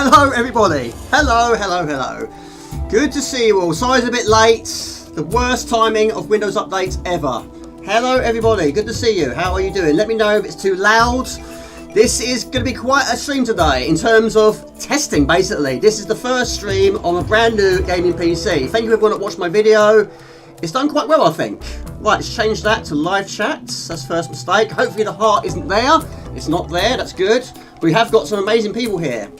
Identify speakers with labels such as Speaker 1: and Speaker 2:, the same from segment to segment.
Speaker 1: Hello everybody. Hello. Good to see you all. Sorry it's a bit late. The worst timing of Windows updates ever. Hello everybody. Good to see you. How are you doing? Let me know if it's too loud. This is going to be quite a stream today in terms of testing, basically. This is the first stream on a brand new gaming PC. Thank you everyone that watched my video. It's done quite well, I think. Right, let's change that to live chats. That's first mistake. Hopefully the heart isn't there. It's not there. That's good. We have got some amazing people here.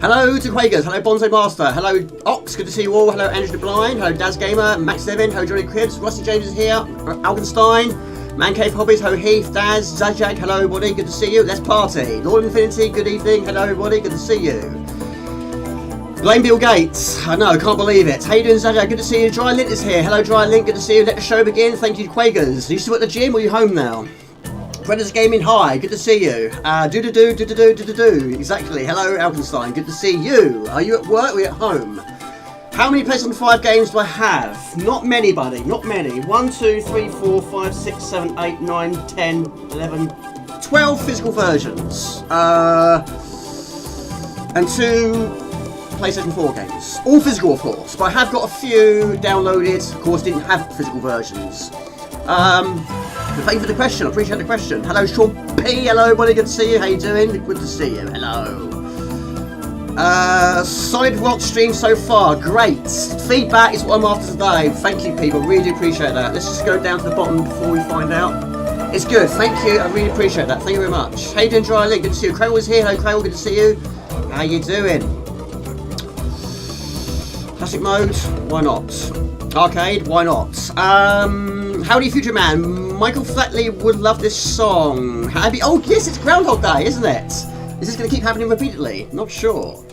Speaker 1: Hello to Quagers. Hello Bonzo Master. Hello Ox. Good to see you all. Hello Andrew the Blind. Hello Daz Gamer. Max Devin. Hello Johnny Cribs. Rusty James is here. Algenstein. Man Cave Hobbies. Hello Heath. Daz. Zajag. Hello everybody. Good to see you. Let's party. Lord Infinity. Good evening. Hello everybody. Good to see you. Blame Bill Gates. I know, I can't believe it. How you doing, Zajag? Good to see you. Dry Lint is here. Hello, Dry Lint. Good to see you. Let the show begin. Thank you, Quagers. Are you still at the gym or are you home now? Predators Gaming, hi. Good to see you. Do. Exactly. Hello, Alkenstein. Good to see you. Are you at work or are you at home? How many PlayStation 5 games do I have? Not many, buddy. Not many. 1, 2, 3, 4, 5, 6, 7, 8, 9, 10, 11, 12 physical versions. And 2 PlayStation 4 games. All physical, of course, but I have got a few downloaded. Of course, didn't have physical versions. Thank you for the question. I appreciate the question. Hello, Sean P. Hello, everybody. Good to see you. How you doing? Good to see you. Hello. Solid Rock stream so far. Great. Feedback is what I'm after today. Thank you, people. Really do appreciate that. Let's just go down to the bottom before we find out. It's good. Thank you. I really appreciate that. Thank you very much. How you doing, Dry Link? Good to see you. Craig was here. Hello, Craig. Good to see you. How you doing? Classic mode, why not? Arcade, why not? Howdy Future Man, Michael Flatley would love this song. Happy, oh yes, it's Groundhog Day, isn't it? Is this going to keep happening repeatedly? Not sure.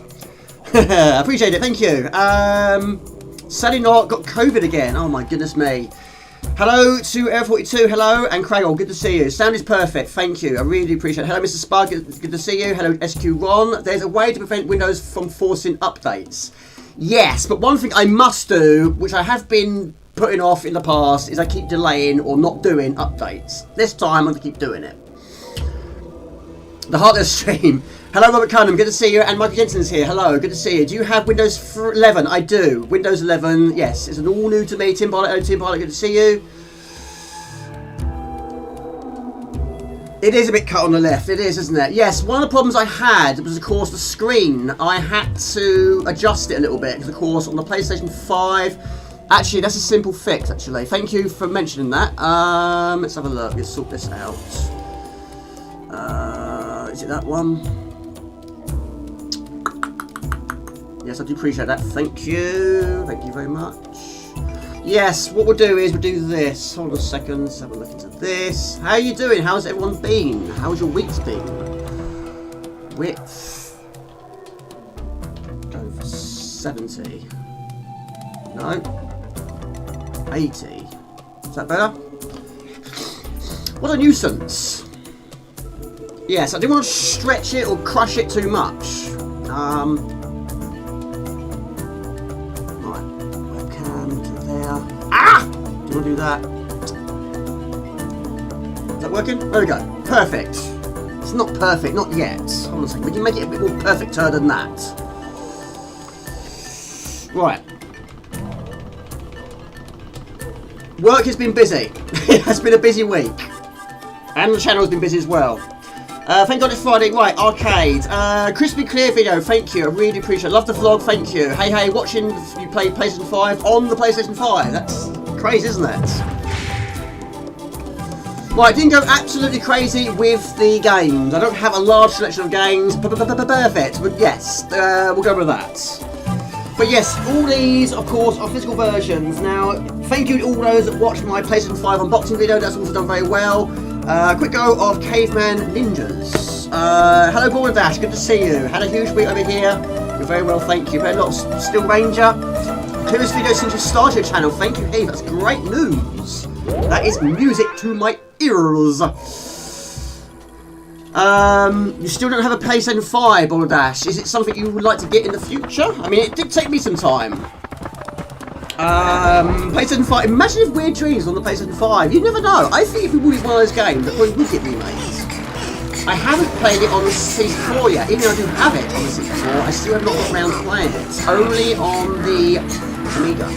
Speaker 1: Appreciate it, thank you. Sadly not, got COVID again, oh my goodness me. Hello to Air42, hello, and Craig, good to see you. Sound is perfect, thank you, I really do appreciate it. Hello Mr. Spud, good to see you. Hello SQ Ron. There's a way to prevent Windows from forcing updates. Yes, but one thing I must do, which I have been putting off in the past, is I keep delaying or not doing updates. This time I'm going to keep doing it. The Heartless stream. Hello Robert Cunham, good to see you, and Michael Jensen's here. Hello, good to see you. Do you have Windows 11? I do. Windows 11, yes. It's an all new to me. Tim Pilot, hello Tim Pilot, good to see you. It is a bit cut on the left, it is, isn't it? Yes, one of the problems I had was, of course, the screen. I had to adjust it a little bit, because, of course, on the PlayStation 5... Actually, that's a simple fix, actually. Thank you for mentioning that. Let's have a look. Let's sort this out. Is it that one? Yes, I do appreciate that. Thank you. Thank you very much. Yes, what we'll do is we'll do this. Hold on a second, let's have a look into this. How are you doing? How's everyone been? How's your week's been? Width. Go for 70. No. 80. Is that better? What a nuisance. Yes, I didn't want to stretch it or crush it too much. Do you want to do that? Is that working? There we go. Perfect. It's not perfect, not yet. Hold on a second. We can make it a bit more perfecter than that. Right. Work has been busy. It has been a busy week. And the channel has been busy as well. Thank God it's Friday. Right, arcade. Crispy Clear video, thank you. I really appreciate it. Love the vlog, thank you. Hey, watching you play PlayStation 5 on the PlayStation 5. That's crazy, isn't it? Right, didn't go absolutely crazy with the games. I don't have a large selection of games. Perfect, but yes, we'll go with that. But yes, all these, of course, are physical versions. Now, thank you to all those that watched my PlayStation 5 unboxing video. That's also done very well. Quick go of Caveman Ninjas. Hello, Border Dash. Good to see you. Had a huge week over here. You're very well, thank you. Played a lot of Steel Ranger. Clearest video since you started your channel. Thank you, Heath. That's great news. That is music to my ears. You still don't have a PlayStation 5, Border Dash. Is it something you would like to get in the future? I mean, it did take me some time. PlayStation 5. Imagine if Weird Dreams on the PlayStation 5. You never know. I think if we wanted one of those games, that probably would get remade. I haven't played it on the 64 yet. Even though I do have it on the 64, I still have not got around to playing it. Only on the Amiga.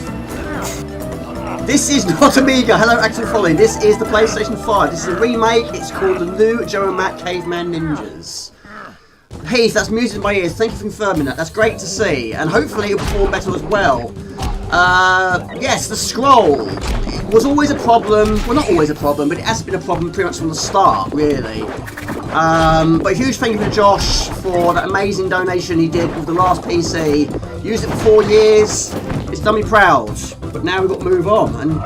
Speaker 1: This is not Amiga. Hello, Active Folly. This is the PlayStation 5. This is a remake. It's called The New Joe and Matt Caveman Ninjas. Heath, that's music in my ears. Thank you for confirming that. That's great to see. And hopefully it'll perform better as well. Yes, the scroll was always a problem. Well, not always a problem, but it has been a problem pretty much from the start, really. But a huge thank you to Josh for that amazing donation he did with the last PC. Used it for 4 years. It's done me proud. But now we've got to move on. And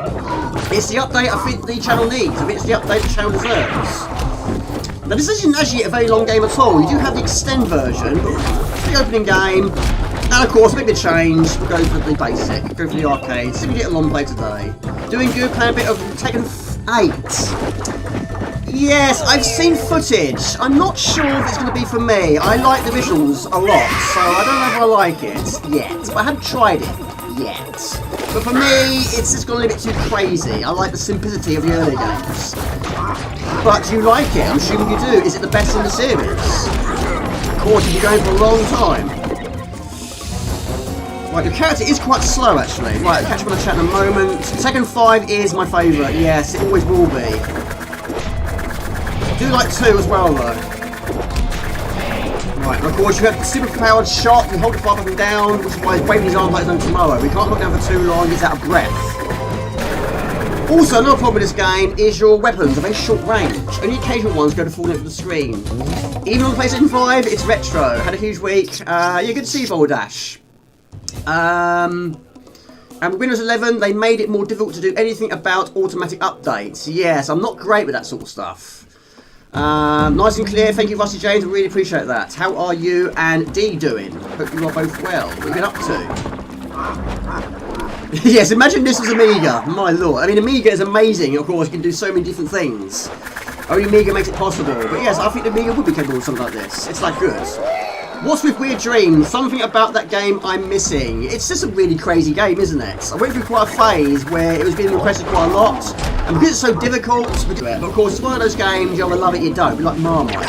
Speaker 1: it's the update I think the channel needs. I think it's the update the channel deserves. Now, this isn't actually a very long game at all. You do have the extend version, but it's the opening game. And of course, maybe a change. We'll go for the basic, go for the arcade. See if we get a long play today. Doing good, playing a bit of Tekken 8. Yes, I've seen footage. I'm not sure if it's going to be for me. I like the visuals a lot, so I don't know if I like it yet. But I haven't tried it yet. But for me, it's just gone a little bit too crazy. I like the simplicity of the early games. But you like it, I'm assuming you do. Is it the best in the series? Of course, you've been going for a long time. Right, your character is quite slow, actually. Right, I'll catch up on the chat in a moment. Tekken 5 is my favourite. Yes, it always will be. I do like 2 as well, though. Right, and of course, you have super powered shot. You hold the fire button down, which is why he's waving his arms like no tomorrow. We can't hold down for too long, he's out of breath. Also, another problem with this game is your weapons are very short range. Only occasional ones go to fall into the screen. Even on the PlayStation 5, it's retro. Had a huge week. Yeah, good to see you, Voldash. And with Windows 11, they made it more difficult to do anything about automatic updates. Yes, I'm not great with that sort of stuff. Nice and clear. Thank you, Rusty James. I really appreciate that. How are you and Dee doing? Hope you are both well. What have you been up to? Yes, imagine this was Amiga. My lord. I mean, Amiga is amazing. Of course, you can do so many different things. Only Amiga makes it possible. But yes, I think the Amiga would be capable of something like this. It's that good. What's with Weird Dreams? Something about that game I'm missing. It's just a really crazy game, isn't it? I went through quite a phase where it was being requested quite a lot. And because it's so difficult, but of course, it's one of those games, you either love it or you don't. Be like Marmite.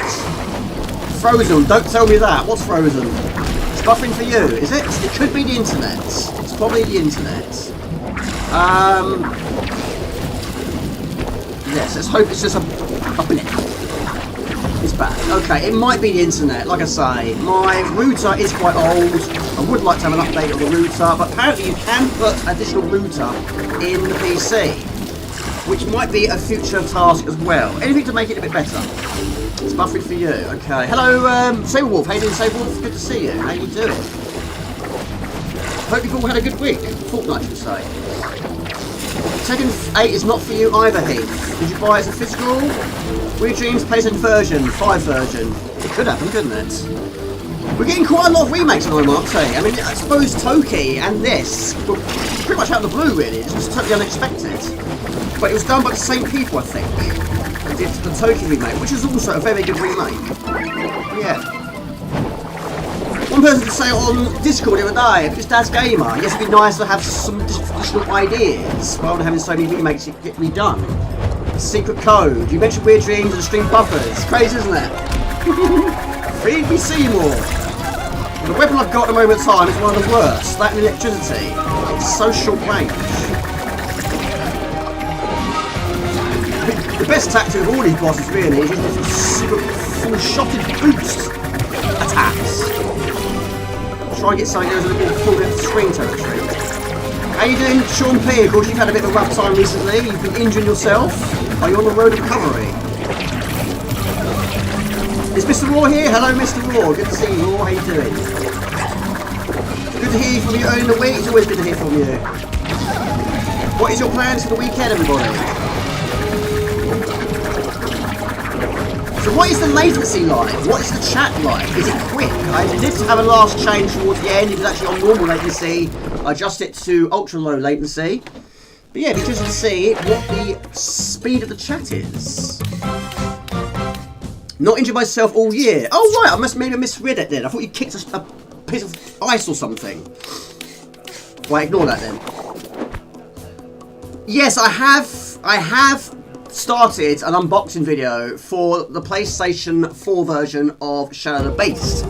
Speaker 1: Frozen. Don't tell me that. What's Frozen? It's buffering for you, is it? It could be the internet. It's probably the internet. Yes, let's hope it's just a blip. It's bad. Okay, it might be the internet. Like I say, my router is quite old. I would like to have an update on the router, but apparently you can put additional router in the PC, which might be a future task as well. Anything to make it a bit better. It's buffering for you. Okay. Hello, Saberwolf. How you doing, Saberwolf? Good to see you. How you doing? Hope you've all had a good week. Fortnight, you say. Tekken 8 is not for you either, Heath. Did you buy it as a physical? Weird Dreams PlayStation version, 5 version. It could happen, couldn't it? We're getting quite a lot of remakes at the moment, aren't we? I mean, I suppose Toki and this were pretty much out of the blue, really. It was totally unexpected. But it was done by the same people, I think. They did the Toki remake, which is also a very good remake. Yeah. One person did say on Discord the other day, if it's Dad's Gamer, yes, it'd be nice to have some additional ideas rather than having so many remakes that get redone. Secret code. You mentioned Weird Dreams and stream buffers. Crazy, isn't it? Feed me Seymour. The weapon I've got at the moment in time is one of the worst. That and electricity. It's so short range. The best tactic of all these bosses really is using super full-shotted boost attacks. Try and get something that goes a little bit full into screen territory. How you doing, Sean P? Of course, you've had a bit of a rough time recently. You've been injuring yourself. Are you on the road to recovery? Is Mr. Raw here? Hello, Mr. Raw. Good to see you, Raw. How you doing? Good to hear from you early in the week. It's always good to hear from you. What is your plans for the weekend, everybody? So what is the latency like? What is the chat like? Is it quick? I did have a last change towards the end. It was actually on normal latency. I adjust it to ultra low latency. But yeah, it'd be interesting to see what the speed of the chat is. Not injured myself all year. Oh right, I maybe misread it then. I thought you kicked a piece of ice or something. Right, ignore that then. Yes, I have started an unboxing video for the PlayStation 4 version of Shadow of the Beast.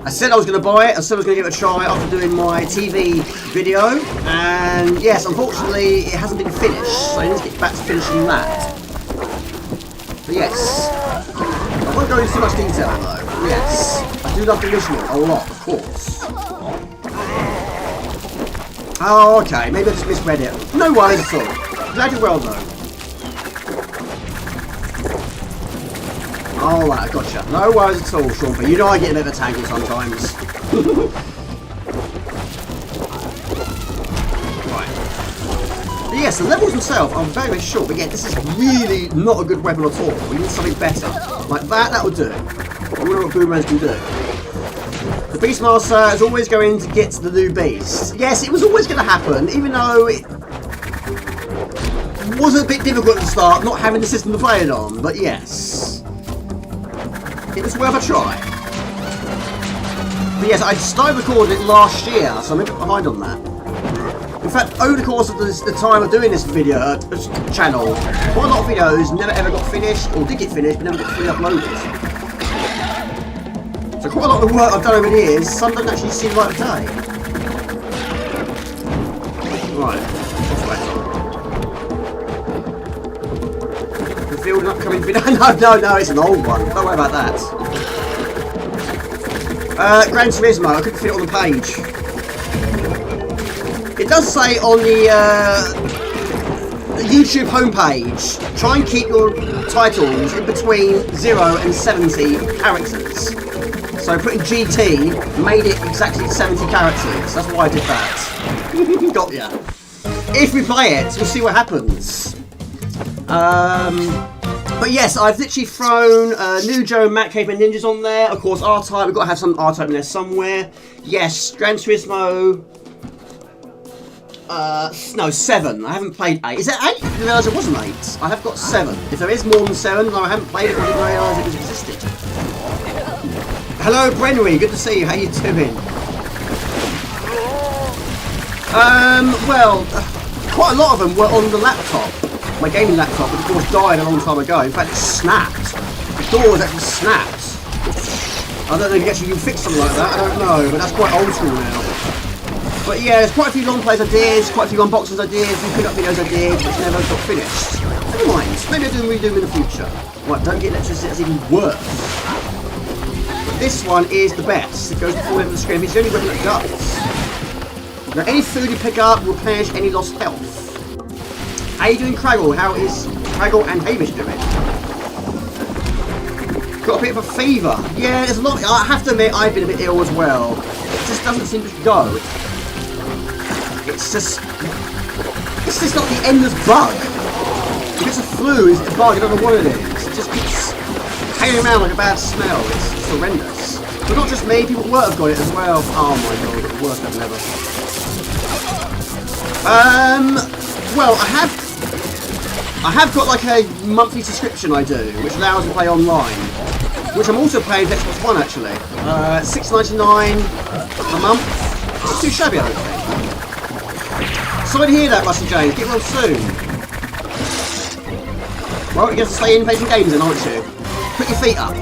Speaker 1: I said I was going to buy it, I said I was going to give it a try after doing my TV video, and yes, unfortunately it hasn't been finished, so I need to get back to finishing that. But yes, I won't go into too much detail though. Yes, I do love the original a lot, of course. Oh, okay, maybe I just misread it. No worries at all. Glad you're well though. Alright, I gotcha. No worries at all, Sean, but you know I get a bit of a tangle sometimes. Right. But yes, the levels themselves are very, very short, but yeah, this is really not a good weapon at all. We need something better. Like that will do. I wonder what boomerangs can do. The Beastmaster is always going to get the new beast. Yes, it was always going to happen, even though it was a bit difficult at the start, not having the system to play it on, but yes. It was worth a try. But yes, I started recording it last year, so I'm a bit behind on that. In fact, over the course of the time of doing this video channel, quite a lot of videos never ever got finished, or did get finished, but never got fully uploaded. So quite a lot of the work I've done over the years, some don't actually see the light of day. Right. An upcoming video. No, it's an old one. Don't worry about that. Gran Turismo, I couldn't fit it on the page. It does say on the YouTube homepage, try and keep your titles in between 0 and 70 characters. So putting GT made it exactly 70 characters. That's why I did that. Got ya. If we play it, we'll see what happens. But yes, I've literally thrown New Joe and Matt Caveman Ninjas on there. Of course, RType. We've got to have some RType in there somewhere. Yes, Gran Turismo. No, 7. I haven't played 8. Is it 8? I didn't realise it wasn't 8. I have got 7. If there is more than 7, then I haven't played it, I didn't realise it was existed. Hello, Brenry. Good to see you. How you doing? Well, quite a lot of them were on the laptop. My gaming laptop, which of course died a long time ago. In fact, it snapped. The door was actually snapped. I don't know if you can fix something like that, I don't know, but that's quite old school now. But yeah, there's quite a few long plays I did, quite a few unboxings I did, a few pick-up videos I did, which never got finished. Never mind, maybe I'll redo them in the future. Right, don't get electricity, that's even worse. But this one is the best. It goes before the end of the screen, it's the only weapon that does. Now, any food you pick up will replenish any lost health. How are you doing, Craggle? How is Craggle and Hamish doing? Got a bit of a fever. Yeah, there's a lot. I have to admit, I've been a bit ill as well. It just doesn't seem to go. It's just not the endless bug. If it's a flu, it's a bug. I don't know what it is. It just keeps hanging around like a bad smell. It's horrendous. But not just me. People at work have got it as well. Oh my god, the worst than ever. Well, I have got like a monthly subscription I do, which allows me to play online, which I'm also paying for Xbox One actually. $6.99 a month. It's not too shabby, I don't think. Sorry to hear that, Rusty James. Get well soon. Well, you have to stay in playing games then, aren't you? Put your feet up.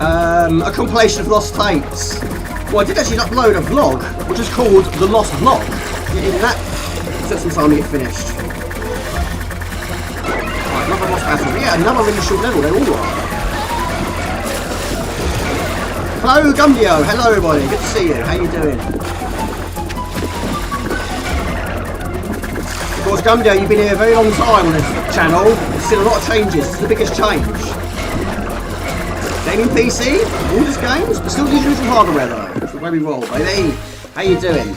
Speaker 1: A compilation of lost tapes. Well, I did actually upload a vlog, which is called The Lost Vlog. Even that took some time to get finished. Right, another boss battle. Yeah, another really short level, they all are. Hello, Gumdio. Hello, everybody. Good to see you. How you doing? Of course, Gumdio, you've been here a very long time on this channel. You've seen a lot of changes. This is the biggest change. Gaming PC, all these games, but still using some hardware though. That's the way we roll, baby. How you doing?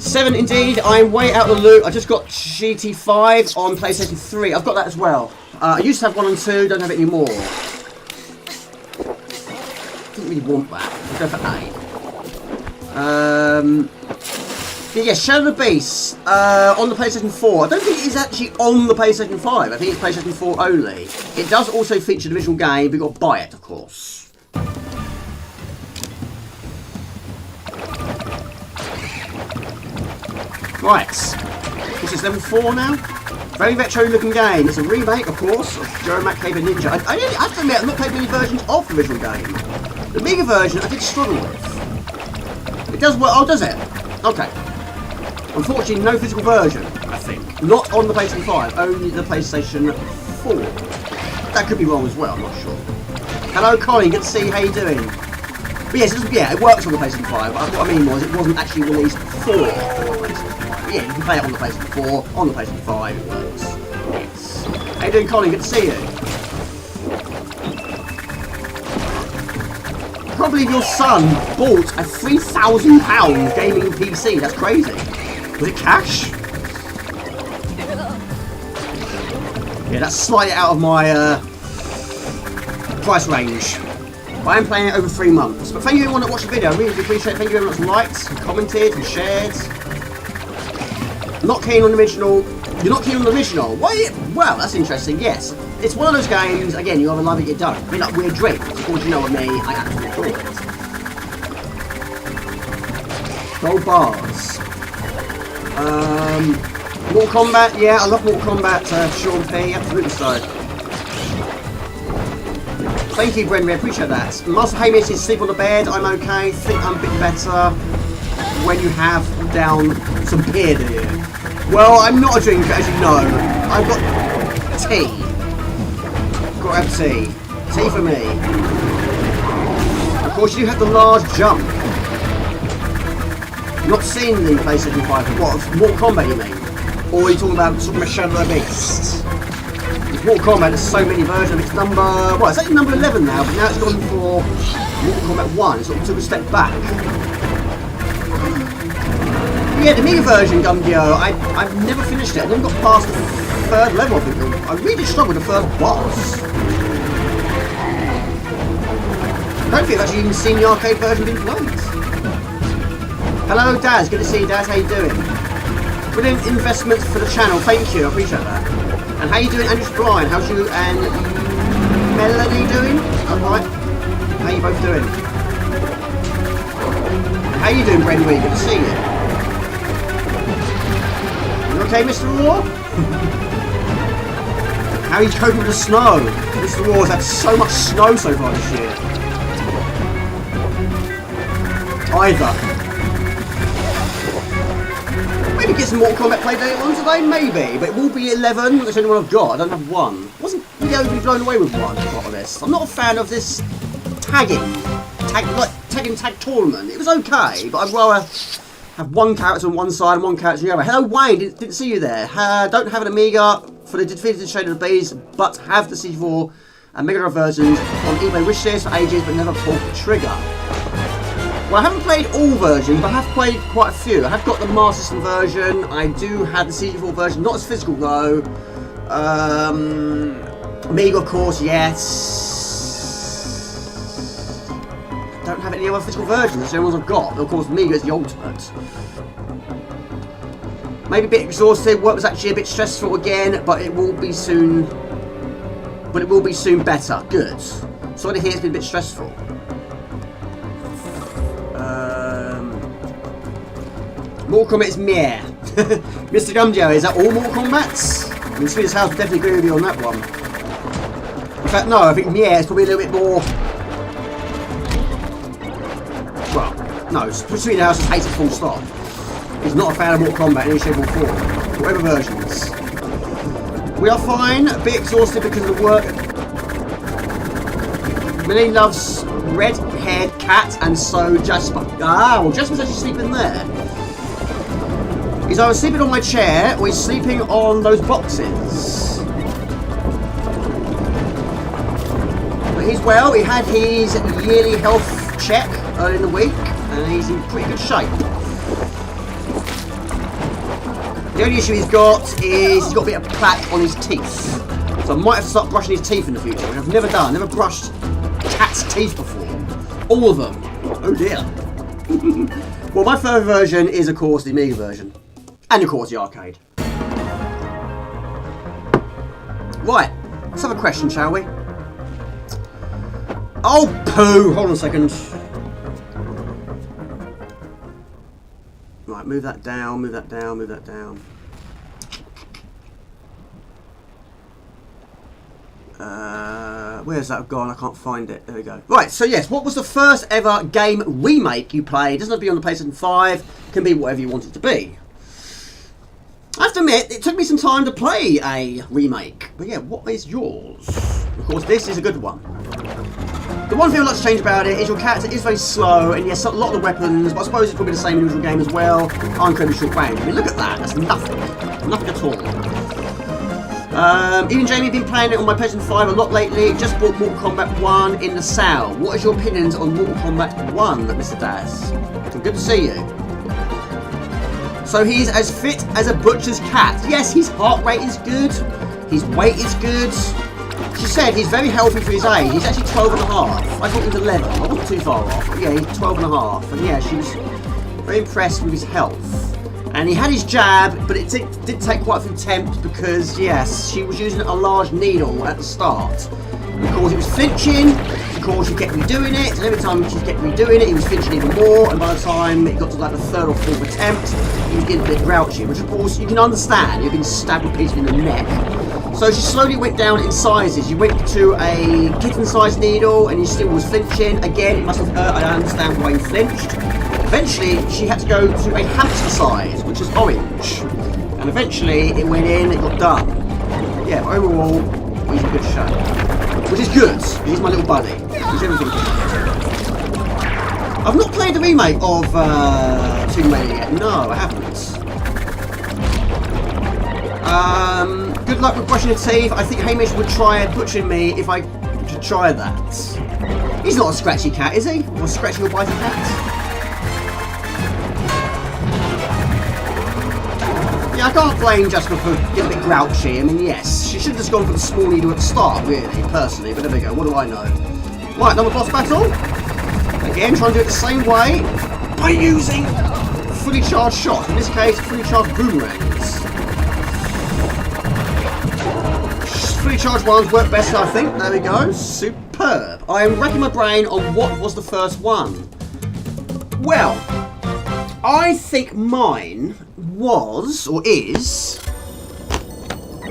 Speaker 1: 7 indeed. I'm way out of the loop. I just got GT5 on PlayStation 3. I've got that as well. I used to have 1 and 2. Don't have it anymore. Didn't really want that. I'll go for 8. But yeah, Shadow of the Beast on the PlayStation 4. I don't think it is actually on the PlayStation 5. I think it's PlayStation 4 only. It does also feature the original game, but you've got to buy it, of course. Right. We'll It's just level 4 now. Very retro looking game. It's a remake, of course, of Joe McCabe and Ninja. I have to admit, I've not played many versions of the original game. The Amiga version I did struggle with. It does work. Oh, does it? Okay. Unfortunately, no physical version, I think. Not on the PlayStation 5, only the PlayStation 4. That could be wrong as well, I'm not sure. Hello, Colin, good to see you. How you doing? But yes, it works on the PlayStation 5, but what I mean was it wasn't actually released for the PlayStation 5. Yeah, you can play it on the PlayStation 4, on the PlayStation 5, it works. Yes. How you doing, Colin? Good to see you. I can't believe your son bought a £3,000 gaming PC. That's crazy. Was it cash? Yeah, that's slightly out of my price range. But I am playing it over 3 months. But thank you everyone that watched the video. I really appreciate it. Thank you everyone that's liked, and commented, and shared. Not keen on the original. You're not keen on the original? Why? Well, that's interesting. Yes. It's one of those games, again, you either love it or you don't. A bit like Weird Dreams. Of course, you know what me, I absolutely adore it. Gold bars. Mortal Kombat, yeah, I love Mortal Kombat, Sean P, absolutely so. Thank you, Brendan, I appreciate that. Master Hamish is sleep on the bed, I'm okay, think I'm a bit better when you have down some beer, do you? Well, I'm not a drinker, as you know. I've got tea. Got to have tea. Tea for me. Of course, you have the large jump. Not seen the PlayStation 5. What? Mortal Kombat, you mean? Or are you talking about sort of Shadow of the Beast? With Mortal Kombat, there's so many versions. It's number... well, it's actually number 11 now, but now it's gone for Mortal Kombat 1. It sort of took a step back. But yeah, the Amiga version, Gumgyo, I've never finished it. I never got past the 3rd level of it. I really struggled with the first boss. I don't think I've actually even seen the arcade version being played. Hello, Daz. Good to see you, Daz. How you doing? Brilliant investments for the channel. Thank you. I appreciate that. And how you doing, Andrew Brian? How's you and Melanie doing? Alright. How you both doing? How you doing, Brendan? Good to see you. You okay, Mr. Raw? How are you coping with the snow? Mr. Raw has had so much snow so far this year. Either. Maybe get some Mortal Kombat play later on today, maybe. But it will be 11. That's the only one I've got. I don't have 1. Wasn't really overly blown away with 1, to be honest. I'm not a fan of this tagging tag tournament. It was okay, but I'd rather have 1 character on one side and 1 character on the other. Hello, Wayne. Didn't see you there. Don't have an Amiga for the defeated Shade of the Bees, but have the C4 and Mega Drive versions on eBay wishlist for ages, but never pulled the trigger. Well, I haven't played all versions, but I have played quite a few. I have got the Master System version. I do have the CG4 version, not as physical though. Amiga, of course, yes. Don't have any other physical versions. That's the only ones I've got. Of course, Amiga is the ultimate. Maybe a bit exhausted. Work was actually a bit stressful again, but it will be soon. But it will be soon better. Good. Sorry to hear it's been a bit stressful. Mortal Kombat is meh. Mr. Gumjo, is that all Mortal Kombats? I mean, Swedish House would definitely agree with you on that one. In fact, no, I think meh is probably a little bit more... well, no, Swedish House just hates it full stop. He's not a fan of Mortal Kombat in any shape or form. Whatever versions. We are fine, a bit exhausted because of the work. Millie loves red-haired cat, and so Jasper. Ah, well, Jasper's actually sleeping there. He's either sleeping on my chair or he's sleeping on those boxes. But he's well, he had his yearly health check early in the week and he's in pretty good shape. The only issue he's got is he's got a bit of plaque on his teeth. So I might have to start brushing his teeth in the future, which I've never done. I've never brushed cat's teeth before. All of them. Oh dear. Well, my favourite version is, of course, the Amiga version. And, of course, the arcade. Right. Let's have a question, shall we? Oh, poo! Hold on a second. Right, move that down, move that down, move that down. Where's that gone? I can't find it. There we go. Right, so yes, what was the first ever game remake you played? It doesn't have to be on the PlayStation 5. It can be whatever you want it to be. I have to admit, it took me some time to play a remake. But yeah, what is yours? Of course, this is a good one. The one thing I'd like to change about it is your character is very slow, and yes, a lot of the weapons, but I suppose it's probably the same in the original game as well, are incredibly short range. I mean, look at that. That's nothing. Nothing at all. Even Jamie, been playing it on my PlayStation 5 a lot lately. Just bought Mortal Kombat 1 in the sale. What is your opinions on Mortal Kombat 1, Mr. Daz? So good to see you. So he's as fit as a butcher's cat. Yes, his heart rate is good. His weight is good. She said he's very healthy for his age. He's actually 12 and a half. I thought he was 11. I wasn't too far off. But yeah, he's 12 and a half. And yeah, she was very impressed with his health. And he had his jab, but it did take quite a few attempts because, yes, she was using a large needle at the start. And of course, he was flinching. Of course, she kept redoing it. And every time she kept redoing it, he was flinching even more. And by the time it got to like the third or fourth attempt, he was getting a bit grouchy. Which, of course, you can understand. You've been stabbed repeatedly in the neck. So she slowly went down in sizes. You went to a kitten-sized needle, and he still was flinching. Again, it must have hurt. I don't understand why he flinched. Eventually, she had to go to a hamster size, which is orange. And eventually, it went in, it got done. Yeah, but overall, he's in good shape. Which is good, because he's my little buddy. He's everything good. I've not played the remake of Tomb Raider yet. No, I haven't. Good luck with brushing your teeth. I think Hamish would try butchering me if I could try that. He's not a scratchy cat, is he? Or a scratchy or bitey cat? Yeah, I can't blame Jessica for getting a bit grouchy. I mean, yes, she should have just gone for the small needle at the start, really, personally. But there we go. What do I know? Right, another boss battle. Again, trying to do it the same way by using fully charged shots. In this case, fully charged boomerangs. Fully charged ones work best, I think. There we go. Superb. I am racking my brain on what was the first one. Well, I think mine was, or is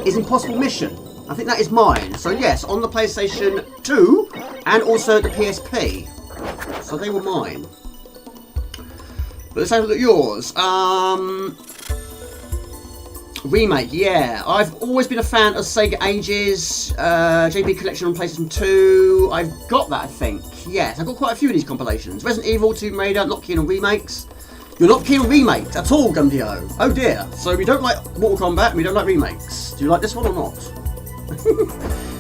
Speaker 1: Impossible Mission. I think that is mine. So yes, on the PlayStation 2 and also the PSP. So they were mine. But let's have a look at yours. Remake, yeah. I've always been a fan of Sega Ages, JP Collection on PlayStation 2. I've got that, I think. Yes, I've got quite a few of these compilations. Resident Evil, Tomb Raider, not keen on remakes. You're not keen on remakes at all, Gundio. Oh dear. So we don't like Mortal Kombat and we don't like remakes. Do you like this one or not?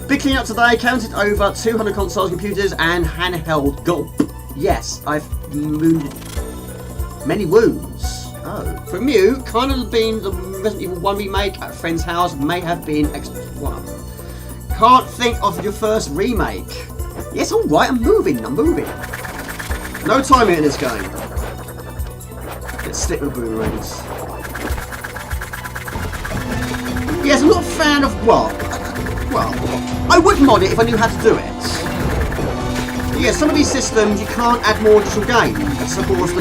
Speaker 1: Big clean up today. Counted over 200 consoles, computers and handheld gulp. Yes, I've wounded many wounds. Oh. From you, kind of been the Resident Evil 1 remake at a friend's house. May have been Xbox One. Can't think of your first remake. Yes, alright, I'm moving. No timing in this game. Let's stick with boomerangs. Yes, I'm not a fan of, well, I would mod it if I knew how to do it. But yeah, some of these systems you can't add more additional games. Of course,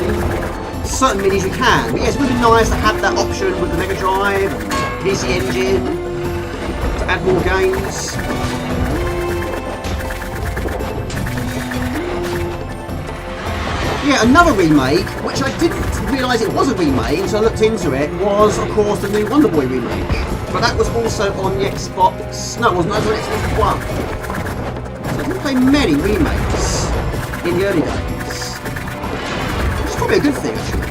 Speaker 1: certain minis you can. But yeah, it's really nice to have that option with the Mega Drive and PC Engine to add more games. Yeah, another remake, which I didn't realise it was a remake until I looked into it, was of course the new Wonder Boy remake. But that was also on the Xbox. No, it wasn't. That was on Xbox One. So I didn't play many remakes in the early days. Which is probably a good thing, actually.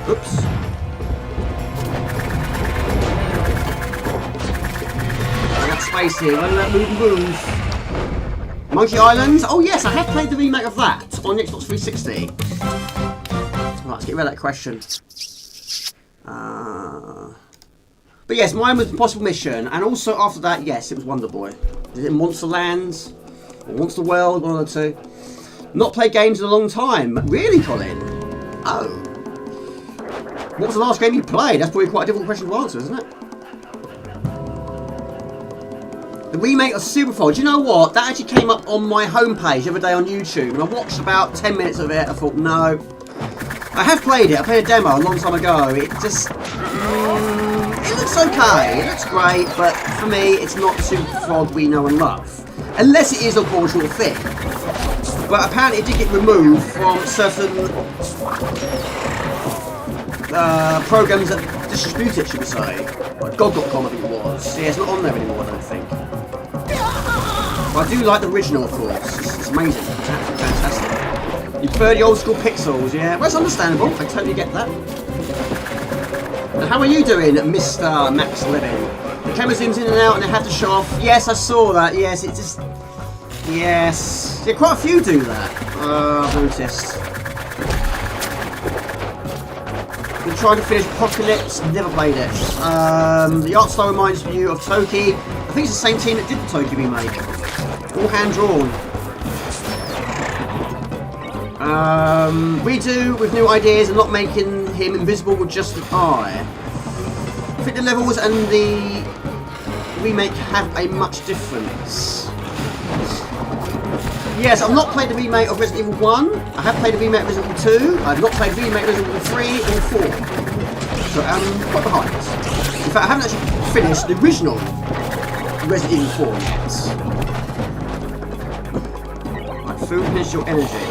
Speaker 1: Oops. That space here. Let that move. Monkey Island. Oh yes, I have played the remake of that on the Xbox 360. Right, let's get rid of that question. But yes, mine was Impossible Mission, and also after that, yes, it was Wonder Boy. Is it Monster Lands or Monster World? One of the two. Not played games in a long time. Really, Colin? Oh. What was the last game you played? That's probably quite a difficult question to answer, isn't it? The remake of Superfall. Do you know what? That actually came up on my homepage the other day on YouTube, and I watched about 10 minutes of it. I thought, no. I have played it. I played a demo a long time ago. It just... it looks looks okay, it looks great, but for me, it's not the Super Frog we know and love. Unless it is a portable thing. But apparently it did get removed from certain programs that distribute it, should we say. Like God.com, I think it was. Yeah, it's not on there anymore, I don't think. But I do like the original, of course. It's amazing. It's absolutely fantastic. You prefer the old school pixels, yeah? Well, it's understandable. I totally get that. Now, how are you doing, Mr. Max Living? The camera zooms in and out and they have to show off. Yes, I saw that. Yes, it just... Yes. Yeah, quite a few do that. I've noticed. Been trying to finish Apocalypse, never played it. The art style reminds you of Toki. I think it's the same team that did the Toki remake. All hand drawn. Redo with new ideas and not making him invisible with just an eye. I think the levels and the remake have a much difference. Yes, I've not played the remake of Resident Evil 1. I have played the remake of Resident Evil 2. I've not played the remake of Resident Evil 3 or 4. So I'm quite behind. In fact, I haven't actually finished the original Resident Evil 4 yet. Right, food finish your energy.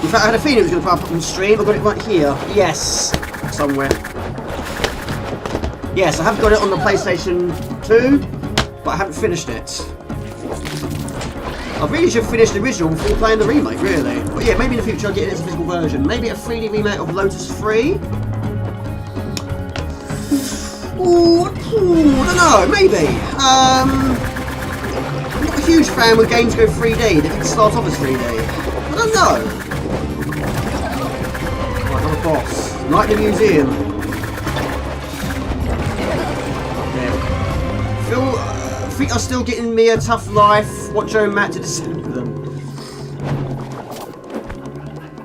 Speaker 1: In fact, I had a feeling it was going to pop up on the stream. I've got it right here. Yes, somewhere. Yes, I have got it on the PlayStation 2, but I haven't finished it. I really should finish the original before playing the remake, really. But yeah, maybe in the future I'll get it as a physical version. Maybe a 3D remake of Lotus 3? Ooh, I don't know, maybe. I'm not a huge fan when games go 3D. They can start off as 3D. I don't know. Right, another boss. Night in the museum. Yeah. Feet are still getting me a tough life. Want Joe and Matt to descend with them.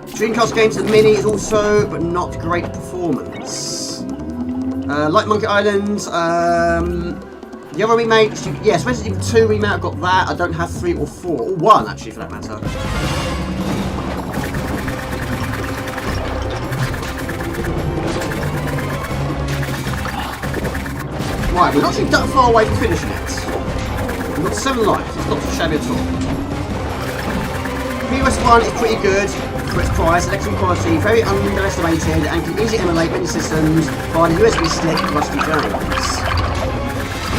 Speaker 1: Dreamcast games the Mini is also, but not great performance. Like Monkey Island, the other remakes, yes, Resident Evil 2 remake, I've got that. I don't have 3 or 4, or 1 actually for that matter. Right, we're not actually that far away from finishing it. We've got 7 lives, it's not too shabby at all. PS1 is pretty good for its price and excellent quality, very underestimated, and can easily emulate many systems by the USB stick Rusty Jones.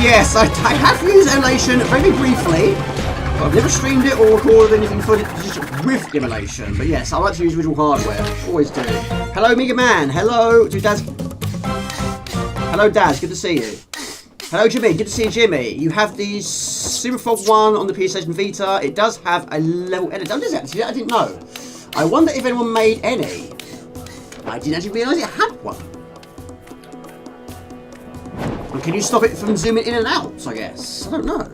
Speaker 1: Yes, I have used emulation very briefly, but I've never streamed it or recorded anything footage with emulation. But yes, I like to use original hardware, always do. Hello Mega Man, hello to Daz. Hello Daz, good to see you. Hello Jimmy, good to see you Jimmy. You have the Super Frog 1 on the PlayStation Vita. It does have a level editor. Oh, does it actually? I didn't know. I wonder if anyone made any. I didn't actually realise it had one. And can you stop it from zooming in and out, I guess? I don't know.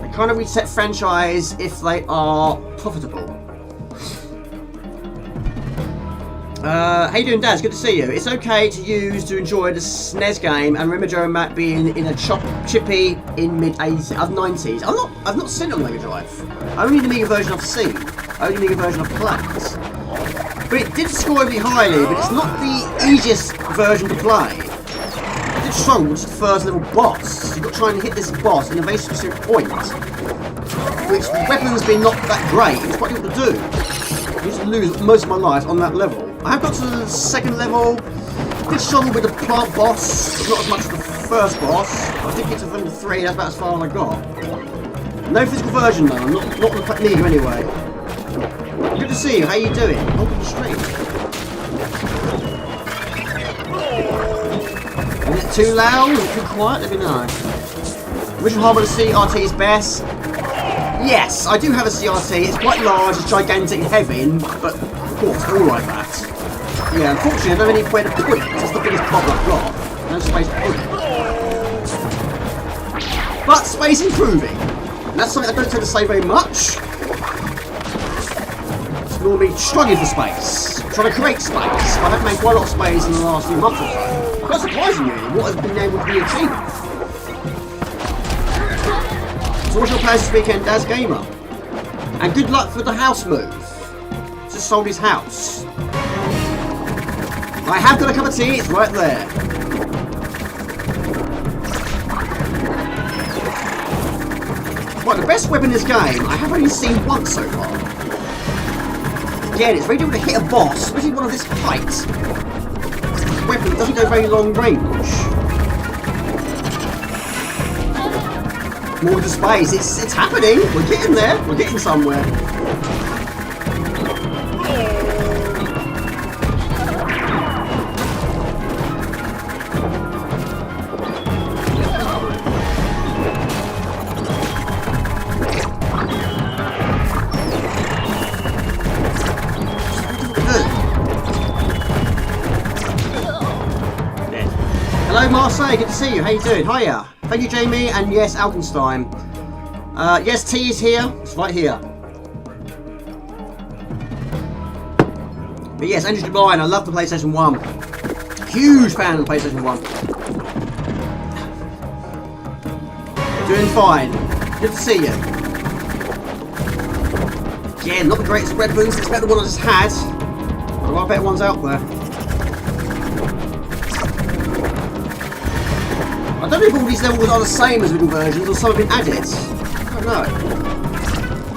Speaker 1: They kind of reset franchise if they are profitable. How you doing, Daz? Good to see you. It's okay to use to enjoy the SNES game, and remember Joe and Matt being in a chippy in mid-80s, 90s. I've not seen it on Mega Drive. Only the Mega version I've seen. Only the Mega version I've played. But it did score really highly, but it's not the easiest version to play. It did struggle with the first level boss. You've got to try and hit this boss in a very specific point, which the weapons being not that great, it's quite difficult to do. I used to lose most of my life on that level. I have got to the second level. Did struggle with the plant boss, but not as much as the first boss. I did get to level 3, that's about as far as I got. No physical version though, not on the Mega anyway. Good to see you, how you doing? Welcome to the stream. Is it too loud? Is it too quiet? Let me know. Original hardware of the CRT is best. Yes, I do have a CRT. It's quite large, it's gigantic and heavy, but of course, all like that. Yeah, unfortunately, I don't have anywhere to put it. That's the biggest problem I've got. No space to put it. But space improving. And that's something I don't tend to say very much. It's normally struggling for space. Trying to create space. But I've made quite a lot of space in the last few months or so. Quite surprising really, what has been able to be achieved. So what's your plans this weekend, Daz Gamer? And good luck for the house move. Just sold his house. I have got a cup of tea, it's right there. Right, the best weapon in this game, I have only seen once so far. Again, it's very difficult to hit a boss, especially one of this height. This weapon doesn't go very long range. More space, it's happening. We're getting there. We're getting somewhere. Hello Marseille, good to see you. How you doing? Hiya. Thank you Jamie, and yes, Alkenstein. Yes, T is here. It's right here. But yes, Andrew Divine, I love the PlayStation 1. Huge fan of the PlayStation 1. Doing fine. Good to see you. Again, not the greatest weapons. It's better than the one I just had. There are better ones out there. I don't know if all these levels are the same as the Amiga versions or some have been added. I don't know.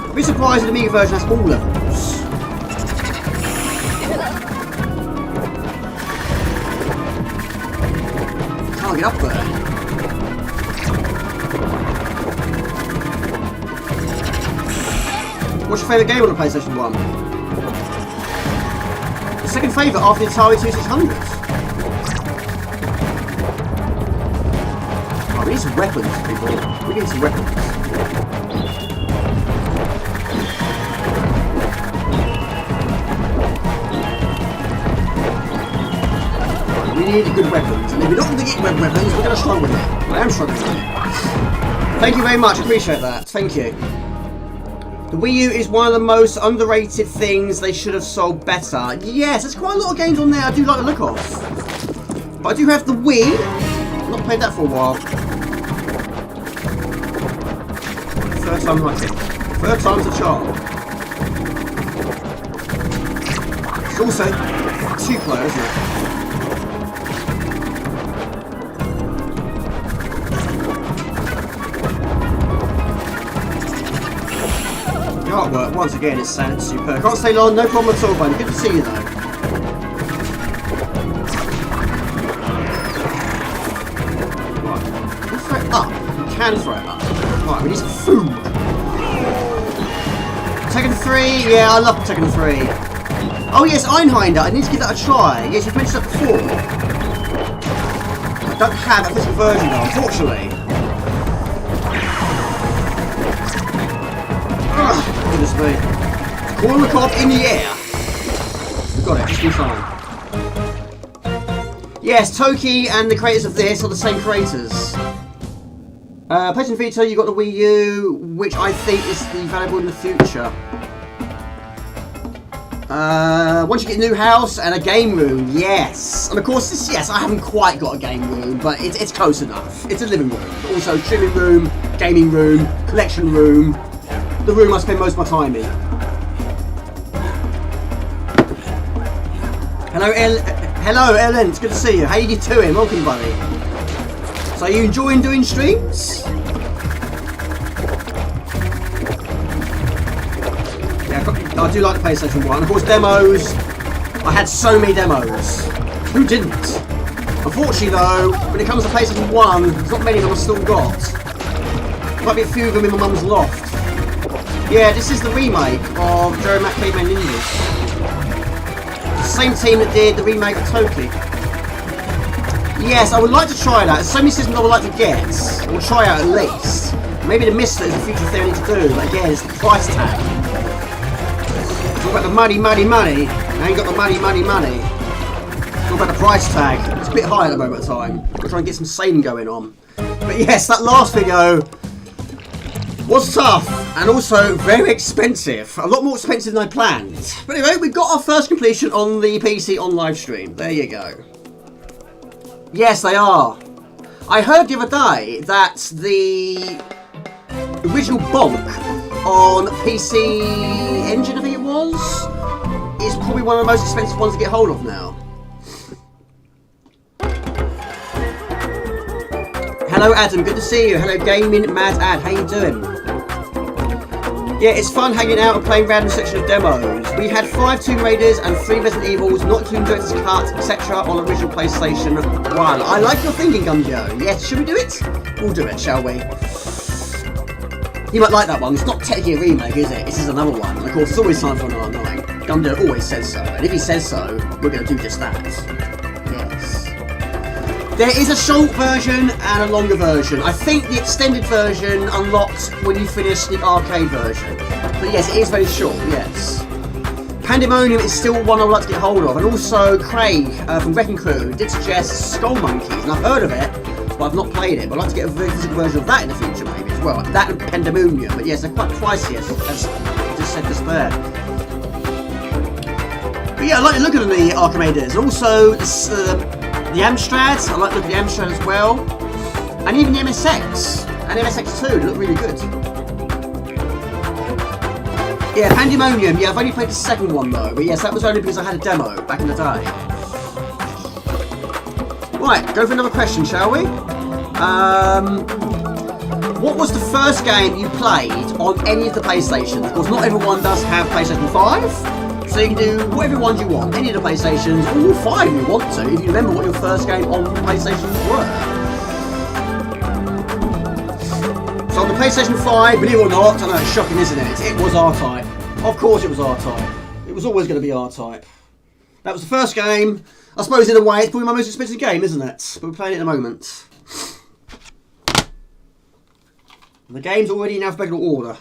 Speaker 1: I'd be surprised if the Amiga version has all levels. Can't get up there. What's your favourite game on the PlayStation 1? The second favourite after the Atari 2600. We need some weapons, people. We need some weapons. We need good weapons. And if we're not going to get weapons, we're going to struggle with it. I am struggling with it. Thank you very much. I appreciate that. Thank you. The Wii U is one of the most underrated things they should have sold better. Yes, there's quite a lot of games on there I do like the look of. But I do have the Wii. I've not played that for a while. Third time lucky. Third time's a charm. It's also 2-player, isn't it? The artwork, once again, is superb. Can't stay long, no problem at all, buddy. Good to see you, though. Right. Can you throw it up? You can throw it up. Right, we need some food. Tekken 3, yeah, I love Tekken 3. Oh yes, Einhinder, I need to give that a try. Yes, you've mentioned that before. I don't have a physical version though, unfortunately. Goodness me. Corner cop in the air. We've got it, just in time. Yes, Toki and the creators of this are the same creators. PlayStation Vita, you got the Wii U, which I think is valuable in the future. Once you get a new house and a game room, yes. And of course, this, yes, I haven't quite got a game room, but it's close enough. It's a living room, but also trimming room, gaming room, collection room. The room I spend most of my time in. Hello, Ellen. It's good to see you. How you doing? Welcome, buddy. So, are you enjoying doing streams? Yeah, I do like the PlayStation 1. Of course, demos. I had so many demos. Who didn't? Unfortunately, though, when it comes to PlayStation 1, there's not many of them I've still got. There might be a few of them in my mum's loft. Yeah, this is the remake of Jerry Mac Caveman Ninjas. The same team that did the remake of Toki. Yes, I would like to try that. There's so many systems I would like to get. I will try out at least. Maybe the Mister is a future thing I need to do, but again, it's the price tag. Talk about the money. I ain't got the money. Talk about the price tag. It's a bit high at the moment of time. We're trying to get some saving going on. But yes, that last video was tough and also very expensive. A lot more expensive than I planned. But anyway, we've got our first completion on the PC on live stream. There you go. Yes, they are. I heard the other day that the original Bonk on PC Engine, I think it was, is probably one of the most expensive ones to get hold of now. Hello Adam, good to see you. Hello Gaming Mad Ad, how you doing? Yeah, it's fun hanging out and playing random section of demos. We had 5 Tomb Raiders and 3 Resident Evils, not including Director's Cut, etc. on original PlayStation 1. I like your thinking, Gumjo. Yes, should we do it? We'll do it, shall we? You might like that one. It's not technically a remake, is it? This is another one. And of course, it's always time for an R9. Gumjo always says so. And if he says so, we're going to do just that. Yes. There is a short version and a longer version. I think the extended version unlocks when you finish the arcade version. But yes, it is very short, yes. Pandemonium is still one I would like to get hold of. And also, Craig from Wrecking Crew did suggest Skull Monkeys. And I've heard of it, but I've not played it. But I'd like to get a physical version of that in the future, maybe, as well. That and Pandemonium. But yes, they're quite pricey, as I just said just there. But yeah, I like the look of the Archimedes. Also, the Amstrad, I like the look of the Amstrad as well. And even the MSX. And MSX2 look really good. Yeah, Pandemonium. Yeah, I've only played the second one though. But yes, that was only because I had a demo back in the day. Right, go for another question, shall we? What was the first game you played on any of the PlayStations? Of course, not everyone does have PlayStation 5. So you can do whatever ones you want, any of the PlayStations, or all 5 if you want to, if you remember what your first game on PlayStation were. So on the PlayStation 5, believe it or not, I know it's shocking, isn't it? It was RType. Of course it was RType. It was always going to be RType. That was the first game. I suppose in a way it's probably my most expensive game, isn't it? But we're playing it in a moment. The game's already in alphabetical order.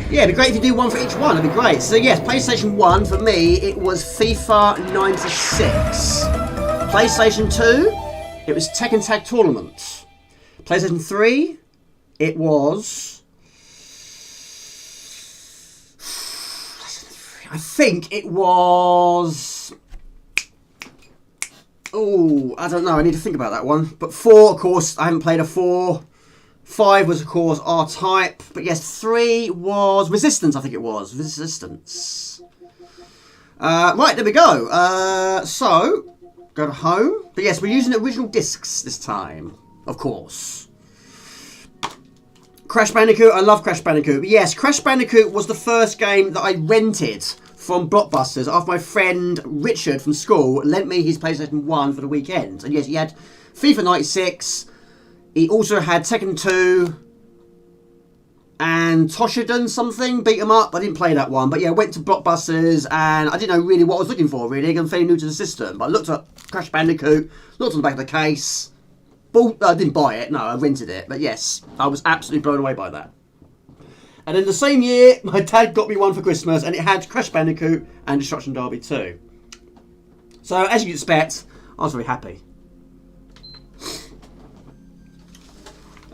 Speaker 1: Yeah, it'd be great if you do one for each one, it'd be great. So yes, PlayStation 1, for me, it was FIFA 96. PlayStation 2, it was Tekken Tag Tournament. PlayStation 3, it was... I think it was... Oh, I don't know, I need to think about that one. But 4, of course, I haven't played a 4. 5 was, of course, R-Type. But yes, 3 was Resistance, I think it was. Resistance. Right, there we go. So, go to home. But yes, we're using original discs this time, of course. Crash Bandicoot, I love Crash Bandicoot. But yes, Crash Bandicoot was the first game that I rented from Blockbusters after my friend Richard from school lent me his PlayStation 1 for the weekend. And yes, he had FIFA 96... He also had Tekken 2 and Toshinden something, beat 'em up. I didn't play that one, but yeah, went to Blockbusters and I didn't know really what I was looking for, really. I'm fairly new to the system, but I looked at Crash Bandicoot, looked on the back of the case. I didn't buy it, no, I rented it, but yes, I was absolutely blown away by that. And in the same year, my dad got me one for Christmas and it had Crash Bandicoot and Destruction Derby 2. So, as you'd expect, I was very happy.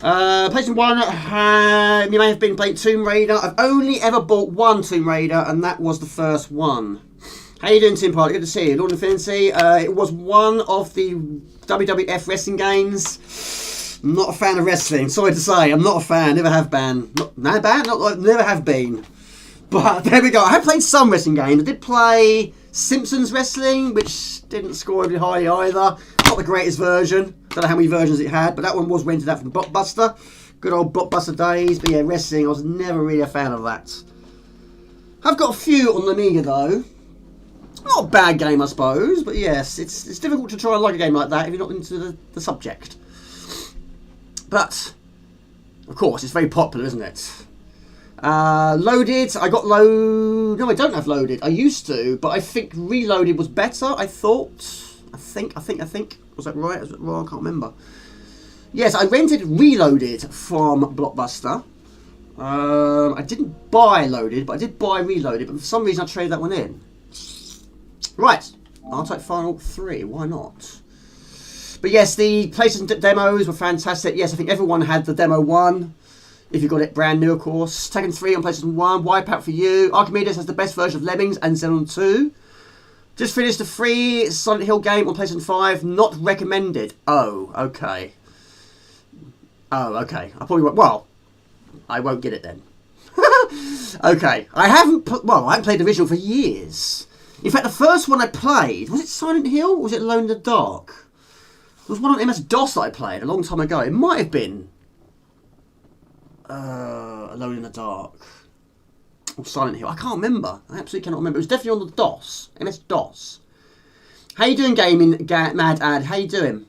Speaker 1: PlayStation 1, you may have been playing Tomb Raider. I've only ever bought one Tomb Raider, and that was the first one. How you doing, Tim Park? Good to see you. Lord Infinity, it was one of the WWF wrestling games. I'm not a fan of wrestling, sorry to say. I'm not a fan, never have been. Never have been. But there we go. I have played some wrestling games. I did play Simpsons Wrestling, which didn't score really highly either. Not the greatest version. Don't know how many versions it had, but that one was rented out from Blockbuster. Good old Blockbuster days. But yeah, wrestling, I was never really a fan of that. I've got a few on the Amiga though. Not a bad game, I suppose, but yes, it's difficult to try and like a game like that if you're not into the subject. But, of course, it's very popular, isn't it? Loaded, I got Load... No, I don't have Loaded. I used to, but I think Reloaded was better, I thought. I think. Was that right? Was it wrong? I can't remember. Yes, I rented Reloaded from Blockbuster. I didn't buy Loaded, but I did buy Reloaded, but for some reason I traded that one in. Right, R-Type Final 3, why not? But yes, the PlayStation demos were fantastic. Yes, I think everyone had the demo 1. If you got it brand new, of course. Tekken 3 on PlayStation 1, Wipeout for you. Archimedes has the best version of Lemmings and Xenon 2. Just finished a free Silent Hill game on PlayStation 5, not recommended. Oh, okay. Oh, okay. I probably won't. Well, I won't get it then. Okay. I haven't played the original for years. In fact, the first one I played, was it Silent Hill or was it Alone in the Dark? There was one on MS-DOS that I played a long time ago. It might have been Alone in the Dark. Or Silent Hill. I can't remember. I absolutely cannot remember. It was definitely on the DOS. MS-DOS. How you doing, gaming Mad Ad? How you doing?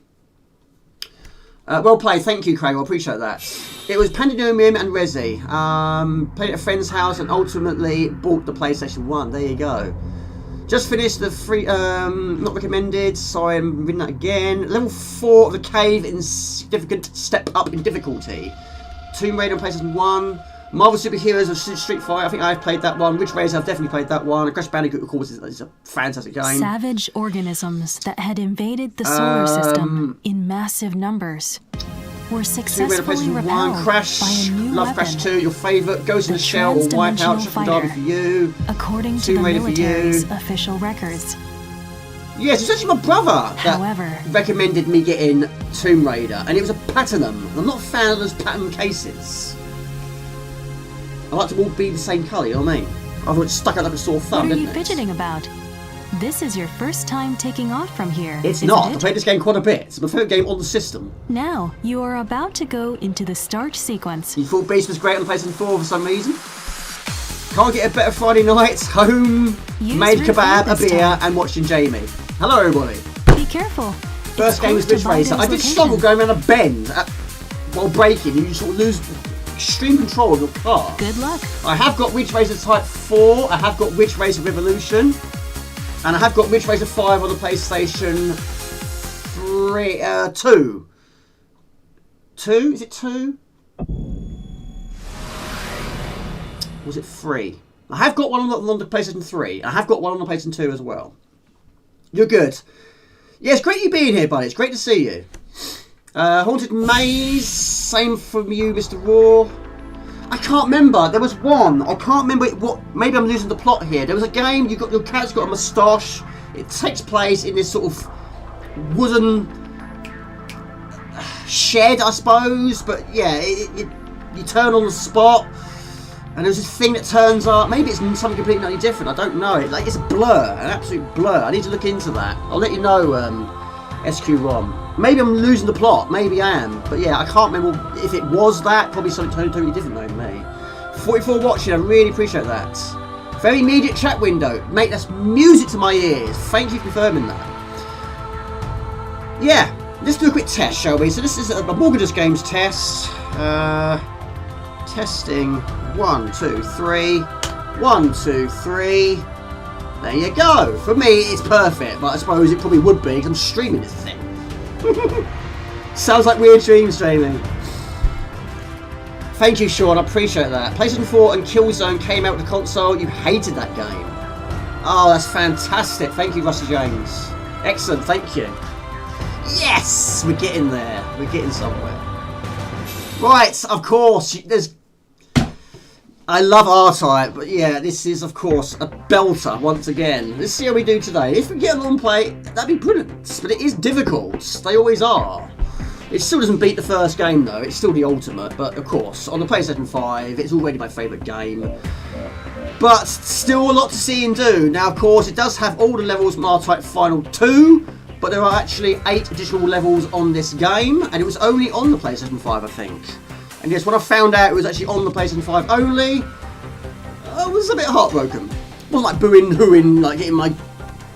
Speaker 1: Well played. Thank you, Craig. I appreciate that. It was Pandemonium and Resi. Played at a friend's house and ultimately bought the PlayStation 1. There you go. Just finished the free, not recommended. Sorry, I'm reading that again. Level 4 of the cave in significant step up in difficulty. Tomb Raider on PlayStation 1. Marvel Superheroes of Street Fighter. I think I've played that one. Ridge Racer, I've definitely played that one. Crash Bandicoot, of course, is a fantastic game.
Speaker 2: Savage organisms that had invaded the solar system in massive numbers were successfully repelled
Speaker 1: Crash,
Speaker 2: by a new
Speaker 1: Love
Speaker 2: weapon.
Speaker 1: Crash 2, your favourite. Ghost in the Shell or Wipeout, Chuck and Derby for you.
Speaker 2: According to the military's official records.
Speaker 1: Yes, it's actually my brother
Speaker 2: However,
Speaker 1: that recommended me getting Tomb Raider, and it was a platinum. I'm not a fan of those platinum cases. I like to all be the same colour, you know what I mean? I've got stuck out like a sore thumb,
Speaker 2: what are you fidgeting about? This is your first time taking off from here.
Speaker 1: It's not. I played this game quite a bit. It's my favourite game on the system.
Speaker 2: Now, you are about to go into the start sequence.
Speaker 1: You thought Beast was great on PlayStation 4 for some reason? Can't get a better Friday night, home, made a kebab, a beer, and watching Jamie. Hello, everybody.
Speaker 2: Be careful.
Speaker 1: First game was Ridge Racer. I did struggle going around a bend while braking. You sort of lose extreme control of your car.
Speaker 2: Good luck.
Speaker 1: I have got Ridge Racer Type 4. I have got Ridge Racer Revolution. And I have got Ridge Racer 5 on the PlayStation 2. 2? Is it 2? Was it 3? I have got one on the PlayStation 3. I have got one on the PlayStation 2 as well. You're good. Yeah, it's great you being here, buddy. It's great to see you. Haunted Maze. Same from you, Mr. Raw. I can't remember. There was one. I can't remember what. Maybe I'm losing the plot here. There was a game. You got your cat's got a moustache. It takes place in this sort of wooden shed, I suppose. But yeah, you turn on the spot, and there's this thing that turns up. Maybe it's something completely different. I don't know. It's a blur, an absolute blur. I need to look into that. I'll let you know. SQ-ROM. Maybe I'm losing the plot. Maybe I am. But yeah, I can't remember if it was that. Probably something totally different though, me. 44 watching. I really appreciate that. Very immediate chat window. Mate, that's music to my ears. Thank you for confirming that. Yeah, let's do a quick test, shall we? So this is a Mortgages Games test. Testing. 1, 2, 3. 1, 2, 3. There you go. For me, it's perfect, but I suppose it probably would be because I'm streaming this thing. Sounds like weird dream streaming. Thank you, Sean. I appreciate that. PlayStation 4 and Killzone came out with the console. You hated that game. Oh, that's fantastic. Thank you, Rusty James. Excellent. Thank you. Yes! We're getting there. We're getting somewhere. Right, of course. I love RType, but yeah, this is, of course, a belter once again. Let's see how we do today. If we get a long play, that'd be brilliant. But it is difficult. They always are. It still doesn't beat the first game, though. It's still the ultimate. But, of course, on the PlayStation 5, it's already my favourite game. But still a lot to see and do. Now, of course, it does have all the levels from RType Final 2. But there are actually 8 additional levels on this game. And it was only on the PlayStation 5, I think. And yes, when I found out it was actually on the PlayStation 5 only, I was a bit heartbroken. It wasn't like booing, hooing, like getting my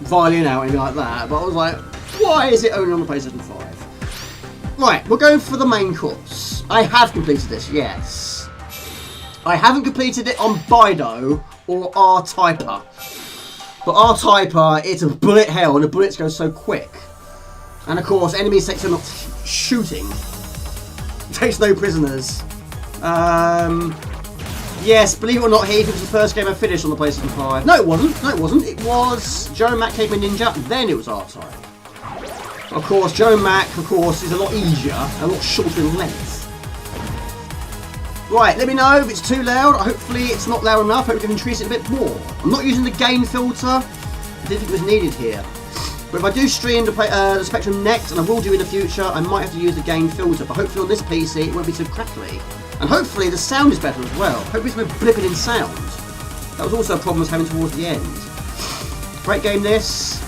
Speaker 1: violin out or anything like that, but I was like, why is it only on the PlayStation 5? Right, we're going for the main course. I have completed this, yes. I haven't completed it on Bido or RTyper. But RTyper, it's a bullet hell and the bullets go so quick. And of course, enemy sector not shooting. Takes no prisoners. Yes, believe it or not, Heath, it was the first game I finished on the PlayStation 5. No, it wasn't. No, it wasn't. It was Joe Mac Caveman Ninja, then it was RType. Of course, Joe Mac, of course, is a lot easier, a lot shorter in length. Right, let me know if it's too loud. Hopefully it's not loud enough. I hope we can increase it a bit more. I'm not using the gain filter. I didn't think it was needed here. But if I do stream the Spectrum Next, and I will do in the future, I might have to use the gain filter. But hopefully on this PC, it won't be too crackly. And hopefully the sound is better as well. Hopefully it's no blipping in sound. That was also a problem I was having towards the end. Great game this.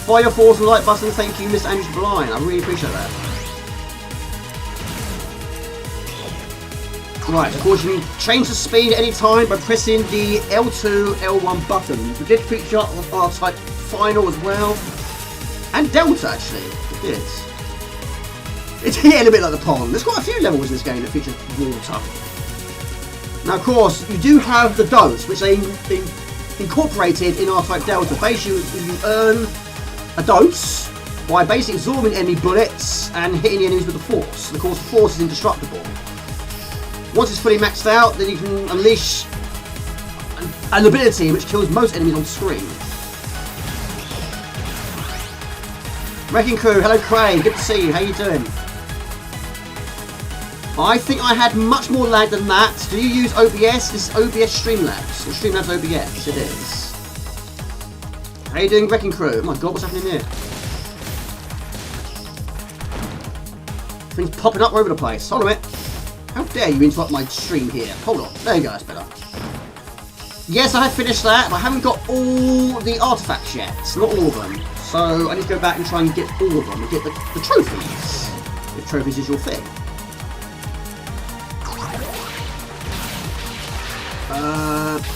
Speaker 1: Fire Force and like button. Thank you, Mr. Andrew Blind. I really appreciate that. Right, of course you can change the speed at any time by pressing the L2, L1 buttons. We did feature RType Final as well. And Delta, actually. It did. It's a little bit like the pond. There's quite a few levels in this game that feature water. Now, of course, you do have the dose, which they incorporated in RType Delta. Basically, you earn a dose by basically absorbing enemy bullets and hitting the enemies with the force. And of course, the force is indestructible. Once it's fully maxed out, then you can unleash an ability which kills most enemies on screen. Wrecking Crew, hello Craig, good to see you, how you doing? I think I had much more lag than that. Do you use OBS? This is OBS Streamlabs, or Streamlabs OBS, it is. How you doing, Wrecking Crew? Oh my god, what's happening here? Things popping up all over the place. Hold on a minute. How dare you interrupt my stream here? Hold on. There you go, that's better. Yes, I have finished that, but I haven't got all the artifacts yet. Not all of them. So I need to go back and try and get all of them and get the trophies. If trophies is your thing.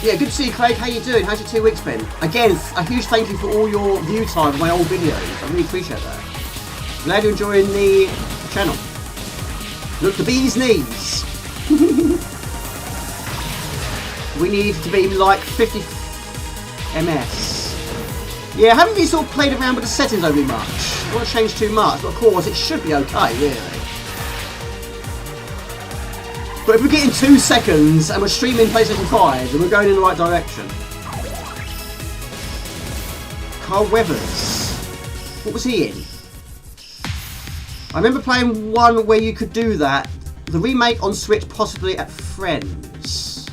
Speaker 1: Yeah, good to see you, Craig. How you doing? How's your 2 weeks been? Again, a huge thank you for all your view time of my old videos. I really appreciate that. Glad you're enjoying the channel. Look, the bee's knees. We need to be like 50 ms. Yeah, I haven't really sort of played around with the settings overly much. I don't want to change too much, but of course it should be okay, really. But if we're getting 2 seconds and we're streaming PlayStation 5, then we're going in the right direction. Carl Weathers. What was he in? I remember playing one where you could do that. The remake on Switch, possibly at Friends.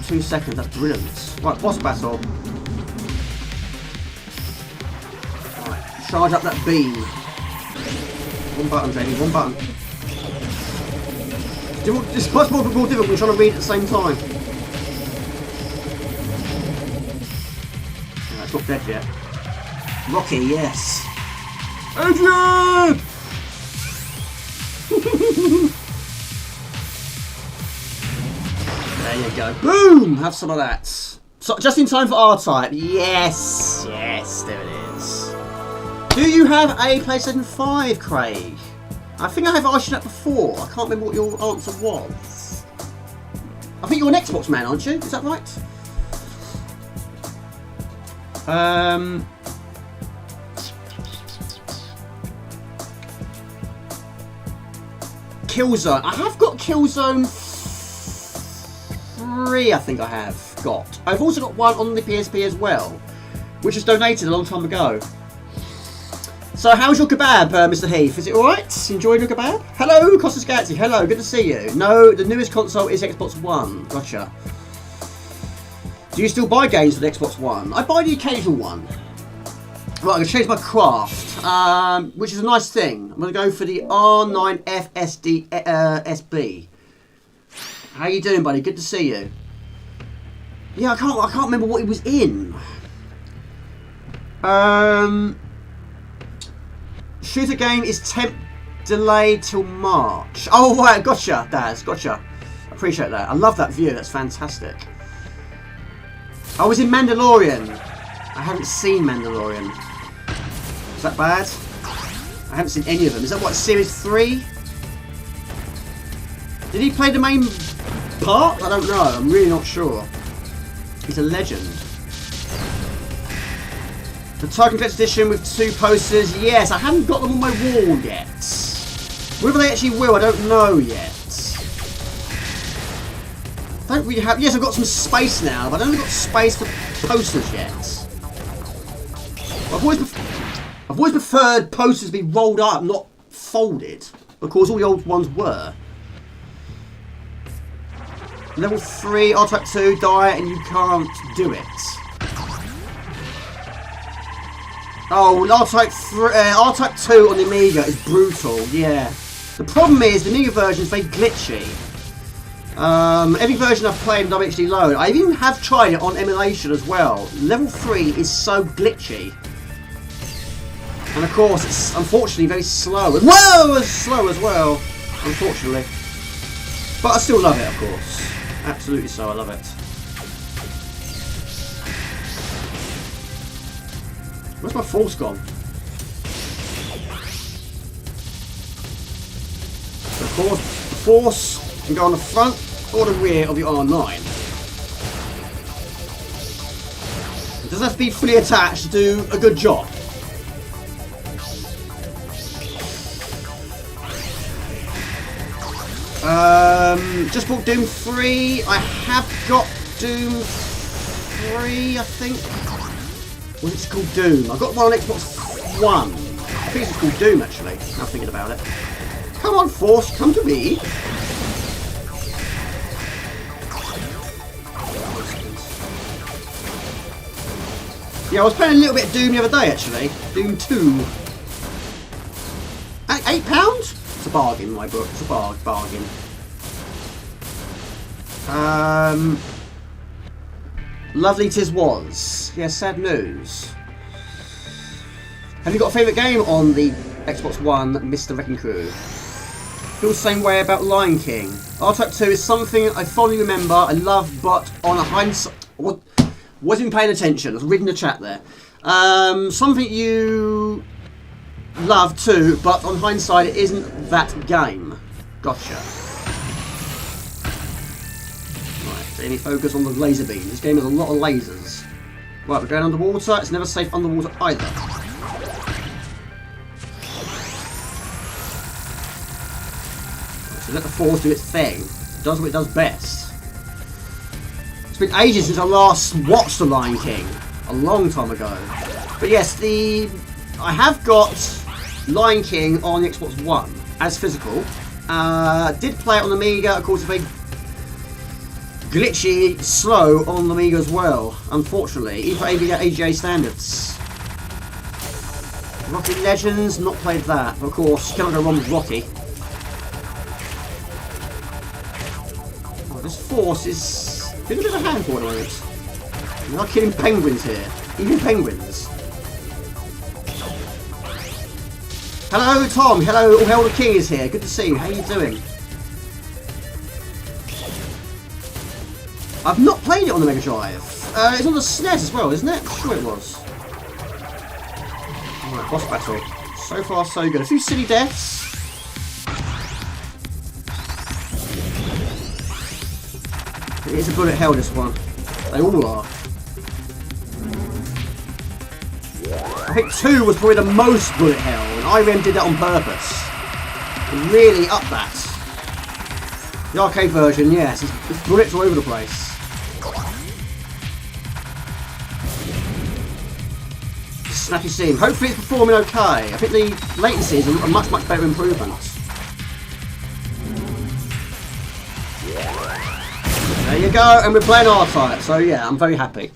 Speaker 1: 2 seconds, that's brilliant. Right, boss battle. Right, charge up that beam. One button, Jamie, one button. It's much more difficult when you're trying to read at the same time. Yeah, it's not dead yet. Rocky, yes. Adrian! There you go. Boom! Have some of that. So, just in time for RType. Yes! Yes, there it is. Do you have a PlayStation 5, Craig? I think I have asked you that before. I can't remember what your answer was. I think you're an Xbox man, aren't you? Is that right? Killzone. I have got Killzone 3, I think I have got. I've also got one on the PSP as well, which was donated a long time ago. So how's your kebab, Mr. Heath? Is it alright? Enjoying your kebab? Hello, Costas Galaxy. Hello, good to see you. No, the newest console is Xbox One. Gotcha. Do you still buy games for the Xbox One? I buy the occasional one. Right, I'm going to change my craft, which is a nice thing. I'm going to go for the R9FSD SB. How you doing, buddy? Good to see you. Yeah, I can't remember what he was in. Shooter game is temp delayed till March. Oh, right, gotcha, Daz, gotcha. Appreciate that. I love that view. That's fantastic. I was in Mandalorian. I haven't seen Mandalorian. Is that bad? I haven't seen any of them. Is that what, Series 3? Did he play the main part? I don't know. I'm really not sure. He's a legend. The Tarkin Collector's Edition with 2 posters. Yes, I haven't got them on my wall yet. Whether they actually will, I don't know yet. I don't really have... Yes, I've got some space now, but I don't have got space for posters yet. I've always preferred posters to be rolled up, not folded. Of course, all the old ones were. Level 3, RType 2, die and you can't do it. Oh, RType 2 on the Amiga is brutal, yeah. The problem is the Amiga version is very glitchy. Every version I've played on WHD Load, I even have tried it on emulation as well. Level 3 is so glitchy. And of course, it's unfortunately very slow. Whoa! It's slow as well, unfortunately. But I still love it, of course. Absolutely so, I love it. Where's my force gone? So of course, the force can go on the front or the rear of your R9. It doesn't have to be fully attached to do a good job. Just bought Doom 3. I have got Doom 3, I think. Or is it called Doom? I got one on Xbox One. I think it's called Doom, actually. Now I'm thinking about it. Come on, Force, come to me. Yeah, I was playing a little bit of Doom the other day, actually. Doom 2. At £8? It's a bargain in my book. It's a bargain. Lovely tis was. Yeah, sad news. Have you got a favourite game on the Xbox One, Mr. Wrecking Crew? Feel the same way about Lion King. RType 2 is something I fondly remember, I love, but on a hindsight... Wasn't paying attention, I was reading the chat there. Something you love too, but on hindsight it isn't that game. Gotcha. Right, any focus on the laser beam. This game has a lot of lasers. Right, we're going underwater. It's never safe underwater either. Right, so let the force do its thing. It does what it does best. It's been ages since I last watched The Lion King. A long time ago. But yes, I have got Lion King on the Xbox One as physical. Did play it on the Amiga, of course, it's very glitchy, slow on the Amiga as well, unfortunately, even for AGA standards. Rocky Legends, not played that, but of course, cannot go wrong with Rocky. Oh, this force is been a bit of a handful at the moment. We're not killing penguins here, even penguins. Hello Tom, hello, All Hail the King is here, good to see you, how are you doing? I've not played it on the Mega Drive. It's on the SNES as well, isn't it? I'm sure it was. Alright, boss battle. So far so good. A few silly deaths. It is a bullet hell, this one. They all are. I think 2 was probably the most bullet hell, and IREM did that on purpose. To really up that. The arcade version, yes, it's bullets all over the place. Snappy Steam. Hopefully it's performing okay. I think the latency is a much better improvement. There you go, and we're playing RType, so yeah, I'm very happy.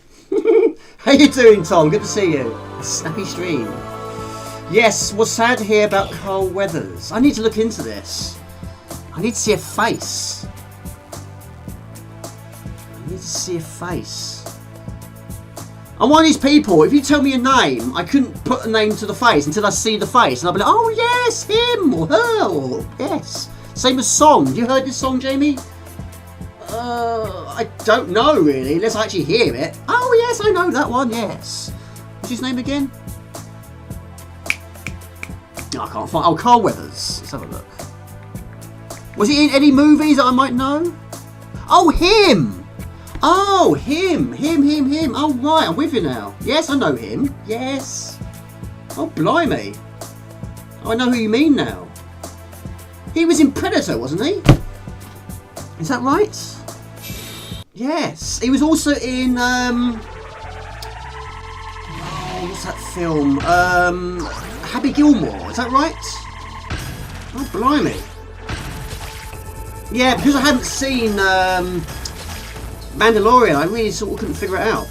Speaker 1: How you doing, Tom? Good to see you. A snappy stream. Yes, was sad to hear about Carl Weathers. I need to look into this. I need to see a face. I need to see a face. I'm one of these people, if you tell me a name, I couldn't put a name to the face until I see the face. And I'll be like, oh yes, him or her, or yes. Same as song. You heard this song, Jamie? I don't know really, unless I actually hear it. Oh yes, I know that one, yes. What's his name again? No, I can't find. Oh, Carl Weathers. Let's have a look. Was he in any movies that I might know? Oh, him! Oh, him. Oh, right, I'm with you now. Yes, I know him. Yes. Oh, blimey. Oh, I know who you mean now. He was in Predator, wasn't he? Is that right? Yes. He was also in, what's that film? Happy Gilmore. Is that right? Oh, blimey. Yeah, because I hadn't seen Mandalorian, I really sort of couldn't figure it out.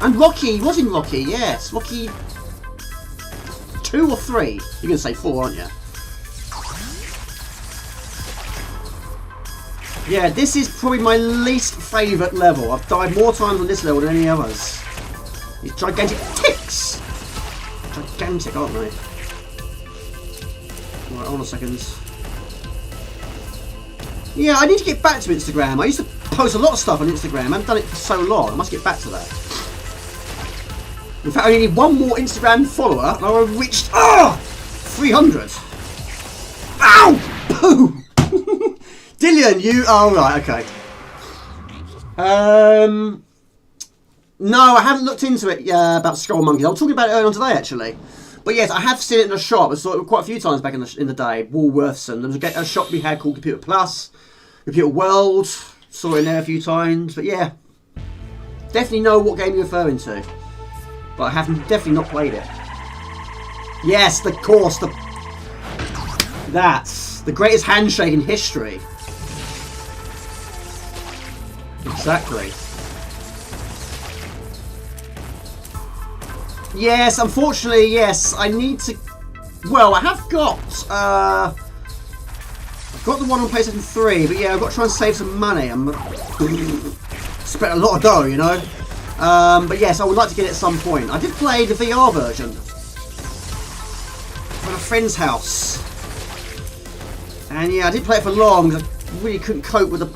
Speaker 1: And Rocky, was in Rocky, yes. Rocky 2 or 3. You're going to say 4, aren't you? Yeah, this is probably my least favourite level. I've died more times on this level than any others. These gigantic ticks! Gigantic, aren't they? Right, hold on a second. Yeah, I need to get back to Instagram. I used to post a lot of stuff on Instagram. I haven't done it for so long. I must get back to that. In fact, I only need one more Instagram follower and I've reached 300. Ow! Pooh! Dillian, you... Oh, right, okay. No, I haven't looked into it about Skull Monkeys. I was talking about it earlier on today, actually. But yes, I have seen it in a shop. I saw it quite a few times back in the day. Woolworths, and there was a shop we had called Computer Plus, Computer World. Saw it in there a few times. But yeah, definitely know what game you're referring to. But I have definitely not played it. Yes, of course. That's the greatest handshake in history. Exactly. Yes, unfortunately, yes. I need to... Well, I have got... I've got the one on PlayStation 3, but yeah, I've got to try and save some money. I'm spent a lot of dough, you know. But yes, I would like to get it at some point. I did play the VR version at a friend's house. And yeah, I didn't play it for long because I really couldn't cope with the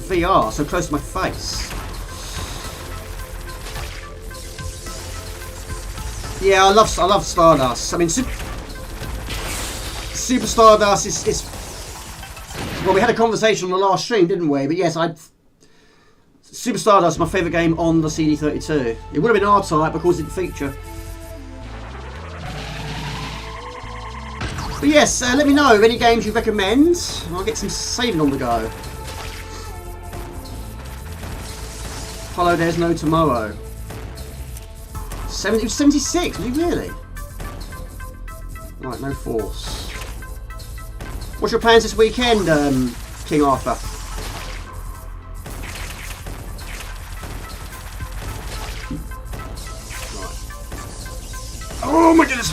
Speaker 1: VR so close to my face. Yeah, I love Stardust. I mean, Super Stardust is... Well, we had a conversation on the last stream, didn't we? But yes, Super Stardust is my favourite game on the CD32. It would have been RType, of course it didn't feature. But yes, let me know of any games you recommend, and I'll get some saving on the go. Follow There's No Tomorrow. 76, was he really? Right, no force. What's your plans this weekend, King Arthur? Right. Oh my goodness!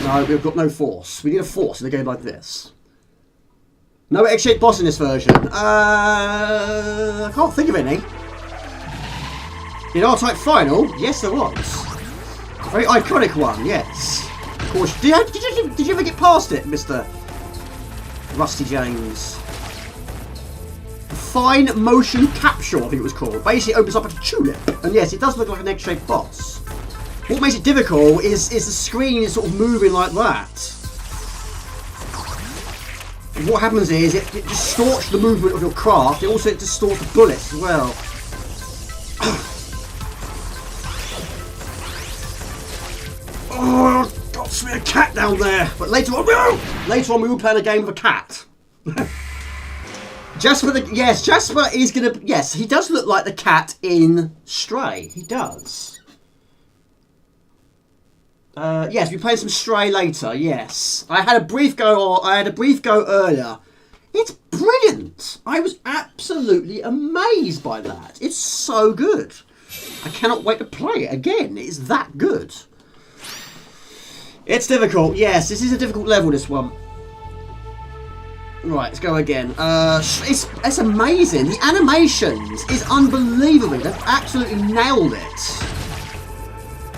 Speaker 1: No, we've got no force. We need a force in a game like this. No X-shaped boss in this version. I can't think of any. In RType Final, yes there was. A very iconic one, yes. Of course. Did you ever get past it, Mr. Rusty James? Fine Motion Capsule, I think it was called. Basically, it opens up a tulip. And yes, it does look like an egg-shaped boss. What makes it difficult is the screen is sort of moving like that. And what happens is it distorts the movement of your craft. It also distorts the bullets as well. Oh, got to be a cat down there. But later on, we will play a game with a cat. Jasper, Jasper is gonna. Yes, he does look like the cat in Stray. He does. Yes, we're playing some Stray later. Yes, I had a brief go earlier. It's brilliant. I was absolutely amazed by that. It's so good. I cannot wait to play it again. It's that good. It's difficult. Yes, this is a difficult level. This one. Right, let's go again. It's amazing. The animations is unbelievable. They've absolutely nailed it.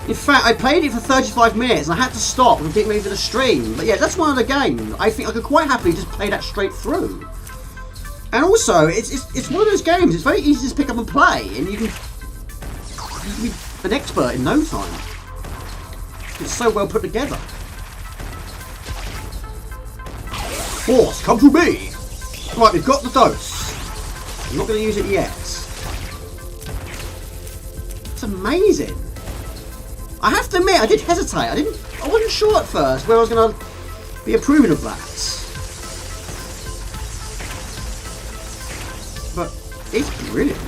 Speaker 1: In fact, I played it for 35 minutes and I had to stop and didn't move to the stream. But yeah, that's one of the games. I think I could quite happily just play that straight through. And also, it's one of those games. It's very easy to pick up and play, and you can be an expert in no time. It's so well put together. Force, come to me! Right, we've got the dose. I'm not going to use it yet. It's amazing. I have to admit, I did hesitate. I wasn't sure at first where I was going to be approving of that. But it's brilliant.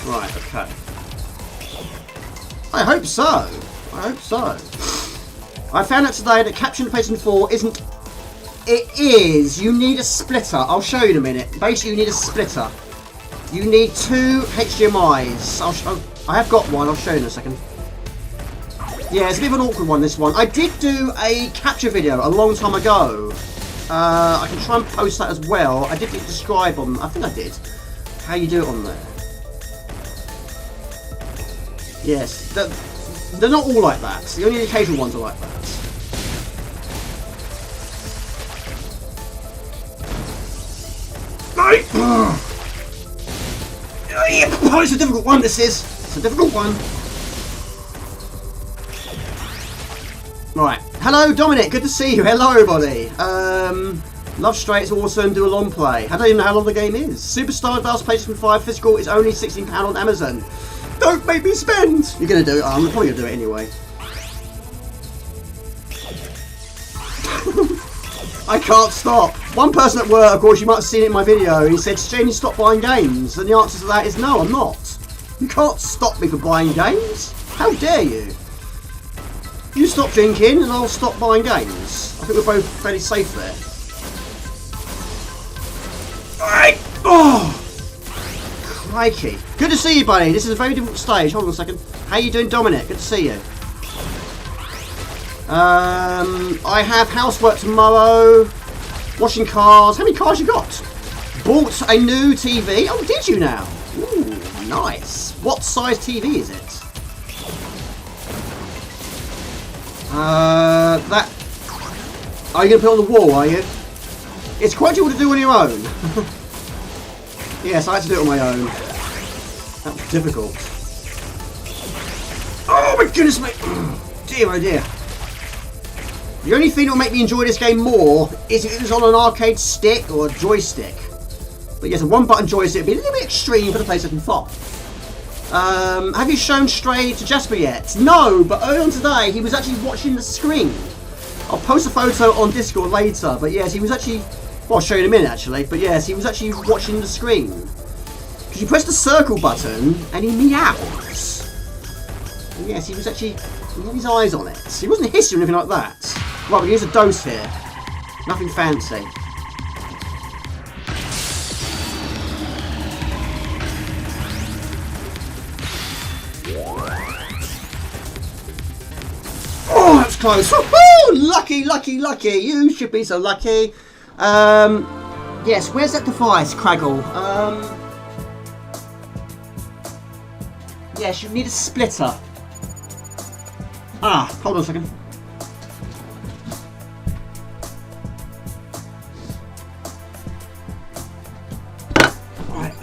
Speaker 1: Right, okay. I hope so. I hope so. I found out today that capturing the PlayStation 4 isn't... It is. You need a splitter. I'll show you in a minute. Basically, you need a splitter. You need 2 HDMIs. I have got one. I'll show you in a second. Yeah, it's a bit of an awkward one, this one. I did do a capture video a long time ago. I can try and post that as well. I did describe on, I think I did, how you do it on there. Yes, they're not all like that. The only occasional ones are like that. Right. Oh, it's a difficult one, this is. It's a difficult one. Right. Hello, Dominic. Good to see you. Hello, everybody. Love Straight. It's awesome. Do a long play. I don't even know how long the game is. Superstar Advanced PlayStation 5 physical is only £16 on Amazon. Don't make me spend. You're going to do it. I'm probably going to do it anyway. I can't stop. One person at work, of course, you might have seen it in my video, he said, Shane, you stop buying games. And the answer to that is no, I'm not. You can't stop me from buying games. How dare you? You stop drinking and I'll stop buying games. I think we're both fairly safe there. Alright. Oh! Crikey. Good to see you, buddy. This is a very difficult stage. Hold on a second. How you doing, Dominic? Good to see you. I have housework tomorrow. Washing cars. How many cars you got? Bought a new TV. Oh, did you now? Ooh, nice. What size TV is it? That. Are you going to put it on the wall, are you? It's quite difficult to do on your own. Yes, I had to do it on my own. That was difficult. Oh my goodness, mate. Dear, oh dear. The only thing that will make me enjoy this game more is if it was on an arcade stick or a joystick. But yes, a one-button joystick would be a little bit extreme for the PlayStation 5. Have you shown Stray to Jasper yet? No, but earlier on today he was actually watching the screen. I'll post a photo on Discord later, but yes, he was actually... Well, I'll show you in a minute actually, but yes, he was actually watching the screen. Because you press the circle button and he meows. And yes, he was actually... He had his eyes on it. He wasn't hissing or anything like that. Right, but here's a dose here. Nothing fancy. Oh, that's close. Woo-hoo! Lucky, lucky, lucky. You should be so lucky. Yes, where's that device, Craggle? Yes, you need a splitter. Ah, hold on a second. Right.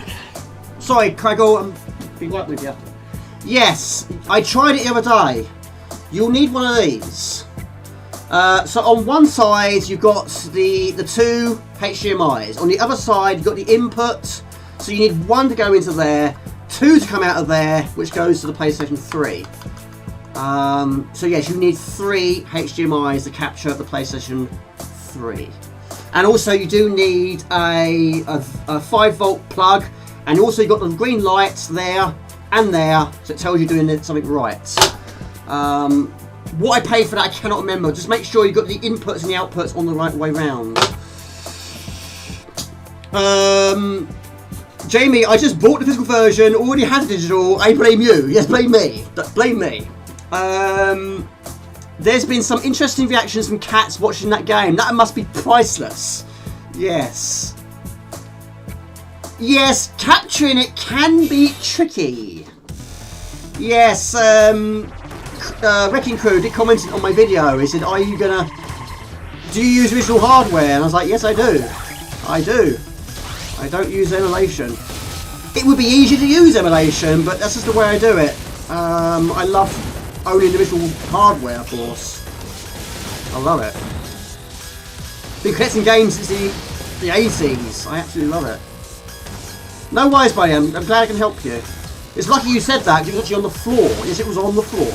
Speaker 1: Sorry, Craggle, I'm being right with you. Yes, I tried it the other day. You'll need one of these. So on one side you've got the two HDMIs. On the other side you've got the input. So you need one to go into there, two to come out of there, which goes to the PlayStation 3. So yes, you need 3 HDMIs to capture the PlayStation 3. And also you do need a 5-volt plug, and also you've got the green lights there and there, so it tells you doing something right. What I paid for that I cannot remember. Just make sure you've got the inputs and the outputs on the right way round. Jamie, I just bought the physical version, already had the digital. I blame you. Yes, blame me. Blame me. There's been some interesting reactions from cats watching that game. That must be priceless. Yes. Yes, capturing it can be tricky. Yes, Wrecking Crew did comment on my video. He said, do you use original hardware? And I was like, yes, I do. I do. I don't use emulation. It would be easier to use emulation, but that's just the way I do it. I love owning the original hardware, of course. I love it. Been collecting games since the 80s. I absolutely love it. No worries, buddy. I'm glad I can help you. It's lucky you said that, because it was actually on the floor. Yes, it was on the floor.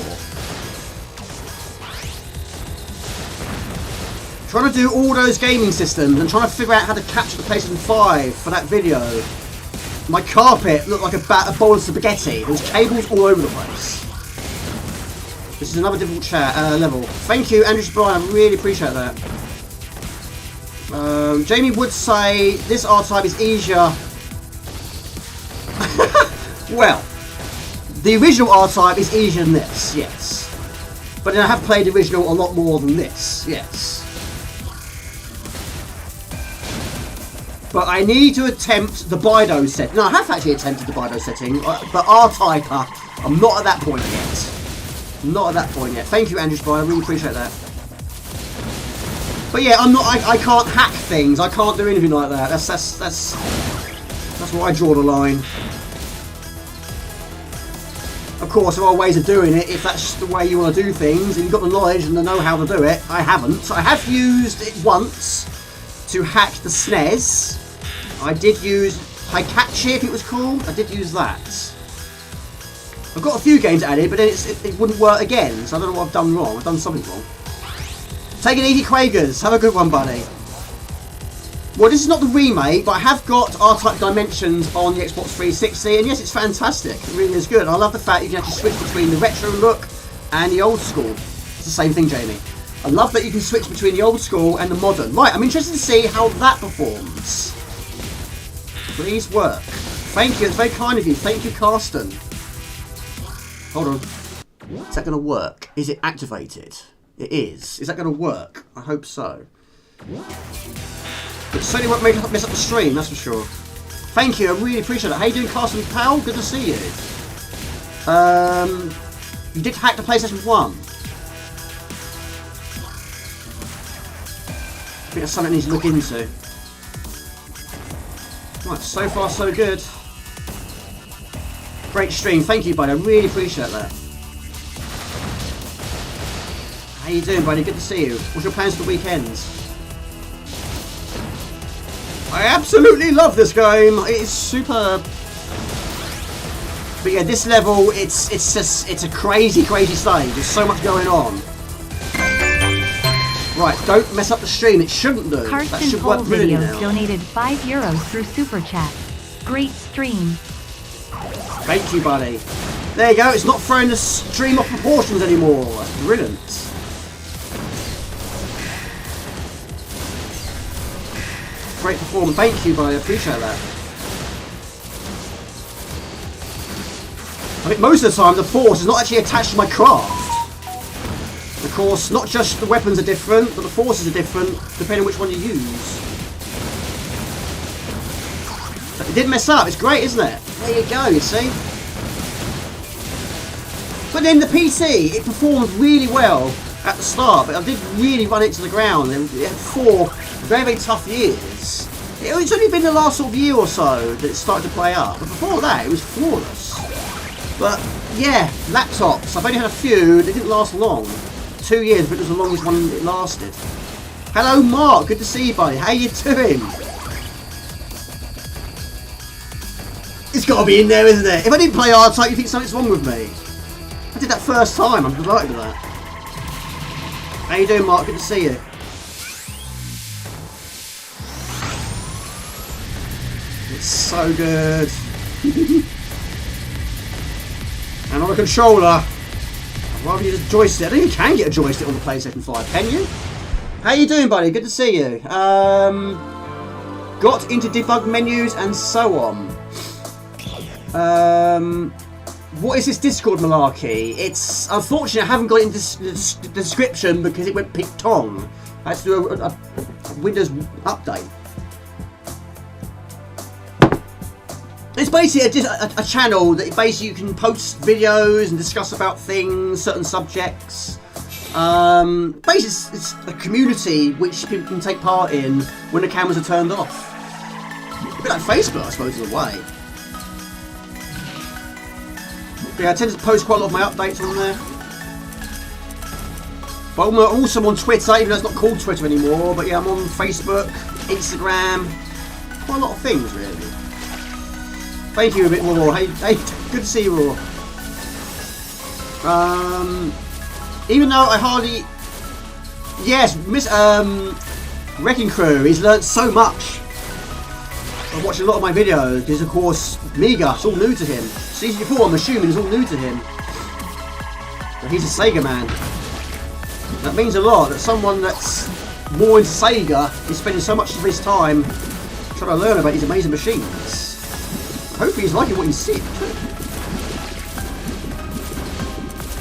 Speaker 1: Trying to do all those gaming systems and trying to figure out how to capture the PlayStation 5 for that video. My carpet looked like a bowl of spaghetti. There was cables all over the place. This is another difficult level. Thank you, Andrew Bryan. I really appreciate that. Jamie would say this R-Type is easier. Well, the original R-Type is easier than this, yes. But then I have played the original a lot more than this, yes. But I need to attempt the Bido set. No, I have actually attempted the Bido setting, but RType, I'm not at that point yet. Not at that point yet. Thank you, Andrew Spy. I really appreciate that. But yeah, I can't hack things. I can't do anything like that. That's where I draw the line. Of course, there are ways of doing it if that's the way you want to do things, and you've got the knowledge and the know-how to do it. I haven't. I have used it once to hack the SNES. I did use Hikachi, if it was called. I did use that. I've got a few games added, but then it wouldn't work again, so I don't know what I've done wrong. I've done something wrong. Take it easy, Quagers. Have a good one, buddy. Well, this is not the remake, but I have got RType Dimensions on the Xbox 360, and yes, it's fantastic. It really is good. I love the fact you can actually switch between the retro look and the old school. It's the same thing, Jamie. I love that you can switch between the old school and the modern. Right, I'm interested to see how that performs. Please work. Thank you, it's very kind of you. Thank you, Carsten. Hold on. Is that going to work? Is it activated? It is. Is that going to work? I hope so. It certainly won't mess up the stream, that's for sure. Thank you, I really appreciate it. How you doing, Carsten Powell? Good to see you. You did hack the PlayStation 1. I think that's something I need to look into. Right, so far so good. Great stream, thank you, buddy. I really appreciate that. How you doing, buddy? Good to see you. What's your plans for the weekends? I absolutely love this game. It's superb. But yeah, this level, it's a crazy stage. There's so much going on. Right, don't mess up the stream. It shouldn't do.
Speaker 3: Carson
Speaker 1: that should work really now.
Speaker 3: Donated €5 through Super Chat. Great stream.
Speaker 1: Thank you, buddy. There you go. It's not throwing the stream off proportions anymore. That's brilliant. Great performance. Thank you, buddy. I appreciate that. I think most of the time the force is not actually attached to my craft. Of course, not just the weapons are different, but the forces are different depending on which one you use. It didn't mess up. It's great, isn't it? There you go, you see. But then the PC, it performed really well at the start, but I did really run it to the ground. It had 4 very tough years. It's only been the last sort of year or so that it started to play up. But before that, it was flawless. But yeah, laptops. I've only had a few. They didn't last long. 2 years, but it was the longest one it lasted. Hello, Mark. Good to see you, buddy. How you doing? It's got to be in there, isn't it? If I didn't play RType, you think something's wrong with me. I did that first time. I'm delighted with that. How you doing, Mark? Good to see you. It's so good. And on the controller, I'd rather you just joystick. I don't think you can get a joystick on the PlayStation 5, can you? How you doing, buddy? Good to see you. Got into debug menus and so on. What is this Discord malarkey? It's unfortunate I haven't got it in the description because it went ping-tong. I had to do a Windows update. It's basically a channel that basically you can post videos and discuss about things, certain subjects. Basically, it's a community which people can take part in when the cameras are turned off. A bit like Facebook, I suppose, in a way. But yeah, I tend to post quite a lot of my updates on there. But I'm also on Twitter, even though it's not called Twitter anymore. But yeah, I'm on Facebook, Instagram, quite a lot of things, really. Thank you a bit more. Hey, good to see you all. Even though I hardly... Yes, Wrecking Crew, he's learnt so much. I've watched a lot of my videos, because of course, Miga, it's all new to him. Season 4, I'm assuming, is all new to him. But he's a Sega man. That means a lot, that someone that's more into Sega is spending so much of his time trying to learn about these amazing machines. Hopefully he's liking what he's seeing too.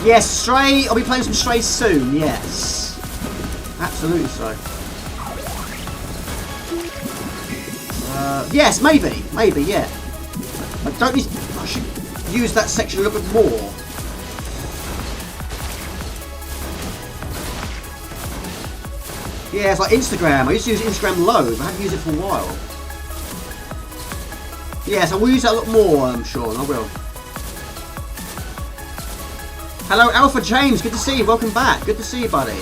Speaker 1: Yes, Stray. I'll be playing some Stray soon. Yes, absolutely so. Yes, maybe, yeah. I should use that section a little bit more. Yeah, it's like Instagram. I used to use Instagram loads. I haven't used it for a while. Yes, I will use that a lot more, Sean. I will. Hello, Alpha James. Good to see you. Welcome back. Good to see you, buddy.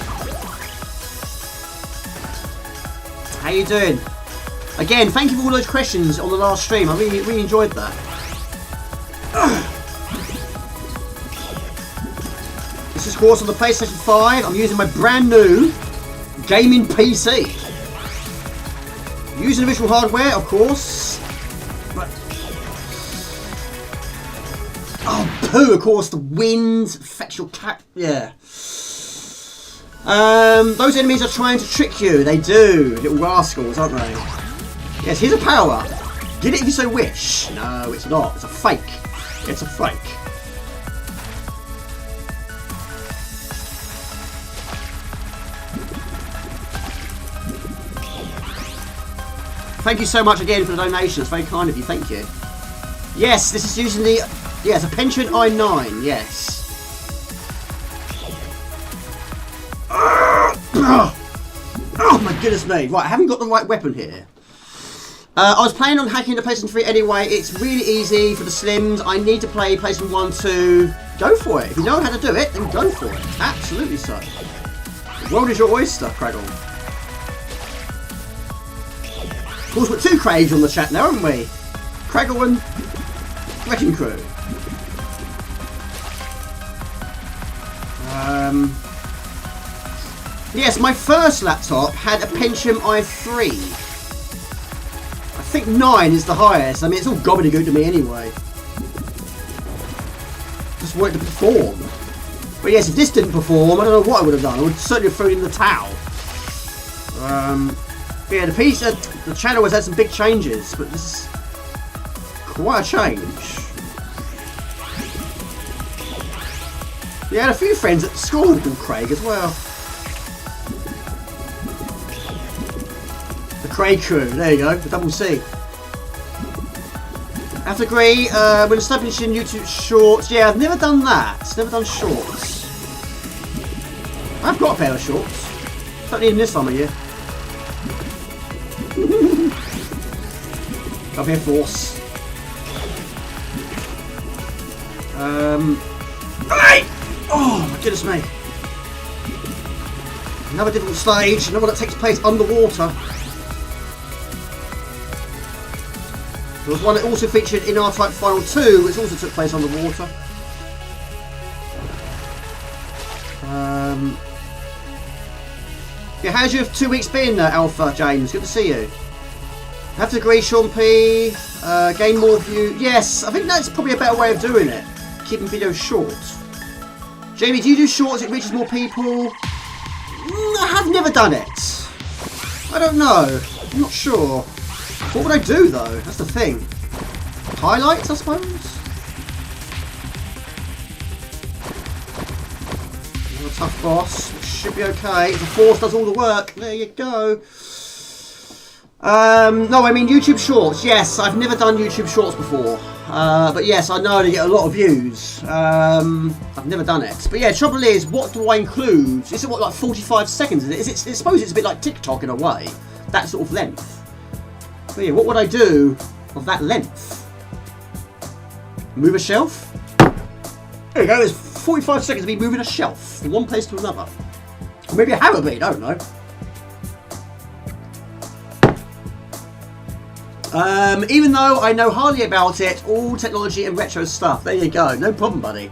Speaker 1: How you doing? Again, thank you for all those questions on the last stream. I really enjoyed that. This is, of course, on the PlayStation 5. I'm using my brand new gaming PC. Using original hardware, of course. But... oh, poo, of course, the wind affects your cat. Yeah. Those enemies are trying to trick you. They do. Little rascals, aren't they? Yes, here's a power. Get it if you so wish. No, it's not. It's a fake. It's a fake. Thank you so much again for the donation. It's very kind of you. Thank you. Yes, this is using the... yeah, it's a Pension i9. Yes. Oh my goodness me. Right, I haven't got the right weapon here. I was planning on hacking the PlayStation 3 anyway. It's really easy for the Slims. I need to play PlayStation 1 to go for it. If you know how to do it, then go for it. Absolutely so. The world is your oyster, Craggle. Of course, we've got two Craigs on the chat now, haven't we? Craggle and Wrecking Crew. Yes, my first laptop had a Pentium i3. I think 9 is the highest. I mean, it's all gobbledygook to me anyway. Just want it to perform. But yes, if this didn't perform, I don't know what I would have done. I would certainly have thrown it in the towel. Yeah, the channel has had some big changes, but this is quite a change. Yeah, I had a few friends at school called Craig as well. The Craig crew, there you go, the double C. I have to agree, when establishing YouTube shorts, yeah, I've never done that. Never done shorts. I've got a pair of shorts. Don't need them this time of year. Up here, force. Hey! Oh my goodness me! Another difficult stage, another one that takes place underwater. There was one that also featured in RType Final 2, which also took place underwater. Yeah, how's your 2 weeks been, Alpha James? Good to see you. I have to agree, Sean P. Gain more views. Yes, I think that's probably a better way of doing it. Keeping videos short. Jamie, do you do shorts? It reaches more people. I have never done it. I don't know. I'm not sure. What would I do though? That's the thing. Highlights, I suppose. Another tough boss. It should be okay. The force does all the work. There you go. No, I mean YouTube Shorts. Yes, I've never done YouTube Shorts before. But yes, I know they get a lot of views. I've never done it. But yeah, the trouble is, what do I include? Is it what, like 45 seconds? I suppose it's a bit like TikTok in a way. That sort of length. But yeah, what would I do of that length? Move a shelf? There you go, there's 45 seconds of me moving a shelf from one place to another. Or maybe a hammer bead, I don't know. Even though I know hardly about it, all technology and retro stuff. There you go, no problem, buddy.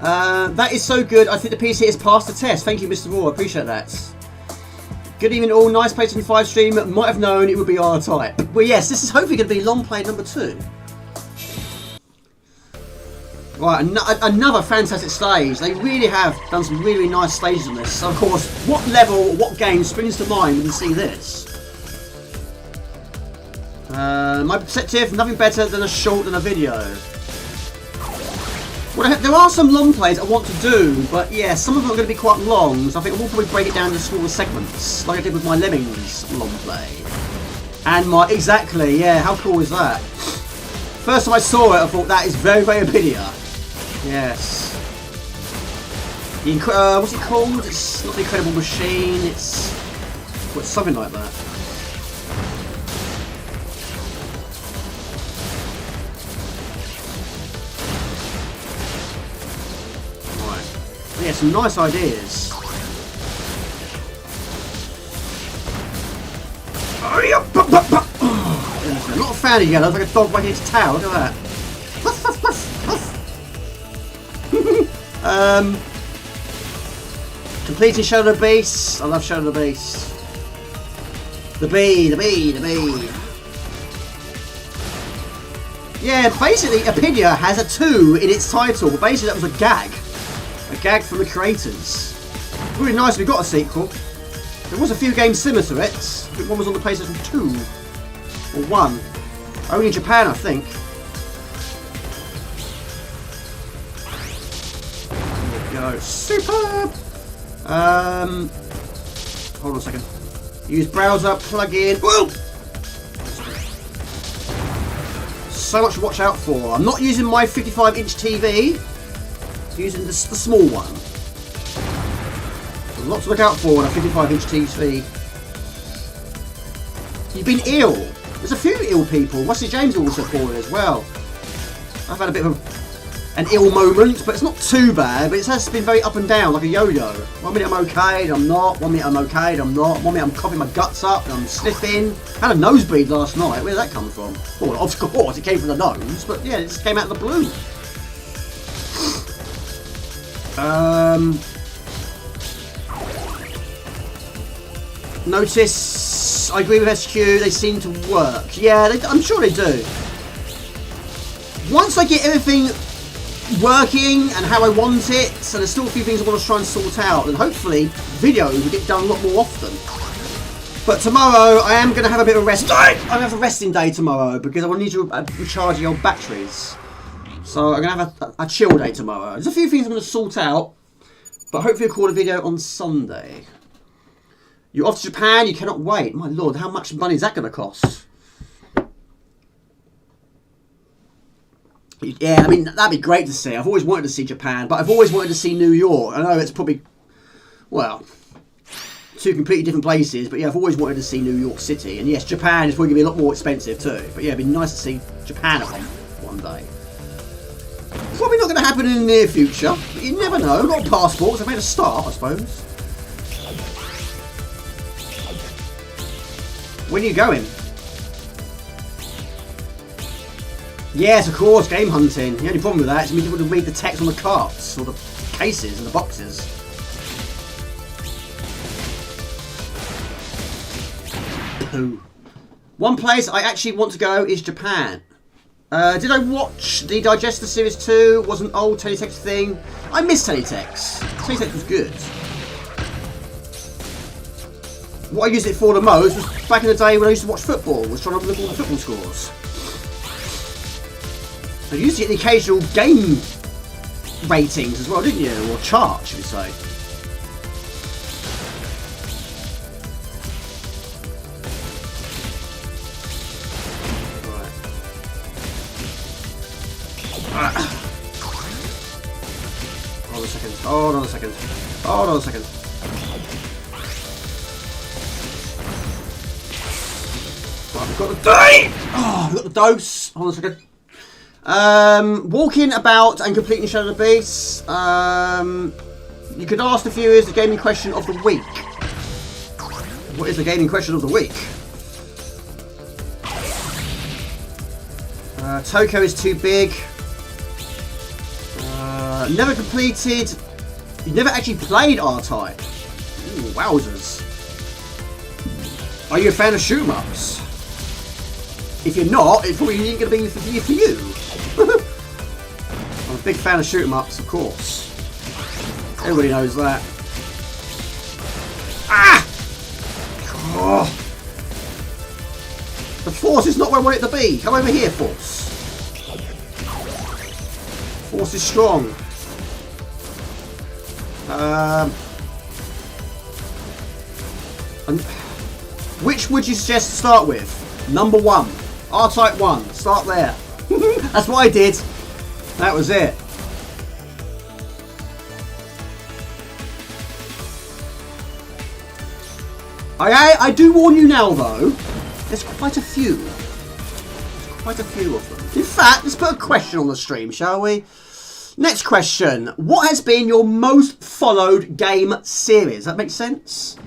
Speaker 1: That is so good. I think the PC has passed the test. Thank you, Mr. Raw. I appreciate that. Good evening, all. Nice PlayStation 5 stream. Might have known it would be RType. Well, yes, this is hopefully going to be long play number 2. Right, another fantastic stage. They really have done some really nice stages on this. So, of course, what level, what game springs to mind when you see this? My perspective, nothing better than a short than a video. Well, there are some long plays I want to do, but yeah, some of them are going to be quite long, so I think I will probably break it down into smaller segments, like I did with my Lemmings long play. And my, exactly, yeah, how cool is that? First time I saw it, I thought that is very, very Apidia. Yes. What's it called? It's not the Incredible Machine, it's something like that. Right. Yeah, some nice ideas. I'm not a fan of yellow, it's like a dog wagging its tail, look at that. Completing Shadow of the Beast. I love Shadow of the Beast. The bee. Yeah, basically Apidia has a 2 in its title, but basically that was a gag. A gag from the creators. Really nice we got a sequel. There was a few games similar to it. I think one was on the PlayStation 2. Or 1. Only in Japan, I think. There we go. Superb! Hold on a second. Use browser, plug in. Whoa! So much to watch out for. I'm not using my 55-inch TV. I'm using the small one. There's a lot to look out for on a 55-inch TV. You've been ill. There's a few ill people. Wesley James also poorly as well. I've had a bit of an ill moment, but it's not too bad, but it has been very up and down, like a yo-yo. 1 minute I'm okay, and I'm not. 1 minute I'm okay, and I'm not. 1 minute I'm coughing my guts up, and I'm sniffing. I had a nosebleed last night. Where did that come from? Well, of course, it came from the nose, but yeah, it just came out of the blue. Notice, I agree with SQ, they seem to work. Yeah, I'm sure they do. Once I get everything working and how I want it, so there's still a few things I want to try and sort out, and hopefully videos will get done a lot more often. But tomorrow I am going to have a bit of a rest day. I'm going to have a resting day tomorrow because I will need to recharge the old batteries. So I'm going to have a chill day tomorrow. There's a few things I'm going to sort out, but hopefully I'll record a video on Sunday. You're off to Japan, you cannot wait. My lord, how much money is that going to cost? Yeah, I mean, that'd be great to see. I've always wanted to see Japan, but I've always wanted to see New York. I know it's probably, well, two completely different places, but yeah, I've always wanted to see New York City. And yes, Japan is probably going to be a lot more expensive too. But yeah, it'd be nice to see Japan one day. Probably not going to happen in the near future, but you never know. I've got passports, I've made a start, I suppose. When are you going? Yes, of course, game hunting. The only problem with that is you would read the text on the carts, or the cases and the boxes. Pooh. One place I actually want to go is Japan. Did I watch the Digester Series 2? Was an old Teletext thing. I miss Teletext. Teletext was good. What I used it for the most was back in the day when I used to watch football, was trying to look at all the football scores. I used to get the occasional game ratings as well, didn't you? Or chart, should we say. Right. Hold on a second. Hold on a second. Hold on a second. Right, we've got the day! Oh, we've got the dose. Hold on a second. Walking about and completing Shadow of the Beast. You could ask the viewers the gaming question of the week. What is the gaming question of the week? Toko is too big. Never completed. You've never actually played RType. Ooh, wowzers. Are you a fan of shoot-em-ups? If you're not, it probably ain't going to be for you. I'm a big fan of shoot-em-ups, of course. Everybody knows that. Ah! Oh. The Force is not where I want it to be. Come over here, Force. Force is strong. Which would you suggest to start with? Number 1. R-Type 1. Start there. That's what I did. That was it. I do warn you now, though. There's quite a few. There's quite a few of them. In fact, let's put a question on the stream, shall we? Next question. What has been your most followed game series? That makes sense?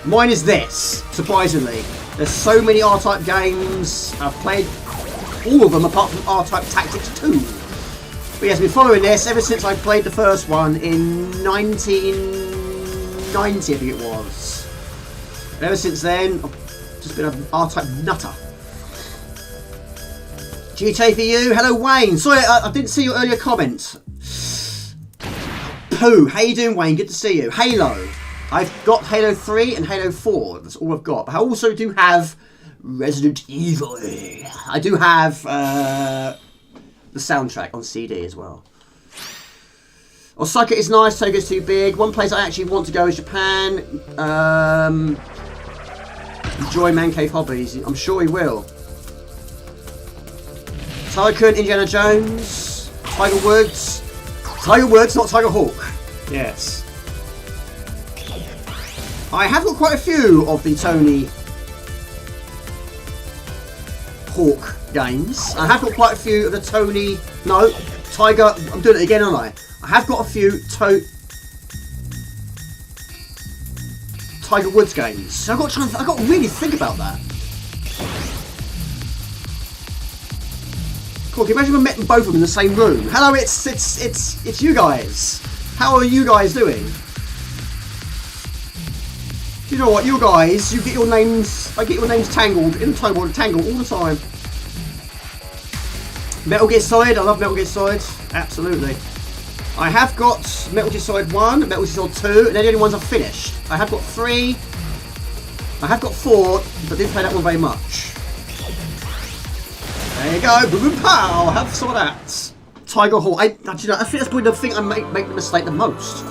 Speaker 1: Mine is this, surprisingly. There's so many R-Type games. I've played all of them apart from R-Type Tactics 2. But yes, I've been following this ever since I played the first one in 1990, I think it was. And ever since then, I've just been an R-Type nutter. GTA for you. Hello, Wayne. Sorry, I didn't see your earlier comment. Pooh. How you doing, Wayne? Good to see you. Halo. I've got Halo 3 and Halo 4. That's all I've got. But I also do have Resident Evil. I do have the soundtrack on CD as well. Osaka is nice. Tokyo's too big. One place I actually want to go is Japan. Enjoy Man Cave hobbies. I'm sure he will. Tycoon, Indiana Jones, Tiger Woods. Tiger Woods, not Tiger Hawk. Yes. I have got quite a few of the Tony Hawk games. I have got quite a few of the Tony... No, Tiger... I'm doing it again, aren't I? I have got a few Tiger Woods games. So I've got to really think about that. Cool, can you imagine if I met both of them in the same room? Hello, it's you guys. How are you guys doing? Do you know what, you guys, you get your names, I get your names tangled in the tangle all the time. Metal Gear Solid, I love Metal Gear Solid, absolutely. I have got Metal Gear Solid 1, Metal Gear Solid 2, and they're the only ones I've finished. I have got 3, I have got 4, but didn't play that one very much. There you go, boom boom pow, have some of that. Tiger Hawk, I think that's probably the thing I make the mistake the most.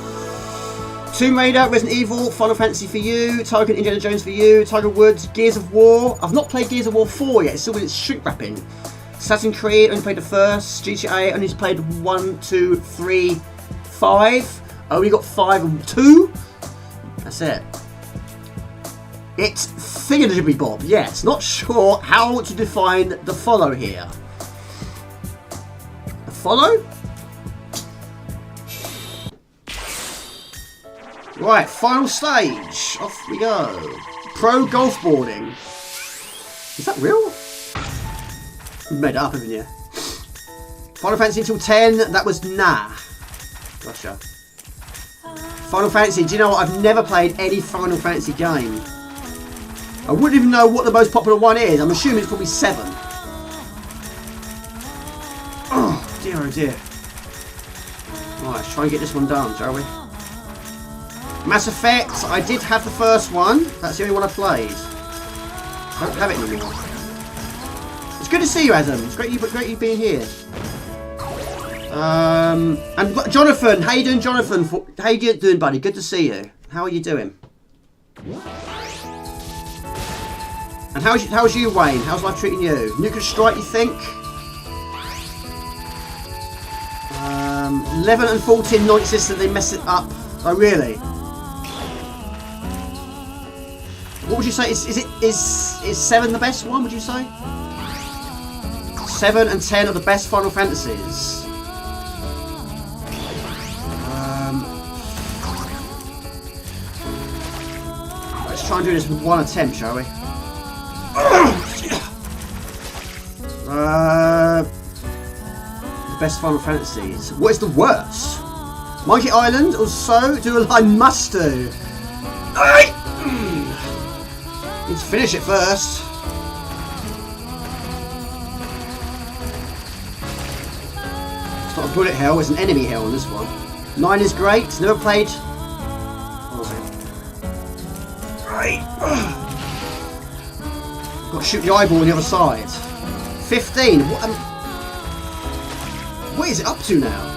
Speaker 1: Tomb Raider, Resident Evil, Final Fantasy for you, Tiger and Indiana Jones for you, Tiger Woods, Gears of War. I've not played Gears of War 4 yet, it's still in its shrink wrapping. Assassin's Creed, only played the first. GTA, only played 1, 2, 3, 5. Only got 5 and 2. That's it. It's Thingamajiggy Bob, yes. Not sure how to define the follow here. The follow? Right, final stage. Off we go. Pro golf boarding. Is that real? You made it up, haven't you? Final Fantasy until 10. That was nah. Gotcha. Final Fantasy. Do you know what? I've never played any Final Fantasy game. I wouldn't even know what the most popular one is. I'm assuming it's probably 7. Oh dear, oh dear. Right, let's try and get this one done, shall we? Mass Effect, I did have the first one. That's the only one I played. I don't have it anymore. It's good to see you, Adam. It's great you being here. And Jonathan, how you doing, Jonathan? How you doing, buddy? Good to see you. How are you doing? And how's you, Wayne? How's life treating you? Nuclear Strike, you think? 11 and 14 non-existent. They mess it up. Oh, really? What would you say? Is 7 the best one? Would you say? 7 and 10 are the best Final Fantasies. Let's try and do this with one attempt, shall we? The best Final Fantasies. What is the worst? Monkey Island or so? I must do. Let's finish it first. It's not a bullet hell, it's an enemy hell on this one. 9 is great. Never played. Right. Got to shoot the eyeball on the other side. 15. What? What is it up to now?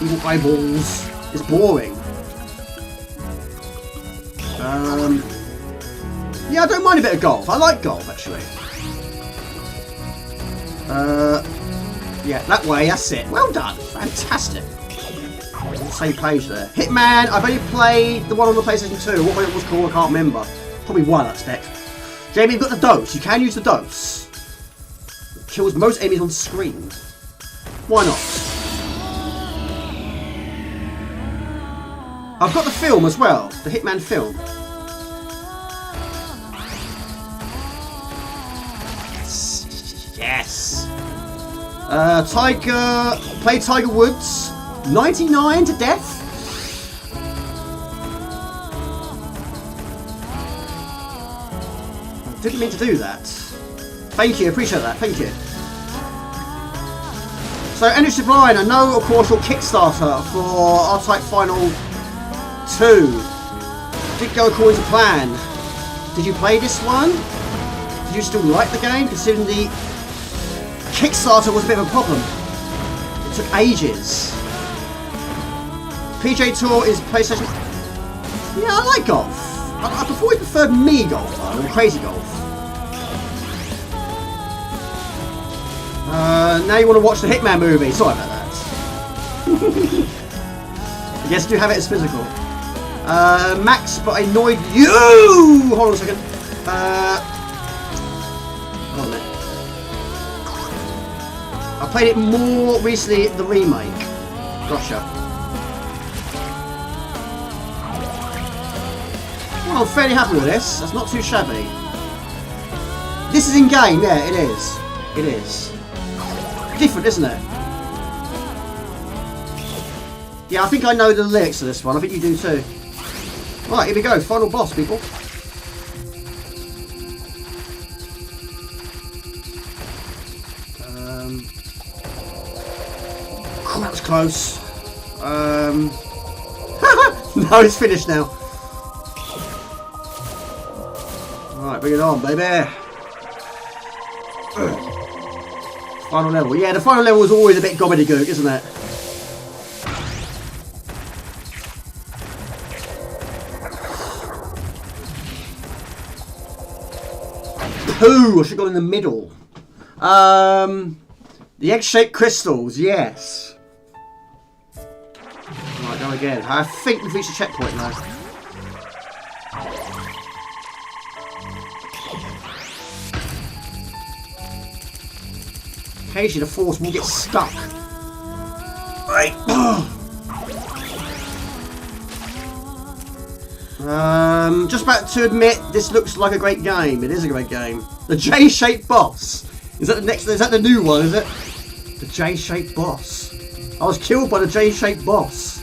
Speaker 1: Evil eyeballs. It's boring. Yeah, I don't mind a bit of golf. I like golf, actually. Yeah, that way, that's it. Well done. Fantastic. Same page there. Hitman, I've only played the one on the PlayStation 2. What it was called, I can't remember. Probably 1, I expect. Jamie, you've got the dose. You can use the dose. It kills most enemies on screen. Why not? I've got the film as well. The Hitman film. Yes. Played Tiger Woods. 99 to death. Didn't mean to do that. Thank you, appreciate that. Thank you. So, Energy Blind, I know, of course, your Kickstarter for RType Final 2 didn't go according to plan. Did you play this one? Did you still like the game, considering the Kickstarter was a bit of a problem? It took ages. PJ Tour is PlayStation. Yeah, I like golf. I've always preferred me golf though, or crazy golf. Now you want to watch the Hitman movie. Sorry about that. Yes, do have it as physical. Max, but I annoyed you. Hold on a second. Hold on a minute. I played it more recently, the remake. Gotcha. Well, I'm fairly happy with this. That's not too shabby. This is in game, yeah, it is. It is. Different, isn't it? Yeah, I think I know the lyrics to this one. I think you do too. Right, here we go. Final boss, people. Oh, that was close. No, it's finished now. Right, bring it on, baby. Final level. Yeah, the final level is always a bit gobbledygook, isn't it? Pooh! I should have gone in the middle. The egg-shaped crystals, yes. Right, go again. I think we've reached a checkpoint now. Occasionally the force will get stuck. Right. Just about to admit, this looks like a great game. It is a great game. The J-shaped boss. Is that the next? Is that the new one? Is it? The J-shaped boss. I was killed by the J-shaped boss.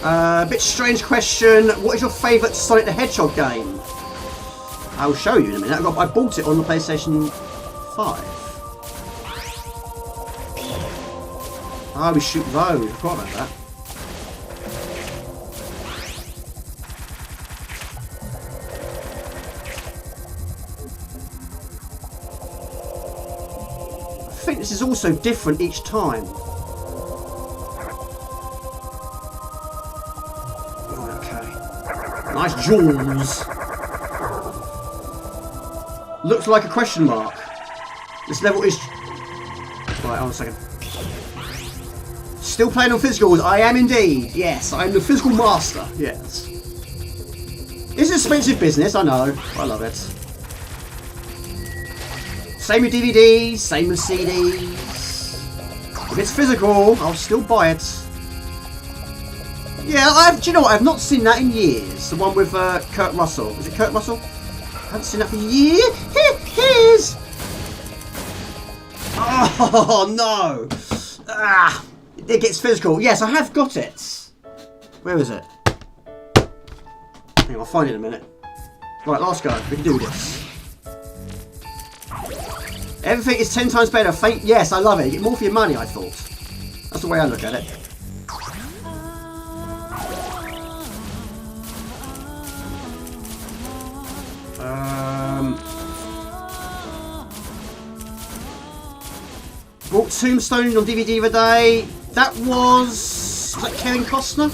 Speaker 1: A bit strange question. What is your favourite Sonic the Hedgehog game? I'll show you in a minute. I bought it on the PlayStation 5. Ah, we shoot those. I forgot about that. I think this is also different each time. Okay. Nice jewels. Looks like a question mark. This level is... Right, hold on a second. Still playing on physicals? I am indeed. Yes, I'm the physical master. Yes. It's expensive business, I know. I love it. Same with DVDs, same with CDs. If it's physical, I'll still buy it. Yeah, do you know what? I've not seen that in years. The one with Kurt Russell. Is it Kurt Russell? I haven't seen that for years. Here's. Oh no! Ah, it gets physical. Yes, I have got it. Where is it? Hang on, I'll find it in a minute. Right, last go. We can do this. Everything is 10 times better. Yes, I love it. You get more for your money, I thought. That's the way I look at it. Bought Tombstone on DVD the other day. That was that Kevin Costner?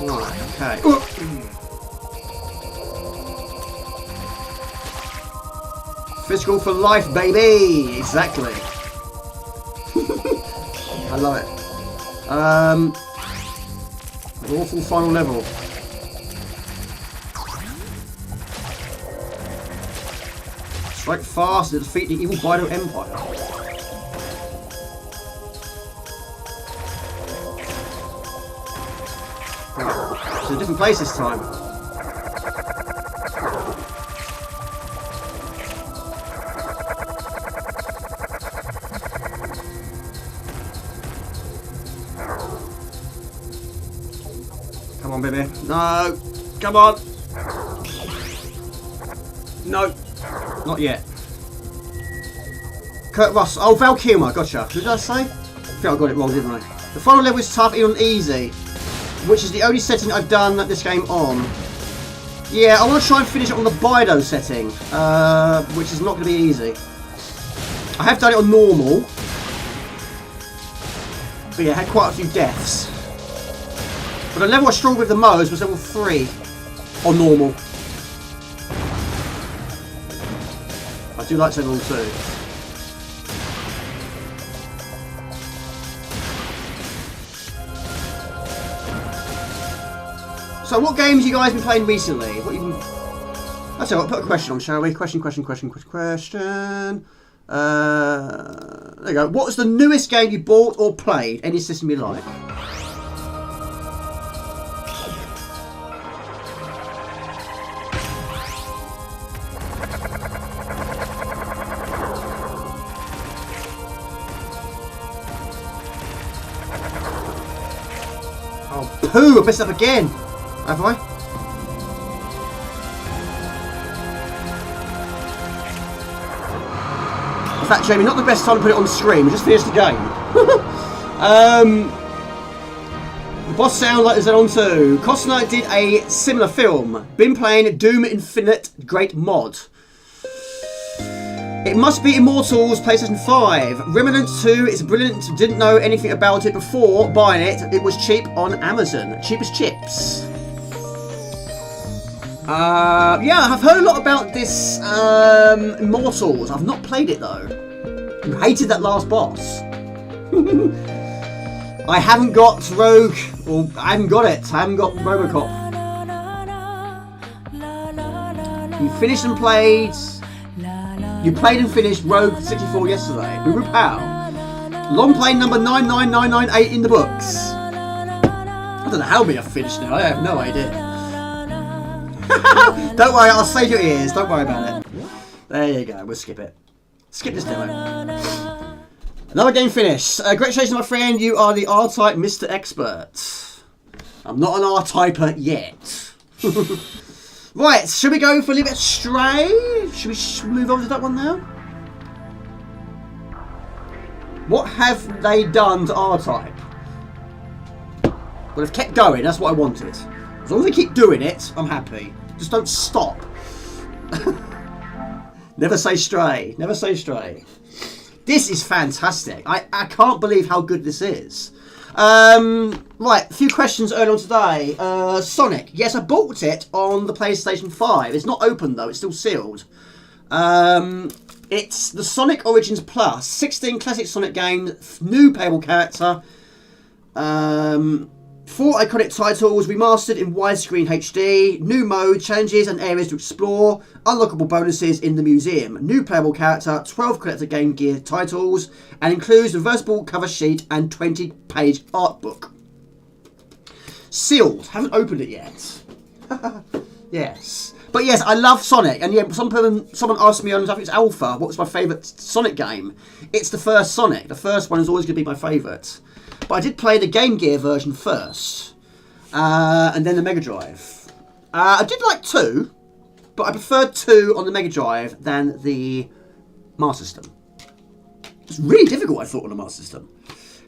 Speaker 1: Right, okay. Physical for life, baby! Exactly. I love it. An awful final level. Strike fast to defeat the evil Bido Empire. It's a different place this time. Come on, baby. No. Come on. No. Not yet. Kurt Russ. Oh, Val Kilmer. Gotcha. Who did I say? I think I got it wrong, didn't I? The final level is tough, even on easy, which is the only setting I've done this game on. Yeah, I want to try and finish it on the Bido setting, which is not going to be easy. I have done it on normal, but yeah, I had quite a few deaths. But the level I struggled with the most was level 3 on normal. I do like level 2. So what games have you guys been playing recently? What you been... That's it, I'll put a question on, shall we? Question. There you go. What was the newest game you bought or played? Any system you like? Oh, poo! I messed up again! Have I? In fact, Jamie, not the best time to put it on the screen. We just finished the game. The boss sound like there's on too. Costner did a similar film. Been playing Doom Infinite, great mod. It must be Immortals, PlayStation 5. Remnant 2 is brilliant. Didn't know anything about it before buying it. It was cheap on Amazon. Cheap as chips. Yeah, I've heard a lot about this Immortals. I've not played it though. You hated that last boss. I haven't got Rogue, or I haven't got it. I haven't got Robocop. You finished and played. You played and finished Rogue 64 yesterday. Boo pow. Long play number 99998 in the books. I don't know how many I've finished now. I have no idea. Don't worry, I'll save your ears. Don't worry about it. There you go. We'll skip it. Skip this demo. Another game finished. Congratulations, my friend. You are the RType Mr. Expert. I'm not an RTyper yet. Right, should we go for a little bit of Stray? Should we move on to that one now? What have they done to RType? Well, they've kept going. That's what I wanted. As long as they keep doing it, I'm happy. Just don't stop. Never say Stray. Never say Stray. This is fantastic. I can't believe how good this is. Right, a few questions earlier on today. Sonic. Yes, I bought it on the PlayStation 5. It's not open though. It's still sealed. It's the Sonic Origins Plus. 16 classic Sonic games. New playable character. 4 iconic titles, remastered in widescreen HD, new mode, challenges and areas to explore, unlockable bonuses in the museum, new playable character, 12 collector Game Gear titles, and includes reversible cover sheet and 20-page art book. Sealed. Haven't opened it yet. Yes. But yes, I love Sonic, and yeah, someone asked me on, I think it's Alpha, what was my favourite Sonic game? It's the first Sonic. The first one is always going to be my favourite. But I did play the Game Gear version first, and then the Mega Drive. I did like 2, but I preferred 2 on the Mega Drive than the Master System. It's really difficult, I thought, on the Master System.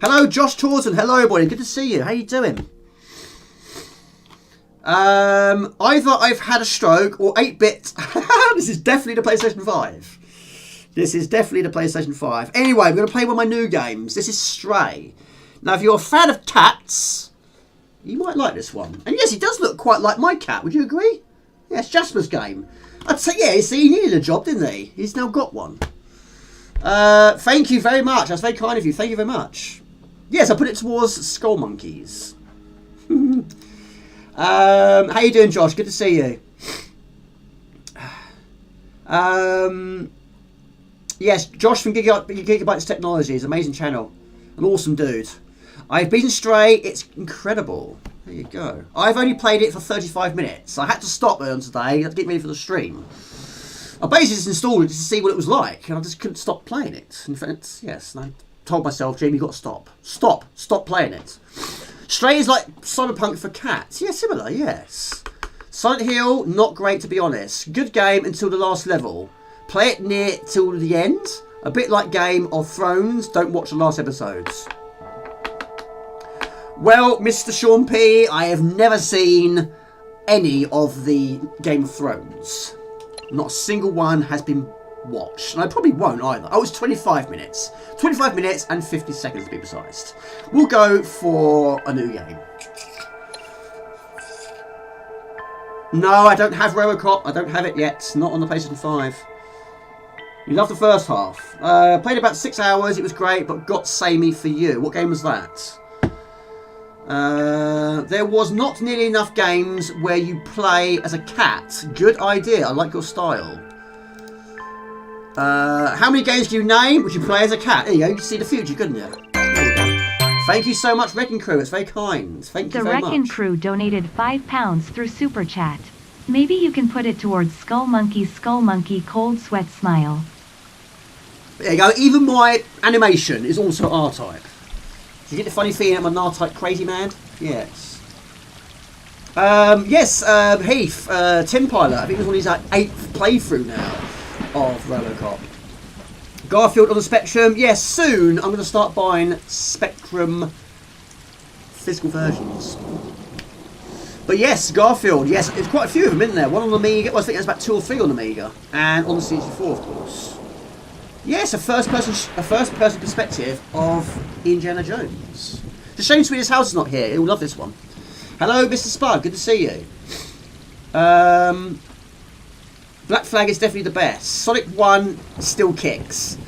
Speaker 1: Hello, Josh Torton. Hello, boy. Good to see you. How you doing? Either I've had a stroke or 8-bit. This is definitely the PlayStation 5. This is definitely the PlayStation 5. Anyway, I'm going to play one of my new games. This is Stray. Now, if you're a fan of cats, you might like this one. And yes, he does look quite like my cat. Would you agree? Yeah, it's Jasper's game. I'd say, yeah, see, he needed a job, didn't he? He's now got one. Thank you very much. That's very kind of you. Thank you very much. Yes, I put it towards Skull Monkeys. How you doing, Josh? Good to see you. Yes, Josh from Gigabytes Technologies, amazing channel, an awesome dude. I've beaten Stray. It's incredible. There you go. I've only played it for 35 minutes. I had to stop it on today to get ready for the stream. I basically just installed it to see what it was like, and I just couldn't stop playing it. In fact, yes, and I told myself, Jamie, you've got to stop. Stop playing it. Stray is like Cyberpunk for cats. Yeah, similar, yes. Silent Hill, not great to be honest. Good game until the last level. Play it near till the end. A bit like Game of Thrones. Don't watch the last episodes. Well, Mr. Sean P, I have never seen any of the Game of Thrones. Not a single one has been watched. And I probably won't either. Oh, it's 25 minutes. 25 minutes and 50 seconds to be precise. We'll go for a new game. No, I don't have Robocop. I don't have it yet. Not on the PlayStation 5. You loved the first half. Played about 6 hours. It was great, but got samey for you. What game was that? There was not nearly enough games where you play as a cat. Good idea. I like your style. How many games do you name would you play as a cat? There you go. You can see the future, couldn't you? There you go. Thank you so much, Wrecking Crew. It's very kind. Thank you very much.
Speaker 3: The Wrecking Crew donated £5 through Super Chat. Maybe you can put it towards Skull Monkey Cold Sweat Smile.
Speaker 1: There you go. Even my animation is also RType. Do you get the funny feeling I'm an RType crazy man? Yes. Heath, Tim Pilot. I think it was on his 8th playthrough now of Robocop. Garfield on the Spectrum. Yes, soon I'm going to start buying Spectrum physical versions. But yes, Garfield. Yes, there's quite a few of them in there. One on the Amiga. Well, I think there's about 2 or 3 on the Amiga, and on the C64, of course. Yes, a first-person perspective of Indiana Jones. It's a shame Swedish House is not here. He'll love this one. Hello, Mr. Spud. Good to see you. Black Flag is definitely the best. Sonic 1 still kicks.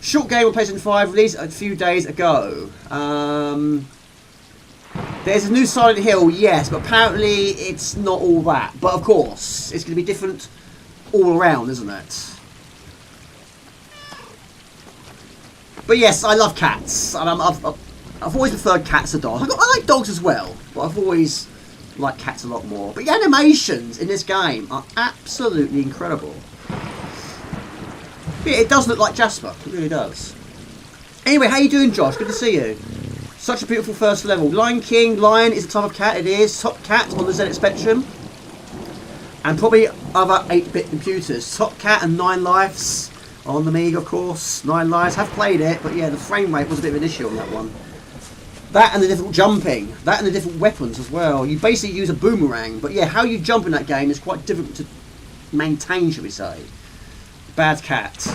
Speaker 1: Short game on PlayStation 5 released a few days ago. There's a new Silent Hill, yes, but apparently it's not all that. But of course, it's going to be different all around, isn't it? But yes, I love cats. And I've always preferred cats to dogs. I like dogs as well, but I've always liked cats a lot more. But the animations in this game are absolutely incredible. Yeah, it does look like Jasper. It really does. Anyway, how you doing, Josh? Good to see you. Such a beautiful first level. Lion King. Lion is a type of cat. It is. Top Cat on the ZX Spectrum. And probably other 8-bit computers. Top Cat and 9 Lives. On the Amiga, of course. 9 Lives. Have played it, but yeah, the frame rate was a bit of an issue on that one. That and the different jumping. That and the different weapons as well. You basically use a boomerang. But yeah, how you jump in that game is quite difficult to maintain, shall we say. Bad Cat.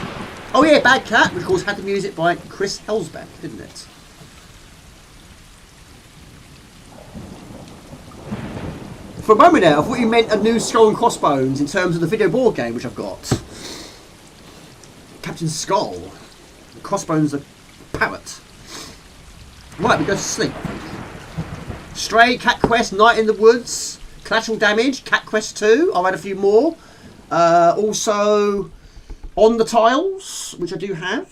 Speaker 1: Oh yeah, Bad Cat, which of course had the music by Chris Helsbeck, didn't it? For a moment there, I thought you meant a new Skull and Crossbones in terms of the video board game, which I've got. Captain Skull. Crossbones the parrot. Right, we go to sleep. Stray, Cat Quest, Night in the Woods, Collateral Damage, Cat Quest 2. I'll add a few more. Also, On the Tiles, which I do have.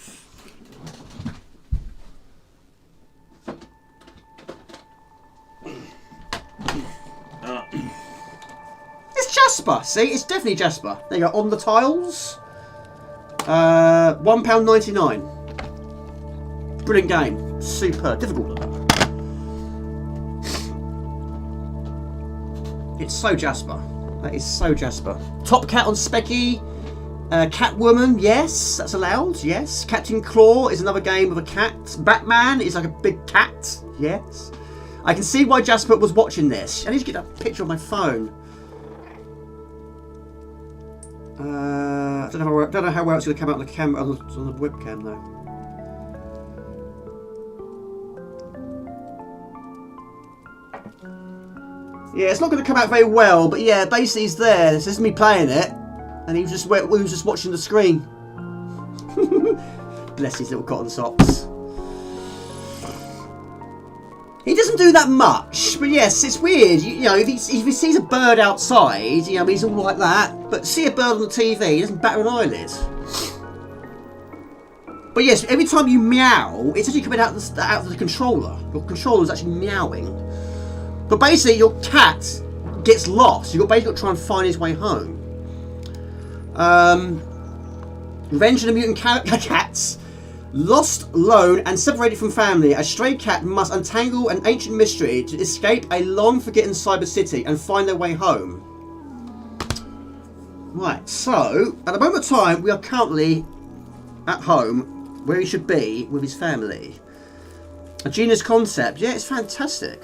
Speaker 1: It's Jasper. See, it's definitely Jasper. There you go. On the Tiles. £1.99. Brilliant game. Super difficult. It's so Jasper. That is so Jasper. Top Cat on Specky. Catwoman, yes, that's allowed, yes. Captain Claw is another game with a cat. Batman is like a big cat, yes. I can see why Jasper was watching this. I need to get a picture on my phone. I don't know how well it's going to come out on the camera, on the webcam though. Yeah, it's not going to come out very well, but yeah, basically he's there. This is me playing it, and he was just watching the screen. Bless his little cotton socks. He doesn't do that much, but yes, it's weird. You know, if he sees a bird outside, you know, he's all like that. But see a bird on the TV, he doesn't bat an eyelid. But yes, every time you meow, it's actually coming out of the controller. Your controller is actually meowing. But basically, your cat gets lost. You've basically got to try and find his way home. Revenge of the Mutant Cats. Lost, alone, and separated from family, a stray cat must untangle an ancient mystery to escape a long-forgotten cyber city and find their way home. Right, so, at the moment of time, we are currently at home, where he should be, with his family. A genius concept. Yeah, it's fantastic.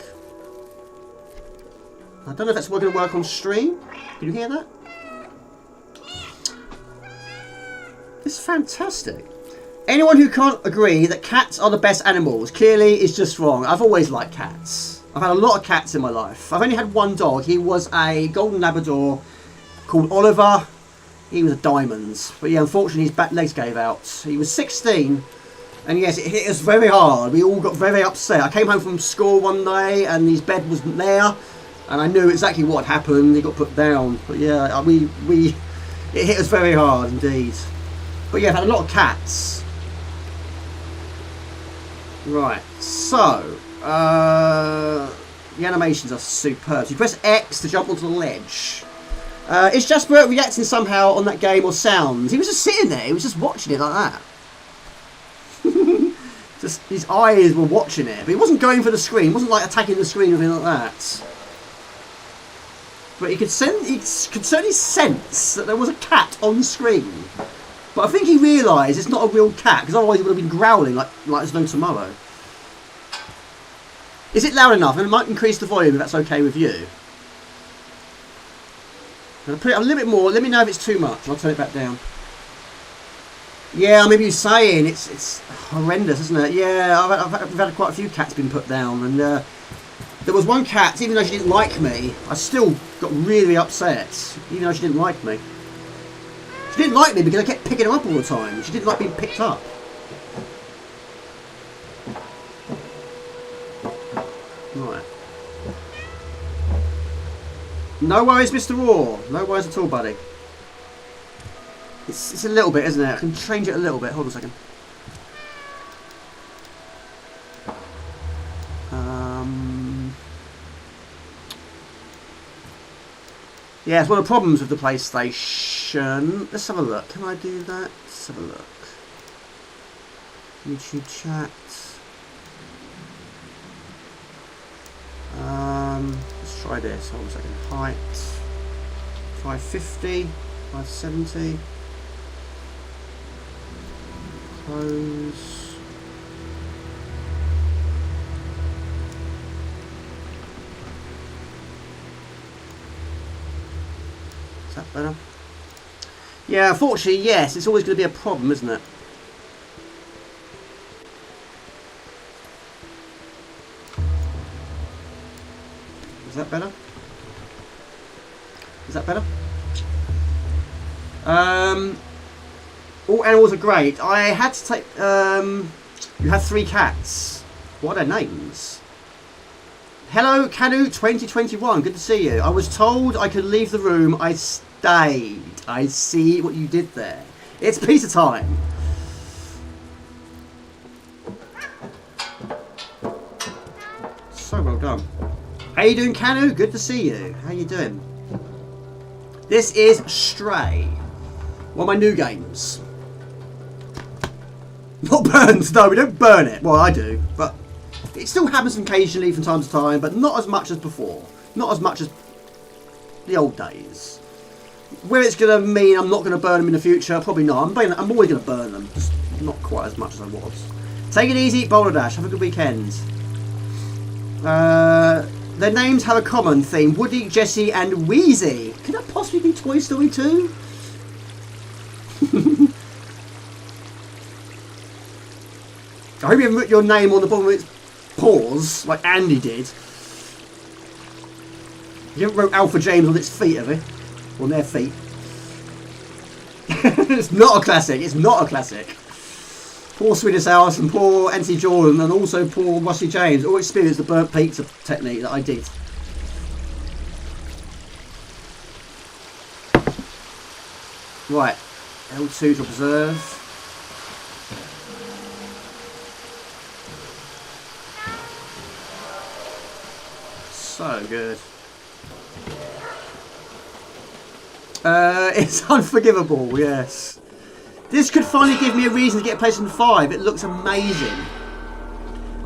Speaker 1: I don't know if that's going to work on stream. Can you hear that? It's fantastic. Anyone who can't agree that cats are the best animals clearly is just wrong. I've always liked cats. I've had a lot of cats in my life. I've only had one dog. He was a golden Labrador called Oliver. He was a diamond. But yeah, unfortunately his back legs gave out. He was 16. And yes, it hit us very hard. We all got very upset. I came home from school one day and his bed wasn't there. And I knew exactly what had happened. He got put down. But yeah, it hit us very hard indeed. But yeah, I've had a lot of cats. Right, so the animations are superb. So you press X to jump onto the ledge. Is Jasper reacting somehow on that game or sounds? He was just sitting there, he was just watching it like that. Just his eyes were watching it, but he wasn't going for the screen, he wasn't like attacking the screen or anything like that. But he could certainly sense that there was a cat on the screen. But I think he realised it's not a real cat, because otherwise he would have been growling like there's no tomorrow. Is it loud enough? And it might increase the volume if that's okay with you. I'm going to put it a little bit more. Let me know if it's too much. I'll turn it back down. Yeah, I remember you saying it's horrendous, isn't it? Yeah, we've had quite a few cats been put down. And there was one cat, even though she didn't like me, I still got really upset, even though she didn't like me. She didn't like me because I kept picking her up all the time. She didn't like being picked up. Right. No worries, Mr. Raw. No worries at all, buddy. It's a little bit, isn't it? I can change it a little bit. Hold on a second. Yeah, it's one of the problems with the PlayStation. Let's have a look. Can I do that? Let's have a look. YouTube chat. Let's try this. Hold on a second. Height 550, 570. Close. Is that better? Yeah, unfortunately, yes. It's always going to be a problem, isn't it? Is that better? Is that better? All animals are great. I had to take... you had 3 cats. What are their names? Hello, Canu 2021. Good to see you. I was told I could leave the room. I stayed. I see what you did there. It's pizza time. So well done. How you doing, Canu? Good to see you. How you doing? This is Stray. One of my new games. Not burned. No, we don't burn it. Well, I do, but it still happens occasionally from time to time, but not as much as before. Not as much as the old days. Whether it's going to mean I'm not going to burn them in the future, probably not. I'm always going to burn them, just not quite as much as I was. Take it easy, Boulder Dash. Have a good weekend. Their names have a common theme: Woody, Jesse, and Wheezy. Could that possibly be Toy Story 2? I hope you haven't written your name on the bottom of its paws, like Andy did. You haven't wrote Alpha James on its feet, have you? On their feet. It's not a classic. It's not a classic. Poor Swedish House and poor Anthony Jordan and also poor Rusty James all experienced the burnt pizza technique that I did. Right. L2 to observe. So good. It's unforgivable, yes. This could finally give me a reason to get a PlayStation 5. It looks amazing.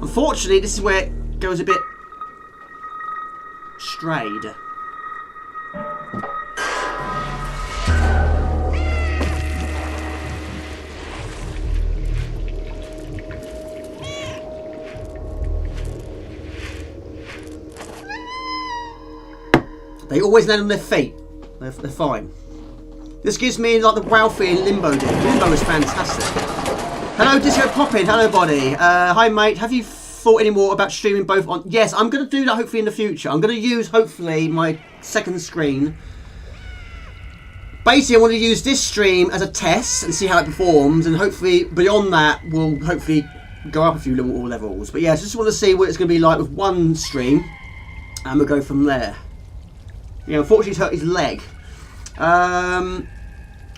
Speaker 1: Unfortunately, this is where it goes a bit strayed. They always land on their feet. They're fine. This gives me like the wow feeling Limbo did. Limbo was fantastic. Hello, Disco Poppin. Hello, buddy. Hi, mate. Have you thought any more about streaming both on? Yes, I'm going to do that hopefully in the future. I'm going to use hopefully my second screen. Basically, I want to use this stream as a test and see how it performs, and hopefully beyond that, we'll hopefully go up a few little levels. But yeah, I just want to see what it's going to be like with one stream, and we'll go from there. Yeah, unfortunately, he's hurt his leg.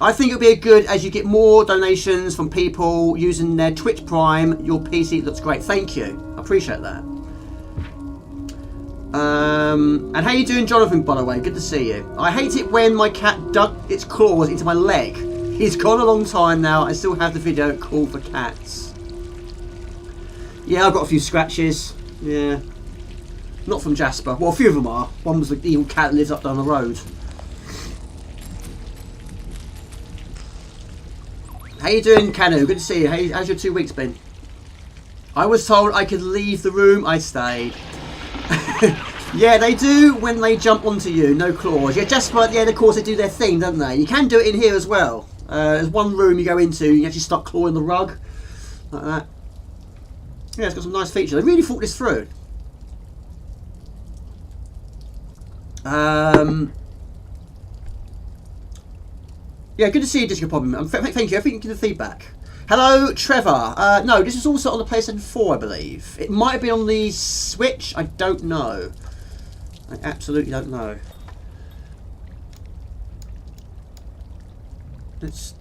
Speaker 1: I think it'll be a good as you get more donations from people using their Twitch Prime. Your PC looks great. Thank you. I appreciate that. And how you doing, Jonathan, by the way? Good to see you. I hate it when my cat dug its claws into my leg. He's gone a long time now. I still have the video called for cats. Yeah, I've got a few scratches. Yeah. Not from Jasper. Well, a few of them are. One was the evil cat that lives up down the road. How you doing, Canu? Good to see you. How's your 2 weeks been? I was told I could leave the room. I stayed. Yeah, they do when they jump onto you. No claws. Yeah, Jasper, yeah, of course they do their thing, don't they? You can do it in here as well. There's one room you go into, you actually start clawing the rug. Like that. Yeah, it's got some nice features. They really thought this through. Yeah, good to see you, Disco Problem. Thank you. I think you can give the feedback. Hello, Trevor. No, this is also on the PlayStation 4, I believe. It might have been on the Switch. I don't know. I absolutely don't know. Let's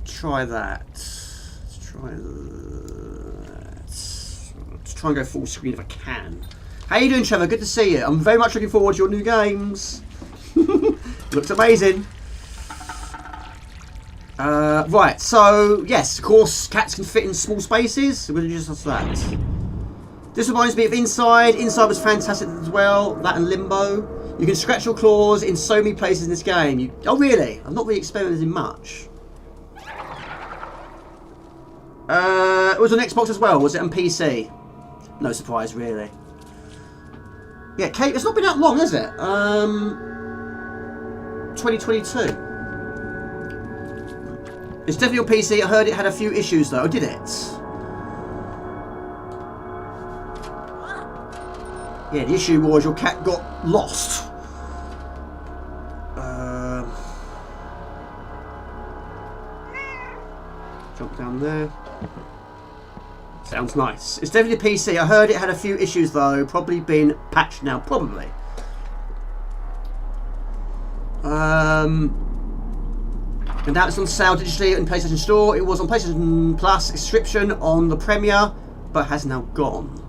Speaker 1: try that. Let's try that. Let's try and go full screen if I can. How you doing, Trevor? Good to see you. I'm very much looking forward to your new games. Looks amazing. Right, so yes, of course, cats can fit in small spaces. So we're just that. This reminds me of Inside. Inside was fantastic as well. That and Limbo. You can scratch your claws in so many places in this game. Oh, really? I'm not really experimenting much. It was on Xbox as well. Was it on PC? No surprise, really. Yeah, Kate, it's not been that long, has it? 2022. It's definitely on PC. I heard it had a few issues though. Did it? Yeah, the issue was your cat got lost. Jump down there. Sounds nice. It's definitely a PC. I heard it had a few issues though. Probably been patched now. Probably. And that's on sale digitally in PlayStation Store. It was on PlayStation Plus subscription on the Premier, but has now gone.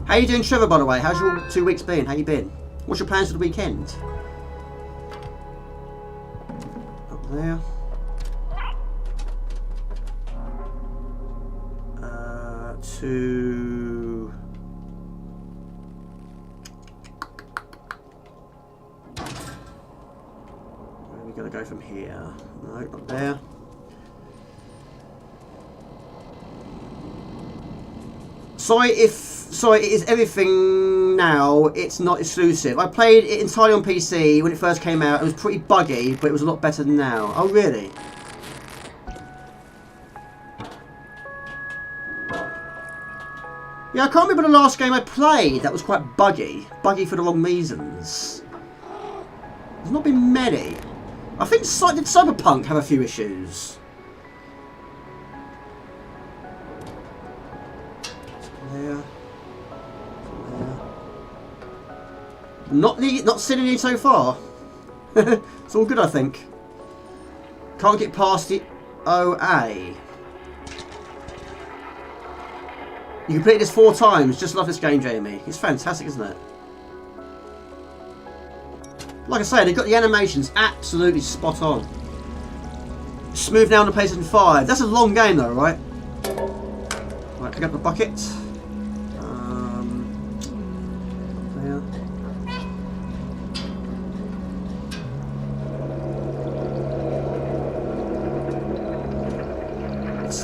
Speaker 1: How you doing, Trevor, by the way? How's your 2 weeks been? How you been? What's your plans for the weekend? Up there. To... Where are we going to go from here? No, not there. Sorry, it is everything now. It's not exclusive. I played it entirely on PC when it first came out. It was pretty buggy, but it was a lot better now. Oh, really? Yeah, I can't remember the last game I played that was quite buggy. Buggy for the wrong reasons. There's not been many. I think did Cyberpunk have a few issues? There. There. Not seen any so far. It's all good, I think. Can't get past the OA. You completed this 4 times. Just love this game, Jamie. It's fantastic, isn't it? Like I say, they've got the animations absolutely spot on. Smooth now on the PlayStation 5. That's a long game though, right? Right, pick up the bucket. There.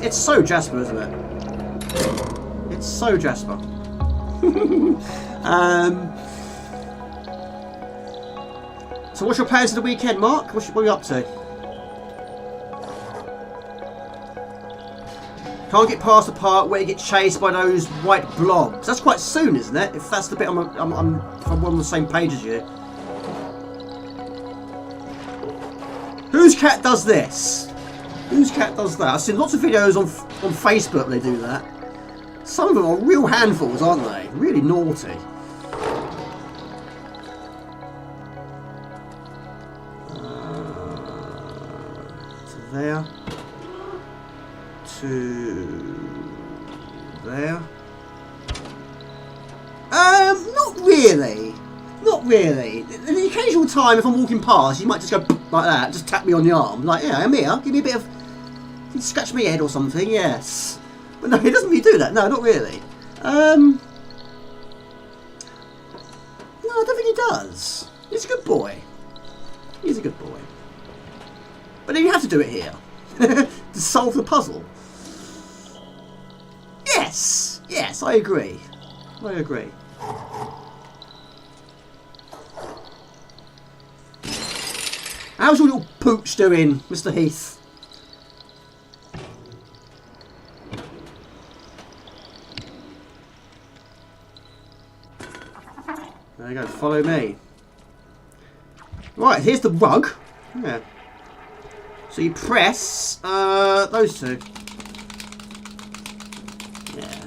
Speaker 1: It's so Jasper, isn't it? It's so Jasper. So what's your plans for the weekend, Mark? What are you up to? Can't get past the part where you get chased by those white blobs. That's quite soon, isn't it? If that's the bit if I'm on the same page as you. Whose cat does this? Whose cat does that? I've seen lots of videos on Facebook they do that. Some of them are real handfuls, aren't they? Really naughty. To there. To there. Not really. Not really. At the occasional time, if I'm walking past, you might just go like that, just tap me on the arm. Like, yeah, I'm here. Give me a bit of... Scratch my head or something, yes. But no, he doesn't really do that. No, not really. No, I don't think he does. He's a good boy. He's a good boy. But then you have to do it here. To solve the puzzle. Yes! Yes, I agree. I agree. How's your little pooch doing, Mr. Heath? There you go, follow me. Right, here's the rug. Yeah. So you press those two. Yeah.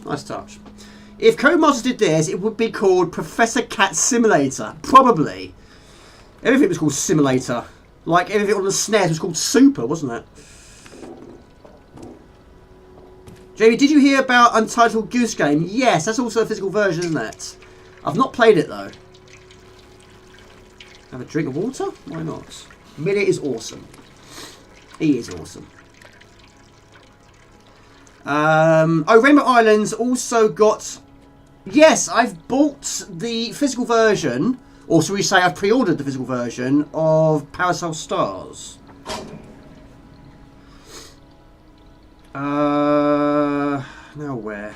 Speaker 1: Nice touch. If Codemasters did this, it would be called Professor Cat Simulator. Probably. Everything was called Simulator. Like everything on the SNES was called Super, wasn't it? Jamie, did you hear about Untitled Goose Game? Yes, that's also a physical version, isn't it? I've not played it though. Have a drink of water? Why not? Millie is awesome. He is awesome. Oh, Rainbow Islands also got... Yes, I've bought the physical version, or shall we say I've pre-ordered the physical version of Parasol Stars. Now where?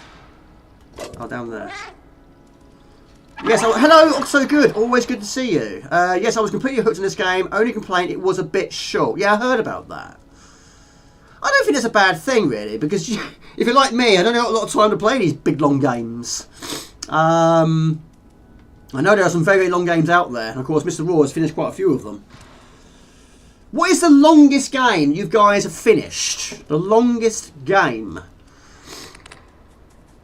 Speaker 1: Oh, down there. Yes, oh, hello, also good. Always good to see you. Yes, I was completely hooked on this game. Only complaint, it was a bit short. Yeah, I heard about that. I don't think it's a bad thing, really, because if you're like me, I don't have a lot of time to play these big, long games. I know there are some very, very long games out there, and of course, Mr. Raw has finished quite a few of them. What is the longest game you guys have finished? The longest game?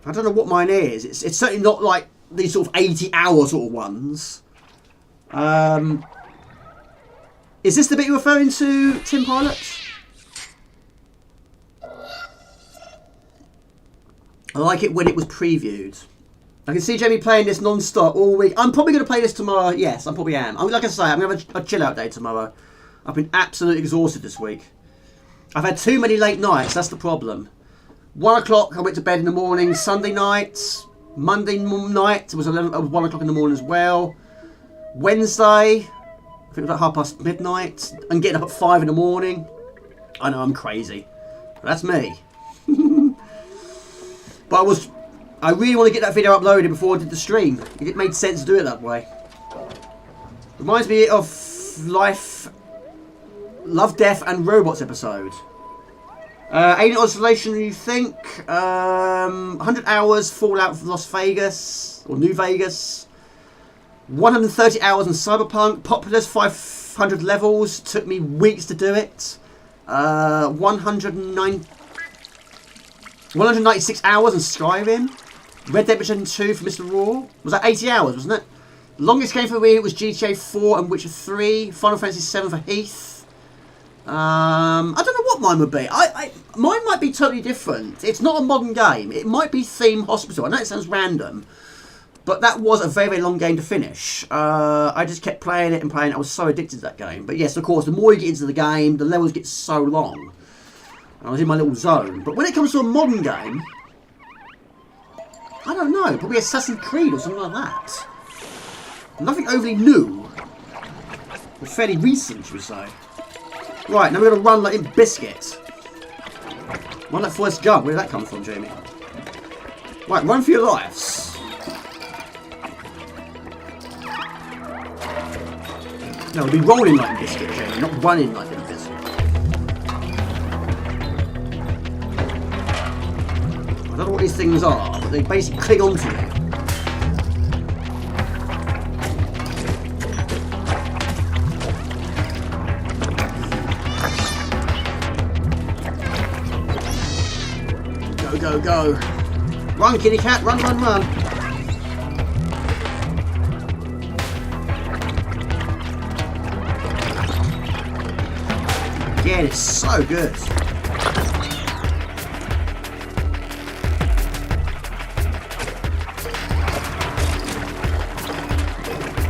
Speaker 1: I don't know what mine is. It's certainly not like these sort of 80-hour sort of ones. Is this the bit you're referring to, Tim Pilot? I like it when it was previewed. I can see Jamie playing this non-stop all week. I'm probably going to play this tomorrow. Yes, I probably am. Like I say, I'm going to have a chill-out day tomorrow. I've been absolutely exhausted this week. I've had too many late nights. That's the problem. 1 o'clock, I went to bed in the morning. Sunday night, Monday night, it was 1 o'clock in the morning as well. Wednesday, I it was like midnight, and getting up at 5 in the morning. I know I'm crazy. But that's me. But I really want to get that video uploaded before I did the stream. It made sense to do it that way. Reminds me of Life, Love, Death and Robots episode. Alien Isolation, you think? 100 hours Fallout Las Vegas, or New Vegas. 130 hours in Cyberpunk. Populous 500 levels. Took me weeks to do it. 196 hours in Skyrim. Red Dead Redemption 2 for Mr. Raw. Was that 80 hours, wasn't it? Longest game for me was GTA 4 and Witcher 3. Final Fantasy 7 for Heath. I don't know what mine would be. Mine might be totally different. It's not a modern game. It might be Theme Hospital. I know it sounds random, but that was a very, very long game to finish. I just kept playing it and playing it. I was so addicted to that game. But yes, of course, the more you get into the game, the levels get so long. I was in my little zone. But when it comes to a modern game, I don't know. Probably Assassin's Creed or something like that. Nothing overly new. Or fairly recent, should we say. Right, now we're going to run like in Biscuit. Run like Forrest Gump. Where did that come from, Jamie? Right, run for your lives. No, we'll be rolling like in Biscuit, Jamie, not running like in Biscuit. I don't know what these things are, but they basically cling onto you. Go, go. Run, kitty cat. Run, run, run. Again, it's so good.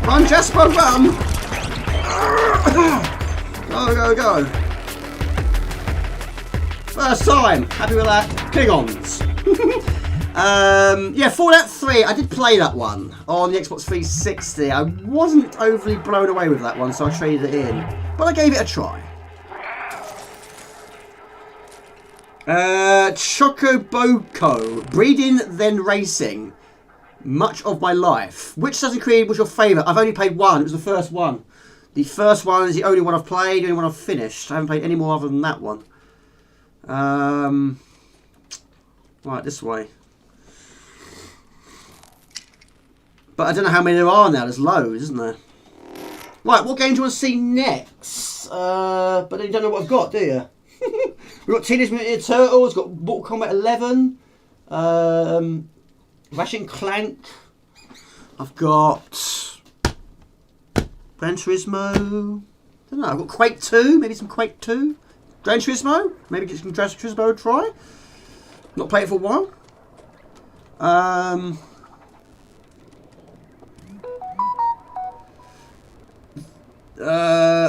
Speaker 1: Run, Jasper, run. Go, go, go. First time. Happy with that. Klingons. Yeah, Fallout 3. I did play that one on the Xbox 360. I wasn't overly blown away with that one, so I traded it in. But I gave it a try. Chocoboko. Breeding, then racing. Much of my life. Which Assassin's Creed was your favourite? I've only played one. It was the first one. The first one is the only one I've played, the only one I've finished. I haven't played any more other than that one. Right, this way. But I don't know how many there are now. There's loads, isn't there? Right, what game do you want to see next? But you don't know what I've got, do you? We've got Teenage Mutant Ninja Turtles, got Mortal Kombat 11, Ratchet and Clank. I've got Gran Turismo. I don't know, I've got Quake 2, maybe some Quake 2. Gran Turismo, maybe get some Gran Turismo a try. Not played it for a while.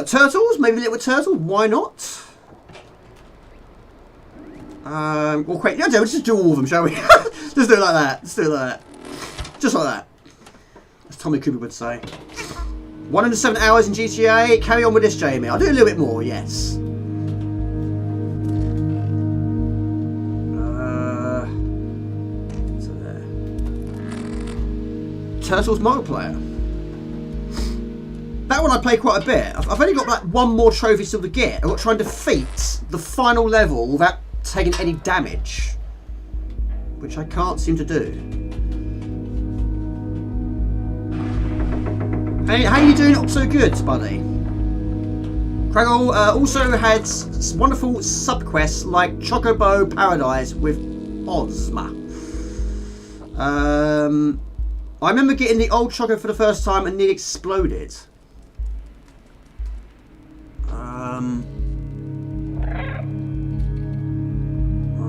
Speaker 1: Turtles, maybe a little turtle. Why not? Or Quake. Yeah, let's just do all of them, shall we? Just do it like that. Let's do it like that. Just like that. As Tommy Cooper would say. 107 hours in GTA. Carry on with this, Jamie. I'll do a little bit more. Yes. Turtles multiplayer. That one I played quite a bit. I've only got like one more trophy still to get. I've got to try and defeat the final level without taking any damage, which I can't seem to do. Hey, how are you doing? So good, buddy. Craggle also had wonderful subquests like Chocobo Paradise with Ozma. I remember getting the old Choco for the first time and nearly exploded.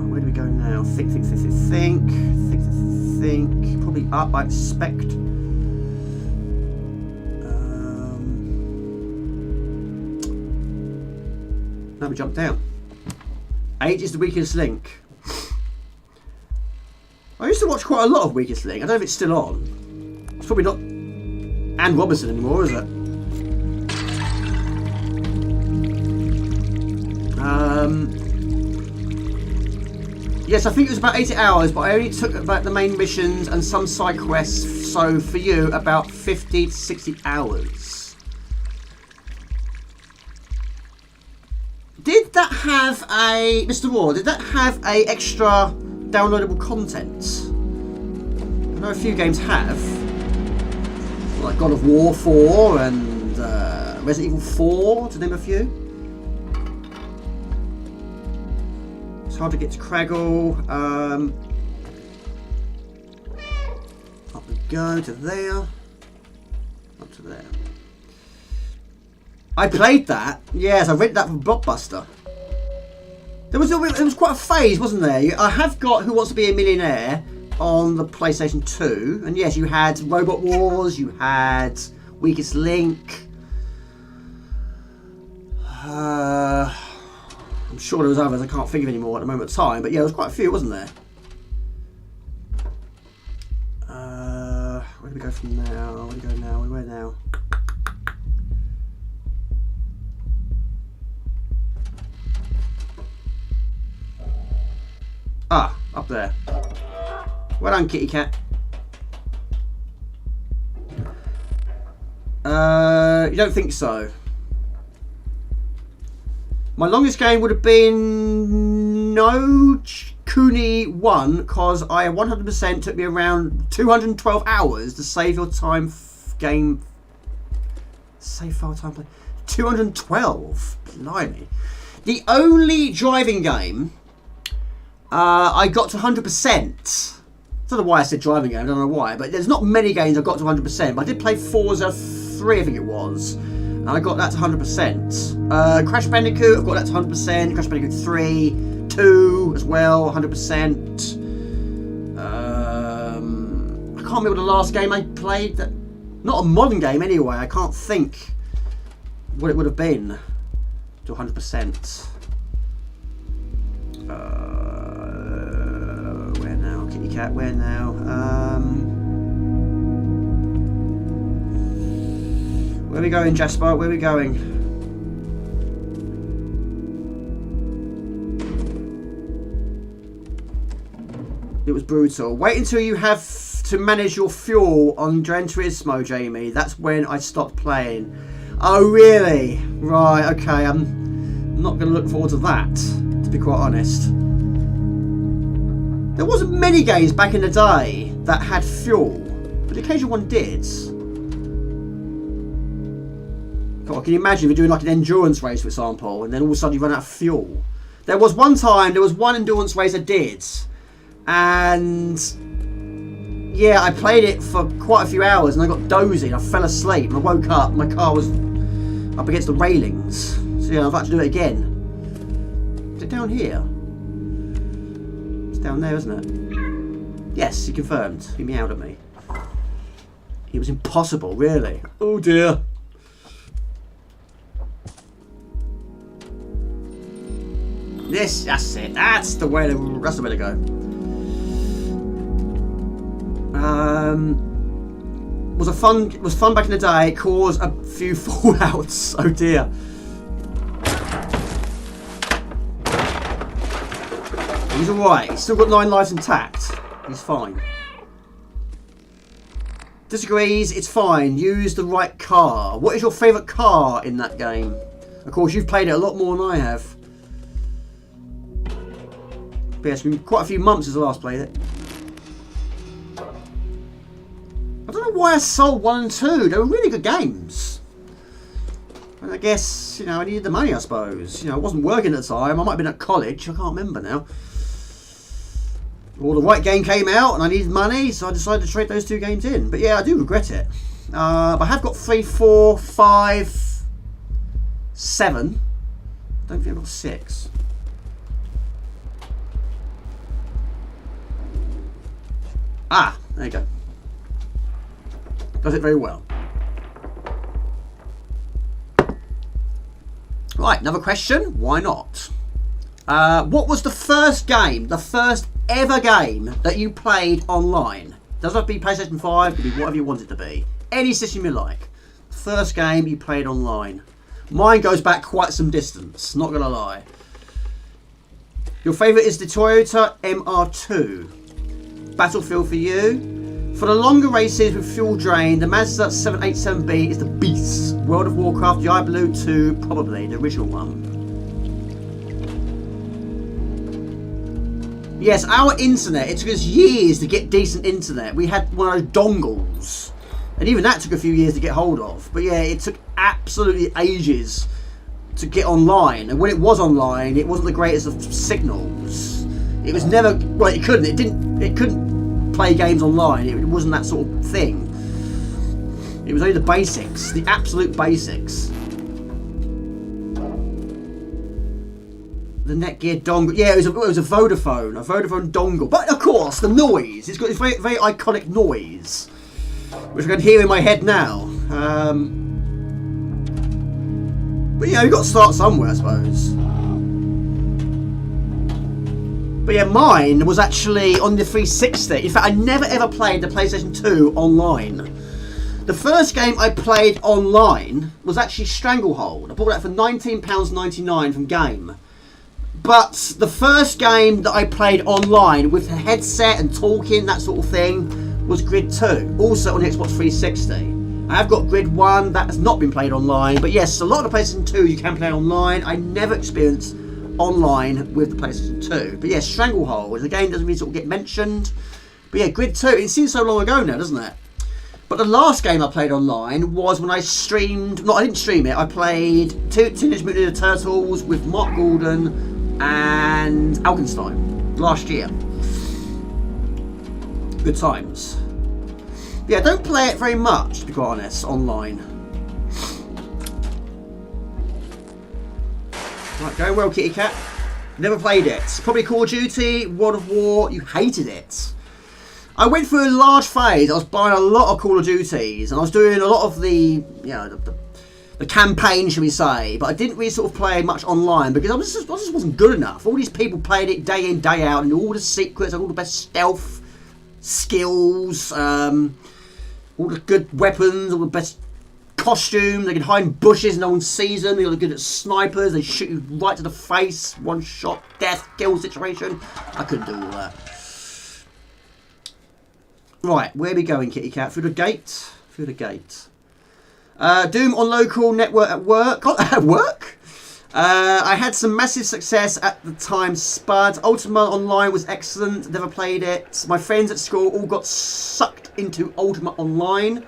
Speaker 1: Where do we go now? Think. Probably up, I expect. Now we jump down. Age is the weakest link. I used to watch quite a lot of Weakest Link. I don't know if it's still on. It's probably not Anne Robinson anymore, is it? Yes, I think it was about 80 hours, but I only took about the main missions and some side quests. So for you, about 50 to 60 hours. Did that have a, Mr. Raw, did that have a extra downloadable content? I know a few games have. Like God of War 4 and Resident Evil 4, to name a few. It's hard to get to Craggle. Up we go to there. Up to there. I played that. Yes, I read that from Blockbuster. There was quite a phase, wasn't there? I have got Who Wants to Be a Millionaire on the PlayStation 2, and yes, you had Robot Wars, you had Weakest Link. I'm sure there was others. I can't think of any more at the moment of time, but yeah, there was quite a few, wasn't there? Where do we go from now? Where do we go now? Where now? Ah, up there. Well done, kitty cat. You don't think so? My longest game would have been No Kuni 1, because I 100% took me around 212 hours to save your time game. Save file time play. 212? Blimey. The only driving game I got to 100%. I don't know why I said driving game, I don't know why, but there's not many games I got to 100%, but I did play Forza 3, I think it was, and I got that to 100%. Crash Bandicoot, I've got that to 100%, Crash Bandicoot 3, 2 as well, 100%. I can't remember the last game I played, not a modern game anyway, I can't think what it would have been to 100%. Where now? Kitty cat, where now? Where are we going, Jasper? Where are we going? It was brutal. Wait until you have to manage your fuel on Gran Turismo, Jamie. That's when I stopped playing. Oh, really? Right, okay. I'm not going to look forward to that, to be quite honest. There wasn't many games back in the day that had fuel, but the occasional one did. God, can you imagine if you're doing like an endurance race, for example, and then all of a sudden you run out of fuel? There was one endurance race I did, and yeah, I played it for quite a few hours, and I got dozy, and I fell asleep, and I woke up, my car was up against the railings. So yeah, I've had to do it again. Is it down here? Down there, isn't it? Yes, he confirmed. He meowed at me. It was impossible, really. Oh dear. That's it. That's the way to go. Was fun back in the day. It caused a few fallouts. Oh dear. He's alright. He's still got 9 lives intact. He's fine. Disagrees. It's fine. Use the right car. What is your favourite car in that game? Of course, you've played it a lot more than I have. But yeah, it's been quite a few months since I last played it. I don't know why I sold 1 and 2. They were really good games. And I guess, you know, I needed the money, I suppose. You know, I wasn't working at the time. I might have been at college. I can't remember now. Well, the right game came out and I needed money, so I decided to trade those 2 games in. But yeah, I do regret it. But I have got 3, 4, 5, 7. I don't think I've got 6. Ah, there you go. Does it very well. Right, another question. Why not? What was the first game, the first ever game that you played online? Doesn't have to be PlayStation 5, it could be whatever you want it to be. Any system you like. First game you played online. Mine goes back quite some distance, not gonna lie. Your favourite is the Toyota MR2. Battlefield for you. For the longer races with fuel drain, the Mazda 787B is the beast. World of Warcraft, Diablo 2, probably the original one. Yes, our internet, it took us years to get decent internet. We had one of those dongles. And even that took a few years to get hold of. But yeah, it took absolutely ages to get online. And when it was online, it wasn't the greatest of signals. It was never, well, it couldn't play games online. It wasn't that sort of thing. It was only the basics, the absolute basics. The Netgear dongle, yeah, it was a Vodafone dongle. But of course, the noise. It's got this very, very iconic noise, which I can hear in my head now. But yeah, you've got to start somewhere, I suppose. But yeah, mine was actually on the 360. In fact, I never ever played the PlayStation 2 online. The first game I played online was actually Stranglehold. I bought that for £19.99 from Game. But the first game that I played online with a headset and talking, that sort of thing, was Grid 2. Also on the Xbox 360. I have got Grid 1, that has not been played online. But yes, a lot of the PlayStation 2 you can play online. I never experienced online with the PlayStation 2. But yeah, Stranglehold, the game doesn't really sort of get mentioned. But yeah, Grid 2, it seems so long ago now, doesn't it? But the last game I played online was when I streamed, no, I didn't stream it, I played Teenage Mutant Ninja Turtles with Mark Gordon and Alkenstein last year. Good times. Yeah, don't play it very much, to be quite honest, online. Right, going well, Kitty Cat. Never played it. Probably Call of Duty, World of War. You hated it. I went through a large phase. I was buying a lot of Call of Duties, and I was doing a lot of the campaign, shall we say. But I didn't really sort of play much online because I just wasn't good enough. All these people played it day in, day out, and all the secrets, and all the best stealth skills, all the good weapons, all the best costumes. They can hide in bushes, no one sees them. They're good at snipers. They shoot you right to the face, one shot, death, kill situation. I couldn't do all that. Right, where are we going, Kitty Cat? Through the gate? Through the gate. Doom on local network at work. At work? I had some massive success at the time. Spud. Ultima Online was excellent. Never played it. My friends at school all got sucked into Ultima Online.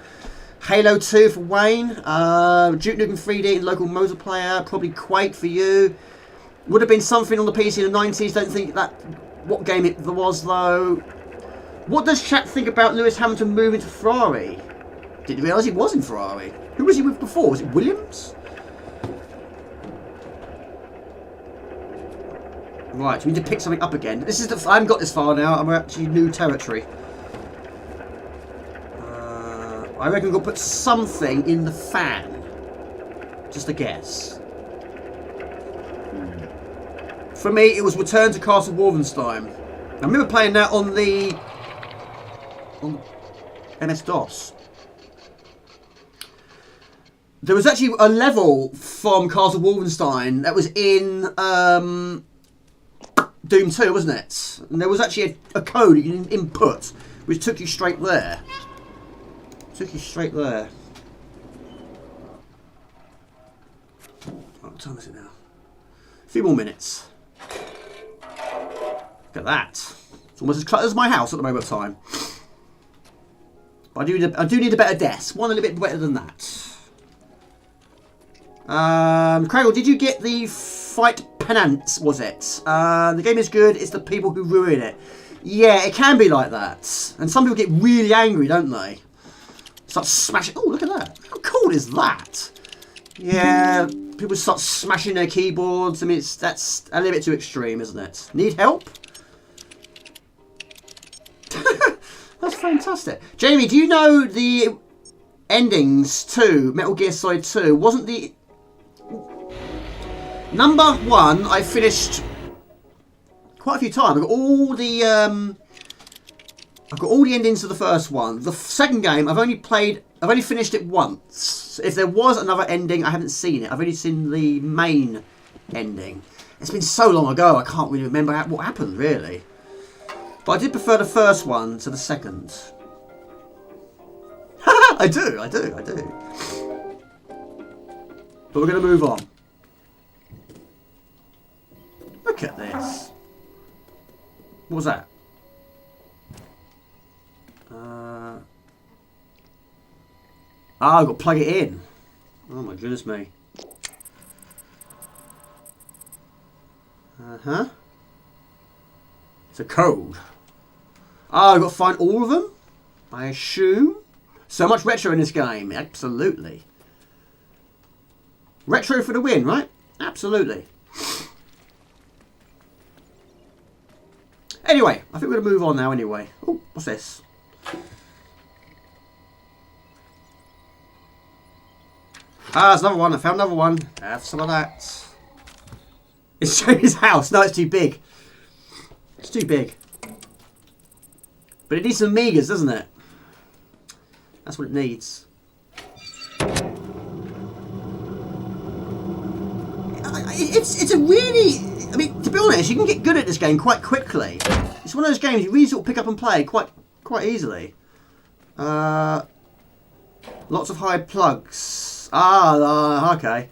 Speaker 1: Halo 2 for Wayne. Duke Nukem 3D and local multiplayer. Probably Quake for you. Would have been something on the PC in the 90s. Don't think that what game it was though. What does chat think about Lewis Hamilton moving to Ferrari? Didn't realise he was in Ferrari. Who was he with before? Was it Williams? Right, we need to pick something up again. This is I haven't got this far now. I'm actually new territory. I reckon we're going to put something in the fan. Just a guess. For me, it was Return to Castle Wolfenstein. I remember playing that on the MS-DOS. There was actually a level from Castle Wolfenstein that was in Doom 2, wasn't it? And there was actually a code you can input, which took you straight there. Took you straight there. What time is it now? A few more minutes. Look at that. It's almost as close as my house at the moment of time. But I do need a better desk. One a little bit better than that. Cradle, did you get the Fight Penance, was it? The game is good, it's the people who ruin it. Yeah, it can be like that. And some people get really angry, don't they? Start smashing. Oh, look at that. How cool is that? Yeah, people start smashing their keyboards. I mean, that's a little bit too extreme, isn't it? Need help? That's fantastic. Jamie, do you know the endings to Metal Gear Solid 2? Wasn't the number 1 I finished quite a few times. I've got all the endings to the first one. The second game I've only finished it once. If there was another ending, I haven't seen it. I've only seen the main ending. It's been so long ago, I can't really remember what happened, really. But I did prefer the first one to the second. I do. But we're going to move on. Look at this. What was that? I've got to plug it in. Oh my goodness me. Uh-huh. It's a code. I've got to find all of them, I assume. So much retro in this game. Absolutely. Retro for the win, right? Absolutely. Anyway, I think we're going to move on now anyway. Oh, what's this? Ah, there's another one. I found another one. Have some of that. It's Jamie's house. No, it's too big. It's too big. But it needs some megas, doesn't it? That's what it needs. It's a really... I mean, to be honest, you can get good at this game quite quickly. It's one of those games you really sort of pick up and play quite easily. Lots of high plugs. Okay.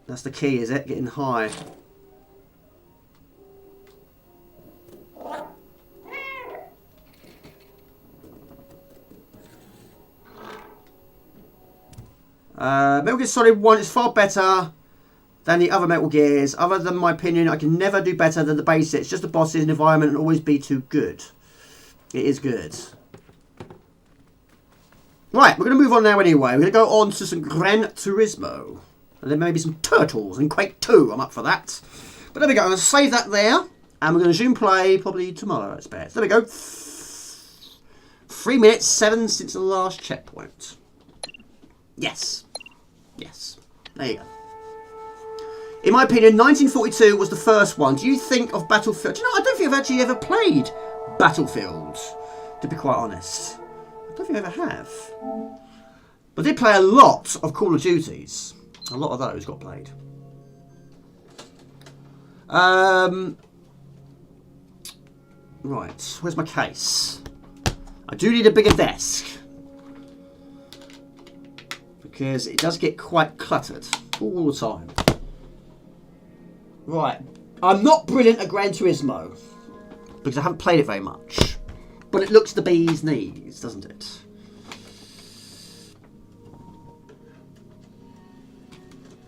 Speaker 1: That's the key, is it? Getting high. Metal Gear Solid 1 is far better than the other Metal Gears. Other than my opinion, I can never do better than the basics. Just the bosses and environment and always be too good. It is good. Right, we're going to move on now anyway. We're going to go on to some Gran Turismo. And then maybe some Turtles and Quake 2. I'm up for that. But there we go. I'm going to save that there. And we're going to zoom play probably tomorrow, I expect. There we go. 3 minutes, 7 since the last checkpoint. Yes. Yes. There you go. In my opinion, 1942 was the first one. Do you think of Battlefield? Do you know, I don't think I've actually ever played Battlefield, to be quite honest. I don't think I ever have. But I did play a lot of Call of Duties. A lot of those got played. Right, where's my case? I do need a bigger desk. Because it does get quite cluttered all the time. Right, I'm not brilliant at Gran Turismo. Because I haven't played it very much. But it looks the bee's knees, doesn't it?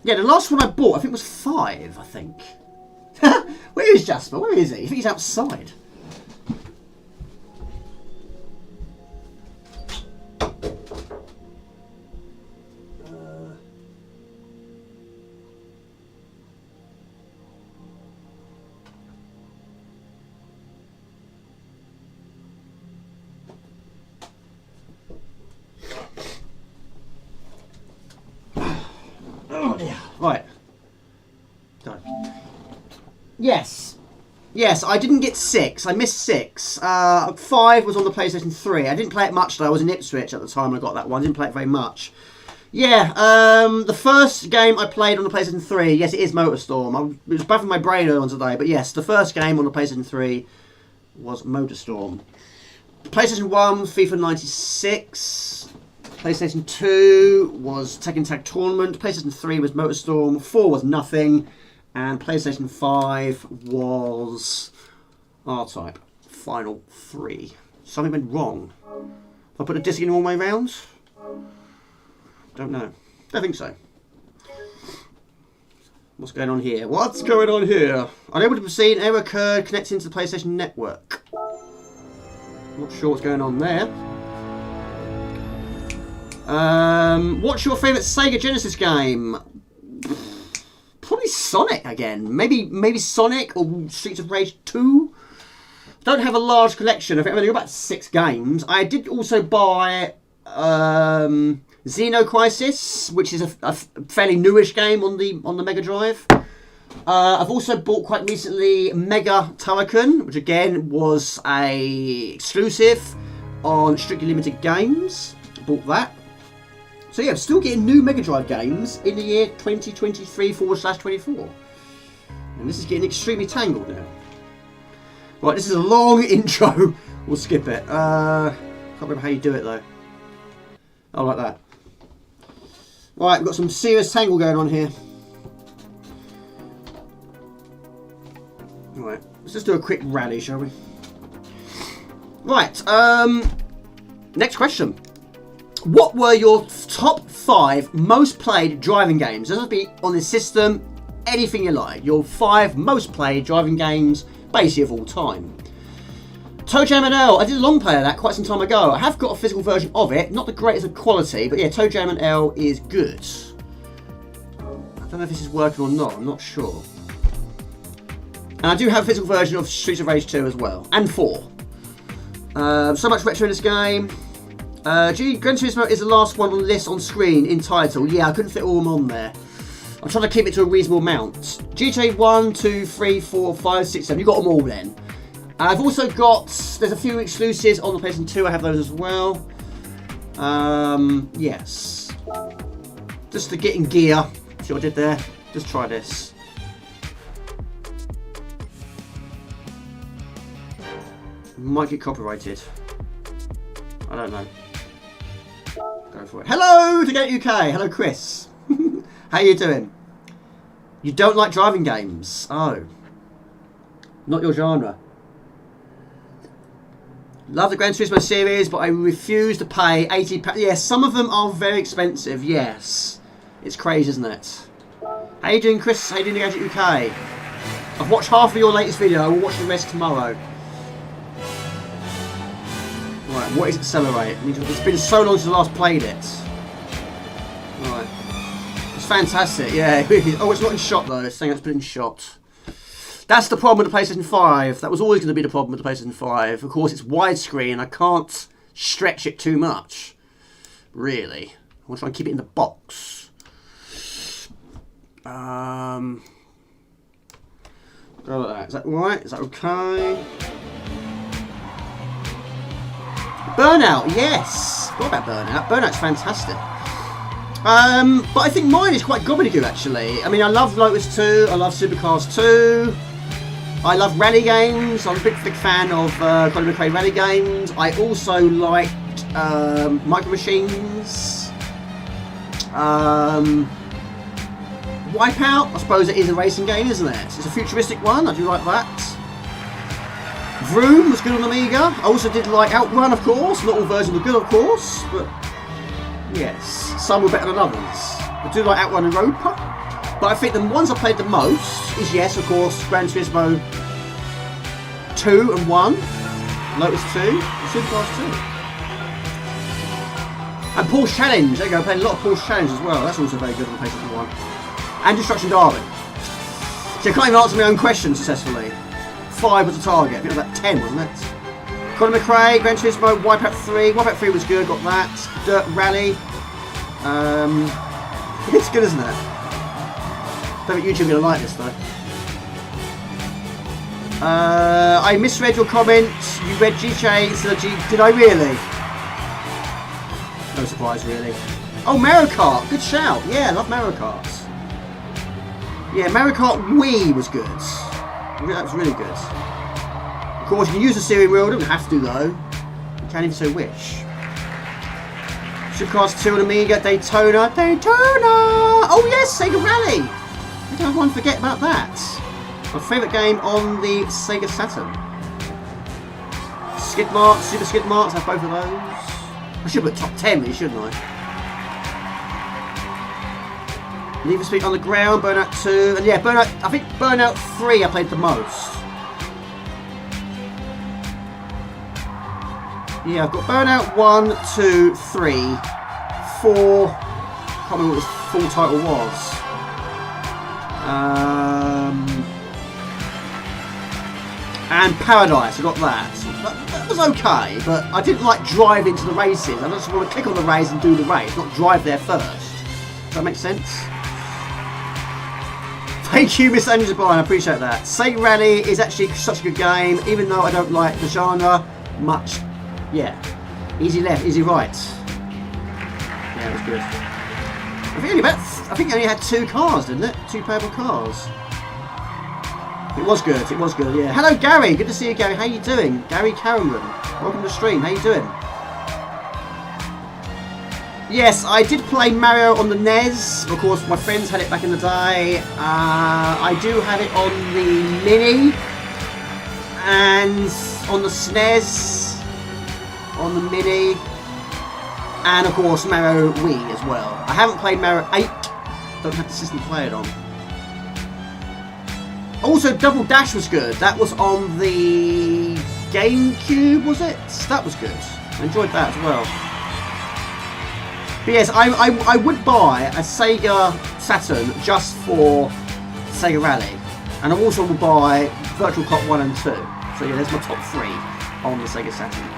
Speaker 1: Yeah, the last one I bought, I think was 5, I think. Where is Jasper? Where is he? I think he's outside. Right. Done. Yes. Yes, I didn't get 6. I missed 6. 5 was on the PlayStation 3. I didn't play it much though. I was in Ipswich at the time when I got that one. I didn't play it very much. Yeah, the first game I played on the PlayStation 3, yes, it is MotorStorm. It was baffling my brain earlier on today, but yes, the first game on the PlayStation 3 was MotorStorm. PlayStation 1, FIFA 96. PlayStation 2 was Tekken Tag Tournament. PlayStation 3 was MotorStorm. 4 was nothing. And PlayStation 5 was RType. Final 3. Something went wrong. If I put the disc in all the way round? Don't know. Don't think so. What's going on here? What's going on here? Unable to proceed. Error occurred connecting to the PlayStation Network. Not sure what's going on there. What's your favourite Sega Genesis game? Probably Sonic again. Maybe Sonic or Streets of Rage 2. Don't have a large collection. I think I've only got about 6 games. I did also buy Xeno Crisis, which is a fairly newish game on the Mega Drive. I've also bought quite recently Mega Turrican, which again was a exclusive on Strictly Limited Games. Bought that. So yeah, still getting new Mega Drive games in the year 2023/24. And this is getting extremely tangled now. Right, this is a long intro. We'll skip it. Can't remember how you do it though. Oh, like that. Right, we've got some serious tangle going on here. Right, let's just do a quick rally, shall we? Right, next question. What were your top 5 most played driving games? Doesn't have to be on the system, anything you like. Your 5 most played driving games, basically of all time. Toe Jam and L, I did a long play of that quite some time ago. I have got a physical version of it, not the greatest of quality, but yeah, Toe Jam and L is good. I don't know if this is working or not, I'm not sure. And I do have a physical version of Streets of Rage 2 as well, and 4. So much retro in this game. Gran Turismo is the last one on the list on screen in title. Yeah, I couldn't fit all of them on there. I'm trying to keep it to a reasonable amount. GTA 1, 2, 3, 4, 5, 6, 7. You've got them all then. I've also got, there's a few exclusives on the PlayStation 2. I have those as well. Yes. Just to get in gear. See what I did there? Just try this. Might get copyrighted. I don't know. Go for it. Hello to Get UK. Hello, Chris. How you doing? You don't like driving games? Oh. Not your genre. Love the Gran Turismo series, but I refuse to pay £80. Yeah, some of them are very expensive, yes. It's crazy, isn't it? How you doing, Chris? How you doing, Gadget UK? I've watched half of your latest video. I will watch the rest tomorrow. Right, what is Accelerate? It's been so long since I last played it. Right. It's fantastic, yeah. Oh, it's not in shot though. It's saying it's been in shot. That's the problem with the PlayStation 5. That was always going to be the problem with the PlayStation 5. Of course, it's widescreen. I can't stretch it too much. Really. I want to try and keep it in the box. Go like that. Is that right? Is that okay? Burnout, yes. What about Burnout? Burnout's fantastic. But I think mine is quite gobbledygook actually. I mean, I love Lotus 2. I love Supercars 2. I love rally games. I'm a big fan of Colin McRae rally games. I also liked Micro Machines. Wipeout, I suppose it is a racing game, isn't it? It's a futuristic one. I do like that. Vroom was good on Amiga. I also did like Outrun, of course. Not all versions were good, of course, but yes, some were better than others. I do like Outrun and Road Pop, but I think the ones I played the most is, yes, of course, Gran Turismo 2 and 1, Lotus 2, and Supercars 2. And Porsche Challenge, there you go, I played a lot of Porsche Challenge as well. That's also very good on PlayStation 1. And Destruction Derby. So I can't even answer my own question successfully. 5 was the target. I think it was about 10, wasn't it? Colin McRae, Gran Turismo, Wipeout 3. Wipeout 3 was good, got that. Dirt Rally. It's good, isn't it? I don't think YouTube are going to like this, though. I misread your comment. You read GTA instead of G... Did I really? No surprise, really. Oh, Mario Kart. Good shout. Yeah, I love Mario Kart. Yeah, Mario Kart Wii was good. That was really good. Of course, you can use the steering wheel. You don't have to, though. You can if you so wish. Supercars 2 on Amiga. Daytona. Oh, yes! Sega Rally! I don't want to forget about that. My favourite game on the Sega Saturn. Skid Marks. Super Skid Marks. I have both of those. I should put top 10, really, shouldn't I? Need for Speed Underground, Burnout 2, and yeah, Burnout, I think Burnout 3 I played the most. Yeah, I've got Burnout 1, 2, 3, 4, I can't remember what his full title was. And Paradise, I got that. That was okay, but I didn't like drive into the races. I just want to click on the race and do the race, not drive there first. Does that make sense? Thank you, Mr. Andrews O'Brien, I appreciate that. Sega Rally is actually such a good game, even though I don't like the genre much. Yeah. Easy left, easy right. Yeah, it was good. I think it only had 2 cars, didn't it? 2 playable cars. It was good. It was good. Yeah. Hello, Gary. Good to see you, Gary. How you doing, Gary Cameron? Welcome to the stream. How you doing? Yes, I did play Mario on the NES. Of course, my friends had it back in the day. I do have it on the Mini and on the SNES, on the Mini, and of course Mario Wii as well. I haven't played Mario 8. Don't have the system to play it on. Also, Double Dash was good. That was on the GameCube, was it? That was good. I enjoyed that as well. But yes, I would buy a Sega Saturn just for Sega Rally. And I also would buy Virtual Cop 1 and 2. So yeah, there's my top 3 on the Sega Saturn.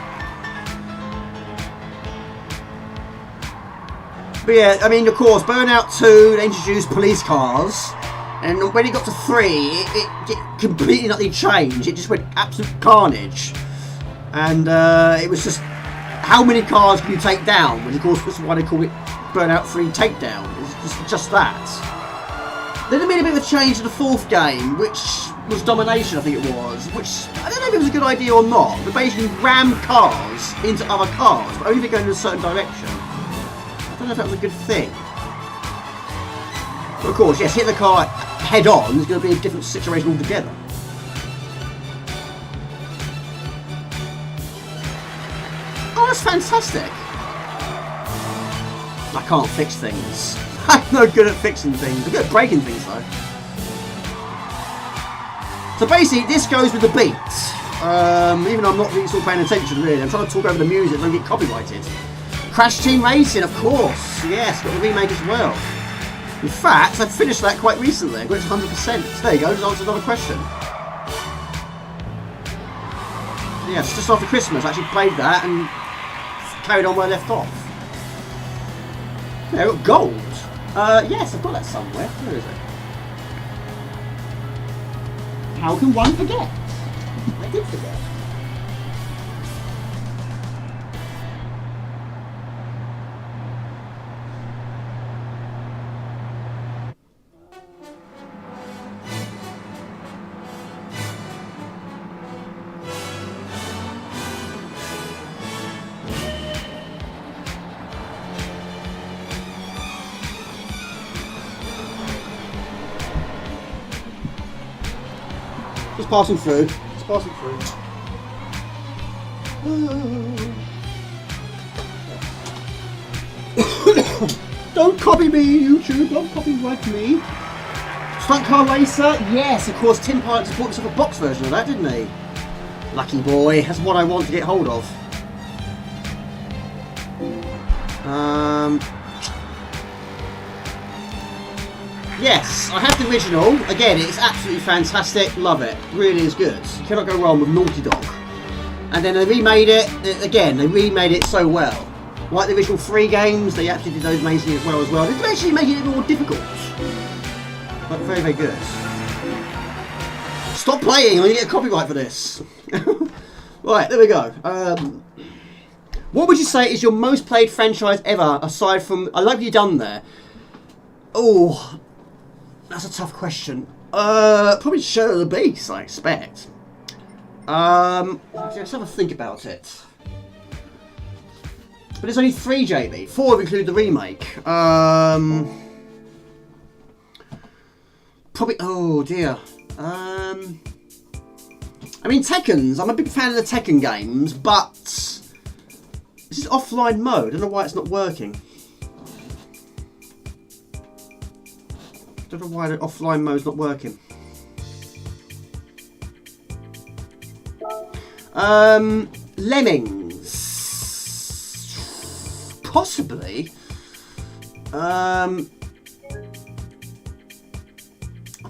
Speaker 1: But yeah, I mean, of course, Burnout 2, they introduced police cars. And when it got to 3, it completely utterly changed. It just went absolute carnage. And it was just, how many cars can you take down? Which of course was why they call it Burnout 3 Takedown. It's just that. Then they made a bit of a change to the 4th game, which was Domination, I think it was. Which, I don't know if it was a good idea or not. But basically rammed cars into other cars, but only if they're going in a certain direction. I don't know if that was a good thing. But of course, yes, hit the car head on is going to be a different situation altogether. Oh, that's fantastic. I can't fix things. I'm no good at fixing things. I'm good at breaking things though. So basically, this goes with the beat. Even though I'm not really sort of paying attention really. I'm trying to talk over the music, don't get copyrighted. Crash Team Racing, of course. Yes, got the remake as well. In fact, I've finished that quite recently. I got it to 100%. So there you go, just answered another question. Yes, just after Christmas I actually played that and carried on where I left off. Yeah, I got gold. Yes, I've got that somewhere. Where is it? How can one forget? I did forget. Just passing through. Just passing through. Don't copy me, YouTube. Don't copyright me. Stunt Car Racer. Yes, of course. Tin Pilots bought himself a box version of that, didn't he? Lucky boy. That's what I want to get hold of. Yes, I have the original. Again, it's absolutely fantastic. Love it. Really is good. You cannot go wrong with Naughty Dog. And then they remade it. Again, they remade it so well. Like the original 3 games, they actually did those amazingly as well. They're actually making it more difficult. But very, very good. Stop playing, I'm going to get a copyright for this. Right, there we go. What would you say is your most played franchise ever, aside from... I like what you've done there. Oh... That's a tough question. Probably Shadow of the Beast, I expect. Let's have a think about it. But there's only 3, JB. 4 if include the remake. Probably. Oh dear. I mean Tekken's. I'm a big fan of the Tekken games, but this is offline mode. I don't know why it's not working. I don't know why the offline mode's not working. Lemmings. Possibly. I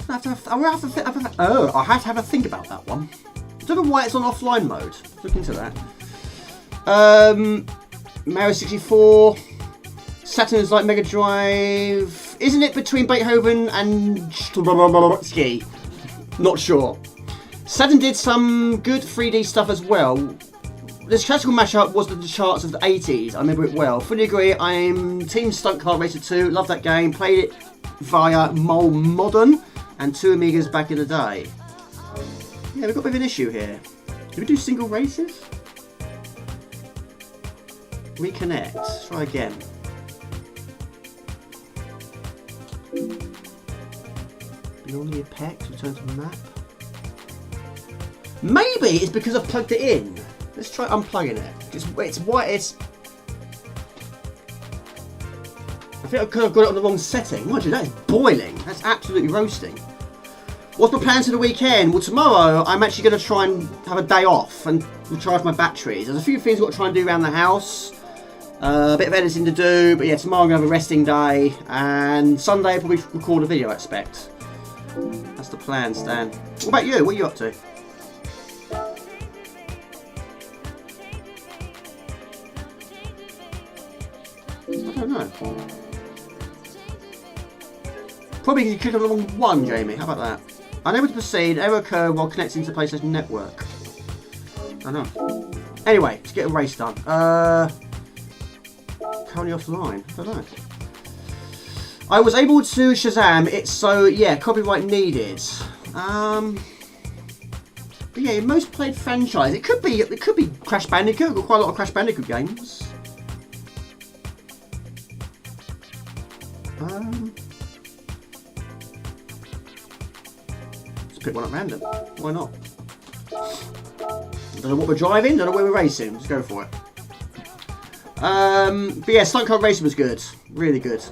Speaker 1: have to have a think about that one. I don't know why it's on offline mode. Let's look into that. Mario 64. Saturn is like Mega Drive. Isn't it between Beethoven and Ski? Not sure. Saturn did some good 3D stuff as well. this classical mashup was the charts of the 80s. I remember it well. Fully agree. I'm Team Stunt Car Racer 2. Love that game. Played it via Mole Modern and 2 Amigas back in the day. Yeah, we've got a bit of an issue here. Do we do single races? Reconnect. Let's try again. Beyond the apex. Return to the map. Maybe it's because I've plugged it in. Let's try unplugging it. It's white. I think I could have got it on the wrong setting. Mind you, that is boiling. That's absolutely roasting. What's my plans for the weekend? Well, tomorrow I'm actually going to try and have a day off and recharge my batteries. There's a few things I've got to try and do around the house. A bit of editing to do, but yeah, tomorrow I'm going to have a resting day. And Sunday I'll probably record a video, I expect. That's the plan, Stan. What about you? What are you up to? I don't know. Probably you click on the wrong one, Jamie. How about that? Unable to proceed. Error occur while connecting to the PlayStation Network. I know. Anyway, let's get a race done. Currently offline. I don't know. I was able to Shazam it, so yeah, copyright needed. But yeah, most played franchise. It could be Crash Bandicoot. I've got quite a lot of Crash Bandicoot games. Let's pick one at random. Why not? Don't know what we're driving. Don't know where we're racing. Let's go for it. But yeah, Stunt Car Racing was good. Really good.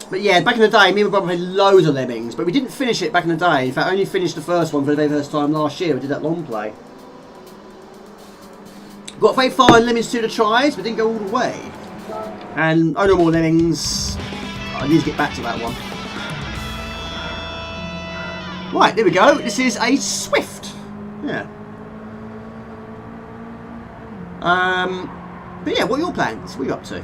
Speaker 1: But yeah, back in the day, me and my brother played loads of Lemmings, but we didn't finish it back in the day. In fact, I only finished the first one for the very first time last year. We did that long play. Got very far in Lemmings 2 to tries, but didn't go all the way. And oh, no more Lemmings. I need to get back to that one. Right, there we go. This is a Swift. Yeah. But yeah, what are your plans? What are you up to?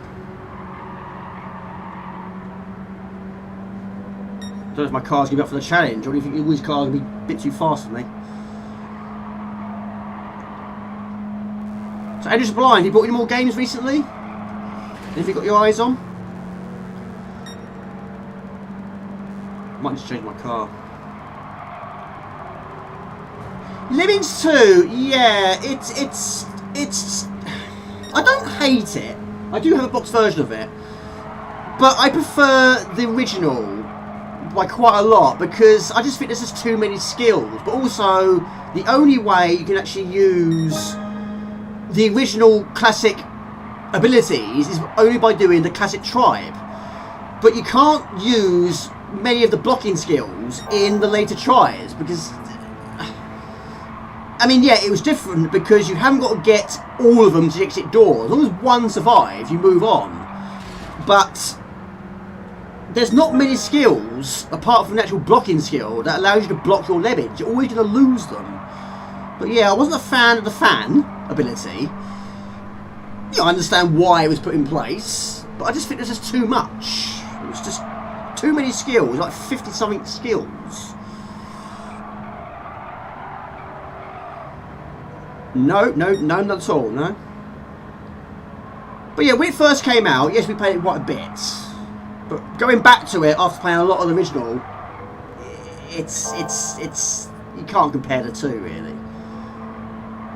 Speaker 1: I don't know if my car's going to be up for the challenge, or do you think all these cars are going to be a bit too fast for me? So, Andrew's Blind, you bought any more games recently? Anything you got your eyes on? Might need to change my car. Lemmings 2, yeah, it's. I don't hate it. I do have a box version of it, but I prefer the original by quite a lot because I just think there's just too many skills. But also, the only way you can actually use the original classic abilities is only by doing the classic tribe. But you can't use many of the blocking skills in the later tries because, I mean, yeah, it was different because you haven't got to get all of them to exit doors. As long as one survives, you move on. But there's not many skills, apart from the actual blocking skill, that allows you to block your Lemmings. You're always going to lose them. But yeah, I wasn't a fan of the fan ability. Yeah, I understand why it was put in place, but I just think there's just too much. It was just too many skills, like 50-something skills. No, none at all, no. But yeah, when it first came out, yes, we played it quite a bit. But going back to it after playing a lot of the original, it's you can't compare the two really.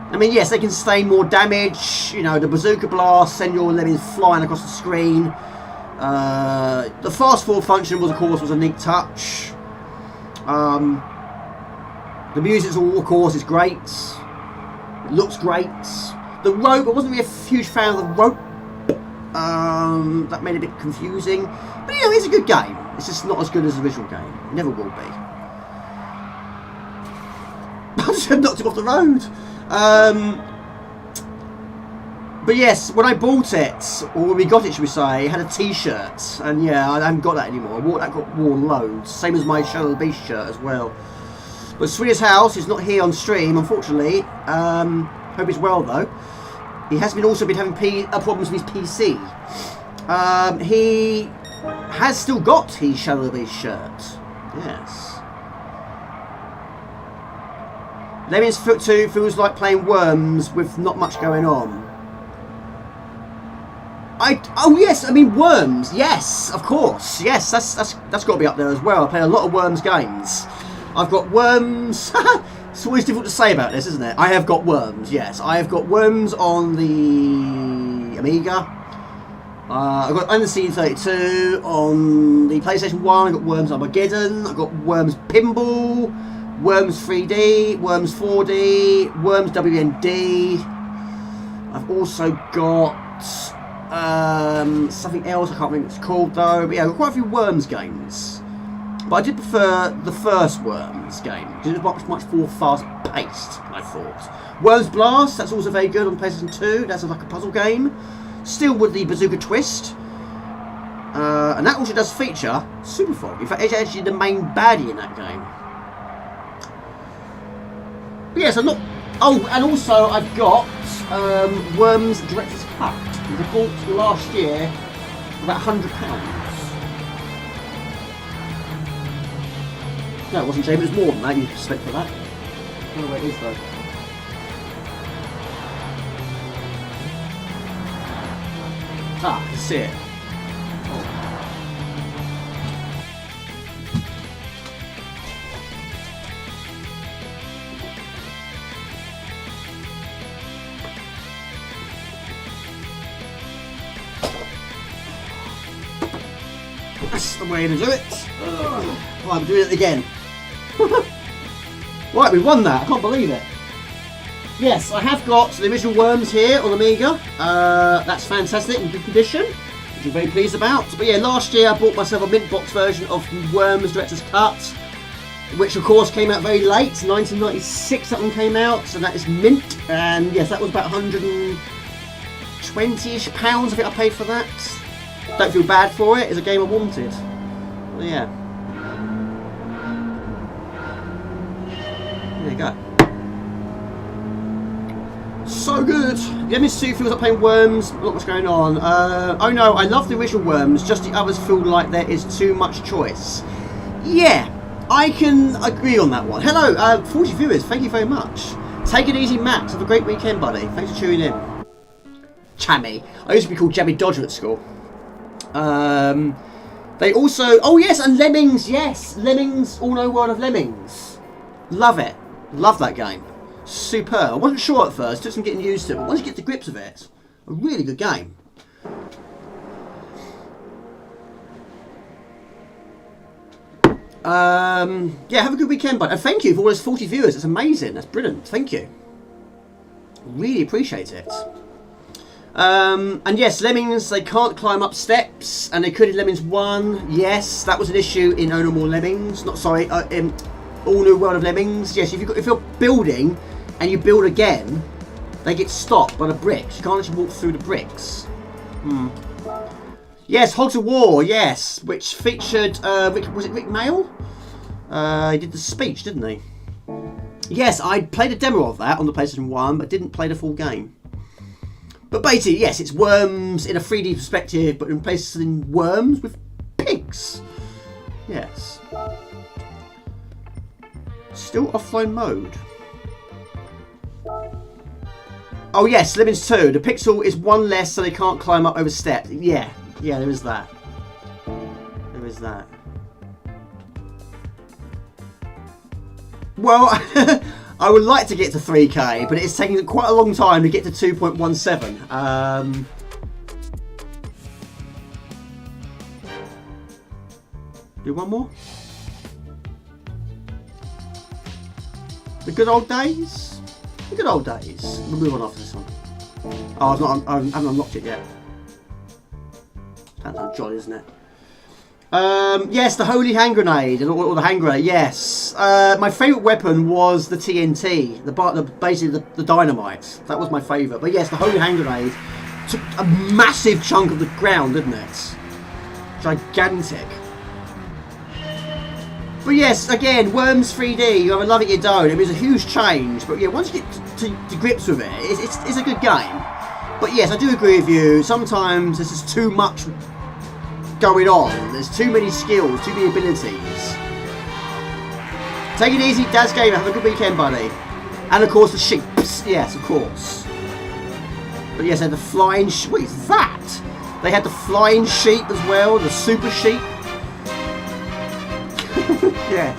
Speaker 1: I mean, yes, they can sustain more damage. You know, the bazooka blast send your Lemmings flying across the screen. The fast forward function was, of course, a neat touch. The music, of course, is great. It looks great. The rope, I wasn't really a huge fan of the rope. That made it a bit confusing. But you know, it's a good game. It's just not as good as the original game. It never will be. I just knocked it off the road. But yes, when I bought it, or when we got it, should we say, it had a t-shirt. And yeah, I haven't got that anymore. That got worn loads. Same as my Shadow of the Beast shirt as well. But Swedish House is not here on stream, unfortunately. Hope it's well, though. He has also been having problems with his PC. He has still got his Shadow of the Beast shirt. Yes. Lemmings 2 feels like playing Worms with not much going on. Oh yes, I mean Worms. Yes, of course. Yes, that's got to be up there as well. I play a lot of Worms games. I've got Worms. It's always difficult to say about this, isn't it? I have got Worms. Yes, I have got Worms on the Amiga. I've got Under Scene 32 on the PlayStation 1. I've got Worms Armageddon. I've got Worms Pinball, Worms 3D, Worms 4D, Worms WND. I've also got something else. I can't remember what it's called though. But yeah, I've got quite a few Worms games. But I did prefer the first Worms game because it was much more fast-paced, I thought. Worms Blast, that's also very good on PlayStation 2. That's like a puzzle game. Still with the bazooka twist. And that also does feature Super Fog. In fact, it's actually the main baddie in that game. But yes, I'm not... Oh, and also I've got Worms Director's Cut. Which I bought last year for about £100. No, it wasn't, James. It was more than that. You spent for that. I don't know where it is, though. Ah, I can see it. That's the way to do it. Right, I'm doing it again. Right, we won that. I can't believe it. Yes, I have got the original Worms here on Amiga. That's fantastic in good condition, which I'm very pleased about. But yeah, last year I bought myself a mint box version of Worms Director's Cut, which of course came out very late, 1996 that one came out, so that is mint. And yes, that was about £120-ish I think I paid for that. Don't feel bad for it, it's a game I wanted. Well, yeah. There you go. So good. Lemmings 2 feels like playing Worms, not much going on. Oh no, I love the original Worms, just the others feel like there is too much choice. Yeah, I can agree on that one. Hello, 40 viewers, thank you very much. Take it easy, Max. Have a great weekend, buddy. Thanks for tuning in. Chammy. I used to be called Jammy Dodger at school. They also... Oh yes, and Lemmings, yes. Lemmings, All Know World of Lemmings. Love it. Love that game. Superb. I wasn't sure at first, took some getting used to it, but once you get to grips of it, a really good game. Yeah, have a good weekend, bud. And thank you for all those 40 viewers. It's amazing. That's brilliant. Thank you. Really appreciate it. And yes, Lemmings, they can't climb up steps, and they could in Lemmings 1. Yes, that was an issue in Oh No More Lemmings. Not sorry, in All New World of Lemmings. Yes, if you're building and you build again, they get stopped by the bricks. You can't actually walk through the bricks. Yes, Hogs of War, yes, which featured, was it Rick Mail? He did the speech, didn't he? Yes, I played a demo of that on the PlayStation 1, but didn't play the full game. But basically, yes, it's Worms in a 3D perspective, but in places in Worms with pigs. Yes. Still offline mode. Oh yes, Lemmings 2. The pixel is one less, so they can't climb up over steps. Yeah, yeah, there is that. There is that. Well, I would like to get to 3K, but it's taking quite a long time to get to 2.17. Do one more. The good old days. The good old days. We'll move on after this one. Oh, I haven't unlocked it yet. That's jolly, isn't it? Yes, the holy hand grenade, or the hand grenade. Yes, my favourite weapon was the TNT, basically the dynamite. That was my favourite. But yes, the holy hand grenade took a massive chunk of the ground, didn't it? Gigantic. But yes, again, Worms 3D, you either love it or you don't. It was a huge change, but yeah, once you get to grips with it, it's a good game. But yes, I do agree with you. Sometimes there's just too much going on. There's too many skills, too many abilities. Take it easy, Daz Gamer. Have a good weekend, buddy. And of course the sheep. Yes, of course. But yes, they had the flying sheep. What is that? They had the flying sheep as well, the super sheep. Yes.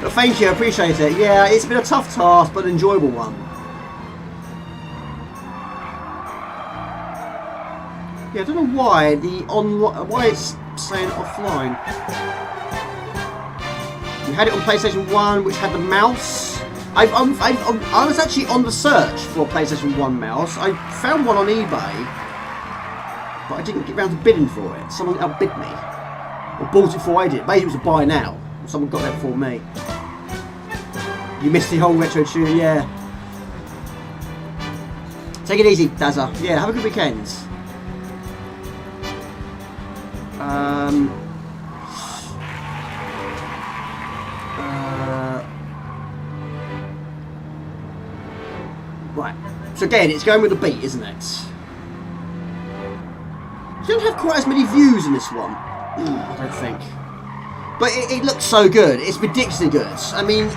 Speaker 1: But thank you, I appreciate it. Yeah, it's been a tough task, but an enjoyable one. Yeah, I don't know why why it's saying offline. We had it on PlayStation 1, which had the mouse. I was actually on the search for a PlayStation 1 mouse. I found one on eBay, but I didn't get round to bidding for it. Someone outbid me. Or bought it before I did. Maybe it was a buy now. Someone got that before me. You missed the whole retro tune, yeah. Take it easy, Dazza. Yeah, have a good weekend. Right. So again, it's going with the beat, isn't it? You don't have quite as many views in this one. I don't think. But it looks so good. It's ridiculously good. I mean,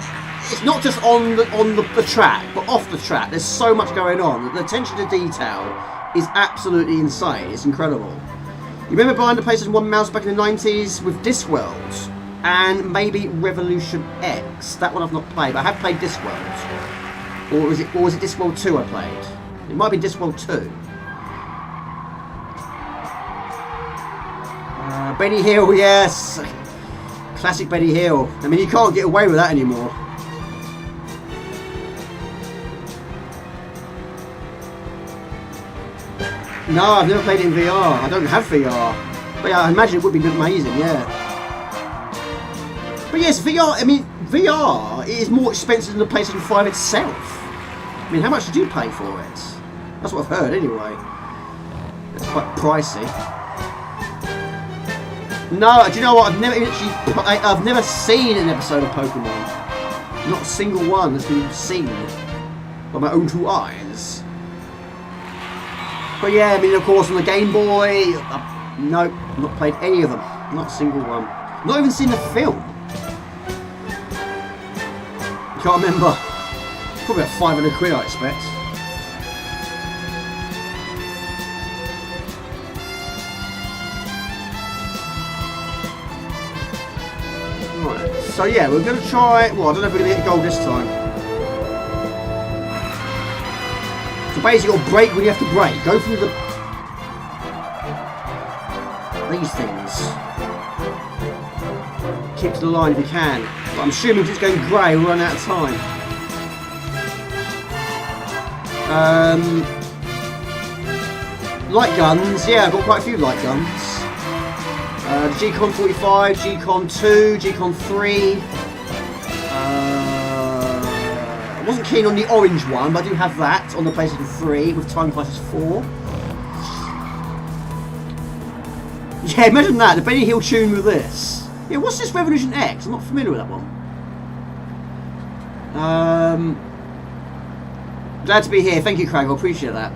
Speaker 1: it's not just on the track, but off the track. There's so much going on. The attention to detail is absolutely insane. It's incredible. You remember buying the PlayStation 1 mouse back in the 90s with Discworld and maybe Revolution X. That one I've not played, but I have played Discworld. Or was it Discworld 2 I played? It might be Discworld 2. Benny Hill, yes. Classic Benny Hill. I mean, you can't get away with that anymore. No, I've never played it in VR. I don't have VR. But yeah, I imagine it would be amazing, yeah. But yes, VR, I mean, VR is more expensive than the PlayStation 5 itself. I mean, how much did you pay for it? That's what I've heard anyway. It's quite pricey. No, do you know what? I've never seen an episode of Pokemon. Not a single one that's been seen by my own two eyes. But yeah, I mean, of course, on the Game Boy, nope, not played any of them. Not a single one. Not even seen the film. Can't remember. Probably about 500 quid, I expect. Right, so yeah, we're going to try... Well, I don't know if we're going to hit gold this time. So basically, you'll break when you have to break. Go through these things. Keep to the line if you can. But I'm assuming if it's going grey, we'll run out of time. Light guns, yeah, I've got quite a few light guns. The G-Con 45, G-Con 2, G-Con 3. I wasn't keen on the orange one, but I do have that on the PlayStation 3 with Time Crisis 4. Yeah, imagine that, the Benny Hill tune with this. Yeah, what's this Revolution X? I'm not familiar with that one. Glad to be here. Thank you, Craig. I appreciate that.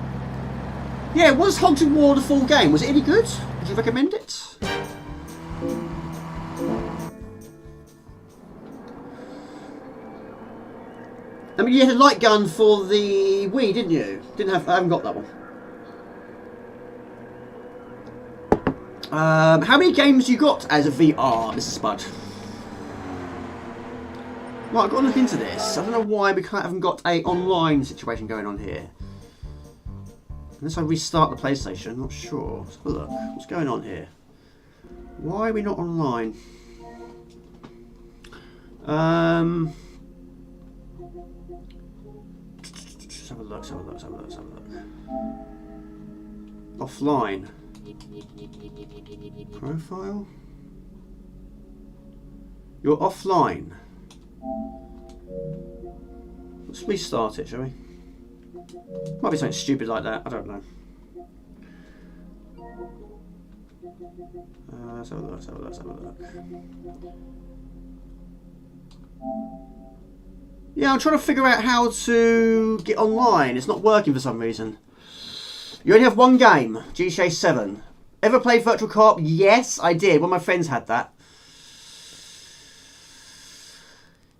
Speaker 1: Yeah, was Haunted War the full game? Was it any good? Would you recommend it? I mean, you had a light gun for the Wii, didn't you? I haven't got that one. How many games you got as a VR, Mr. Spud? Right, I've got to look into this. I don't know why we haven't got a online situation going on here. Unless I restart the PlayStation, I'm not sure. Let's have a look. What's going on here? Why are we not online? Let's have a look, let's have a look, let's have a look, let's have a look. Offline. Profile? You're offline. Let's restart it, shall we? Might be something stupid like that, I don't know. Let's have a look, let's have a look, let's have a look. Yeah, I'm trying to figure out how to get online. It's not working for some reason. You only have one game, GTA 7. Ever played Virtual Co-op? Yes, I did. One of my friends had that.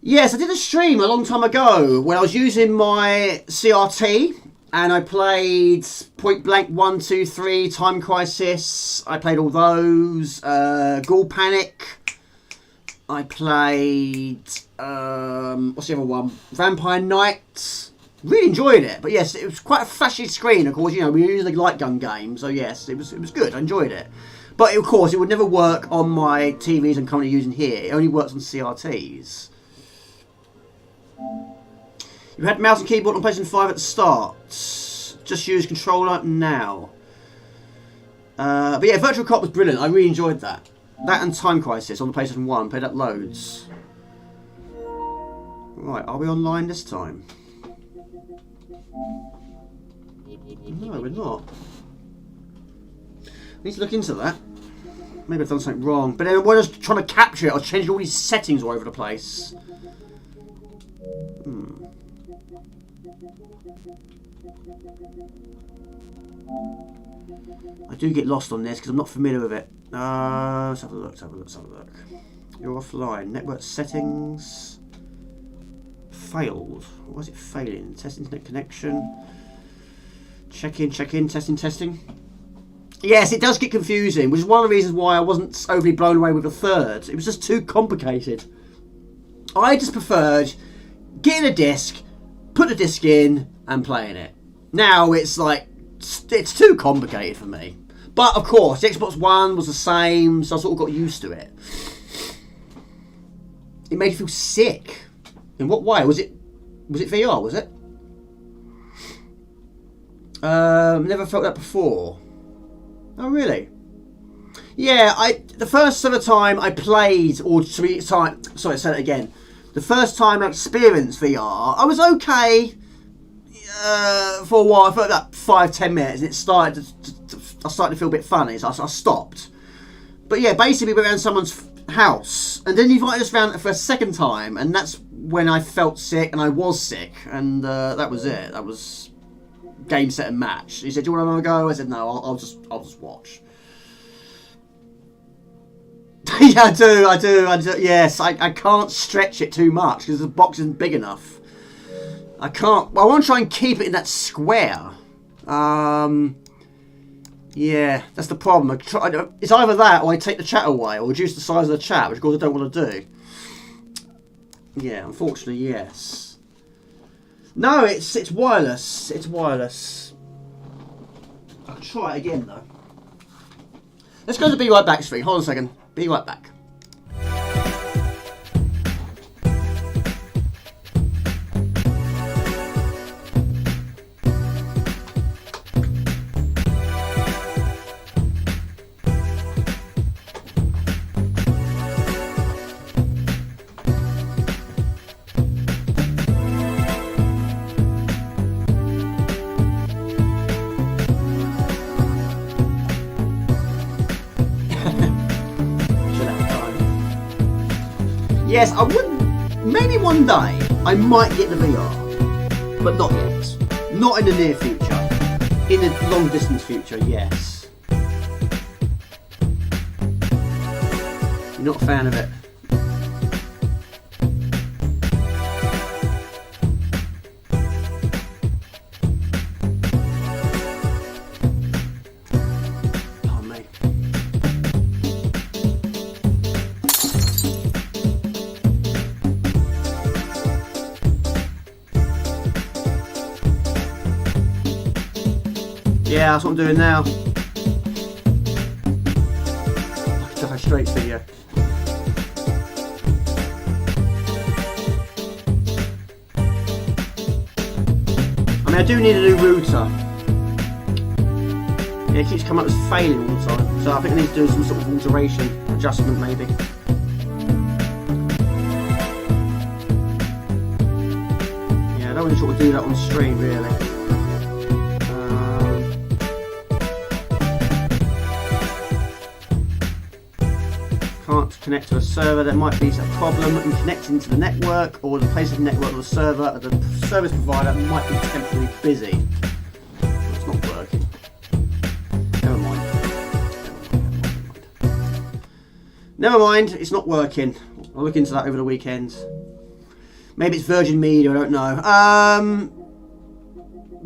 Speaker 1: Yes, I did a stream a long time ago when I was using my CRT and I played Point Blank 1, 2, 3, Time Crisis. I played all those. Ghoul Panic. I played... what's the other one? Vampire Knight. Really enjoyed it. But yes, it was quite a flashy screen. Of course, you know, we were using a light gun game. So yes, it was good. I enjoyed it. But of course, it would never work on my TVs I'm currently using here. It only works on CRTs. You had mouse and keyboard on PlayStation 5 at the start. Just use controller now. But yeah, Virtual Cop was brilliant. I really enjoyed that. That and Time Crisis on the PlayStation 1. Played that loads. Right, are we online this time? No, we're not. I need to look into that. Maybe I've done something wrong. But then when I was trying to capture it, I was changing all these settings all over the place. I do get lost on this because I'm not familiar with it. Let's have a look, let's have a look, let's have a look. You're offline. Network settings. Failed. Why is it failing? Test internet connection. Check in, testing. Yes, it does get confusing, which is one of the reasons why I wasn't overly blown away with the third. It was just too complicated. I just preferred getting a disc, put the disc in, and playing it. Now it's like, it's too complicated for me. But of course, the Xbox One was the same, so I sort of got used to it. It made you feel sick. In what way? Was it VR, was it? Never felt that before. Oh, really? Yeah, the first ever time I played, or sorry, say that again. The first time I experienced VR, I was okay for a while, for about 5-10 minutes, and it started I started to feel a bit funny, so I stopped. But yeah, basically we went around someone's house, and then he invited us around for a second time, and that's when I felt sick, and I was sick, and that was it. That was game, set, and match. He said, "Do you want to go?" I said, "No, I'll just watch." Yeah, I do. Yes, I can't stretch it too much because the box isn't big enough. I can't. Well, I want to try and keep it in that square. Yeah, that's the problem. It's either that or I take the chat away or reduce the size of the chat, which of course I don't want to do. Yeah, unfortunately, yes. No, it's wireless. It's wireless. I can try it again though. Let's go to the Be Right Back stream. Hold on a second. Be right back. Yes, I would. Maybe one day I might get the VR, but not yet. Not in the near future. In the long distance future, yes. You're not a fan of it. Yeah, that's what I'm doing now. Dive straight for you. I mean, I do need a new router. Yeah, it keeps coming up as failing all the time. So I think I need to do some sort of alteration, adjustment maybe. Yeah, I don't really sort of do that on stream really. Can't connect to a server. There might be a problem in connecting to the network, or the place of the network or the server. The service provider might be temporarily busy. It's not working. Never mind. Never mind. It's not working. I'll look into that over the weekend. Maybe it's Virgin Media, I don't know.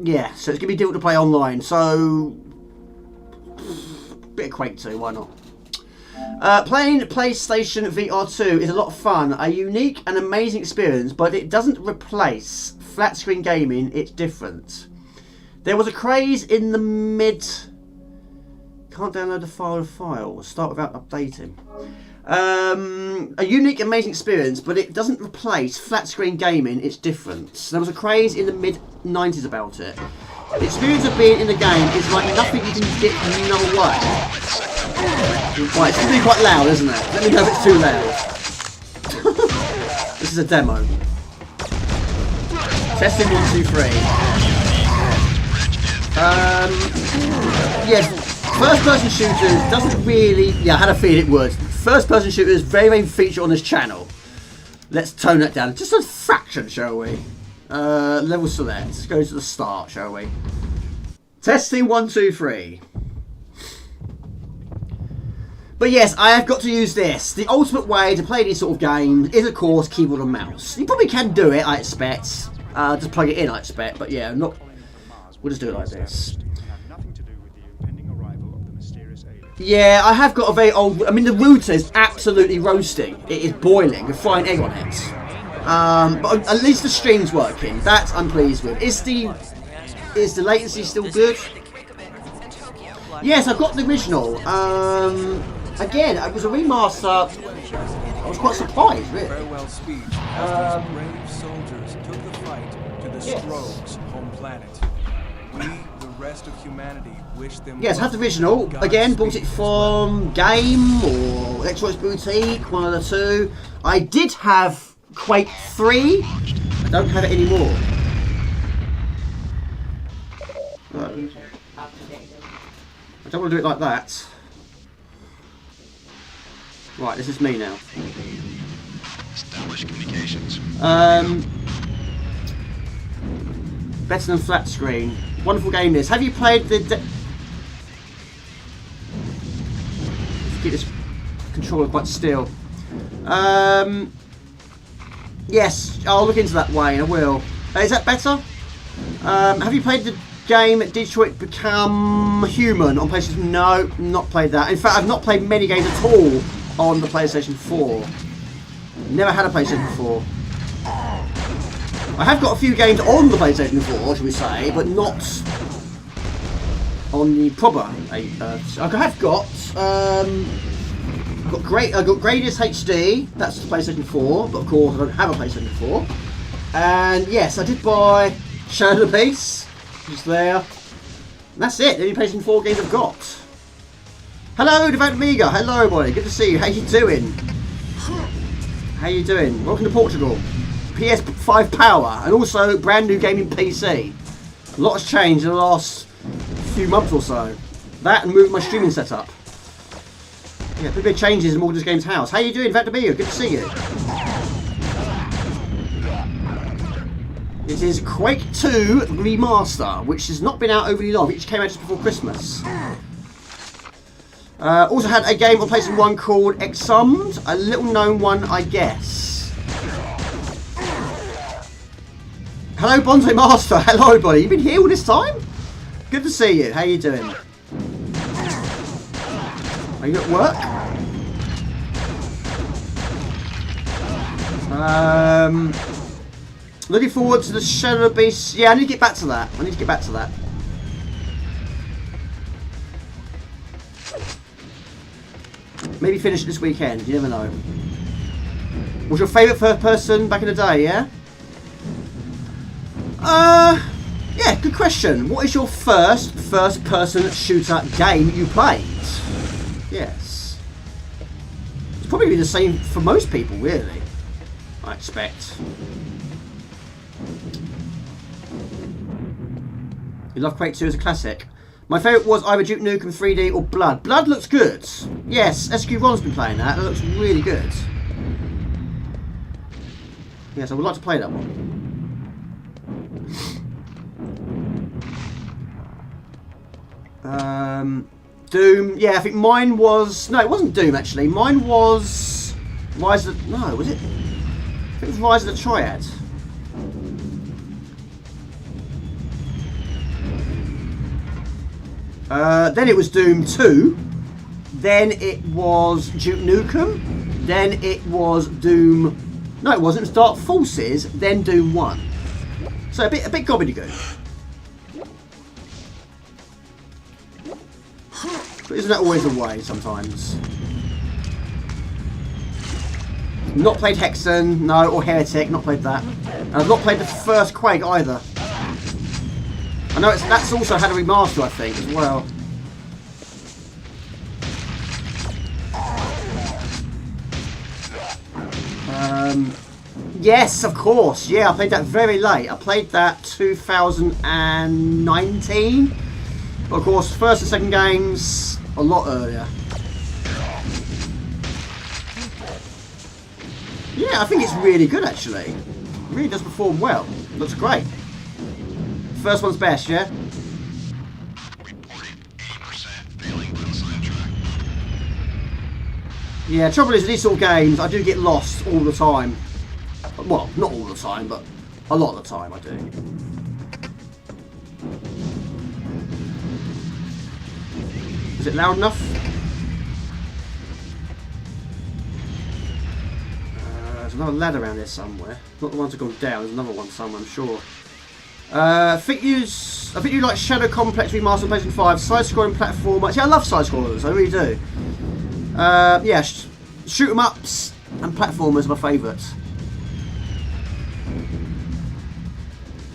Speaker 1: Yeah, so it's going to be difficult to play online. So, bit of Quake 2, why not? Playing PlayStation VR 2 is a lot of fun. A unique and amazing experience, but it doesn't replace flat screen gaming. It's different. There was a craze in the mid... Can't download the file. Start without updating. A unique, amazing experience, but it doesn't replace flat screen gaming. It's different. There was a craze in the mid-90s about it. The experience of being in the game is like nothing you can get another way. Right, it's going to be quite loud, isn't it? Let me know if it's too loud. This is a demo. Testing 1, 2, 3. Yes, first-person shooters doesn't really... Yeah, I had a feeling it would. First-person shooters very, very feature on this channel. Let's tone that down just a fraction, shall we? Level select. Let's go to the start, shall we? Testing 1, 2, 3. But yes, I have got to use this. The ultimate way to play these sort of games is, of course, keyboard and mouse. You probably can do it, I expect. Just plug it in, I expect. But yeah, not. We'll just do it like this. Yeah, I have got a very old... I mean, the router is absolutely roasting. It is boiling. A frying egg on it. But at least the stream's working. That I'm pleased with. Is the latency still good? Yes, I've got the original. Again, it was a remaster. I was quite surprised, really.
Speaker 4: Farewell speech. Brave soldiers took the fight to the Strokes' home planet. We, the rest of humanity, wish them.
Speaker 1: Yes, I have the original. Again, bought it from Game or Xbox Boutique, one of the two. I did have Quake 3. I don't have it anymore. Right. I don't want to do it like that. Right, this is me now.
Speaker 5: Establish communications.
Speaker 1: Better than flat screen. Wonderful game this. Have you played the... Keep this controller quite still. Yes, I'll look into that, Wayne, I will. Is that better? Have you played the game Detroit Become Human on PlayStation? No, not played that. In fact, I've not played many games at all on the PlayStation 4. Never had a PlayStation 4. I have got a few games on the PlayStation 4, shall we say, but not on the proper. I have got I got Greatest HD. That's the PlayStation 4, but of course I don't have a PlayStation 4. And yes, I did buy Shadow of the Beast, just there. And that's it. The only PlayStation 4 games I've got. Hello, Devout Amiga. Hello, everybody. Good to see you. How you doing? How you doing? Welcome to Portugal. PS5 power, and also brand new gaming PC. A lot has changed in the last few months or so. That and moving my streaming setup. Yeah, pretty big changes in Morgan's Games house. How you doing, Devout Amiga? Good to see you. It is Quake 2 Remaster, which has not been out overly long. It just came out just before Christmas. Also had a game on PlayStation 1 called Exhumed, a little known one, I guess. Hello, Bonsai Master. Hello, everybody. You've been here all this time? Good to see you. How you doing? Are you at work? Looking forward to the Shadow of the Beast. Yeah, I need to get back to that. Maybe finish it this weekend. You never know. Was your favourite first person back in the day, yeah? Yeah, good question. What is your first person shooter game you played? Yes. It's probably the same for most people, really. I expect. You love Quake 2 as a classic. My favourite was either Duke Nukem 3D or Blood. Blood looks good. Yes, SQ Ron's been playing that. It looks really good. Yes, I would like to play that one. Doom. Yeah, I think mine was... No, it wasn't Doom, actually. Mine was... Rise of the... No, was it? I think it was Rise of the Triad. Then it was Doom 2. Then it was Duke Nukem. Then it was Doom... No, it wasn't. It was Dark Forces. Then Doom 1. So a bit gobbledygook. But isn't that always the way sometimes? Not played Hexen, no, or Heretic, not played that. And I've not played the first Quake either. I know that's also had a remaster, I think, as well. Yes, of course. Yeah, I played that very late. I played that 2019. But of course, first and second games a lot earlier. Yeah, I think it's really good actually. It really does perform well. Looks great. First one's best, yeah? Yeah, trouble is, these sort of games, I do get lost all the time. Well, not all the time, but a lot of the time I do. Is it loud enough? There's another ladder around here somewhere. Not the ones that have gone down, there's another one somewhere, I'm sure. I think you like Shadow Complex Remastered PlayStation 5, side-scrolling platformer. See, I love side-scrollers, I really do. Yeah, shoot 'em ups and platformers are my favourites.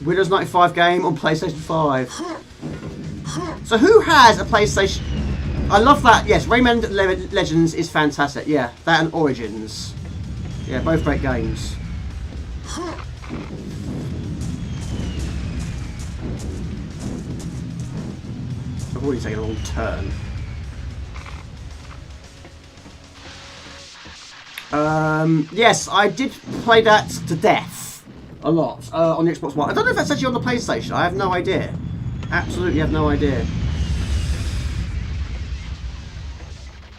Speaker 1: Windows 95 game on PlayStation 5. So who has a PlayStation? I love that. Yes, Rayman Legends is fantastic. Yeah, that and Origins. Yeah, both great games. I've already taken a long turn. Yes, I did play that to death a lot on the Xbox One. I don't know if that's actually on the PlayStation. I have no idea. Absolutely have no idea.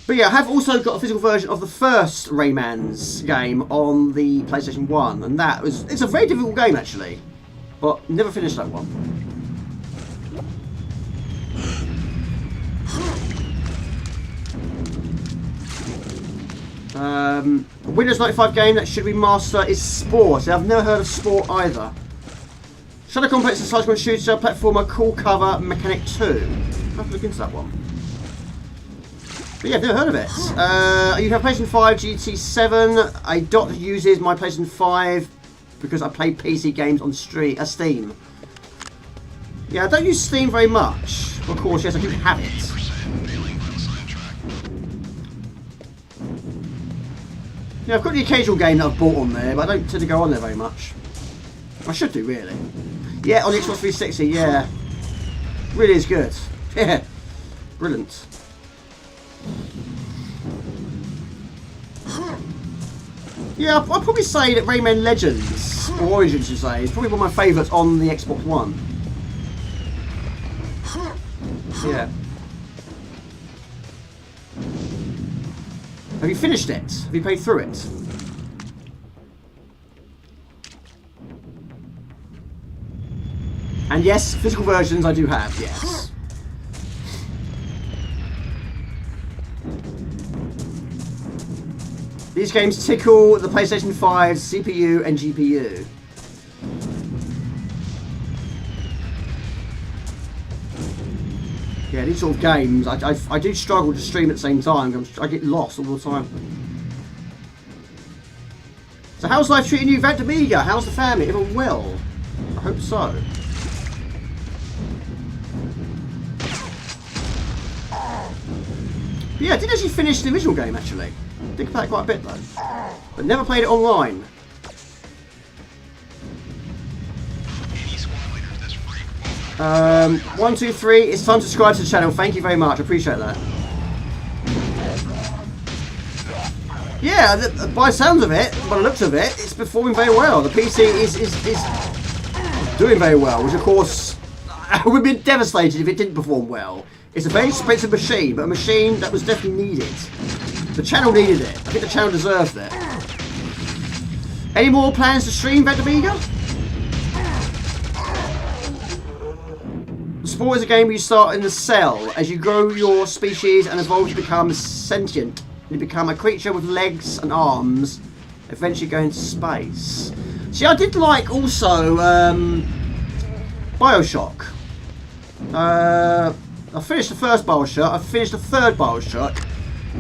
Speaker 1: But yeah, I have also got a physical version of the first Rayman's game on the PlayStation 1, and it's a very difficult game actually, but never finished that one. Windows 95 game that should remaster is Sport. I've never heard of Sport either. Shadow Complex is a side-scrolling shooter, platformer, cool cover, Mechanic 2. I'll have to look into that one. But yeah, I've never heard of it. You have PlayStation 5 GT7. A dot uses my PlayStation 5 because I play PC games on Steam. Yeah, I don't use Steam very much. Of course, yes, I do have it. Yeah, I've got the occasional game that I've bought on there, but I don't tend to go on there very much. I should do, really. Yeah, on the Xbox 360, yeah. Really is good. Yeah, brilliant. Yeah, I'll probably say that Rayman Legends, or Origins you say, is probably one of my favourites on the Xbox One. Yeah. Have you finished it? Have you played through it? And yes, physical versions I do have, yes. These games tickle the PlayStation 5's CPU and GPU. Yeah, these sort of games, I do struggle to stream at the same time. I get lost all the time. So how's life treating you, Vantamiga? How's the family? Everyone well? I hope so. But yeah, I did actually finish the original game, actually. I did play it quite a bit, though. But never played it online. One, two, three. It's time to subscribe to the channel. Thank you very much. I appreciate that. Yeah, by the sounds of it, by the looks of it, it's performing very well. The PC is doing very well, which of course I would be devastated if it didn't perform well. It's a very expensive machine, but a machine that was definitely needed. The channel needed it. I think the channel deserved it. Any more plans to stream, Vantamiga? Spore is a game where you start in the cell. As you grow your species and evolve, you become sentient. You become a creature with legs and arms. Eventually go into space. See, I did like also Bioshock. I finished the first Bioshock. I finished the third Bioshock.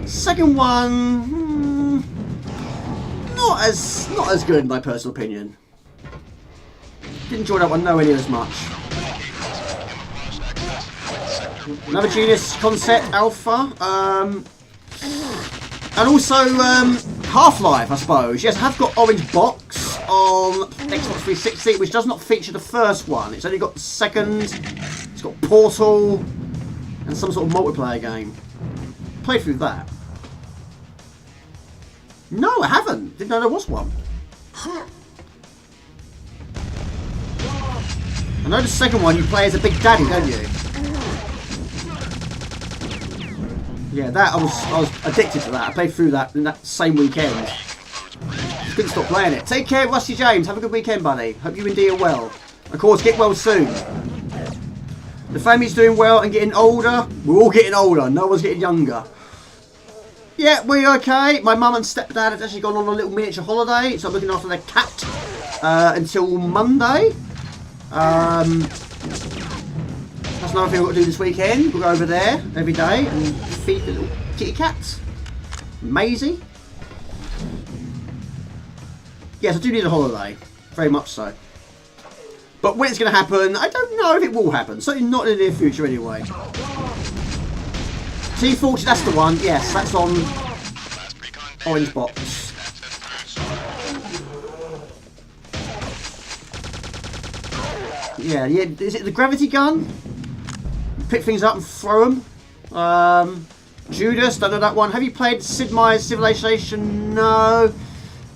Speaker 1: Second one, not as good in my personal opinion. Didn't enjoy that one nowhere near as much. Another Genius Concept Alpha, and also Half-Life, I suppose. Yes, I have got Orange Box on Xbox 360, which does not feature the first one. It's only got the second. It's got Portal and some sort of multiplayer game. Played through that. No, I haven't. Didn't know there was one. I know the second one you play as a Big Daddy, don't you? Yeah, that I was addicted to that. I played through that in that same weekend. Couldn't stop playing it. Take care, Rusty James. Have a good weekend, buddy. Hope you and Dee are well. Of course, get well soon. The family's doing well and getting older. We're all getting older. No one's getting younger. Yeah, we're okay. My mum and stepdad have actually gone on a little miniature holiday, so I'm looking after their cat until Monday. That's another thing we've got to do this weekend. We'll go over there every day and feed the little kitty cats. Maisie. Yes, I do need a holiday. Very much so. But when it's going to happen, I don't know if it will happen. Certainly not in the near future anyway. T40, that's the one. Yes, that's on Orange Box. Yeah. Is it the gravity gun? Pick things up and throw them. Judas, don't know that one. Have you played Sid Meier's Civilization? No.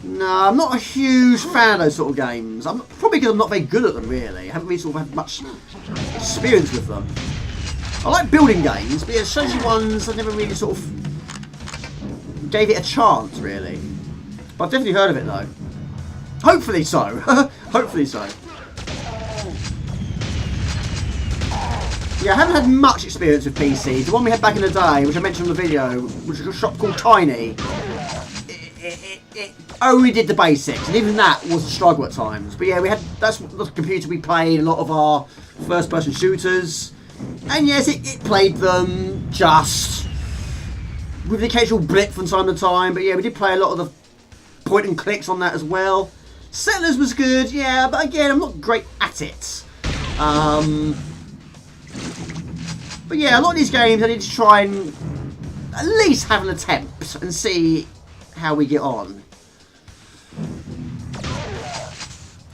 Speaker 1: No, I'm not a huge fan of those sort of games. Probably because I'm not very good at them, really. I haven't really sort of had much experience with them. I like building games, but yeah, strategy ones, I never really sort of gave it a chance, really. But I've definitely heard of it, though. Hopefully so. Hopefully so. Yeah, I haven't had much experience with PCs. The one we had back in the day, which I mentioned in the video, which was a shop called Tiny, it only did the basics, and even that was a struggle at times. But yeah, that's the computer we played a lot of our first-person shooters, and yes, it played them just with the occasional blip from time to time. But yeah, we did play a lot of the point and clicks on that as well. Settlers was good, yeah, but again, I'm not great at it. But yeah, a lot of these games I need to try and at least have an attempt and see how we get on.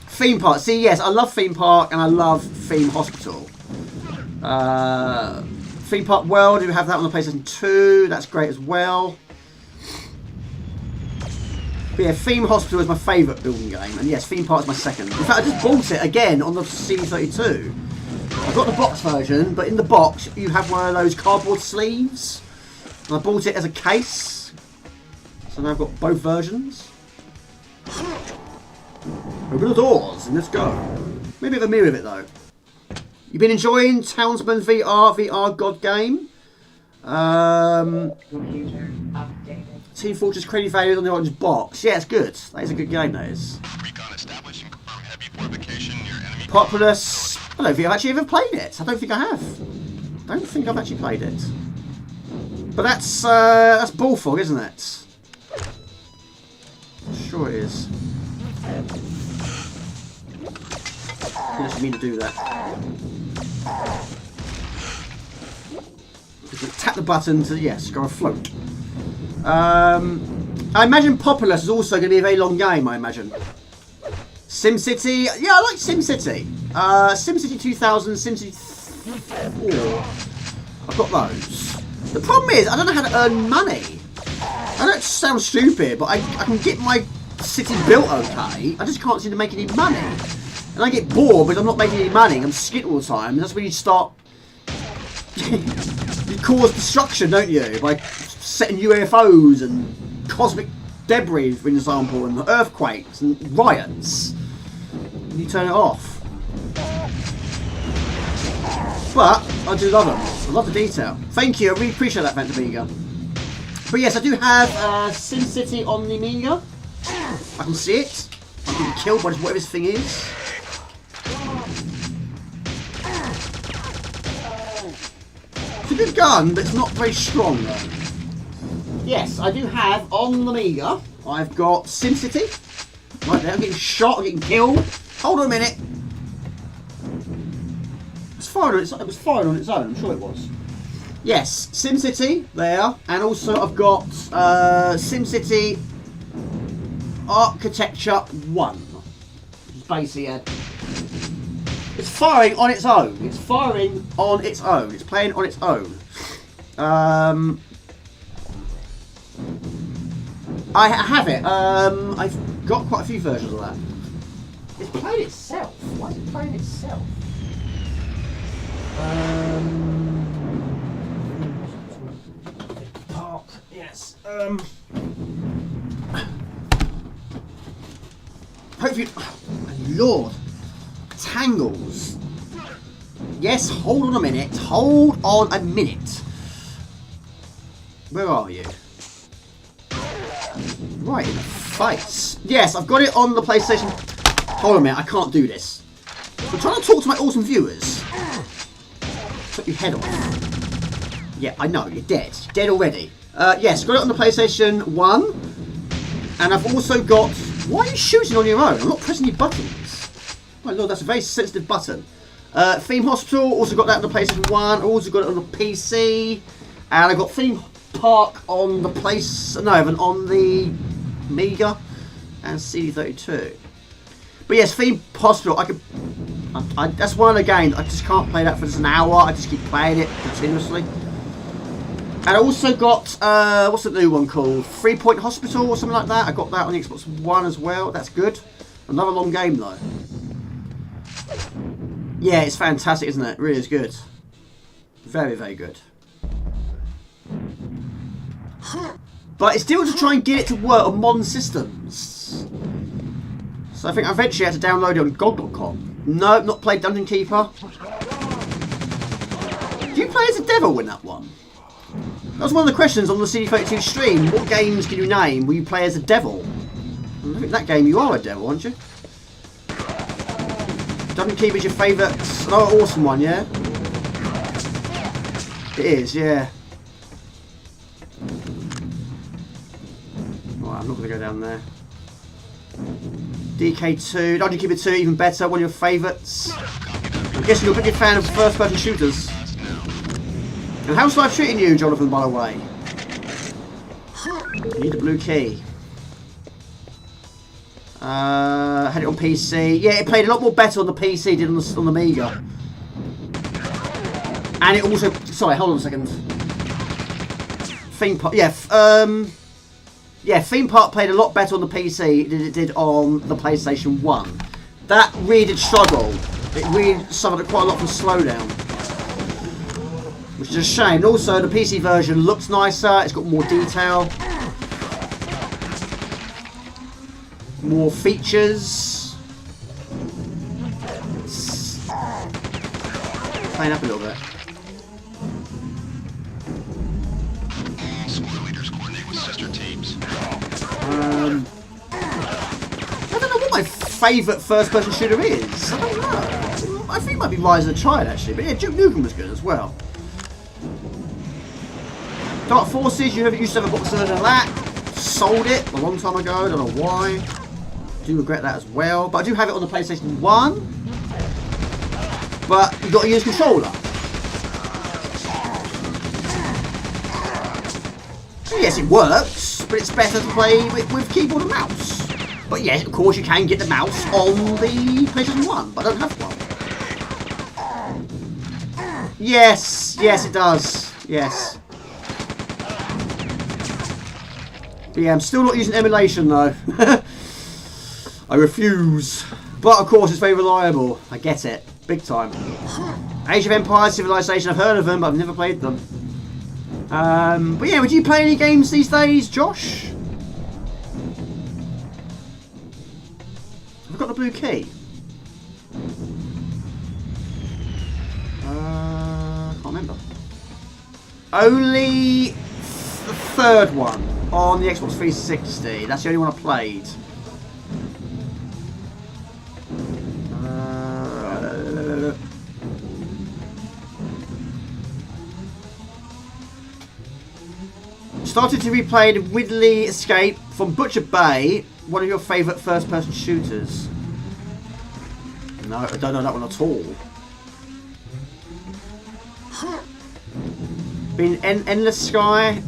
Speaker 1: Theme Park. See, yes, I love Theme Park and I love Theme Hospital. Theme Park World, we have that on the PlayStation 2. That's great as well. But yeah, Theme Hospital is my favourite building game. And yes, Theme Park is my second. In fact, I just bought it again on the C32. I've got the box version, but in the box you have one of those cardboard sleeves. And I bought it as a case. So now I've got both versions. Open the doors and let's go. Maybe have a mirror of it though. You've been enjoying Townsman VR God game? Team Fortress Credit Value on the orange box. Yeah, it's good. That is a good game, that is. Populous. I don't think I've actually ever played it. I don't think I have. I don't think I've actually played it. But that's Bullfrog, isn't it? Sure it is. I didn't mean to do that. Tap the button to, yes, go afloat. I imagine Populous is also going to be a very long game, I imagine. SimCity, yeah, I like SimCity. SimCity 2000, SimCity 4. I've got those. The problem is, I don't know how to earn money. I know it sounds stupid, but I can get my city built okay. I just can't seem to make any money. And I get bored because I'm not making any money. I'm skint all the time. And that's when you start... you cause destruction, don't you? By setting UFOs and cosmic debris, for example, and earthquakes and riots. And you turn it off. But I do love them. I love the detail. Thank you. I really appreciate that, Amiga. But yes, I do have SimCity on the Amiga. I can see it. I'm getting killed by whatever this thing is. It's a good gun, but it's not very strong though. Yes, I do have on the Amiga. I've got SimCity. Right there, I'm getting shot, I'm getting killed. Hold on a minute. It was firing on its own, I'm sure it was. Yes, SimCity there, and also I've got SimCity Architecture 1. Which is basically it's firing on its own. It's firing on its own. It's playing on its own. I have it. I've got quite a few versions of that. It's playing itself. Why is it playing itself? Park. Yes. Hopefully. Oh, Lord. Tangles. Yes. Hold on a minute. Hold on a minute. Where are you? Right in the face. Yes, I've got it on the PlayStation. Hold on a minute, I can't do this. I'm trying to talk to my awesome viewers. Took your head off. Yeah, I know, you're dead. You're dead already. Yes, got it on the PlayStation 1. And I've also got... Why are you shooting on your own? I'm not pressing your buttons. My lord, that's a very sensitive button. Theme Hospital, also got that on the PlayStation 1. Also got it on the PC. And I got Theme Park on the on the Amiga and CD32. But yes, Theme Hospital, that's one of the games, I just can't play that for just an hour, I just keep playing it continuously. And I also got, what's the new one called? 3 Point Hospital or something like that. I got that on the Xbox One as well, that's good. Another long game though. Yeah, it's fantastic, isn't it? It really is good. Very, very good. But it's still to try and get it to work on modern systems. So I think I eventually had to download it on GOG.com. No, not played Dungeon Keeper. Do you play as a devil in that one? That was one of the questions on the CD32 stream. What games can you name where you play as a devil? I think that game you are a devil, aren't you? Dungeon Keeper is your favourite. Oh, awesome one, yeah? It is, yeah. Right, I'm not going to go down there. DK2, Dungeon Keeper 2, even better, one of your favourites. I'm guessing you're a big fan of first-person shooters. And how's life treating you, Jonathan, by the way? You need a blue key. Had it on PC. Yeah, it played a lot more better on the PC than on the Amiga. And it also... Sorry, hold on a second. Theme Park... Yeah, yeah, Theme Park played a lot better on the PC than it did on the PlayStation 1. That really did struggle. It really suffered quite a lot from slowdown. Which is a shame. And also, the PC version looks nicer. It's got more detail. More features. It's playing up a little bit. I don't know what my favourite first-person shooter is. I don't know. I think it might be Rise of the Triad, actually. But yeah, Duke Nukem was good as well. Dark Forces, you used to have a box version of that. Sold it a long time ago. I don't know why. Do regret that as well. But I do have it on the PlayStation 1. But you've got to use controller. So yes, it works, but it's better to play with keyboard and mouse. But yes, of course, you can get the mouse on the PlayStation 1, but I don't have one. Yes, yes, it does. Yes. But yeah, I'm still not using emulation though. I refuse. But of course, it's very reliable. I get it. Big time. Age of Empires, Civilization, I've heard of them, but I've never played them. But yeah, would you play any games these days, Josh? I've got the blue key. remember. Only the third one on the Xbox 360. That's the only one I played. Started to replay the Ridley Escape from Butcher Bay, one of your favourite first-person shooters. No, I don't know that one at all. Been Endless Sky.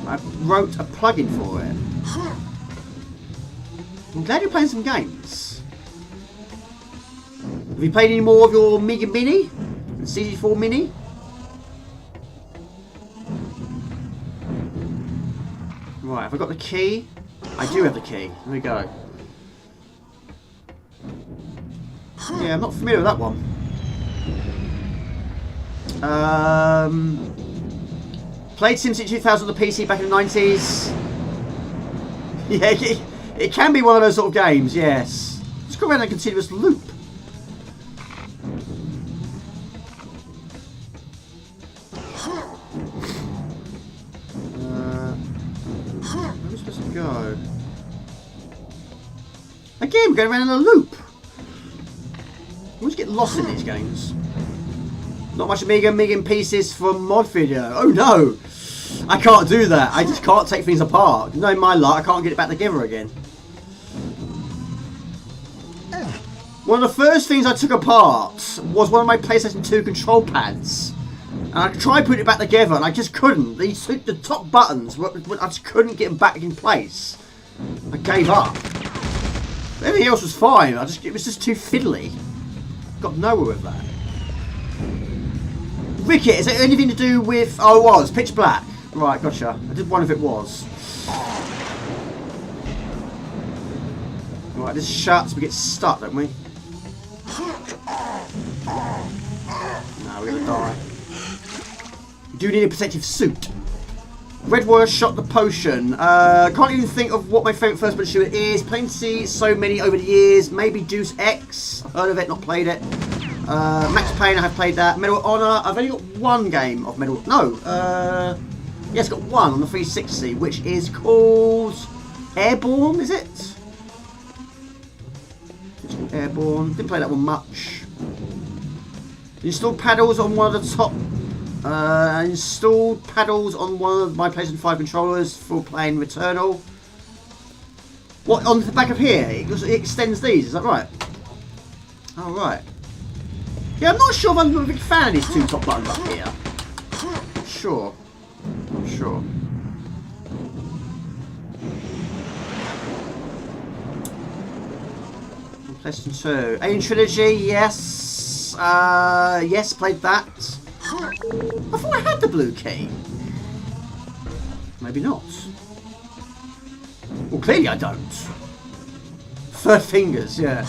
Speaker 1: I wrote a plugin for it. I'm glad you're playing some games. Have you played any more of your Mega Mini? The CG4 Mini? Right, have I got the key? I do have the key. There we go. Yeah, I'm not familiar with that one. Played SimCity 2000 on the PC back in the 90s. Yeah, it can be one of those sort of games, yes. Just go around in a continuous loop. Where am I supposed to go? Again, we're going around in a loop. I always get lost in these games. Not much Amiga in pieces from mod video. Oh no! I can't do that. I just can't take things apart. Knowing my luck, I can't get it back together again. One of the first things I took apart was one of my PlayStation 2 control pads. And I tried putting it back together and I just couldn't. The top buttons, I just couldn't get them back in place. I gave up. Everything else was fine. It was just too fiddly. Got nowhere with that. Ricket, is it anything to do with... Oh, it was. Pitch Black. Right, gotcha. I did wonder if it was. Right, this shuts. We get stuck, don't we? No, we're going to die. We do need a protective suit. Red Warrior shot the potion. Can't even think of what my favourite first person shooter is. Plenty, so many over the years. Maybe Deus Ex. I've heard of it, not played it. Max Payne, I have played that. Medal of Honor, I've only got one game of Medal... No, yes, got one on the 360, which is called Airborne, is it? It's called Airborne. Didn't play that one much. Installed paddles on one of the top... installed paddles on one of my PlayStation 5 controllers for playing Returnal. What, on the back of here? It extends these, is that right? Oh, right. Yeah, I'm not sure if I'm a big fan of these two top buttons up here. Not sure. Not sure. PlayStation 2. Alien Trilogy, yes. Yes, played that. I thought I had the blue key. Maybe not. Well, clearly I don't. Third fingers, yeah.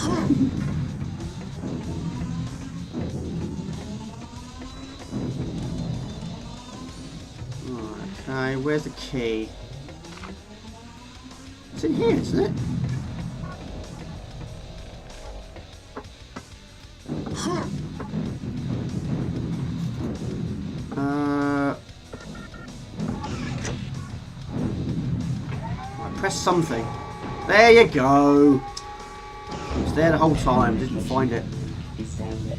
Speaker 1: Okay, where's the key? It's in here, isn't it? Press something. There you go. It was there the whole time. Didn't find it.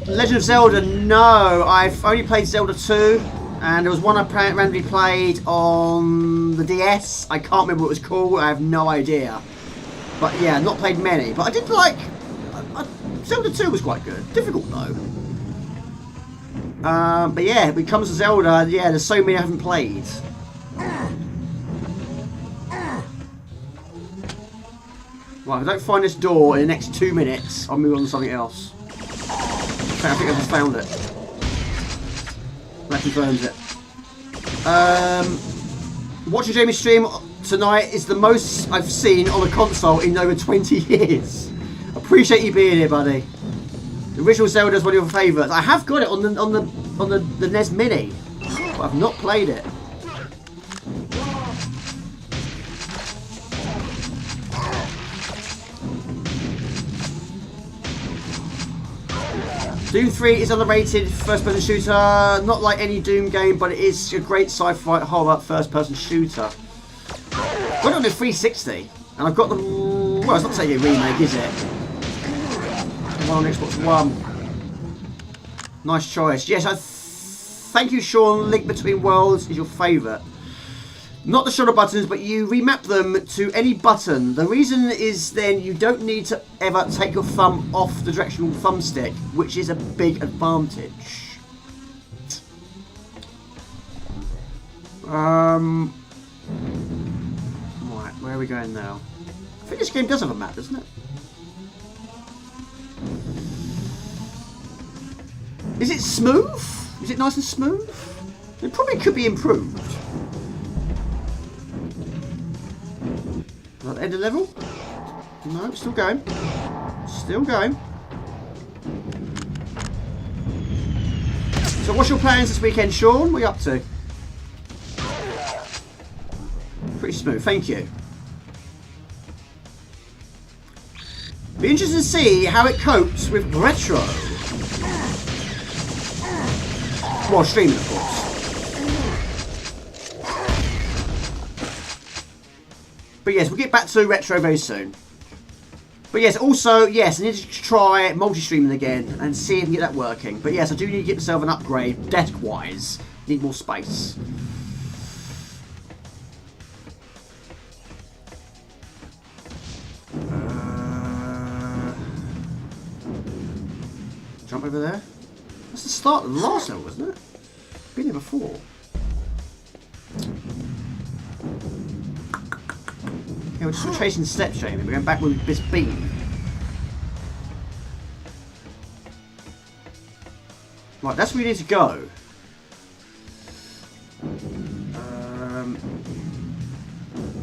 Speaker 1: Legend of Zelda. No, I've only played Zelda 2, and there was one I randomly played on the DS. I can't remember what it was called. I have no idea. But yeah, not played many. But I did like. Zelda 2 was quite good. Difficult though. But yeah, when it comes to Zelda, yeah, there's so many I haven't played. Right, if I don't find this door in the next 2 minutes, I'll move on to something else. Okay, I think I just found it. That confirms it. Watching Jamie's stream tonight is the most I've seen on a console in over 20 years. Appreciate you being here, buddy. The original Zelda is one of your favourites. I have got it on the NES Mini, but I've not played it. Doom 3 is underrated first-person shooter. Not like any Doom game, but it is a great sci-fi horror first-person shooter. Got it on the 360, and I've got the... Well, it's not saying a remake, is it? One on Xbox One. Nice choice. Yes, thank you, Sean. Link Between Worlds is your favourite. Not the shoulder buttons, but you remap them to any button. The reason is then you don't need to ever take your thumb off the directional thumbstick, which is a big advantage. Right, where are we going now? I think this game does have a map, doesn't it? Is it smooth? Is it nice and smooth? It probably could be improved. At the end of level? No, still going. Still going. So what's your plans this weekend, Sean? What are you up to? Pretty smooth, thank you. Be interested to see how it copes with retro. Well, streaming, of course. But yes, we'll get back to retro very soon. But yes, also, yes, I need to try multi-streaming again and see if I can get that working. But yes, I do need to get myself an upgrade, desk-wise. Need more space. Jump over there. That's the start of the last level, wasn't it? Been here before. Yeah, we're just tracing steps, Jamie. We're going back with this beam. Right, that's where we need to go.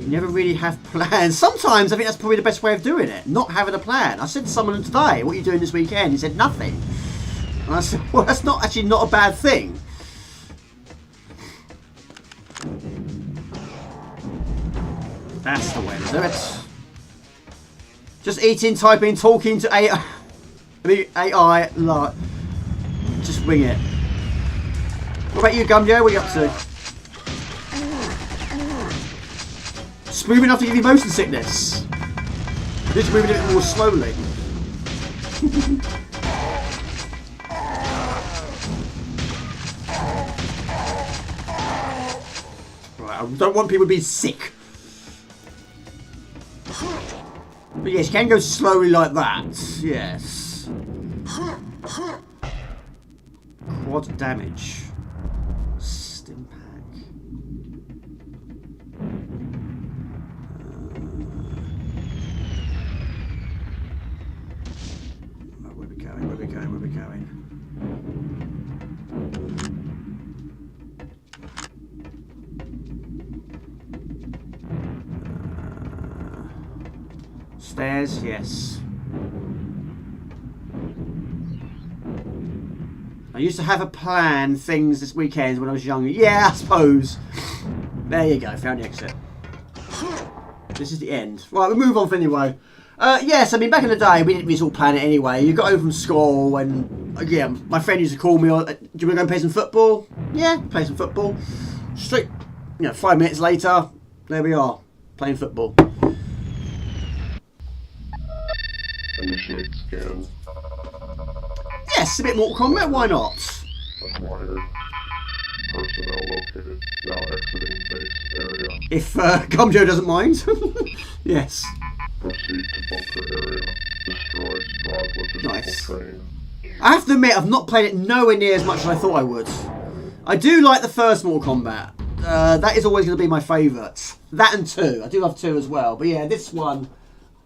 Speaker 1: You never really have plans. Sometimes I think that's probably the best way of doing it. Not having a plan. I said to someone today, what are you doing this weekend? He said, nothing. And I said, well, that's not actually not a bad thing. That's the way to do it. Just eating, typing, talking to AI. AI, like, just wing it. What about you, Gumjo? What are you up to? Smooth enough to give you motion sickness. Just moving it more slowly. Right, I don't want people to be sick. But yes, you can go slowly like that. Yes. Quad damage. Stim pack. Where are we going? Where are we going? Where are we going? Stairs, yes. I used to have a plan, things this weekend when I was younger. Yeah, I suppose. There you go, found the exit. This is the end. Right, we'll move on anyway. Yes, I mean, back in the day, we didn't really all plan it anyway. You got home from school and, yeah, my friend used to call me, do you want to go and play some football? Yeah, play some football. Straight, 5 minutes later, there we are, playing football.
Speaker 5: Initiate scan.
Speaker 1: Yes, a bit Mortal Kombat, why not?
Speaker 5: Acquired. Personnel located. Now exiting base area.
Speaker 1: If Gumjo doesn't mind. Yes.
Speaker 5: Proceed to bunker area. Destroy squad logistical train.
Speaker 1: I have to admit, I've not played it nowhere near as much as I thought I would. I do like the first Mortal Kombat. That is always going to be my favourite. That and 2. I do love 2 as well. But yeah, this one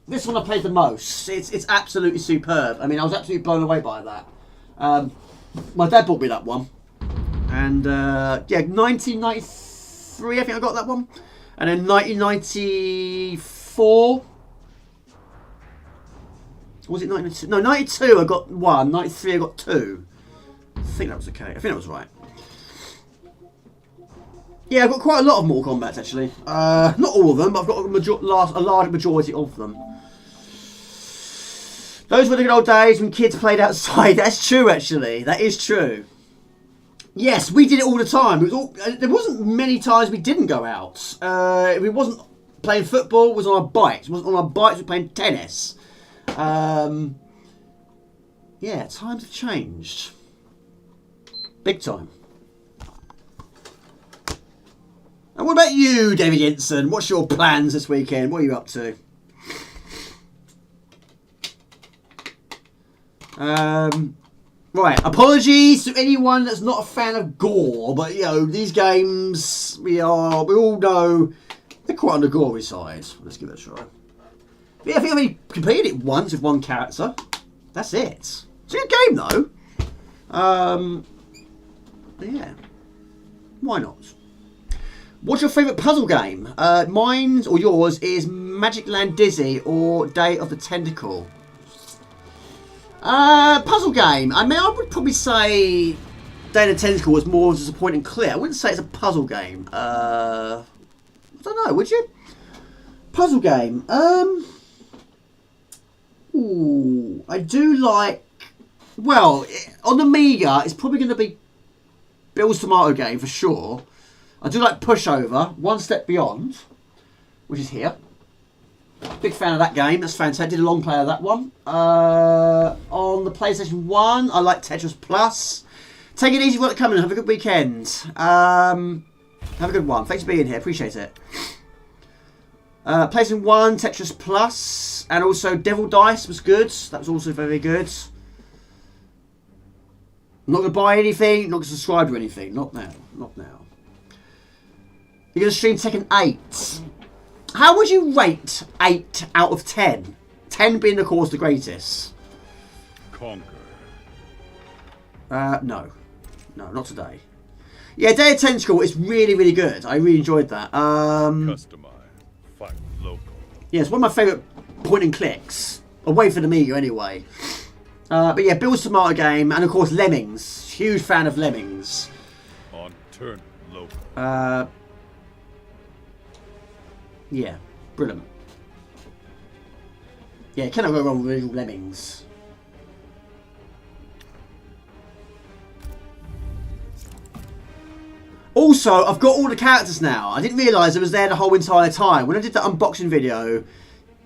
Speaker 1: I played the most. It's absolutely superb. I mean, I was absolutely blown away by that. My dad bought me that one. And, yeah, 1993, I think I got that one. And then 1994. Was it 92? No, 92 I got 1. 93 I got 2. I think that was okay. I think that was right. Yeah, I've got quite a lot of Mortal Kombat actually. Not all of them, but I've got a large majority of them. Those were the good old days when kids played outside. That's true, actually. That is true. Yes, we did it all the time. There wasn't many times we didn't go out. We wasn't playing football. It was on our bikes. It wasn't on our bikes. We were playing tennis. Yeah, times have changed. Big time. And what about you, David Jensen? What's your plans this weekend? What are you up to? Right, apologies to anyone that's not a fan of gore, but you know, these games, we all know they're quite on the gory side. Let's give it a try. But yeah, I think I've only completed it once with one character. That's it. It's a good game though. Yeah. Why not? What's your favourite puzzle game? Mine or yours is Magic Land Dizzy or Day of the Tentacle. Puzzle game. I mean, I would probably say Day of the Tentacle was more just a point and clear. I wouldn't say it's a puzzle game. I don't know, would you? Puzzle game. Ooh, I do like. Well, on the Amiga, it's probably going to be Bill's Tomato Game for sure. I do like Pushover, One Step Beyond, which is here. Big fan of that game. That's fantastic. Did a long play of that one. On the PlayStation 1, I like Tetris Plus. Take it easy while it's coming. Have a good weekend. Have a good one. Thanks for being here. Appreciate it. PlayStation 1, Tetris Plus, and also Devil Dice was good. That was also very good. I'm not going to buy anything. Not going to subscribe to anything. Not now. Not now. You're going to stream Tekken 8. How would you rate 8 out of 10? 10 being, of course, the greatest.
Speaker 5: Conquer.
Speaker 1: No. No, not today. Yeah, Day of Tentacle is really, really good. I really enjoyed that.
Speaker 5: Customize. Fight local.
Speaker 1: Yeah, it's one of my favourite point and clicks. Away from the Amiga, anyway. But yeah, Bill's Tomato Game, and of course Lemmings. Huge fan of Lemmings.
Speaker 5: On turn local.
Speaker 1: Yeah, brilliant. Yeah, cannot go wrong with original Lemmings. Also, I've got all the characters now. I didn't realise it was there the whole entire time. When I did the unboxing video,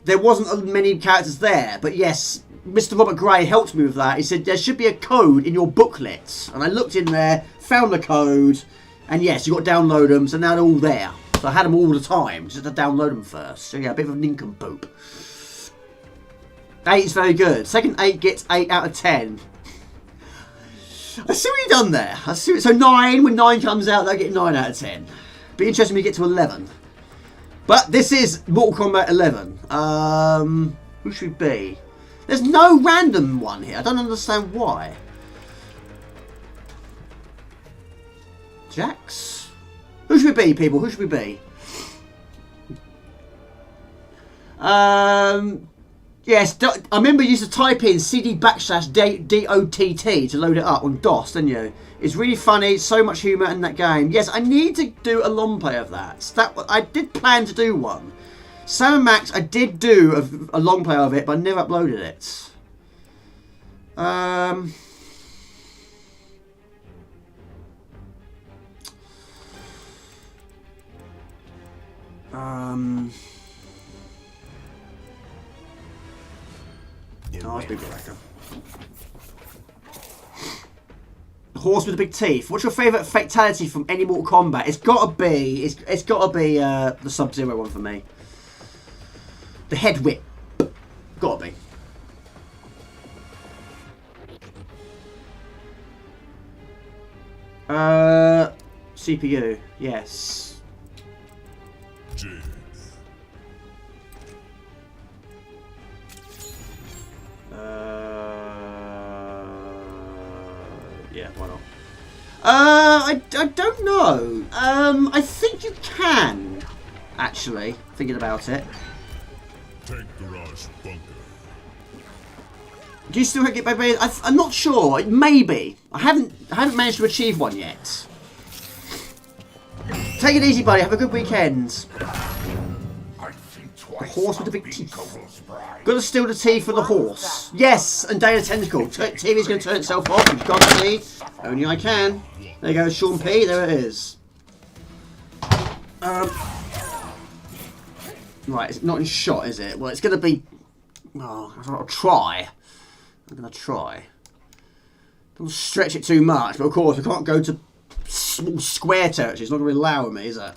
Speaker 1: there wasn't many characters there. But yes, Mr. Robert Gray helped me with that. He said there should be a code in your booklet. And I looked in there, found the code, and yes, you've got to download them, so now they're all there. So I had them all the time, just to download them first. So yeah, a bit of a nincompoop. 8 is very good. Second 8 gets 8 out of 10. I see what you've done there. I see. So 9, when 9 comes out, they get 9 out of 10. Be interesting when you get to 11. But this is Mortal Kombat 11. Who should we be? There's no random one here. I don't understand why. Jax? Who should we be, people? Who should we be? Yes, I remember you used to type in CD /DOTT to load it up on DOS, didn't you? It's really funny, so much humour in that game. Yes, I need to do a long play of that. I did plan to do one. Sam and Max, I did do a long play of it, but I never uploaded it. Oh, that's big reckon. Horse with the big teeth. What's your favourite fatality from any Mortal Kombat? It's gotta be the Sub-Zero one for me. The head whip. Gotta be. CPU, yes. Yeah, why not? I don't know. I think you can, actually, thinking about it.
Speaker 5: Tank garage bunker.
Speaker 1: Do you still get baby? I'm not sure. Maybe. I haven't managed to achieve one yet. Take it easy, buddy. Have a good weekend.
Speaker 5: I think
Speaker 1: The horse with the big teeth. Gotta steal the teeth for the horse. Yes, and Data Tentacle. TV's gonna turn itself off. You've got to see. Only I can. There you go, Sean P. There it is. Right, it's not in shot, is it? Well, it's gonna be. Oh, I'll try. I'm gonna try. Don't stretch it too much, but of course, I can't go to small square territory. It's not gonna allow me, is it?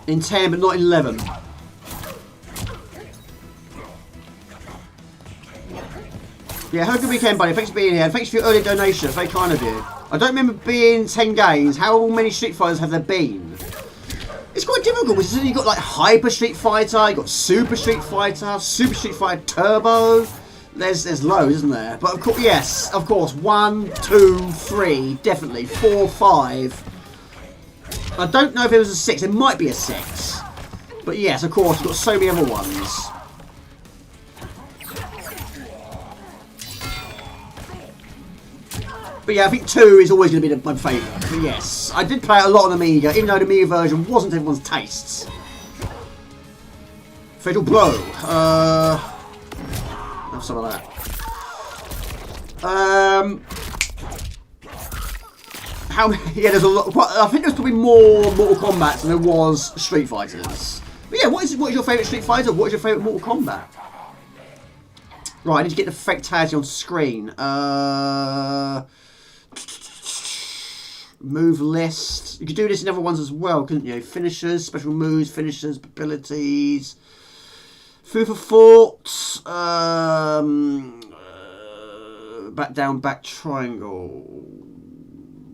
Speaker 1: In 10, but not in 11. Yeah, have a good weekend, buddy. Thanks for being here. Thanks for your early donation. It's very kind of you. I don't remember being 10 games. How many Street Fighters have there been? It's quite difficult because you've got like Hyper Street Fighter, you've got Super Street Fighter, Super Street Fighter Turbo. There's loads, isn't there? But of course, yes, of course. 1, 2, 3, definitely 4, 5. I don't know if it was a 6. It might be a 6. But yes, of course, we've got so many other ones. But yeah, I think 2 is always going to be my favourite. But yes, I did play it a lot on Amiga, even though the Amiga version wasn't everyone's tastes. Fatal Blow. Have some of that. How many? Yeah, there's a lot. I think there's probably more Mortal Kombat than there was Street Fighters. But yeah, what is your favourite Street Fighter? What is your favourite Mortal Kombat? Right, I need to get the fatality on screen. Move list. You could do this in other ones as well, couldn't you? Finishers, special moves, finishers, abilities. Food for thought. Back down, back triangle.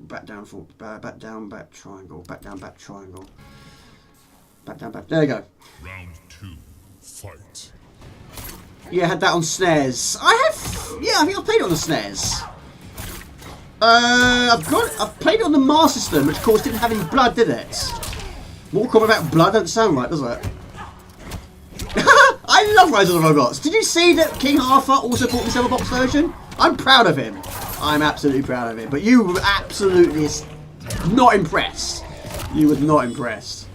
Speaker 1: Back down, back down, back triangle. Back down, back triangle. Back down, back. There you go.
Speaker 6: Round 2, fight.
Speaker 1: Yeah, I had that on SNES. I think I played it on the SNES. I've played it on the Master System, which of course didn't have any blood, did it? Mortal Kombat without blood don't sound right, does it? I love Rise of the Robots. Did you see that King Arthur also bought the silver box version? I'm proud of him. I'm absolutely proud of him. But you were absolutely not impressed. You were not impressed.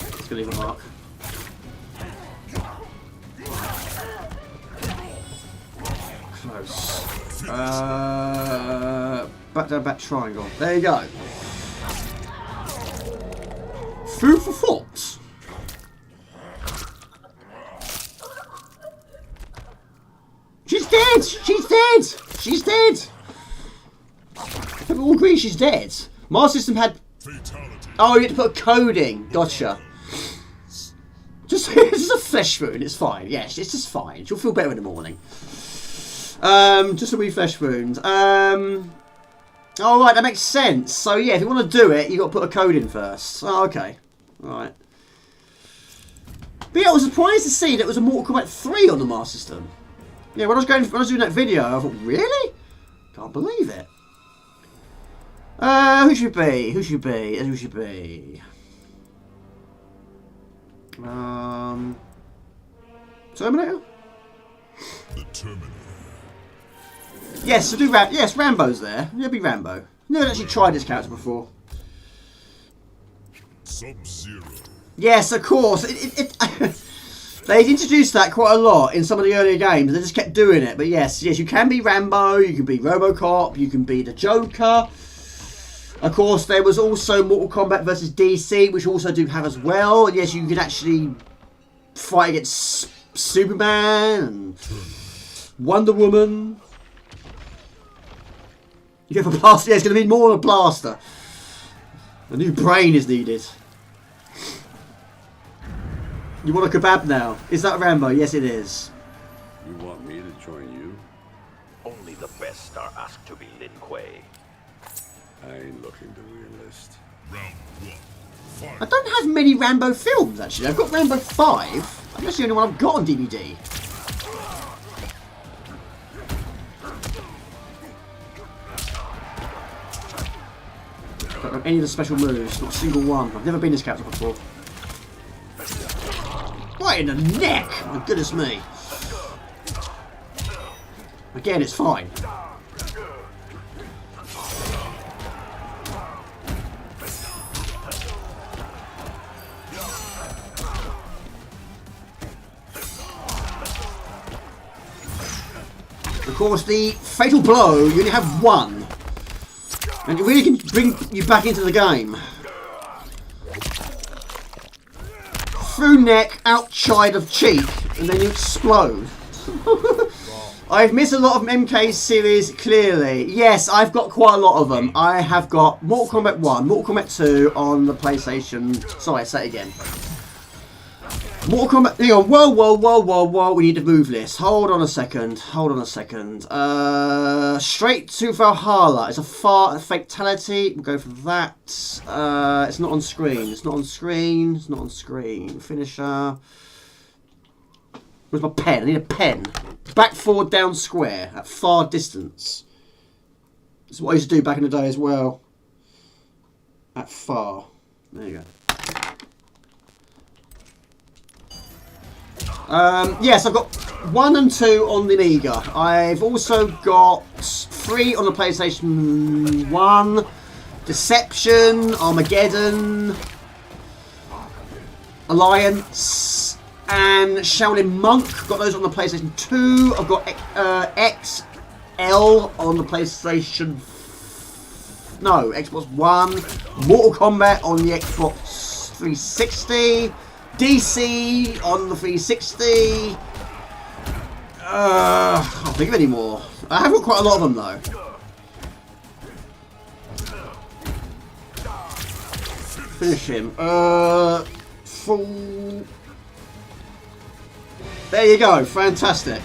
Speaker 1: It's gonna leave a mark. Close. Back down, back triangle. There you go. Food for thought. She's dead! She's dead! She's dead! We all agree she's dead. Master System had...
Speaker 6: Fatality.
Speaker 1: Oh, you had to put a code in. Gotcha. Just a flesh wound. It's fine. Yes, it's just fine. She'll feel better in the morning. Just a wee flesh wound. Alright, that makes sense. So yeah, if you want to do it, you've got to put a code in first. Oh, okay. Alright. But yeah, I was surprised to see that it was a Mortal Kombat 3 on the Master System. Yeah, when I was doing that video, I thought, really? Can't believe it. Who should be? Who should be? Who should be? Terminator?
Speaker 6: The Terminator.
Speaker 1: Yes, I do. Yes, Rambo's there. Yeah, be Rambo. Never actually tried this character before.
Speaker 6: Sub-Zero.
Speaker 1: Yes, of course. They'd introduced that quite a lot in some of the earlier games. They just kept doing it. But yes, you can be Rambo. You can be RoboCop. You can be the Joker. Of course, there was also Mortal Kombat vs DC, which also do have as well. And yes, you can actually fight against Superman and Wonder Woman. You have a blaster. Yeah, it's going to be more than a blaster. A new brain is needed. You want a kebab now? Is that Rambo? Yes, it is.
Speaker 5: You want me to join you?
Speaker 7: Only the best are asked to be Lin Kuei.
Speaker 5: I ain't looking to re-enlist.
Speaker 6: Round 1, fight.
Speaker 1: I don't have many Rambo films, actually. I've got Rambo 5. I think that's the only one I've got on DVD. I don't have any of the special moves. Not a single one. I've never been this character before. Right in the neck! Oh, goodness me. Again, it's fine. Of course, the fatal blow, you only have one. And it really can bring you back into the game. Through neck, outside of cheek, and then you explode. I've missed a lot of MK series, clearly. Yes, I've got quite a lot of them. I have got Mortal Kombat 1, Mortal Kombat 2 on the PlayStation. Sorry, say it again. Mortal Kombat... Hang on. Whoa. We need to move this. Hold on a second. Straight to Valhalla. It's a fatality. We'll go for that. It's not on screen. It's not on screen. Finisher. Where's my pen? I need a pen. Back, forward, down, square. At far distance. This is what I used to do back in the day as well. At far. There you go. Yes, I've got 1 and 2 on the Amiga. I've also got 3 on the PlayStation 1. Deception, Armageddon, Alliance, and Shaolin Monk. Got those on the PlayStation 2. I've got XL on the PlayStation... No, Xbox One. Mortal Kombat on the Xbox 360. DC on the 360. I can't think of any more. I have got quite a lot of them though. Finish him. Full. There you go. Fantastic.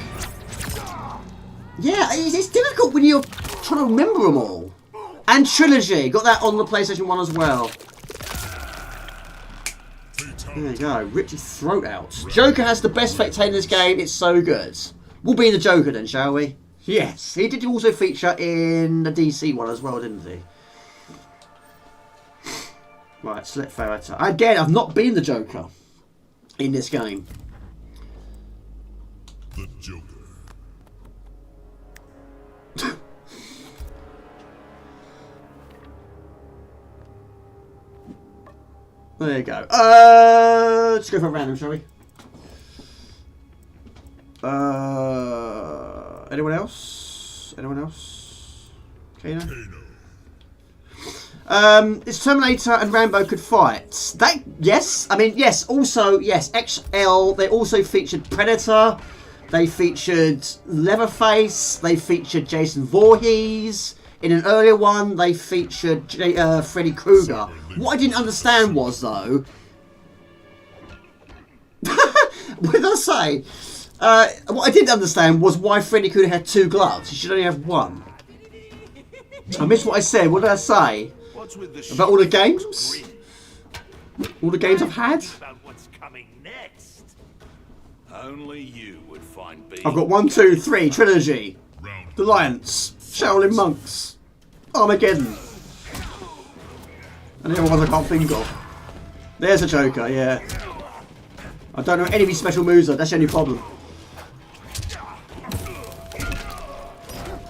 Speaker 1: Yeah, it's difficult when you're trying to remember them all. And Trilogy. Got that on the PlayStation 1 as well. There you go, rip your throat out. Joker has the best fatality in this game, it's so good. We'll be the Joker then, shall we? Yes, he did also feature in the DC one as well, didn't he? Right, select character. Again, I've not been the Joker in this game.
Speaker 6: The Joker.
Speaker 1: There you go. Let's go for a random, shall we? Anyone else? Kano? It's Terminator and Rambo could fight. That, yes. I mean, yes. Also, yes. XL. They also featured Predator. They featured Leatherface. They featured Jason Voorhees. In an earlier one, they featured Freddy Krueger. What I didn't understand was, though... what did I say? What I didn't understand was why Freddy Krueger had 2 gloves. He should only have 1. I missed what I said. What did I say? About all the games? All the games I've had?
Speaker 7: Only you would find
Speaker 1: I've got 1, 2, 3, Trilogy, Alliance, Shaolin Monks, Armageddon. And the other ones I can't think of. There's a Joker, yeah. I don't know any of his special moves though, that's the only problem.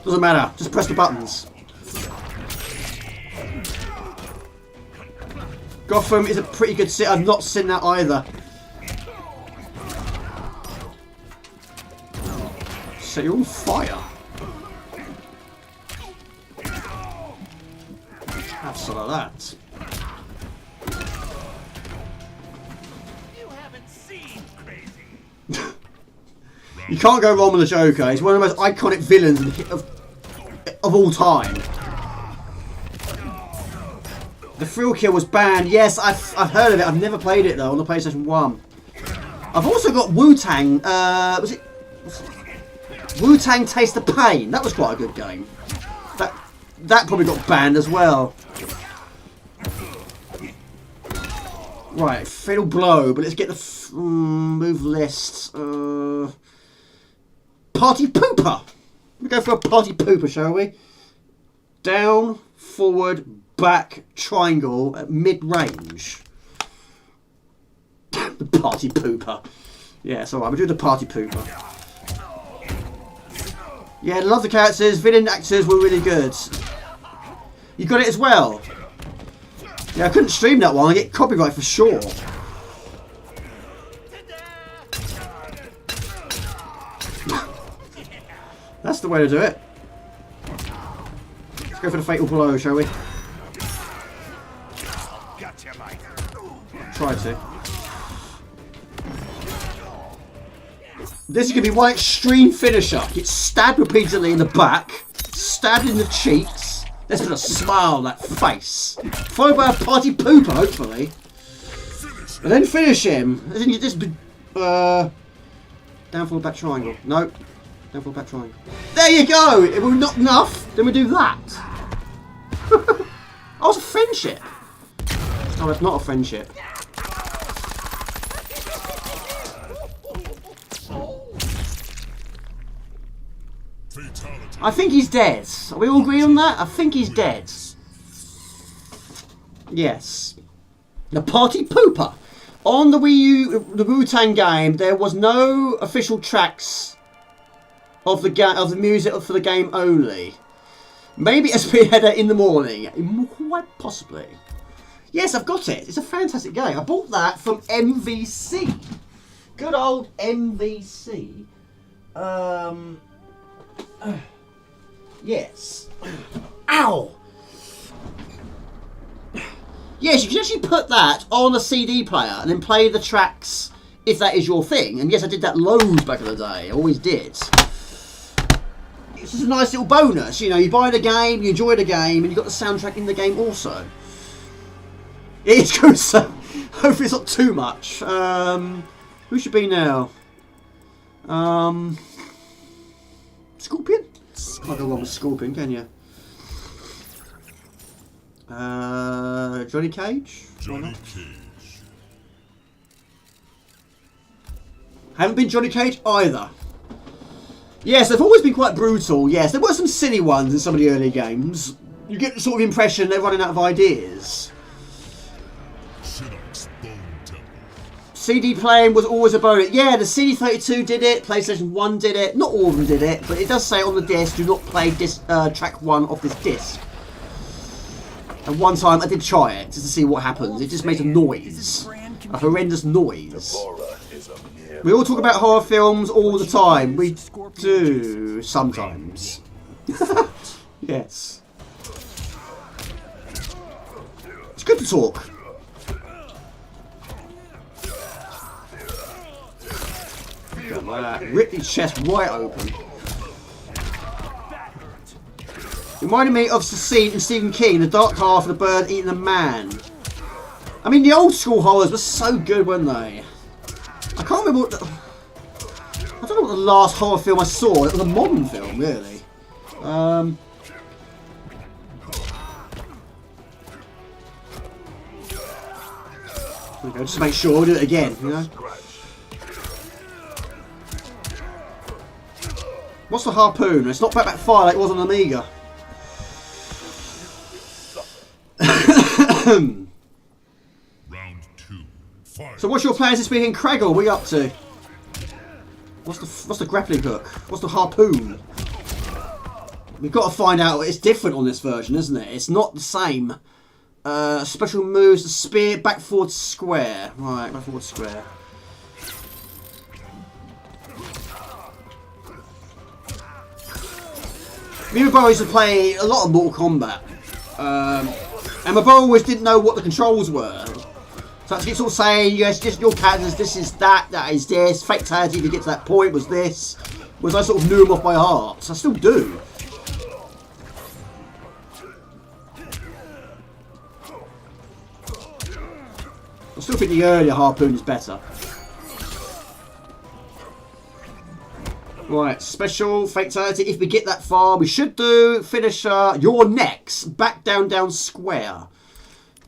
Speaker 1: Doesn't matter, just press the buttons. Gotham is a pretty good city, I've not seen that either. Set you on fire. Have some of that.
Speaker 7: You haven't seen crazy.
Speaker 1: You can't go wrong with the Joker. He's one of the most iconic villains of all time. The Thrill Kill was banned. Yes, I've heard of it. I've never played it though on the PlayStation 1. I've also got Wu-Tang. Was it Wu-Tang Taste of Pain? That was quite a good game. That probably got banned as well. Right, Fatal Blow, but let's get the move list. Party Pooper. We go for a Party Pooper, shall we? Down, forward, back, triangle at mid-range. The Party Pooper. Yeah, it's alright. We'll do the Party Pooper. Yeah, love the characters. Villain actors were really good. You got it as well? Yeah, I couldn't stream that one. I get copyright for sure. That's the way to do it. Let's go for the fatal blow, shall we? Try to. This is going to be one extreme finisher. Get stabbed repeatedly in the back, stabbed in the cheeks. Let's put a smile on that face. Followed by a party pooper, hopefully. And then finish him. Then you just down forward back triangle. No. Down forward back triangle. There you go. If we're not enough, then we do that. Oh, it's a friendship. Oh, it's not a friendship.
Speaker 6: Fatality.
Speaker 1: I think he's dead. Are we all agree on that? I think he's dead. Yes. The party pooper. On the Wii U, the Wu-Tang game, there was no official tracks of the music for the game only. Maybe it's spearheader in the morning. Quite possibly. Yes, I've got it. It's a fantastic game. I bought that from MVC. Good old MVC. Yes. Ow! Yes, you can actually put that on a CD player and then play the tracks if that is your thing. And yes, I did that loads back in the day. I always did. It's just a nice little bonus. You know, you buy the game, you enjoy the game, and you've got the soundtrack in the game also. It is good, so hopefully it's not too much. Who should be now? Scorpion? Can't go wrong with Scorpion, can you? Johnny Cage?
Speaker 6: Johnny Cage.
Speaker 1: Haven't been Johnny Cage either. Yes, they've always been quite brutal. Yes, there were some silly ones in some of the early games. You get the sort of impression they're running out of ideas. CD playing was always a bonus. Yeah, the CD32 did it, PlayStation 1 did it. Not all of them did it, but it does say on the disc, do not play track 1 of this disc. And one time I did try it just to see what happens. It just made a noise. A horrendous noise. We all talk about horror films all the time. We do sometimes. Yes. It's good to talk. Like that. Rip his chest right open. Reminded me of the scene in Stephen King, The Dark Half of the Bird Eating a Man. I mean, the old school horrors were so good, weren't they? I can't remember what I don't know what the last horror film I saw. It was a modern film, really. There we go, just to make sure we'll do it again, you know? What's the harpoon? It's not back fire like it was on Amiga.
Speaker 6: Round 2. Fight.
Speaker 1: So what's your plans this weekend, Craigle? What are you up to? What's the grappling hook? What's the harpoon? We've got to find out. It's different on this version, isn't it? It's not the same. Special moves, the spear, back forward square. Right, back forward square. Me and my brother used to play a lot of Mortal Kombat. And my brother always didn't know what the controls were. So I keep sort of saying, yes, just your characters, this is that, that is this. Fatality, if you get to that point, was this. Whereas I sort of knew them off by heart. So I still do. I still think the earlier harpoon is better. Right, special, fatality, if we get that far, we should do finisher, your next, back down, down, square.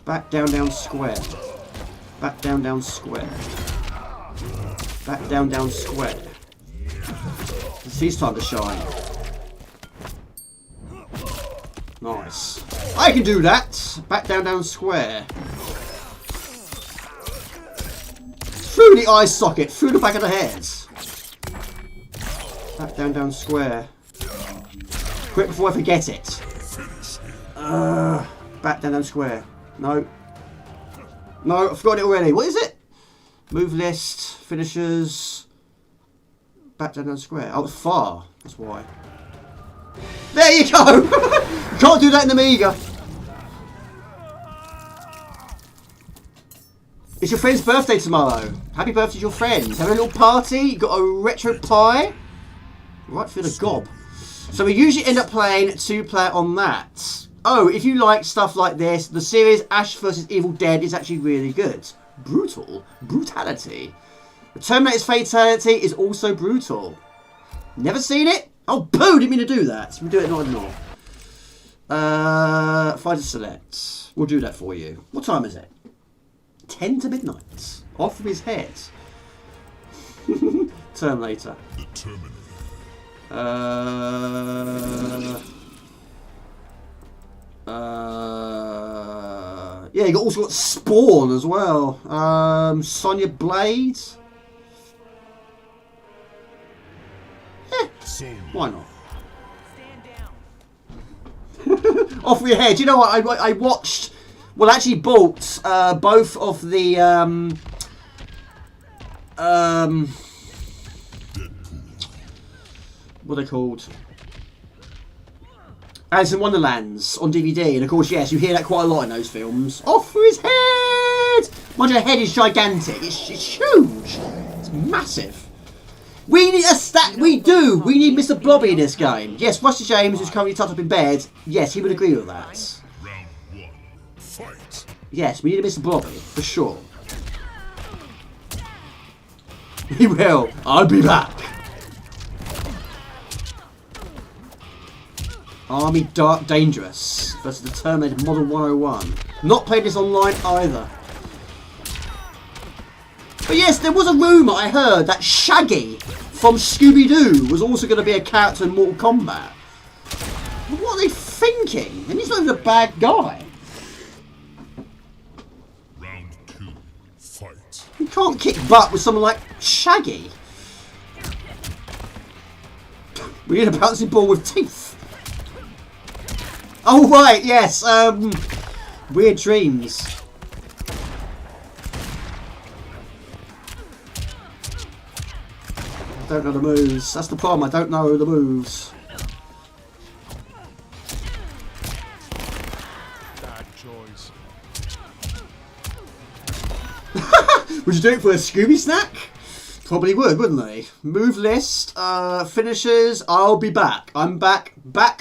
Speaker 1: Back down, down, square. Back down, down, square. Back down, down, square. It's his time to shine. Nice. I can do that. Back down, down, square. Through the eye socket, through the back of the head. Back down, down, square. Quick before I forget it. Back down, down, square. No. No, I forgot it already. What is it? Move list, finishers. Back down, down, square. Oh, it's far. That's why. There you go. You can't do that in Amiga. It's your friend's birthday tomorrow. Happy birthday to your friends. Have a little party. You got a retro pie. Right for the gob. So we usually end up playing 2-player on that. Oh, if you like stuff like this, the series Ash vs Evil Dead is actually really good. Brutality. The Terminator's Fatality is also brutal. Never seen it? Oh, boo! Didn't mean to do that. We'll do it not anymore. Fighter select. We'll do that for you. What time is it? 10 to midnight. Off with his head. Terminator.
Speaker 6: The Terminator.
Speaker 1: Yeah, you also got Spawn as well. Sonya Blade. Yeah, why not? Off with your head. You know what? I watched. Well, actually, bought both of the what are they called? Alice in Wonderlands on DVD, and of course, yes, you hear that quite a lot in those films. Off with his head! Mind you, the head is gigantic. It's huge. It's massive. We need a stat. We do. We need Mr. Blobby in this game. Yes, Rusty James, who's currently tucked up in bed. Yes, he would agree with that.
Speaker 6: Round 1. Fight.
Speaker 1: Yes, we need a Mr. Blobby for sure. He will. I'll be back. Army Dark Dangerous versus the Terminator Model 101. Not played this online either. But yes, there was a rumour I heard that Shaggy from Scooby-Doo was also going to be a character in Mortal Kombat. But what are they thinking? And he's not even a bad guy.
Speaker 6: Round 2. Fight.
Speaker 1: You can't kick butt with someone like Shaggy. We need a bouncing ball with teeth. Oh right, yes. Weird Dreams. I don't know the moves. That's the problem. I don't know the moves.
Speaker 4: Bad choice.
Speaker 1: Would you do it for a Scooby snack? Probably would, wouldn't they? Move list, finishers. I'll be back. I'm back.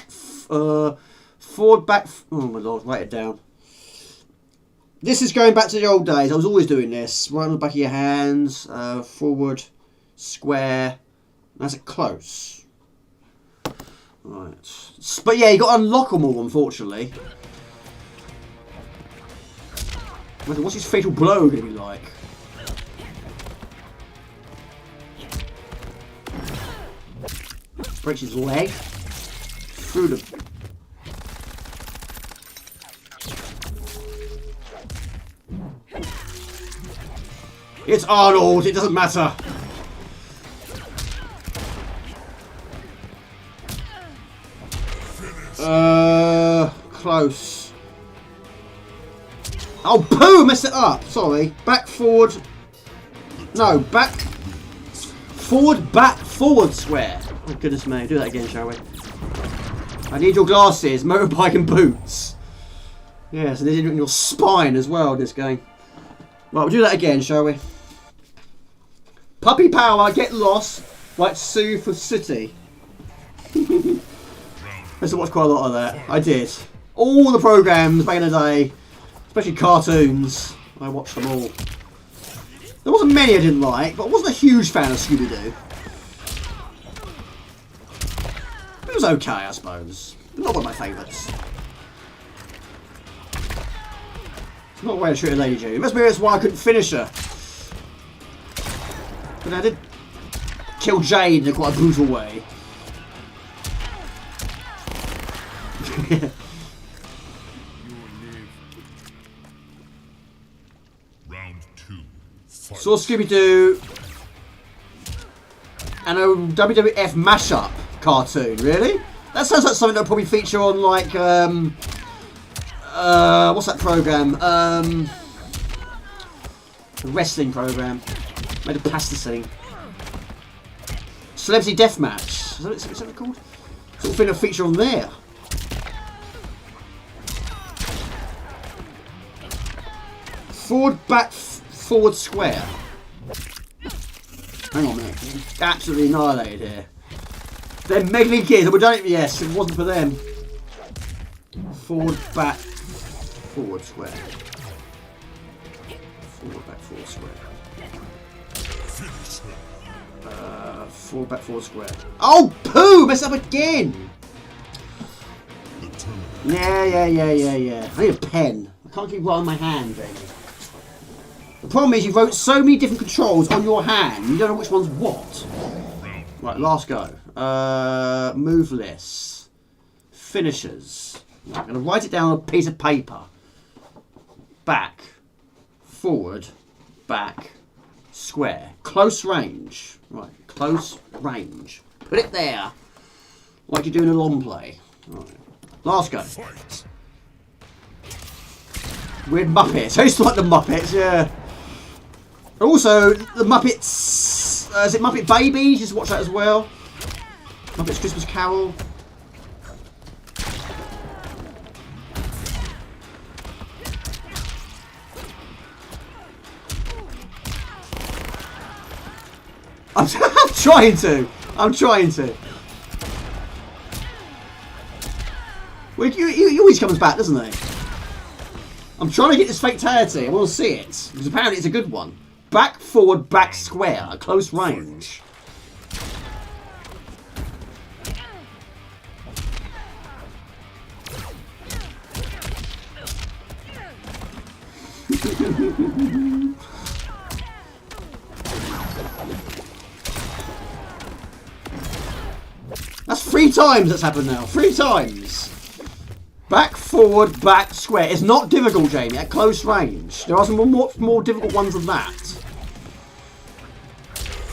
Speaker 1: Forward, back. Oh my lord, write it down. This is going back to the old days. I was always doing this. Right on the back of your hands. Forward, square. That's it, close. Right. But yeah, you got to unlock them all, unfortunately. What's his fatal blow going to be like? Breaks his leg. Through the... It's Arnold, it doesn't matter. Close. Oh, boo! Messed it up. Sorry. Back, forward. No, back. Forward, back, forward square. Oh, goodness me. Do that again, shall we? I need your glasses, motorbike and boots. Yes, and they did it in your spine as well, this game. Right, we'll do that again, shall we? Puppy power, get lost, like Sue for City. I used to watch quite a lot of that. I did. All the programmes back in the day, especially cartoons, I watched them all. There wasn't many I didn't like, but I wasn't a huge fan of Scooby-Doo. It was okay, I suppose. Not one of my favourites. It's not a way to treat a lady, Jane. It must be that's why I couldn't finish her. But I did kill Jade in quite a brutal way.
Speaker 6: Round 2. Fight.
Speaker 1: Saw Scooby-Doo and a WWF mashup cartoon, really? That sounds like something that would probably feature on like what's that program? The wrestling program. Made of plasticine. Celebrity Deathmatch. Is that what it's called? Sort of thing a feature on there. Forward, back, forward, square. Hang on a minute. Absolutely annihilated here. They're Mega Gears. We don't. Yes, it wasn't for them. Forward, back, forward, square. Forward, back, forward, square. Forward, back, forward, square. Oh, poo! Messed up again! Yeah. I need a pen. I can't keep writing my hand, Jamie. The problem is you wrote so many different controls on your hand, you don't know which one's what. Right, last go. Move lists. Finishers. Right, I'm going to write it down on a piece of paper. Back. Forward. Back. Square. Close range. Right, close range. Put it there. Like you do in a long play. Right. Last go. Weird Muppets. I used to like the Muppets, yeah. Also, the Muppets... is it Muppet Babies? Just watch that as well. Muppets Christmas Carol. I'm trying to. Well, he always comes back, doesn't he? I'm trying to get this fatality. I want to see it. Because apparently it's a good one. Back, forward, back, square. Close range. That's 3 times that's happened now. 3 times. Back, forward, back, square. It's not difficult, Jamie, at close range. There are some more difficult ones than that.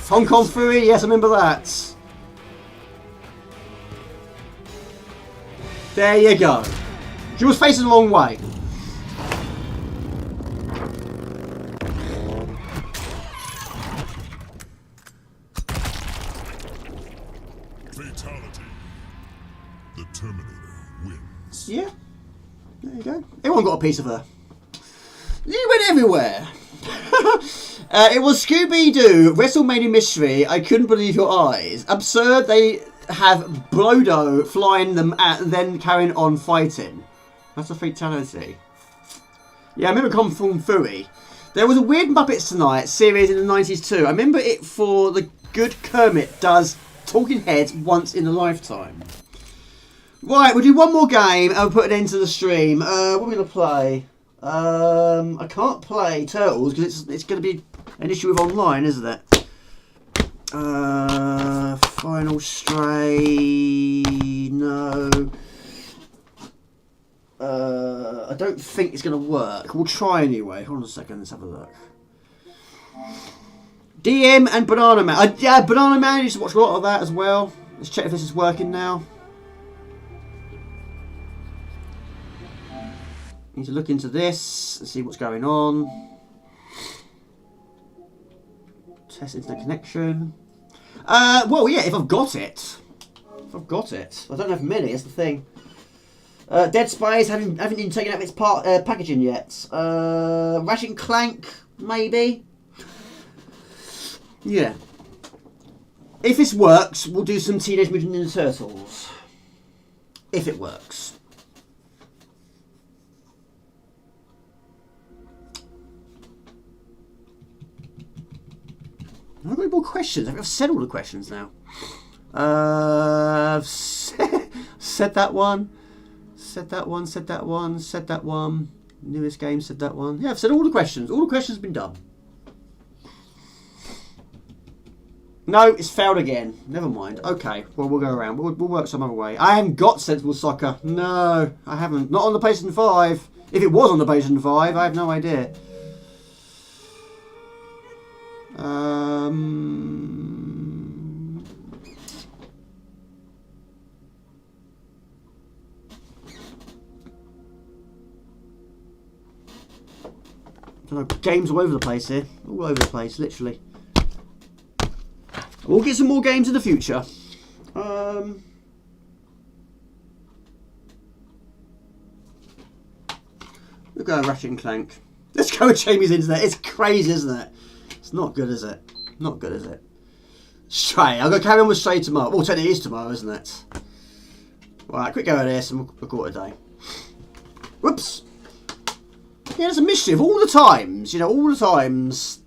Speaker 1: Hong Kong Fury, yes, I remember that. There you go. She was facing the wrong way.
Speaker 6: Fatality. The Terminator wins.
Speaker 1: Yeah. There you go. Everyone got a piece of her. You went everywhere. It was Scooby-Doo, WrestleMania Mystery. I couldn't believe your eyes. Absurd. They have Blodo flying them at and then carrying on fighting. That's a fatality. Yeah, I remember Kung Fu Fury. There was a Weird Muppets Tonight series in the 90s too. I remember it for the good Kermit does Talking Heads once in a lifetime. Right, we'll do one more game and we'll put it into the stream. What are we going to play? I can't play Turtles because it's going to be an issue with online, isn't it? Final Stray... No. I don't think it's going to work. We'll try anyway. Hold on a second, let's have a look. DM and Banana Man. Yeah, Banana Man, I used to watch a lot of that as well. Let's check if this is working now. Need to look into this and see what's going on. Test internet connection. Well, yeah, if I've got it. I don't have many, that's the thing. Dead Space, haven't even taken out its packaging yet. Ratchet and Clank, maybe. Yeah. If this works, we'll do some Teenage Mutant Ninja Turtles. If it works. I've got any more questions. I've said all the questions now. I've said that one. Said that one. Newest game, said that one. Yeah, I've said all the questions. All the questions have been done. No, it's failed again. Never mind. Okay, well, we'll go around. We'll work some other way. I haven't got Sensible Soccer. No, I haven't. Not on the PlayStation 5. If it was on the PlayStation 5, I have no idea. I don't know, games all over the place here. All over the place, literally. We'll get some more games in the future. We'll go Ratchet and Clank. Let's go with Jamie's internet. It's crazy, isn't it? It's not good, is it? Not good, is it? Stray. I'm going to carry on with Stray tomorrow. Well, technically it is tomorrow, isn't it? Right, quick go at this and we'll call it a day. Whoops. Yeah, there's a mischief all the times. You know, all the times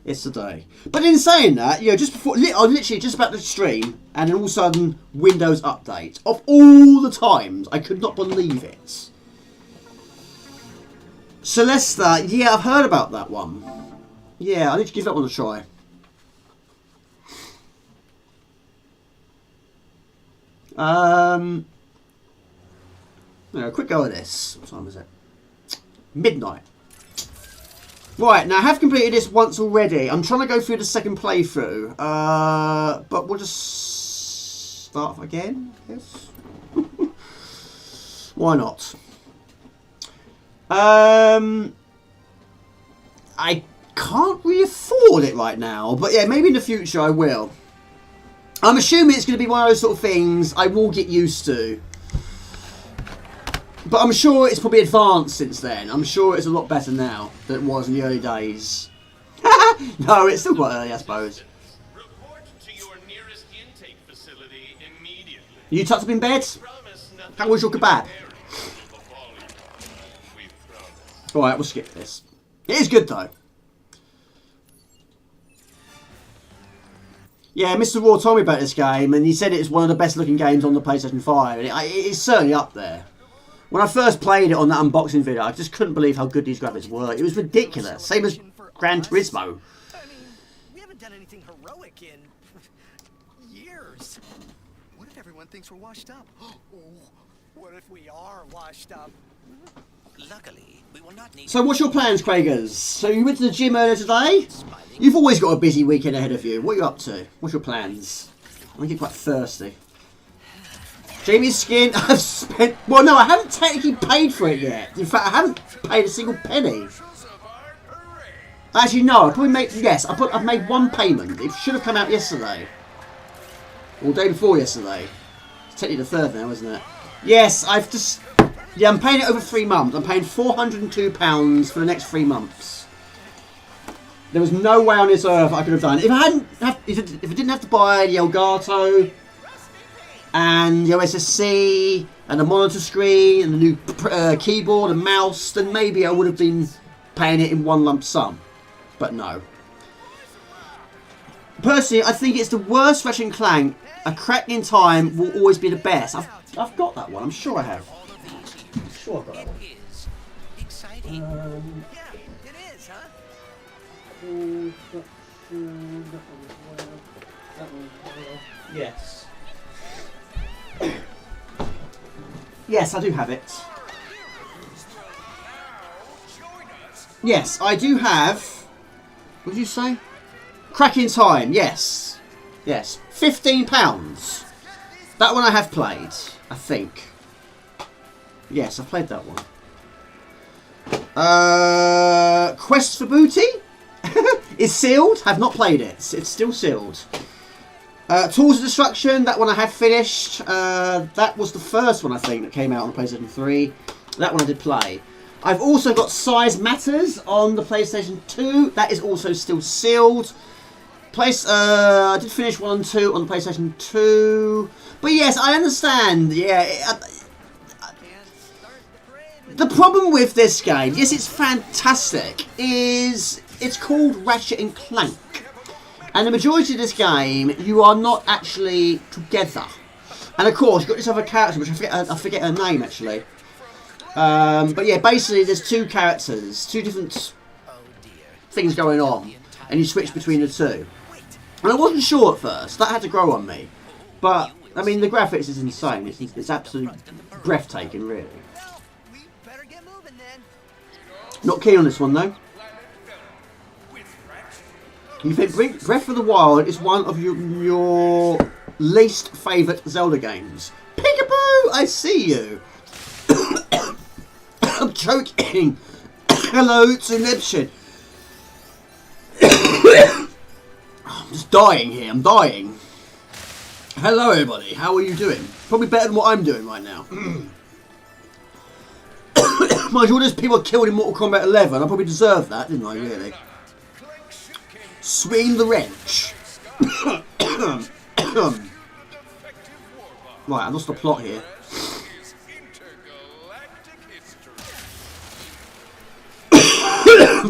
Speaker 1: it's the day. But in saying that, you know, just before, I was literally just about to stream and then all of a sudden, Windows update. Of all the times, I could not believe it. Celesta, yeah, I've heard about that one. Yeah, I need to give that one a try. No, quick go at this. What time is it? Midnight. Right, now I have completed this once already. I'm trying to go through the second playthrough. But we'll just start again, I guess. Why not? I can't really afford it right now. But yeah, maybe in the future I will. I'm assuming it's going to be one of those sort of things I will get used to. But I'm sure it's probably advanced since then. I'm sure it's a lot better now than it was in the early days. No, it's still quite early, I suppose.
Speaker 8: Report to your nearest intake facility immediately.
Speaker 1: You tucked up in bed? How was your kebab? Alright, we'll skip this. It is good though. Yeah, Mr. Raw told me about this game and he said it's one of the best looking games on the PlayStation 5. And it's certainly up there. When I first played it on that unboxing video, I just couldn't believe how good these graphics were. It was ridiculous. Same as Gran Turismo.
Speaker 9: I mean, we haven't done anything heroic in years. What if everyone thinks we're washed up? Oh, what if we are washed up? Luckily, we will not need.
Speaker 1: So what's your plans, Craigers? So you went to the gym earlier today? You've always got a busy weekend ahead of you. What are you up to? What's your plans? I'm getting quite thirsty. Jamie's skin, I've spent... Well, no, I haven't technically paid for it yet. In fact, I haven't paid a single penny. Actually, no, I probably made... Yes, I've made one payment. It should have come out yesterday. Or the day before yesterday. It's technically the third now, isn't it? Yes, I've just... Yeah, I'm paying it over 3 months. I'm paying £402 for the next 3 months. There was no way on this earth I could have done it. If I didn't have to buy the Elgato... and the OSSC, and the monitor screen, and the new keyboard and mouse, then maybe I would have been paying it in one lump sum. But no. Personally, I think it's the worst Ratchet and Clank. A Crack in Time will always be the best. I've got that one. I'm sure I have. I'm sure I've got that one.
Speaker 9: Yeah, it is, huh?
Speaker 1: Yes. Yes, I do have it. Yes, I do have... What did you say? Crack in Time, yes. Yes. £15. That one I have played, I think. Yes, I played that one. Quest for Booty? Is sealed. Have not played it. It's still sealed. Tools of Destruction, that one I have finished. That was the first one, I think, that came out on the PlayStation 3. That one I did play. I've also got Size Matters on the PlayStation 2. That is also still sealed. I did finish 1 and 2 on the PlayStation 2. But yes, I understand. Yeah. The problem with this game, yes, it's fantastic, is it's called Ratchet and Clank. And the majority of this game, you are not actually together. And of course, you've got this other character, which I forget her name actually. But yeah, basically there's 2 characters, 2 different things going on. And you switch between the 2. And I wasn't sure at first, that had to grow on me. But, I mean, the graphics is insane. It's absolutely breathtaking, really. Not keen on this one, though. You think Breath of the Wild is one of your least favourite Zelda games? Peekaboo! I see you! I'm choking! Hello to Libshin! I'm just dying here, I'm dying. Hello everybody, how are you doing? Probably better than what I'm doing right now. Mind you, all those people I killed in Mortal Kombat 11, I probably deserved that, didn't I, really? Swing the wrench. Right, I lost the plot here.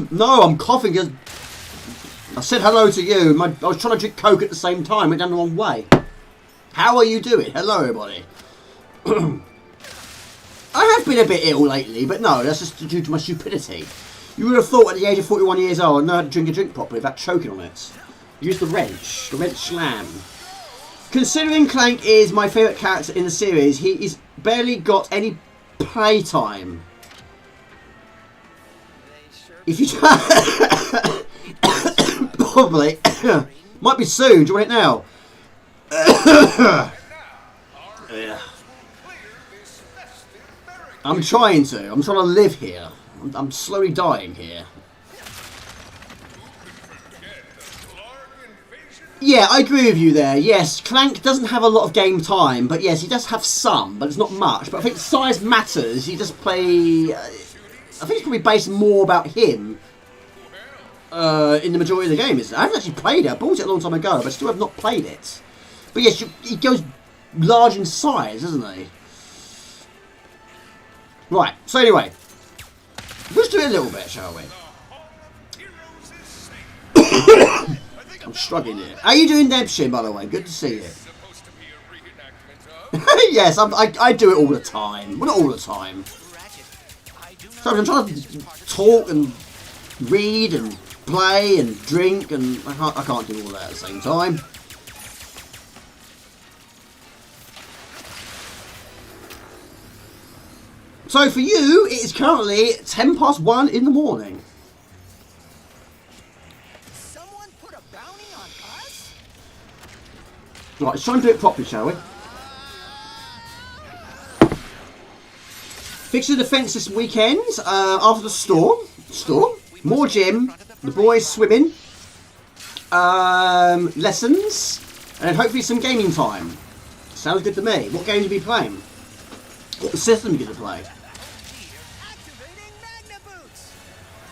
Speaker 1: No, I'm coughing because I said hello to you. I was trying to drink Coke at the same time. Went down the wrong way. How are you doing? Hello, everybody. I have been a bit ill lately, but no, that's just due to my stupidity. You would have thought at the age of 41 years old I know how to drink a drink properly without choking on it. Use the wrench slam. Considering Clank is my favourite character in the series, he is barely got any playtime. If you probably might be soon. Do you want it now? Yeah. I'm trying to. I'm trying to live here. I'm slowly dying here. Yeah, I agree with you there. Yes, Clank doesn't have a lot of game time, but yes, he does have some, but it's not much. But I think size matters. He does play. I think it's probably based more about him in the majority of the game. I haven't actually played it. I bought it a long time ago, but I still have not played it. But yes, he goes large in size, doesn't he? Right, so anyway, let's do it a little bit, shall we? I'm struggling here. How are you doing, Debshin, by the way? Good to see you. Yes, I do it all the time. Well, not all the time. So I'm trying to talk and read and play and drink, and I can't do all that at the same time. So for you, it is currently 1:10 in the morning.
Speaker 9: Someone put a bounty on us?
Speaker 1: Right, let's try and do it properly, shall we? Fix the defence this weekend after the storm. More gym. The boys swimming. Lessons. And then hopefully some gaming time. Sounds good to me. What game will you be playing? What system are you going to play?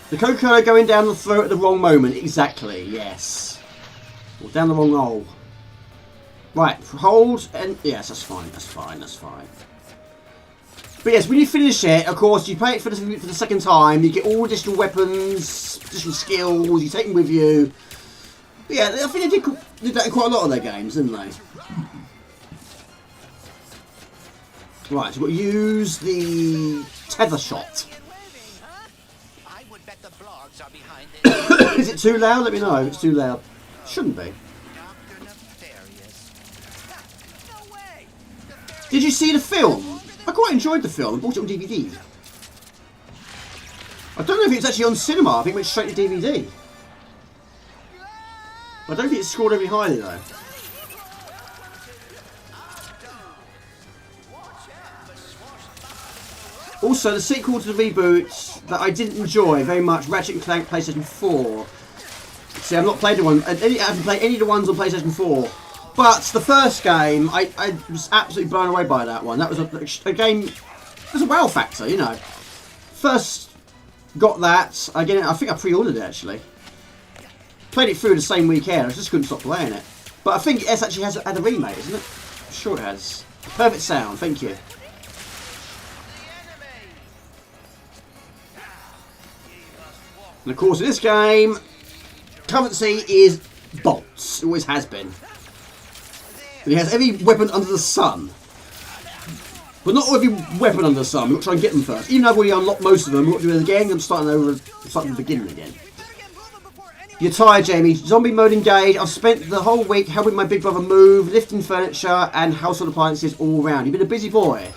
Speaker 1: The Coca-Cola going down the throat at the wrong moment. Exactly, yes. Or down the wrong hole. Right, hold and... Yes, that's fine, that's fine, that's fine. But yes, when you finish it, of course, you play it for the second time. You get all additional weapons, additional skills, you take them with you. But yeah, I think they did that in quite a lot of their games, didn't they? Right, so we've got to use the tether shot. Is it too loud? Let me know if it's too loud. Shouldn't be. Did you see the film? I quite enjoyed the film. I bought it on DVD. I don't know if it's actually on cinema. I think it went straight to DVD. I don't think it's scored very highly though. Also, the sequel to the reboot that I didn't enjoy very much, Ratchet & Clank PlayStation 4. See, I've not played the one. I haven't played any of the ones on PlayStation 4. But the first game, I was absolutely blown away by that one. That was a game. It was a wow factor, you know. First got that. Again, I think I pre-ordered it actually. Played it through the same weekend. I just couldn't stop playing it. But I think it actually has had a remake, isn't it? I'm sure it has. Perfect sound. Thank you. And of course, in this game, currency is bolts. It always has been. And he has every weapon under the sun. But not every weapon under the sun. We've got to try and get them first. Even though I've already unlocked most of them, we've got to do it again. I'm starting over, starting at the beginning again. You're tired, Jamie. Zombie mode engaged. I've spent the whole week helping my big brother move, lifting furniture and household appliances all around. You've been a busy boy.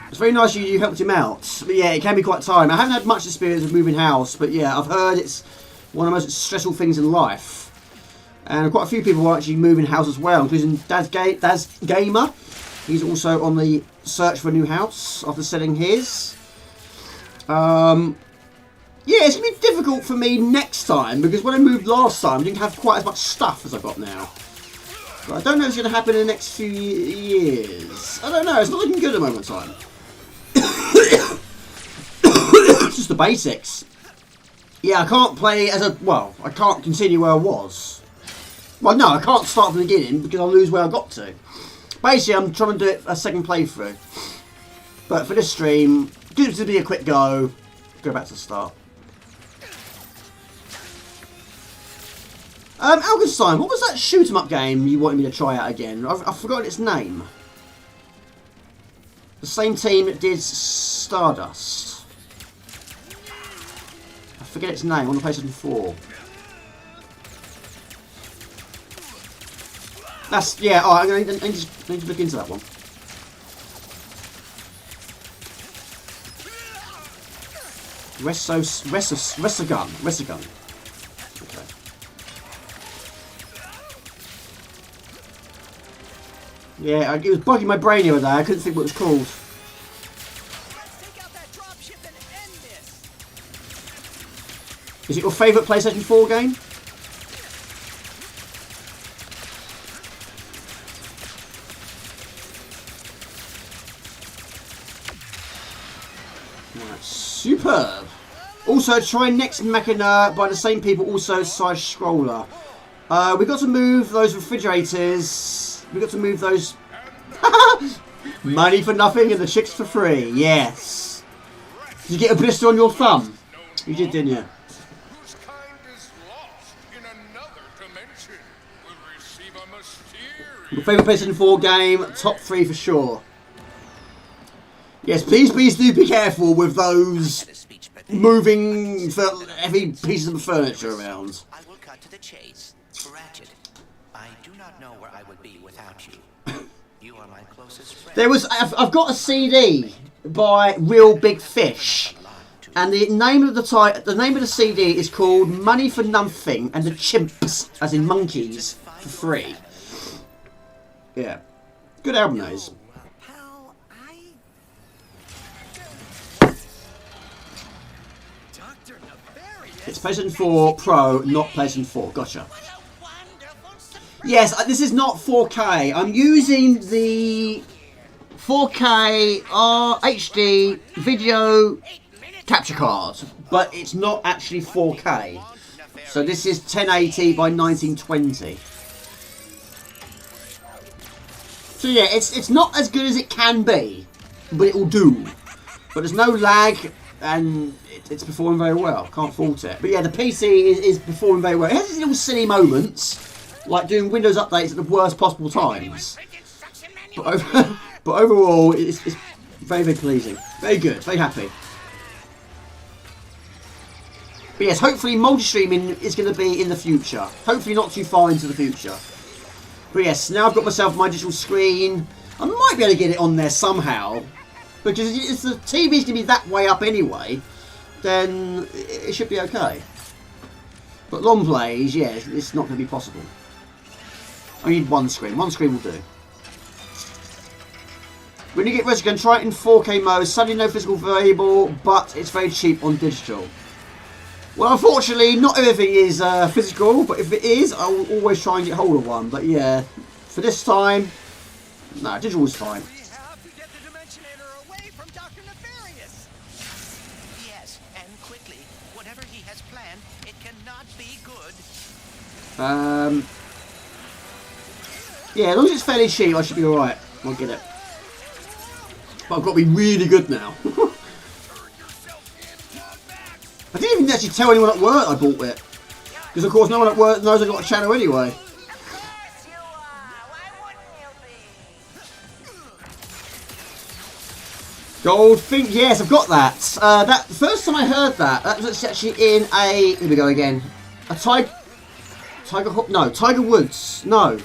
Speaker 1: It's very nice you helped him out. But yeah, it can be quite tiring. I haven't had much experience with moving house, but yeah, I've heard it's one of the most stressful things in life. And quite a few people are actually moving house as well, including Daz Gamer. He's also on the search for a new house after selling his. Yeah, it's going to be difficult for me next time, because when I moved last time, I didn't have quite as much stuff as I've got now. But I don't know if it's going to happen in the next few years. I don't know. It's not looking good at the moment in time. It's just the basics. Yeah, I can't play as a... Well, I can't continue where I was. Well, no, I can't start from the beginning because I'll lose where I got to. Basically, I'm trying to do it a second playthrough. But for this stream, good to be a quick go. Go back to the start. Algenstein, what was that shoot 'em up game you wanted me to try out again? I've forgotten its name. The same team that did Stardust. I forget its name on the PlayStation 4. That's, yeah, alright, I need to look into that one. Resogun. Okay. Yeah, it was bugging my brain the other day. I couldn't think what it was called. Is it your favourite PlayStation 4 game? Right, superb. Also, try Next Machina by the same people, also side scroller. We got to move those refrigerators. We got to move those. Money for nothing and the chicks for free. Yes. Did you get a blister on your thumb? You did, didn't you? Your favourite PlayStation 4 game, top 3 for sure. Yes, please do be careful with those moving heavy pieces of furniture around.
Speaker 9: I will cut to the chase. Ratchet, I do not know where I would be without you. You are my closest friend.
Speaker 1: I've got a CD by Real Big Fish, and the name of the CD is called Money for Nothing and the Chimps, as in monkeys, for free. Yeah, good album those. It's PlayStation 4 Pro, not PlayStation 4. Gotcha. Yes, this is not 4K. I'm using the 4K HD video capture card, but it's not actually 4K. So this is 1080 by 1920. So yeah, it's not as good as it can be, but it will do. But there's no lag, and it's performing very well. Can't fault it. But yeah, the PC is performing very well. It has these little silly moments, like doing Windows updates at the worst possible times. But overall, it's very, very pleasing. Very good. Very happy. But yes, hopefully multi-streaming is going to be in the future. Hopefully not too far into the future. But yes, now I've got myself my digital screen. I might be able to get it on there somehow. Because if the TV's going to be that way up anyway, then it should be okay. But long plays, yeah, it's not going to be possible. I need one screen. One screen will do. When you get Resogun, try it in 4K mode. Sadly no physical variable, but it's very cheap on digital. Well, unfortunately, not everything is physical, but if it is, I will always try and get hold of one. But yeah, for this time, no, digital is fine. Yeah, as long as it's fairly cheap, I should be alright. I'll get it. But I've got to be really good now. I didn't even actually tell anyone at work I bought it. Because of course no one at work knows I've got a channel anyway. Goldfink, yes, I've got that. That the first time I heard that was actually in a... Here we go again. A Tiger Woods. No.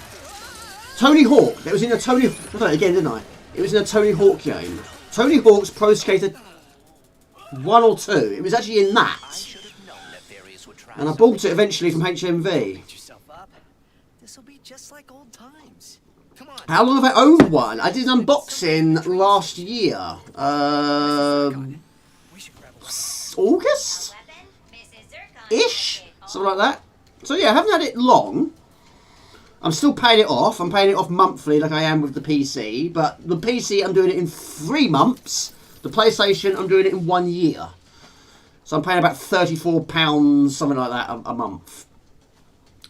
Speaker 1: Tony Hawk. It was in a Tony... I done it again, didn't I? It was in a Tony Hawk game. Tony Hawk's Pro Skater 1 or 2. It was actually in that. And I bought it eventually from HMV. How long have I owned one? I did an unboxing last year. August? Ish? Something like that. So yeah, I haven't had it long. I'm still paying it off. I'm paying it off monthly like I am with the PC. But the PC, I'm doing it in 3 months. The PlayStation, I'm doing it in 1 year. So I'm paying about £34, something like that, a month.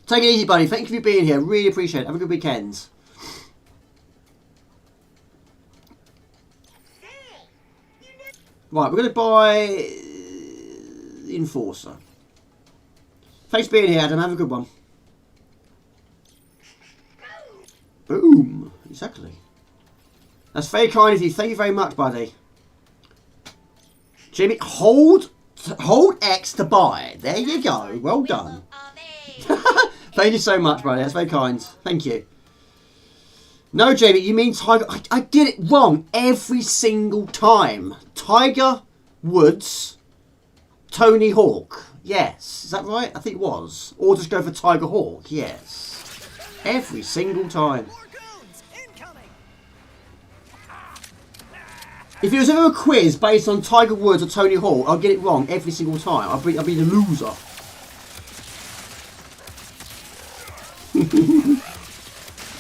Speaker 1: Take it easy, buddy. Thank you for being here. Really appreciate it. Have a good weekend. Right, we're going to buy the Enforcer. Thanks for being here, Adam. Have a good one. Boom. Exactly. That's very kind of you. Thank you very much, buddy. Jimmy, hold X to buy. There you go. Well done. Thank you so much, buddy. That's very kind. Thank you. No, Jamie, you mean Tiger... I get it wrong every single time. Tiger Woods, Tony Hawk. Yes. Is that right? I think it was. Or just go for Tiger Hawk. Yes. Every single time. If it was ever a quiz based on Tiger Woods or Tony Hawk, I'll get it wrong every single time. I'll be the loser.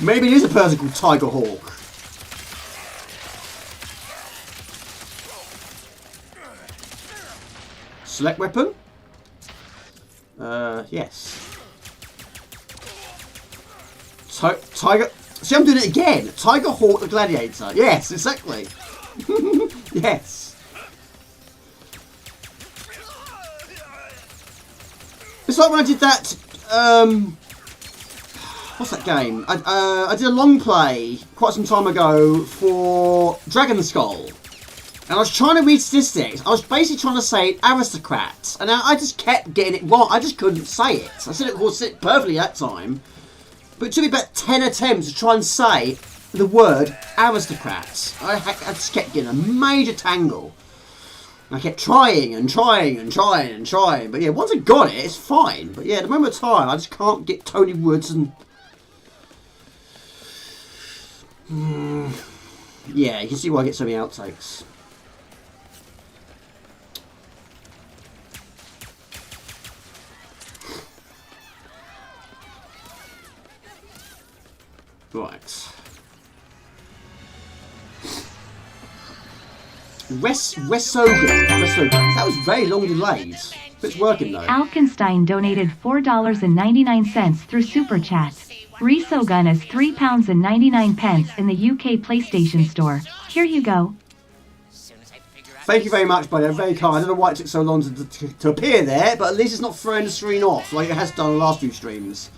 Speaker 1: Maybe it is a person called Tiger Hawk. Select weapon? Yes. Tiger... See, I'm doing it again. Tiger Hawk the Gladiator. Yes, exactly. Yes. It's like when I did that... what's that game? I did a long play quite some time ago for Dragon Skull. And I was trying to read statistics. I was basically trying to say aristocrats. And I just kept getting it wrong. I just couldn't say it. I said it perfectly that time. But it took me about 10 attempts to try and say the word aristocrats. I just kept getting a major tangle. I kept trying and trying and trying and trying. But yeah, once I got it, it's fine. But yeah, at the moment of time, I just can't get Tony Woods and... Yeah, you can see why I get so many outtakes. Right. Wesoga. That was very long delayed. But it's working though.
Speaker 3: Alkenstein donated $4.99 through Super Chat. Resogun is £3.99 in the UK PlayStation Store. Here you go.
Speaker 1: Thank you very much, buddy. I'm very kind. I don't know why it took so long to appear there, but at least it's not throwing the screen off like it has done on the last few streams.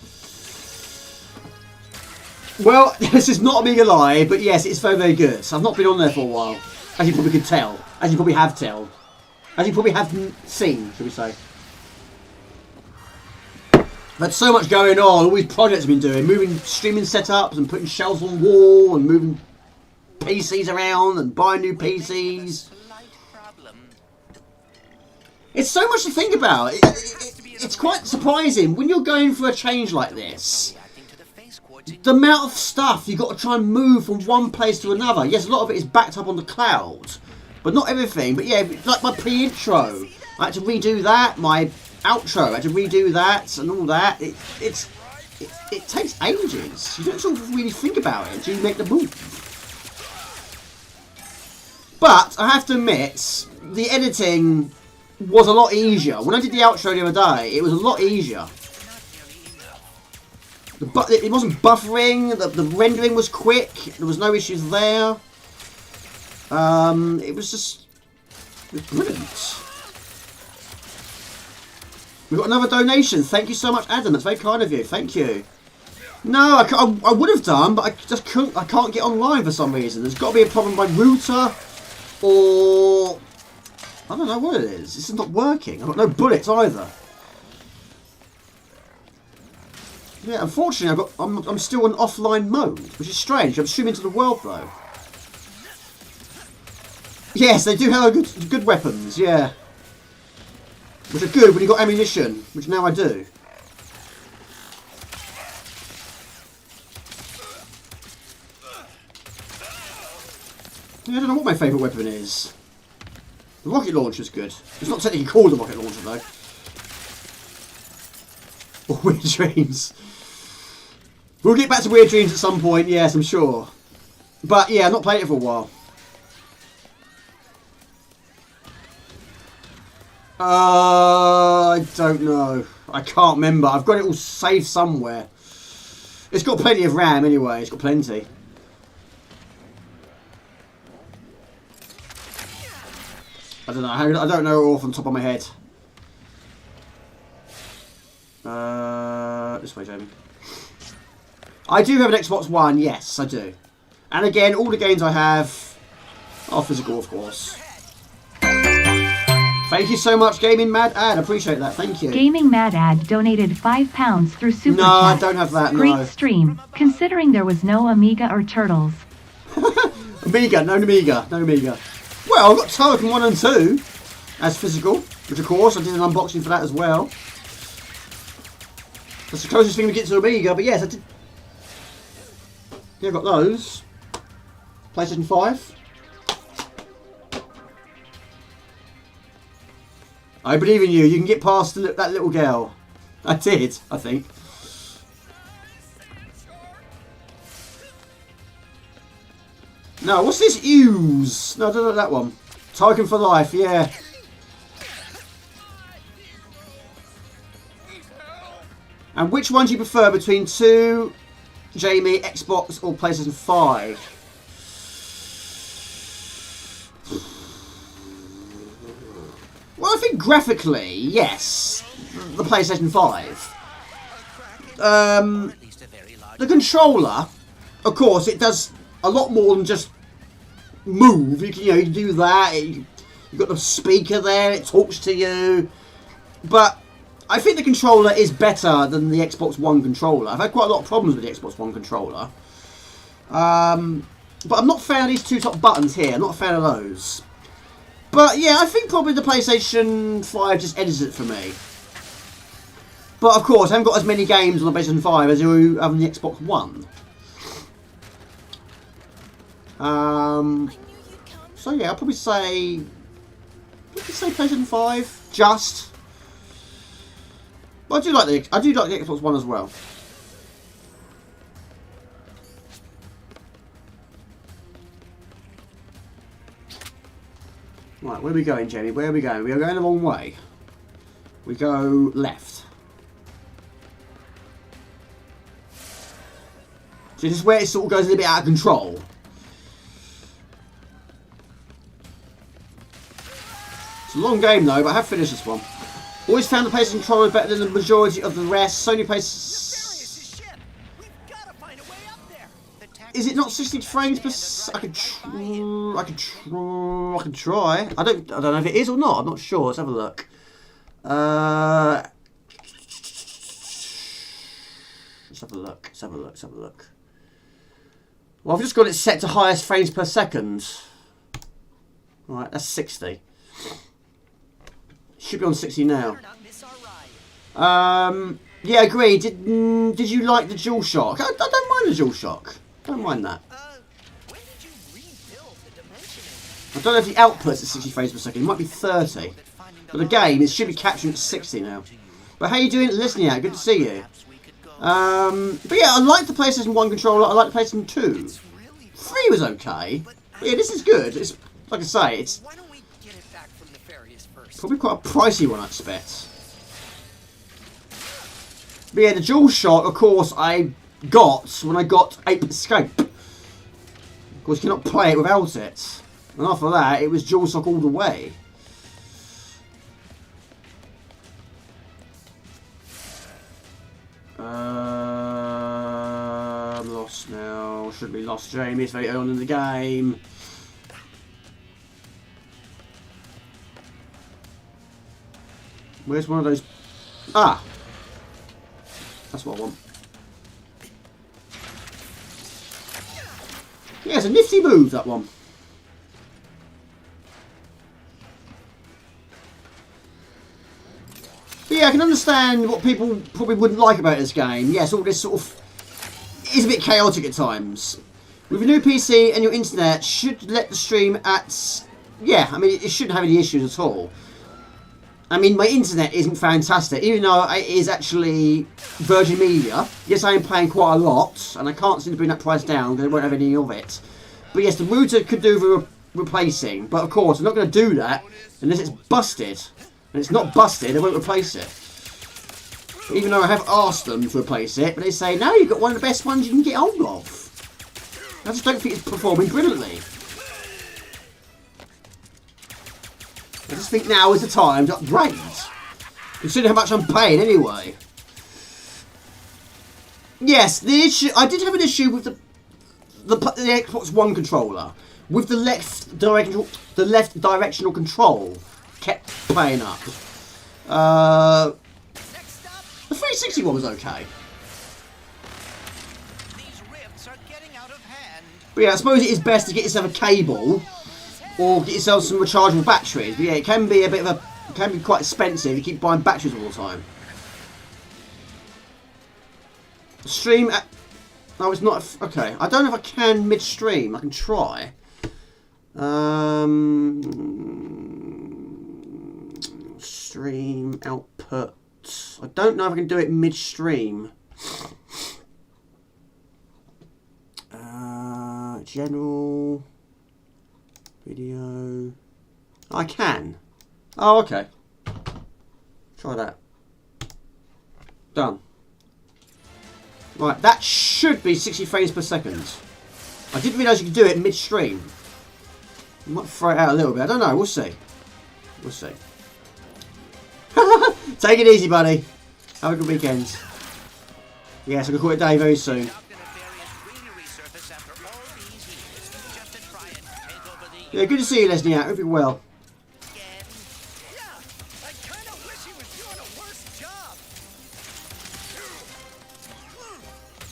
Speaker 1: Well, this is not a big lie, but yes, it's very, very good. I've not been on there for a while, as you probably could tell. As you probably have tell. As you probably have seen, should we say. But so much going on, all these projects I've been doing, moving streaming setups and putting shelves on wall and moving PCs around and buying new PCs. It's so much to think about. It's quite surprising when you're going for a change like this. The amount of stuff you've got to try and move from one place to another. Yes, a lot of it is backed up on the cloud, but not everything. But yeah, like my pre-intro, I had to redo that. My outro, I had to redo that and all that. It takes ages. You don't sort of really think about it until you make the move. But I have to admit, the editing was a lot easier. When I did the outro the other day, it was a lot easier. It wasn't buffering, the rendering was quick, there was no issues there. It was brilliant. We've got another donation. Thank you so much, Adam. That's very kind of you. Thank you. No, I would have done, but I just couldn't. I can't get online for some reason. There's got to be a problem by router, or I don't know what it is. This is not working. I've got no bullets either. Yeah, unfortunately, I'm still in offline mode, which is strange. I'm streaming to the world though. Yes, they do have good weapons. Yeah, which are good when you've got ammunition, which now I do. Yeah, I don't know what my favourite weapon is. The rocket launcher's good. It's not technically called a rocket launcher though. Or weird dreams. We'll get back to Weird Dreams at some point, yes, I'm sure. But yeah, I've not played it for a while. I don't know. I can't remember. I've got it all saved somewhere. It's got plenty of RAM anyway. It's got plenty. I don't know. I don't know off on top of my head. This way, Jamie. I do have an Xbox One. Yes, I do. And again, all the games I have are physical, of course. Thank you so much, Gaming Mad Ad. I appreciate that. Thank you.
Speaker 3: Gaming Mad Ad donated £5 through Super
Speaker 1: No,
Speaker 3: Chat.
Speaker 1: I don't have that.
Speaker 3: Great
Speaker 1: No.
Speaker 3: stream, considering there was no Amiga or Turtles.
Speaker 1: Amiga, no Amiga, no Amiga. Well, I've got Token 1 and 2 as physical, which of course I did an unboxing for that as well. That's the closest thing we get to Amiga, but yes, I did. Yeah, I got those. PlayStation 5. I believe in you. You can get past that little girl. I did, I think. No, what's this ooze? No, I don't know that one. Token for life, yeah. And which one do you prefer between 2, Jamie, Xbox or PlayStation 5? Well, I think graphically, yes, the PlayStation 5. The controller, of course, it does a lot more than just move. You can do that. You've got the speaker there. It talks to you. But I think the controller is better than the Xbox One controller. I've had quite a lot of problems with the Xbox One controller. But I'm not a fan of these two top buttons here. I'm not a fan of those. But yeah, I think probably the PlayStation 5 just edits it for me. But of course, I haven't got as many games on the PlayStation 5 as you have on the Xbox One. So yeah, I'll probably say PlayStation 5 just. But I do like the Xbox One as well. Right, where are we going, Jamie? Where are we going? We are going the wrong way. We go left. So this is where it sort of goes a little bit out of control. It's a long game though, but I have finished this one. Always found the PlayStation controller better than the majority of the rest. Sony plays. Is it not 60 frames per? I could try. I don't know if it is or not. I'm not sure. Let's have a look. Let's have a look. Let's have a look. Let's have a look. Well, I've just got it set to highest frames per second. Right, that's 60. Should be on 60 now. Yeah, agree. Did you like the DualShock? I don't mind the DualShock. Don't mind that. I don't know if the output's at 60 frames per second. It might be 30. But the game, it should be capturing at 60 now. But how you doing? Listening out. Good to see you. But yeah, I like the PlayStation 1 controller. I like the PlayStation 2. 3 was okay. But yeah, this is good. It's like I say, it's probably quite a pricey one, I expect. But yeah, the DualShock, of course, I got when I got Ape Escape. Of course, you cannot play it without it. And after that, it was DualShock all the way. I'm lost now. Should be lost, Jamie. It's very early on in the game. Where's one of those? Ah! That's what I want. Yeah, it's a nifty move, that one. But yeah, I can understand what people probably wouldn't like about this game. Yes, all this sort of is a bit chaotic at times. With a new PC and your internet, should let the stream at... Yeah, I mean, it shouldn't have any issues at all. I mean, my internet isn't fantastic, even though it is actually Virgin Media. Yes, I am paying quite a lot, and I can't seem to bring that price down because I won't have any of it. But yes, the router could do the replacing, but of course, I'm not going to do that unless it's busted. And it's not busted, I won't replace it. Even though I have asked them to replace it, but they say, no, you've got one of the best ones you can get hold of. I just don't think it's performing brilliantly. I just think now is the time to upgrade. Considering how much I'm paying anyway. Yes, the issue, I did have an issue with the Xbox One controller. With the left directional control kept playing up. The 360 one was okay. But yeah, I suppose it is best to get yourself a cable or get yourself some rechargeable batteries. But yeah, it can be a bit of a, it can be quite expensive. You keep buying batteries all the time. Stream at, no, it's not. Okay, I don't know if I can mid-stream. I can try. Stream output. I don't know if I can do it mid-stream. General video. I can. Oh, okay. Try that. Done. Right, that should be 60 frames per second. I didn't realise you could do it mid-stream. I might throw it out a little bit. I don't know. We'll see. We'll see. Take it easy, buddy. Have a good weekend. Yes, I'm going to call it a day very soon. Yeah, good to see you, Leslie. I hope you're well.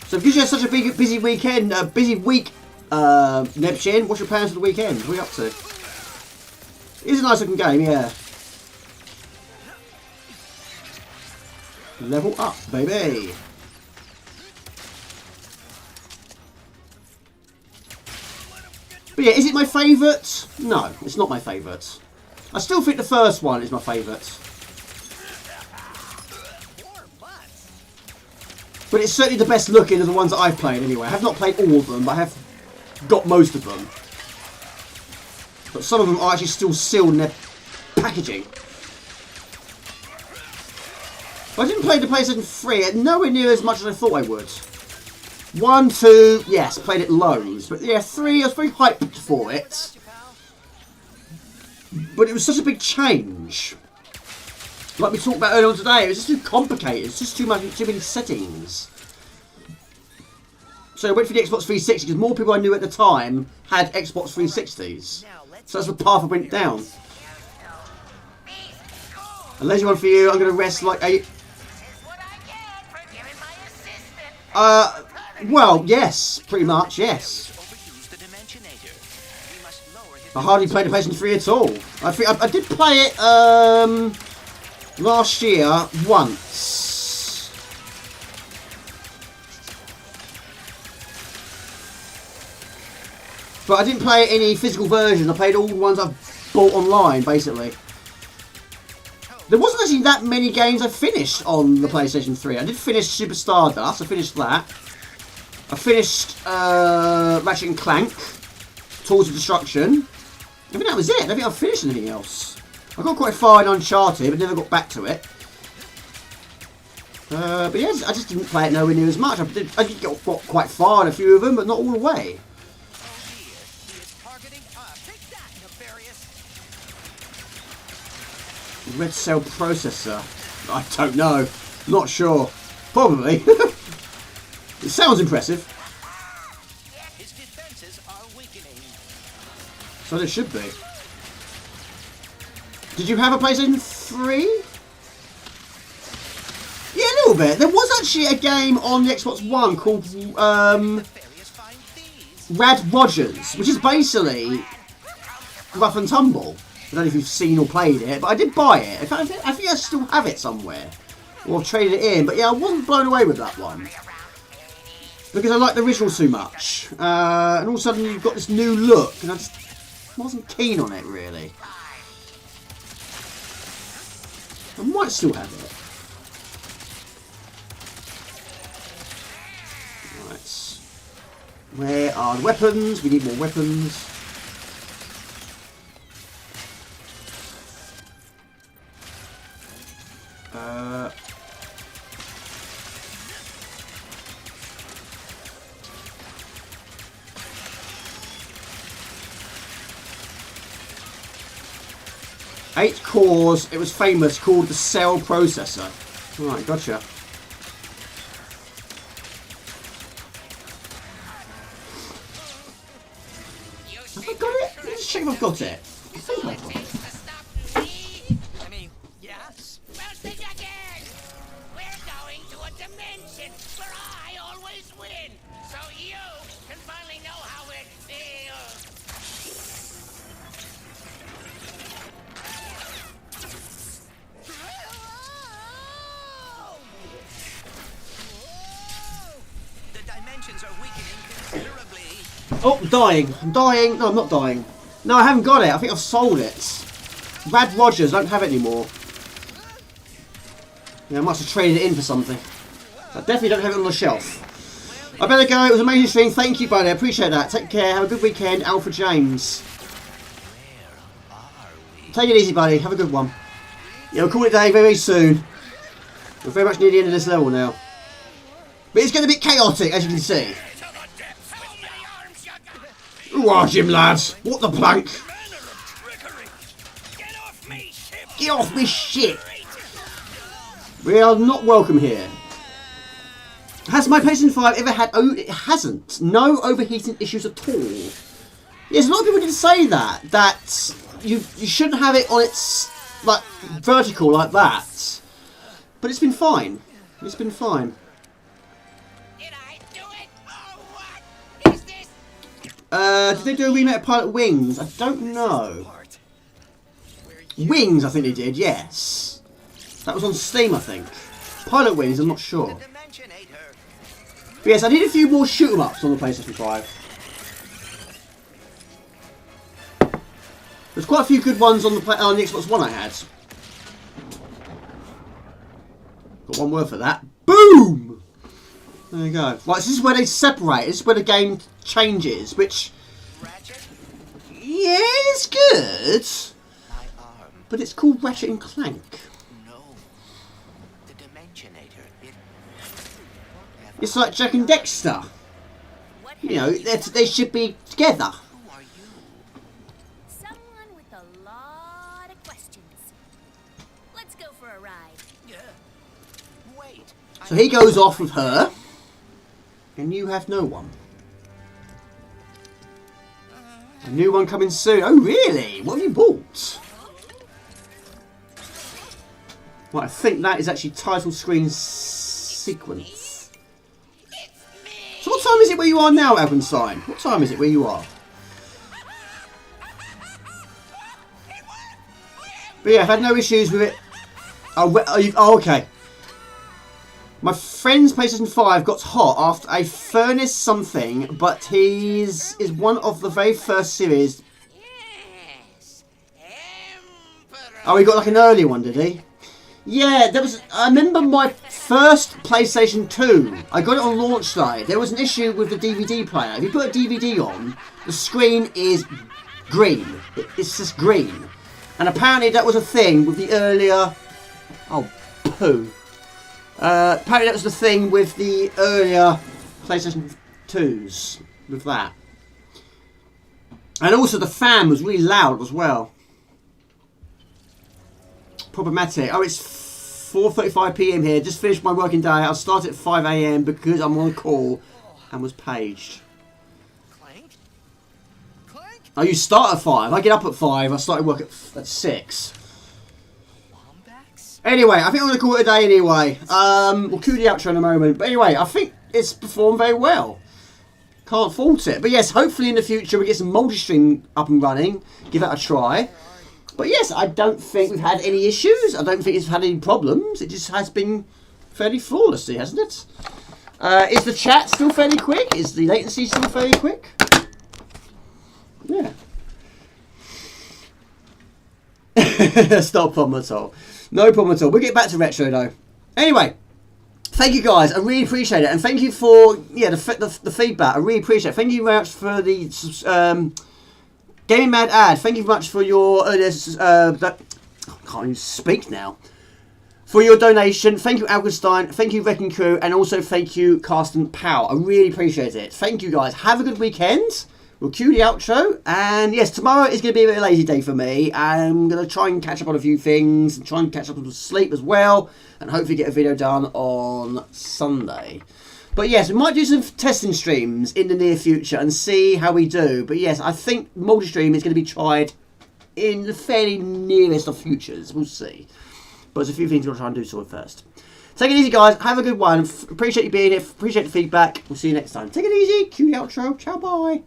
Speaker 1: So because you had such a busy weekend, busy week, Nebshin, what's your plans for the weekend? What are you up to? It is a nice looking game, yeah. Level up, baby. But yeah, is it my favourite? No, it's not my favourite. I still think the first one is my favourite. But it's certainly the best looking of the ones that I've played anyway. I have not played all of them, but I have got most of them. But some of them are actually still sealed in their packaging. But I didn't play the PlayStation 3 nowhere near as much as I thought I would. 1, 2, yes, played it loads. But yeah, 3, I was very hyped for it. But it was such a big change. Like we talked about earlier on today, it was just too complicated. It's just too many settings. So I went for the Xbox 360 because more people I knew at the time had Xbox 360s. So that's the path I went down. A lazy one for you. I'm going to rest like a... well, yes, pretty much, yes. I hardly played the PlayStation 3 at all. I did play it last year once. But I didn't play any physical version. I played all the ones I've bought online, basically. There wasn't actually that many games I finished on the PlayStation 3. I did finish Super Stardust. I finished that. I finished Ratchet & Clank, Tools of Destruction. I think that was it. I don't think I've finished anything else. I got quite far in Uncharted, but never got back to it. But yeah, I just didn't play it nowhere near as much. I did get quite far in a few of them, but not all the way. Red Cell processor. I don't know. Not sure. Probably. It sounds impressive.
Speaker 9: His defenses are weakening.
Speaker 1: So it should be. Did you have a PlayStation 3? Yeah, a little bit. There was actually a game on the Xbox One called Rad Rogers, which is basically Rough and Tumble. I don't know if you've seen or played it, but I did buy it. In fact, I think I still have it somewhere. Or I've traded it in. But yeah, I wasn't blown away with that one. Because I like the original too much. And all of a sudden you've got this new look. And I just wasn't keen on it, really. I might still have it. Right. Where are the weapons? We need more weapons. Eight cores, it was famous, called the cell processor. Alright, gotcha. Have I got it? Let's check if I've got it. I think I've got it.
Speaker 9: I mean, yes.
Speaker 10: Well, think again. We're going to a dimension where I always win, so you can finally know how it feels.
Speaker 9: The dimensions are weakening considerably.
Speaker 1: Oh, I'm dying. I'm dying. No, I'm not dying. No, I haven't got it. I think I've sold it. Rad Rogers, don't have it anymore. Yeah, I must have traded it in for something. I definitely don't have it on the shelf. I better go. It was an amazing stream. Thank you, buddy. I appreciate that. Take care. Have a good weekend. Alfred James. Take it easy, buddy. Have a good one. Yeah, we'll call it a day very, very soon. We're very much near the end of this level now. But it's going to be chaotic, as you can see. Who are Jim, lads? What the plank? Get off me ship! We are not welcome here. Has my PlayStation 5 ever had... Oh, it hasn't. No overheating issues at all. Yes, a lot of people did say that. That you shouldn't have it on its... like, vertical like that. But it's been fine. It's been fine. Did they do a remake of Pilot Wings? I don't know. Wings, I think they did, yes. That was on Steam, I think. Pilot Wings, I'm not sure. But yes, I need a few more shoot 'em ups on the PlayStation 5. There's quite a few good ones on the Xbox One I had. Got one word for that. Boom! There you go. Right, so this is where they separate. This is where the game changes, which... yeah, it's good. But it's called Ratchet and Clank. It's like Jack and Dexter. You know, they should be together.
Speaker 11: Someone with a lot of questions. Let's go for a ride.
Speaker 9: Yeah. Wait.
Speaker 1: So he goes off with her, and you have no one. A new one coming soon. Oh, really? What have you bought? Well, I think that is actually title screen sequence. So what time is it where you are now, Alpenstein? What time is it where you are? But yeah, I've had no issues with it. Oh, okay. My friend's PlayStation 5 got hot after a furnace something, but his is one of the very first series. Oh, he got like an early one, did he? Yeah, there was. I remember my first PlayStation 2. I got it on launch day. There was an issue with the DVD player. If you put a DVD on, the screen is green. It's just green. And apparently that was a thing with the earlier... oh, poo. Apparently that was the thing with the earlier PlayStation 2s. With that. And also the fan was really loud as well. Problematic. Oh, it's 4:35 PM here. Just finished my working day. I'll start at 5 AM because I'm on call and was paged. Oh, you start at 5. I get up at 5. I started work at 6. Anyway, I think I'm going to call it a day anyway. We'll cue the outro in a moment. But anyway, I think it's performed very well. Can't fault it. But yes, hopefully in the future we get some multi-stream up and running. Give that a try. But yes, I don't think we've had any issues. I don't think it's had any problems. It just has been fairly flawlessly, hasn't it? Is the chat still fairly quick? Is the latency still fairly quick? Yeah. It's not a problem at all. No problem at all. We'll get back to retro though. Anyway, thank you guys. I really appreciate it, and thank you for the feedback. I really appreciate it. Thank you very much for the Gaming Mad ad. Thank you very much for your I can't even speak now. For your donation. Thank you, Algenstein. Thank you, Wrecking Crew, and also thank you, Carsten Powell. I really appreciate it. Thank you guys. Have a good weekend. We'll cue the outro, and yes, tomorrow is going to be a bit of a lazy day for me. I'm going to try and catch up on a few things, and try and catch up on sleep as well, and hopefully get a video done on Sunday. But yes, we might do some testing streams in the near future and see how we do. But yes, I think multi-stream is going to be tried in the fairly nearest of futures. We'll see. But there's a few things we're going to try and do sort of first. Take it easy, guys. Have a good one. Appreciate you being here. Appreciate the feedback. We'll see you next time. Take it easy. Cue the outro. Ciao, bye.